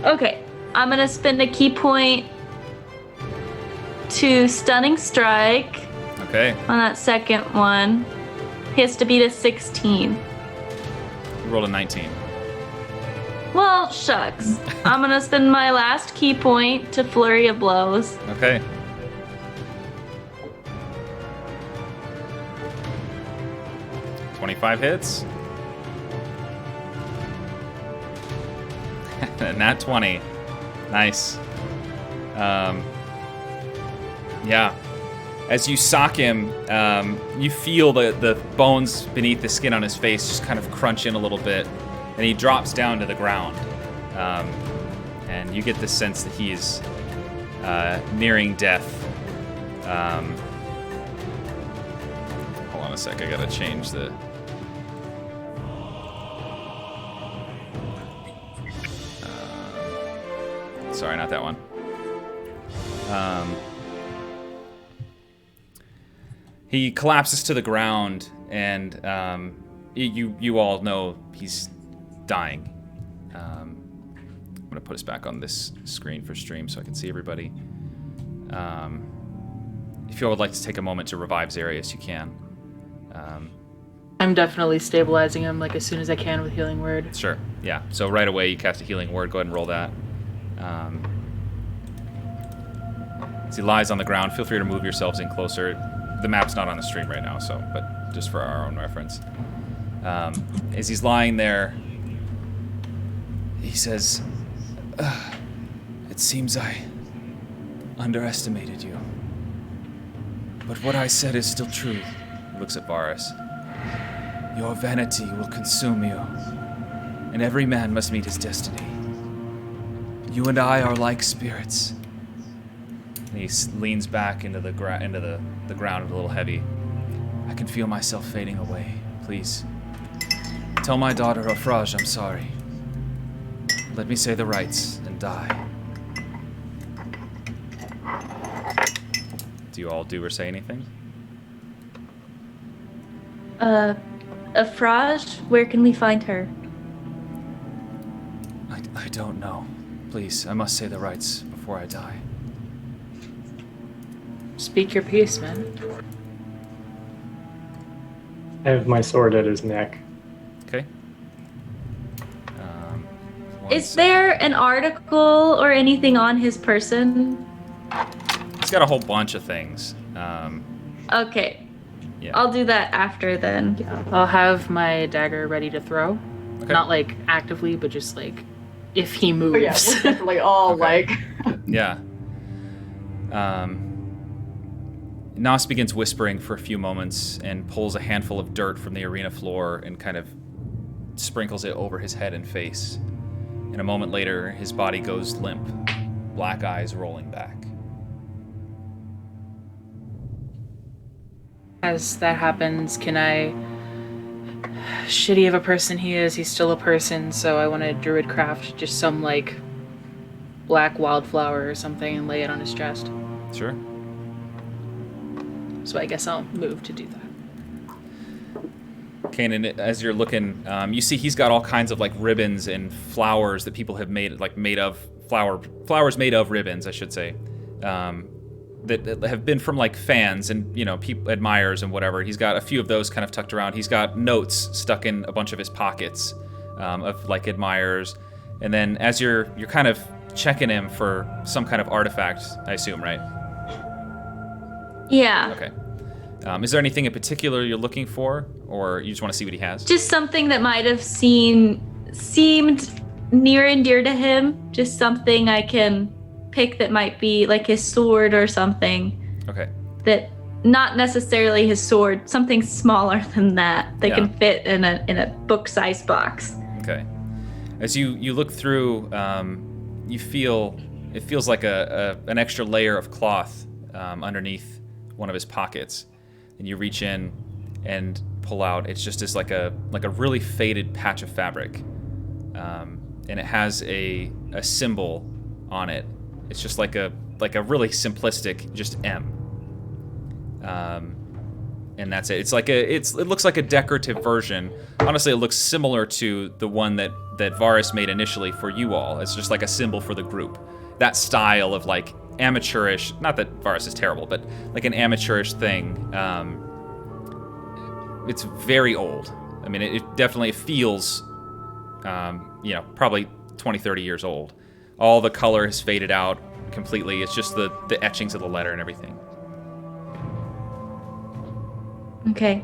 Okay, I'm gonna spend a key point to Stunning Strike.
Okay.
On that second one. He has to beat a 16.
You rolled a 19.
Well, shucks. I'm gonna spend my last key point to Flurry of Blows.
Okay. $25 hits. Nat 20. Nice. Yeah. As you sock him, you feel the bones beneath the skin on his face just kind of crunch in a little bit, and he drops down to the ground. And you get the sense that he is nearing death. Hold on a sec, I gotta change the... sorry, not that one. He collapses to the ground, and you all know he's dying. I'm gonna put us back on this screen for stream so I can see everybody. If you all would like to take a moment to revive Zarius, you can.
I'm definitely stabilizing him like as soon as I can with Healing Word.
Sure, yeah. So right away you cast a Healing Word. Go ahead and roll that. As he lies on the ground, feel free to move yourselves in closer. The map's not on the stream right now, so but just for our own reference. As he's lying there, he says, "It seems I underestimated you. But what I said is still true." He looks at Varus. Your vanity will consume you, and every man must meet his destiny. You and I are like spirits. And he leans back into the ground a little heavy. I can feel myself fading away. Please, tell my daughter Afraj I'm sorry. Let me say the rites and die. Do you all do or say anything?
Afraj, where can we find her?
I don't know. Please, I must say the rites before I die.
Speak your piece, man.
I have my sword at his neck.
Okay.
Is there an article or anything on his person?
He's got a whole bunch of things.
Okay.
Yeah.
I'll do that after then.
I'll have my dagger ready to throw.
Okay.
Not like actively, but just like if he moves.
Oh yeah, we're definitely all
Okay.
like.
Yeah. Nas begins whispering for a few moments and pulls a handful of dirt from the arena floor and kind of sprinkles it over his head and face. And a moment later, his body goes limp, black eyes rolling back.
As that happens, can I... Shitty of a person he is, he's still a person, so I want to druid craft just some, like, black wildflower or something and lay it on his chest.
Sure.
So I guess I'll move to do that.
Kanan, as you're looking, you see he's got all kinds of like ribbons and flowers that people have made, like flowers made of ribbons, I should say, that have been from like fans and, you know, people, admirers and whatever. He's got a few of those kind of tucked around. He's got notes stuck in a bunch of his pockets of like admirers. And then as you're kind of checking him for some kind of artifact, I assume, right?
Yeah.
Okay. Is there anything in particular you're looking for, or you just want to see what he has?
Just something that might have seemed near and dear to him. Just something I can pick that might be like his sword or something.
Okay.
That not necessarily his sword, something smaller than that
Yeah.
can fit in a book-sized box.
Okay. As you look through, you feel it feels like an extra layer of cloth underneath one of his pockets, and you reach in and pull out. It's just this like a really faded patch of fabric, and it has a symbol on it. It's just like a really simplistic just M. And that's it. It looks like a decorative version. Honestly, it looks similar to the one that Varus made initially for you all. It's just like a symbol for the group. That style of like amateurish, not that Varus is terrible, but like an amateurish thing. It's very old. I mean, it definitely feels, probably 20, 30 years old. All the color has faded out completely. It's just the etchings of the letter and everything.
Okay.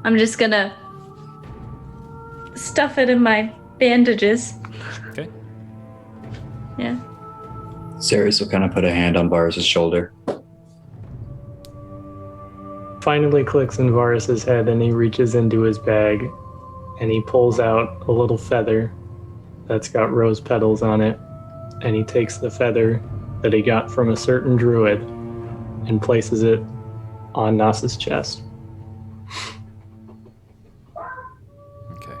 I'm just gonna stuff it in my bandages.
Okay.
Yeah.
Ceres will kind of put a hand on Varus' shoulder.
Finally clicks in Varus's head, and he reaches into his bag and he pulls out a little feather that's got rose petals on it, and he takes the feather that he got from a certain druid and places it on Nas's chest.
Okay.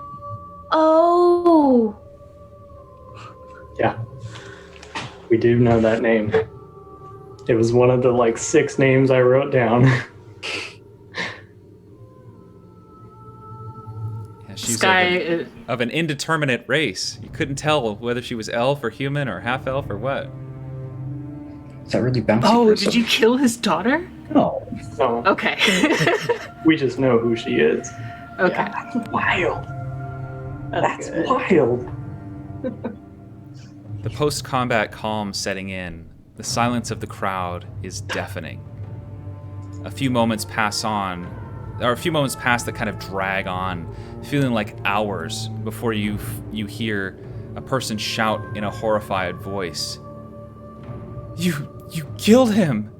Oh.
Yeah. We do know that name. It was one of the like 6 names I wrote down.
Yeah, she's
Sky,
of an indeterminate race. You couldn't tell whether she was elf or human or half elf or what.
Is that really bouncy?
oh,
crystal?
did you kill his daughter?
No.
So
Okay.
we just know who she is.
Okay.
That's wild.
That's good.
Wild.
The post-combat calm setting in. The silence of the crowd is deafening. A few moments pass that kind of drag on, feeling like hours before you hear a person shout in a horrified voice, You killed him!"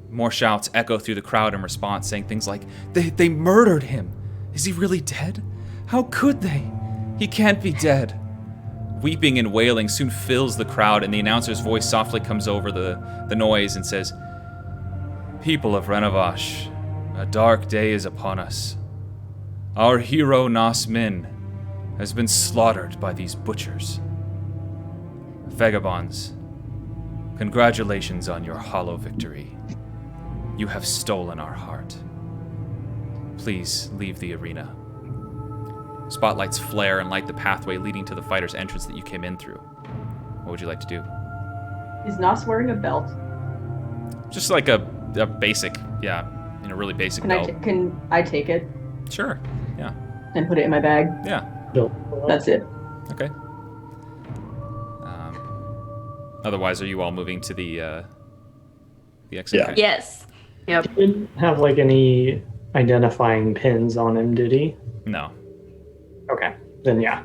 More shouts echo through the crowd in response, saying things like, They murdered him! Is he really dead? How could they? He can't be dead. Weeping and wailing soon fills the crowd, and the announcer's voice softly comes over the noise and says, "People of Renovash, a dark day is upon us. Our hero Nas Min has been slaughtered by these butchers. Vagabonds, congratulations on your hollow victory. You have stolen our heart. Please leave the arena." Spotlights flare and light the pathway leading to the fighter's entrance that you came in through. What would you like to do?
Is Nas wearing a belt?
Just like a basic, in a really basic belt.
Can I take it
Sure, yeah.
and put it in my bag?
Yeah,
That's it.
okay. Otherwise, are you all moving to the exit?
Yeah.
Okay.
Yes.
Yep.
He didn't have like any identifying pins on him, did he?
No.
Okay, then yeah.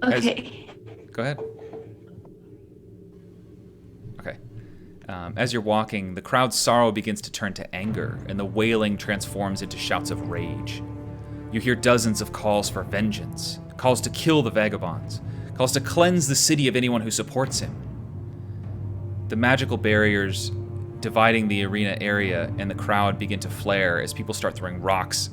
Okay.
Go ahead. Okay. As you're walking, the crowd's sorrow begins to turn to anger, and the wailing transforms into shouts of rage. You hear dozens of calls for vengeance, calls to kill the Vagabonds, calls to cleanse the city of anyone who supports him. The magical barriers dividing the arena area and the crowd begin to flare as people start throwing rocks,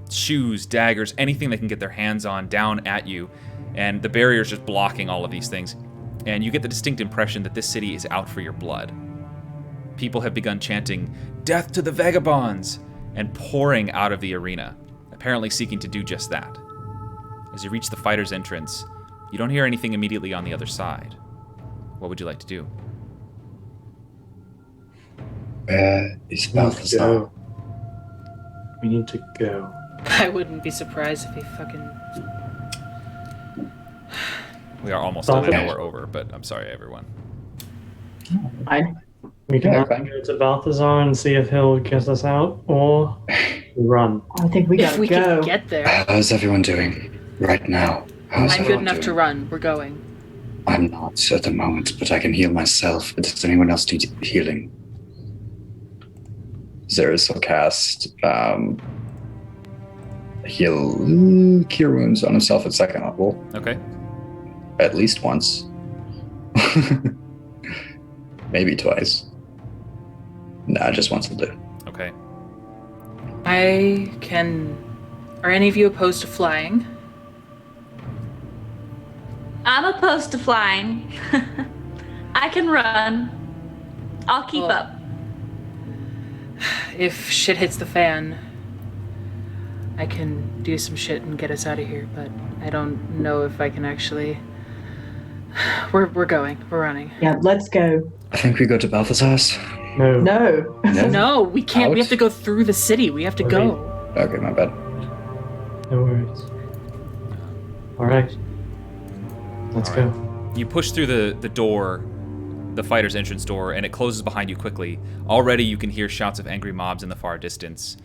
shoes, daggers, anything they can get their hands on down at you, and the barrier's just blocking all of these things. And you get the distinct impression that this city is out for your blood. People have begun chanting, "Death to the Vagabonds!" and pouring out of the arena, apparently seeking to do just that. As you reach the fighter's entrance, you don't hear anything immediately on the other side. What would you like to do?
Where is
We need to
Balthazar?
go. We need to go.
I wouldn't be surprised if he fucking...
We are almost
Balthazar.
an hour over, but I'm sorry, everyone.
Fine.
We can
Yeah,
either
fine.
go to Balthazar and see if he'll get us out, or we run.
I think we
If
gotta
we
go.
can get there.
How's everyone doing right now? How's
I'm good
everyone
enough to
doing?
run. We're going.
I'm not at the moment, but I can heal myself. Does anyone else need healing?
Zerus will cast heal cure wounds on himself at second level
Okay.
at least once. Maybe twice. Nah, just once will do.
Okay.
I can... Are any of you opposed to flying?
I'm opposed to flying. I can run. I'll keep
Well-
up.
If shit hits the fan, I can do some shit and get us out of here, but I don't know if I can actually... We're going. We're running.
Yeah, let's go.
I think we go to Balthazar's.
No.
No.
No, we can't. We
Out?
have to go through the city. We have to
Okay.
go.
Okay, my bad.
No worries. All right. Let's
All
go.
You push through the door, the fighter's entrance door, and it closes behind you quickly. Already you can hear shouts of angry mobs in the far distance.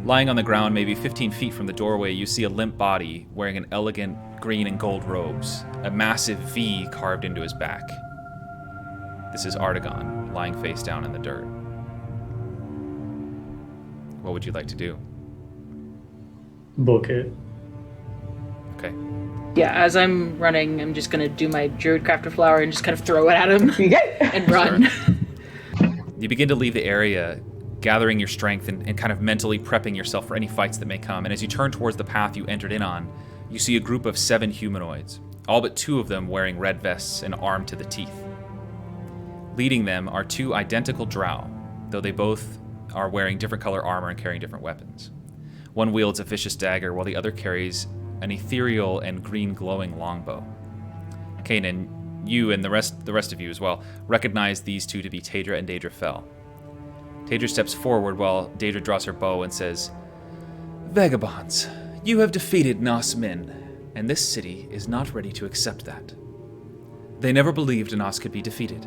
Lying on the ground, maybe 15 feet from the doorway, you see a limp body wearing an elegant green and gold robes, a massive V carved into his back. This is Artagon, lying face down in the dirt. What would you like to do?
Book it.
Okay.
Yeah, as I'm running, I'm just gonna do my Druid Crafter Flower and just kind of throw it at him and run.
You begin to leave the area, gathering your strength and kind of mentally prepping yourself for any fights that may come. And as you turn towards the path you entered in on, you see a group of 7 humanoids, all but 2 of them wearing red vests and armed to the teeth. Leading them are 2 identical drow, though they both are wearing different color armor and carrying different weapons. One wields a vicious dagger, while the other carries an ethereal and green glowing longbow. Kanan, you and the rest of you as well recognize these 2 to be Taedra and Daedra Fell. Taedra steps forward while Daedra draws her bow and says, "Vagabonds, you have defeated Nas Min, and this city is not ready to accept that. They never believed Nas could be defeated.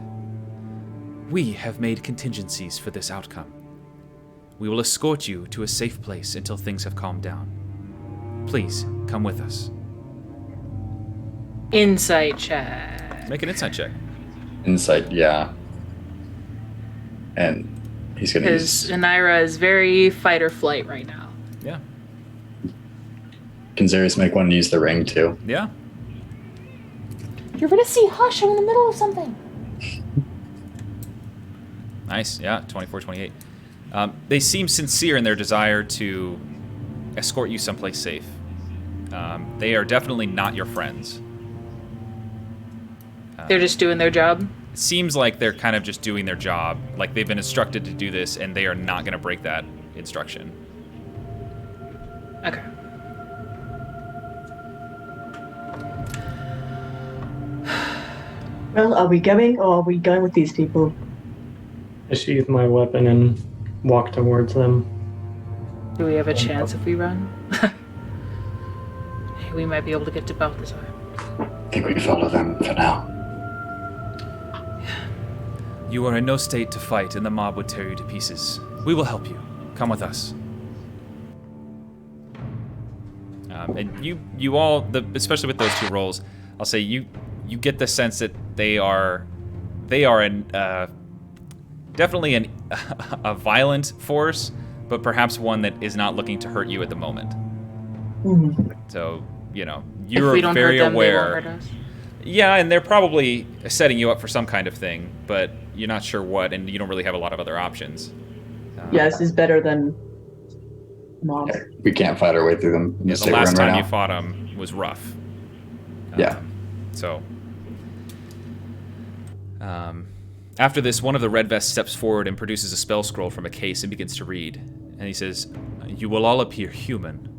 We have made contingencies for this outcome. We will escort you to a safe place until things have calmed down. Please, come with us."
Insight check.
Make an insight check.
Insight, yeah. And He's gonna
Because
use.
Anira is very fight or flight right now.
Yeah.
Can Zarius make one and use the ring too?
Yeah.
You're gonna see Hush. I'm in the middle of something.
Nice. Yeah. 24, 28. They seem sincere in their desire to escort you someplace safe. They are definitely not your friends.
They're just doing their job.
It seems like they're kind of just doing their job. Like they've been instructed to do this, and they are not going to break that instruction.
Okay.
Well, are we going or are we going with these people?
I sheath my weapon and walk towards them.
Do we have a chance if we run? We might be able to get to Balthazar.
I think we follow them for now.
You are in no state to fight, and the mob would tear you to pieces. We will help you. Come with us. And you all, especially with those two roles, I'll say you get the sense that they are definitely a violent force, but perhaps one that is not looking to hurt you at the moment.
Mm-hmm.
So,
If
you're
we don't
very
hurt them,
aware.
they won't hurt us.
Yeah, and they're probably setting you up for some kind of thing, but you're not sure what, and you don't really have a lot of other options.
Yes, is better than mobs.
Yeah, we can't fight our way through them.
Yeah, the last time you fought them was rough.
Yeah.
So, after this, one of the red vests steps forward and produces a spell scroll from a case and begins to read. And he says, "You will all appear human."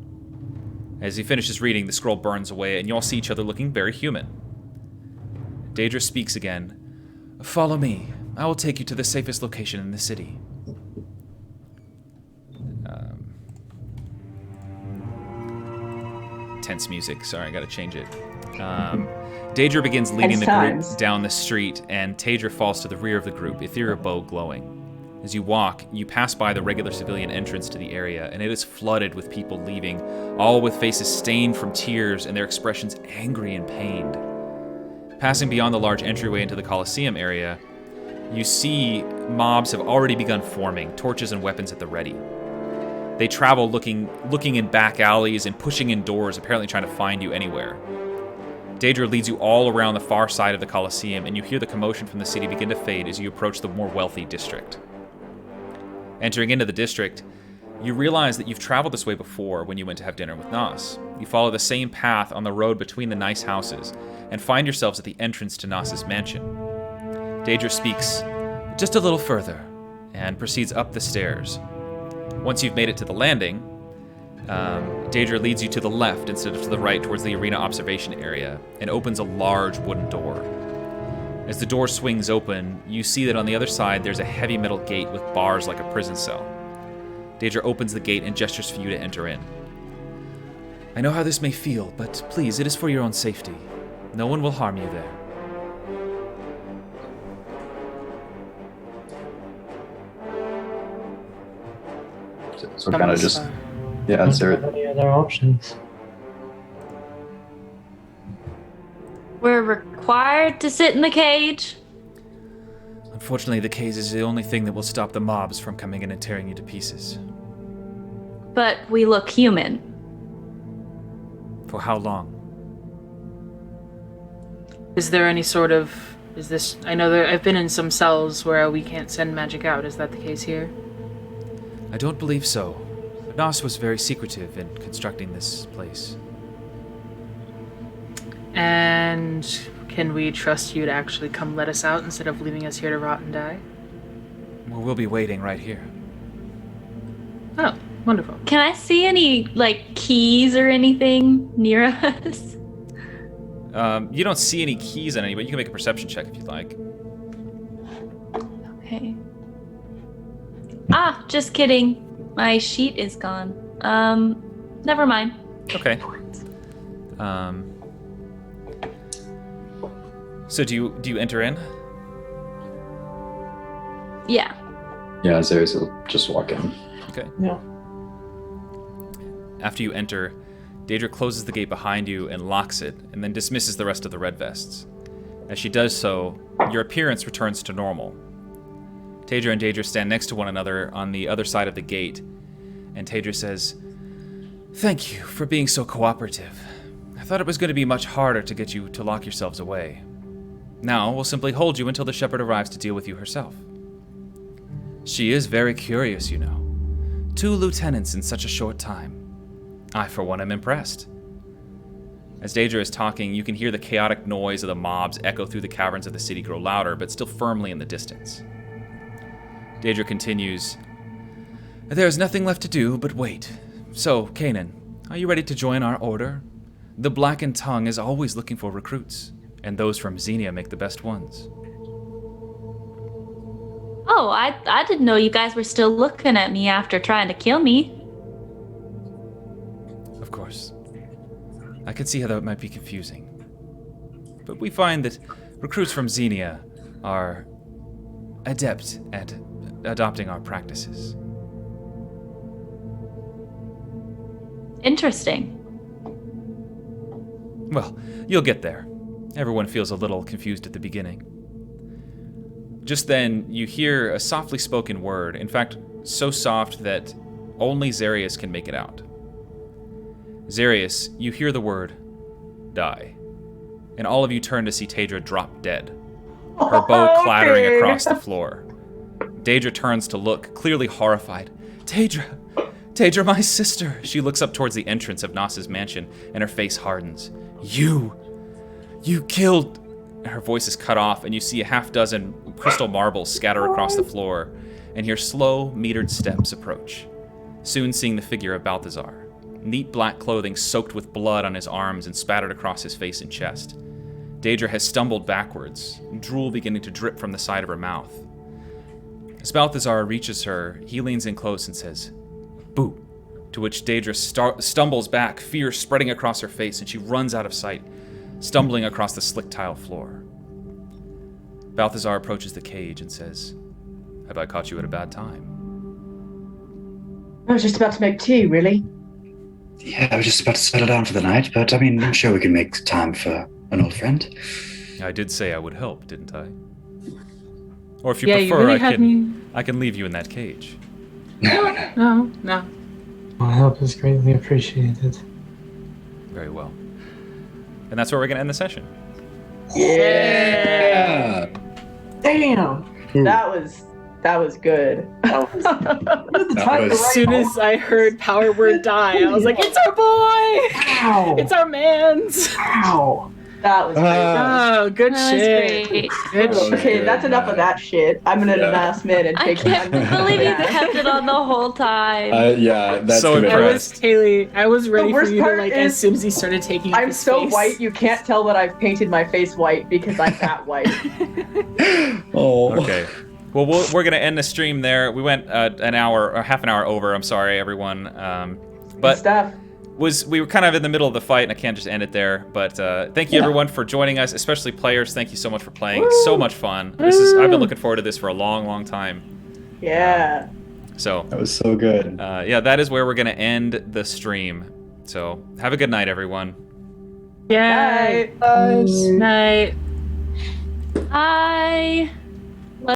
As he finishes reading, the scroll burns away, and you all see each other looking very human. Daedra speaks again. "Follow me. I will take you to the safest location in the city." Tense music. Sorry, I gotta change it. Daedra begins leading the group down the street, and Taedra falls to the rear of the group, ethereal bow glowing. As you walk, you pass by the regular civilian entrance to the area, and it is flooded with people leaving, all with faces stained from tears and their expressions angry and pained. Passing beyond the large entryway into the Colosseum area, you see mobs have already begun forming, torches and weapons at the ready. They travel looking in back alleys and pushing in doors, apparently trying to find you anywhere. Daedra leads you all around the far side of the Colosseum, and you hear the commotion from the city begin to fade as you approach the more wealthy district. Entering into the district, you realize that you've traveled this way before when you went to have dinner with Nas. You follow the same path on the road between the nice houses, and find yourselves at the entrance to Nas's mansion. Daedra speaks, "Just a little further," and proceeds up the stairs. Once you've made it to the landing, Daedra leads you to the left instead of to the right towards the arena observation area and opens a large wooden door. As the door swings open, you see that on the other side there's a heavy metal gate with bars like a prison cell. Daedra opens the gate and gestures for you to enter in. "I know how this may feel, but please, it is for your own safety. No one will harm you there."
So kind of just, yeah,
Don't
is there,
have any other options.
We're required to sit in the cage.
Unfortunately, the cage is the only thing that will stop the mobs from coming in and tearing you to pieces.
But we look human.
For how long?
Is there any sort of... I know I've been in some cells where we can't send magic out. Is that the case here?
I don't believe so. Nas was very secretive in constructing this place.
And can we trust you to actually come let us out instead of leaving us here to rot and die?
Well, we'll be waiting right here.
Oh, wonderful.
Can I see any, keys or anything near us?
You don't see any keys on anybody. You can make a perception check if you'd like.
Okay. Ah, just kidding. My sheet is gone. Never mind.
Okay. So do you enter in?
Yeah.
yeah, Zarius will just walk in.
Okay.
Yeah.
After you enter, Daedra closes the gate behind you and locks it, and then dismisses the rest of the red vests. As she does so, your appearance returns to normal. Taedra and Daedra stand next to one another on the other side of the gate, and Taedra says, "Thank you for being so cooperative. I thought it was going to be much harder to get you to lock yourselves away. Now we'll simply hold you until the shepherd arrives to deal with you herself. She is very curious, you know. 2 lieutenants in such a short time. I, for one, am impressed." As Daedra is talking, you can hear the chaotic noise of the mobs echo through the caverns of the city grow louder, but still firmly in the distance. Daedra continues, "There is nothing left to do but wait. So, Kanan, are you ready to join our order? The Blackened Tongue is always looking for recruits, and those from Xenia make the best ones."
Oh, I didn't know you guys were still looking at me after trying to kill me.
Of course. I can see how that might be confusing. But we find that recruits from Xenia are adept at adopting our practices.
Interesting.
Well, you'll get there. Everyone feels a little confused at the beginning. Just then, you hear a softly spoken word, in fact, so soft that only Xarius can make it out. Xarius, you hear the word, "die." And all of you turn to see Taedra drop dead, her bow clattering across the floor. Daedra turns to look, clearly horrified. Taedra! Taedra, my sister! She looks up towards the entrance of Nas's mansion, and her face hardens. You killed... Her voice is cut off, and you see a half-dozen crystal marbles scatter across the floor, and hear slow, metered steps approach, soon seeing the figure of Balthazar. Neat black clothing soaked with blood on his arms and spattered across his face and chest. Daedra has stumbled backwards, drool beginning to drip from the side of her mouth. As Balthazar reaches her, he leans in close and says, "Boo," to which Daedra stumbles back, fear spreading across her face, and she runs out of sight, stumbling across the slick tile floor. Balthazar approaches the cage and says, "Have I caught you at a bad time?"
I was just about to make tea, really.
Yeah, I was just about to settle down for the night, but I mean, I'm sure we can make time for an old friend.
I did say I would help, didn't I? Or if you
Yeah, you
prefer,
really
I can leave you in that cage.
No.
My help is greatly appreciated.
Very well. And that's where we're going to end the session.
Yeah.
Damn. That was good.
As soon as I heard power word die, I was like, "It's our boy!
Ow.
It's our man's!"
Ow. That was great.
Oh, good
That
shit.
was great.
Good
Oh,
shit.
Okay, that's enough of that shit. I'm gonna Nas Min and
I
take
can't believe you kept it on the whole time.
Yeah, that's
So
commitment.
impressed.
Haley, I was ready for
worst
you to,
part
like,
is
as soon as he started taking up
I'm
his
so
face.
white you can't tell that I've painted my face white because I'm that white.
Oh.
Okay. Well, we're going to end the stream there. We went an hour, or half an hour over. I'm sorry, everyone. But
Stuff.
we were kind of in the middle of the fight, and I can't just end it there. But thank you, everyone, for joining us, especially players. Thank you so much for playing.
Woo!
So much fun. I've been looking forward to this for a long, long time.
Yeah.
So,
That was so good.
yeah, that is where we're going to end the stream. So, have a good night, everyone.
Yay.
Bye.
Night.
Bye.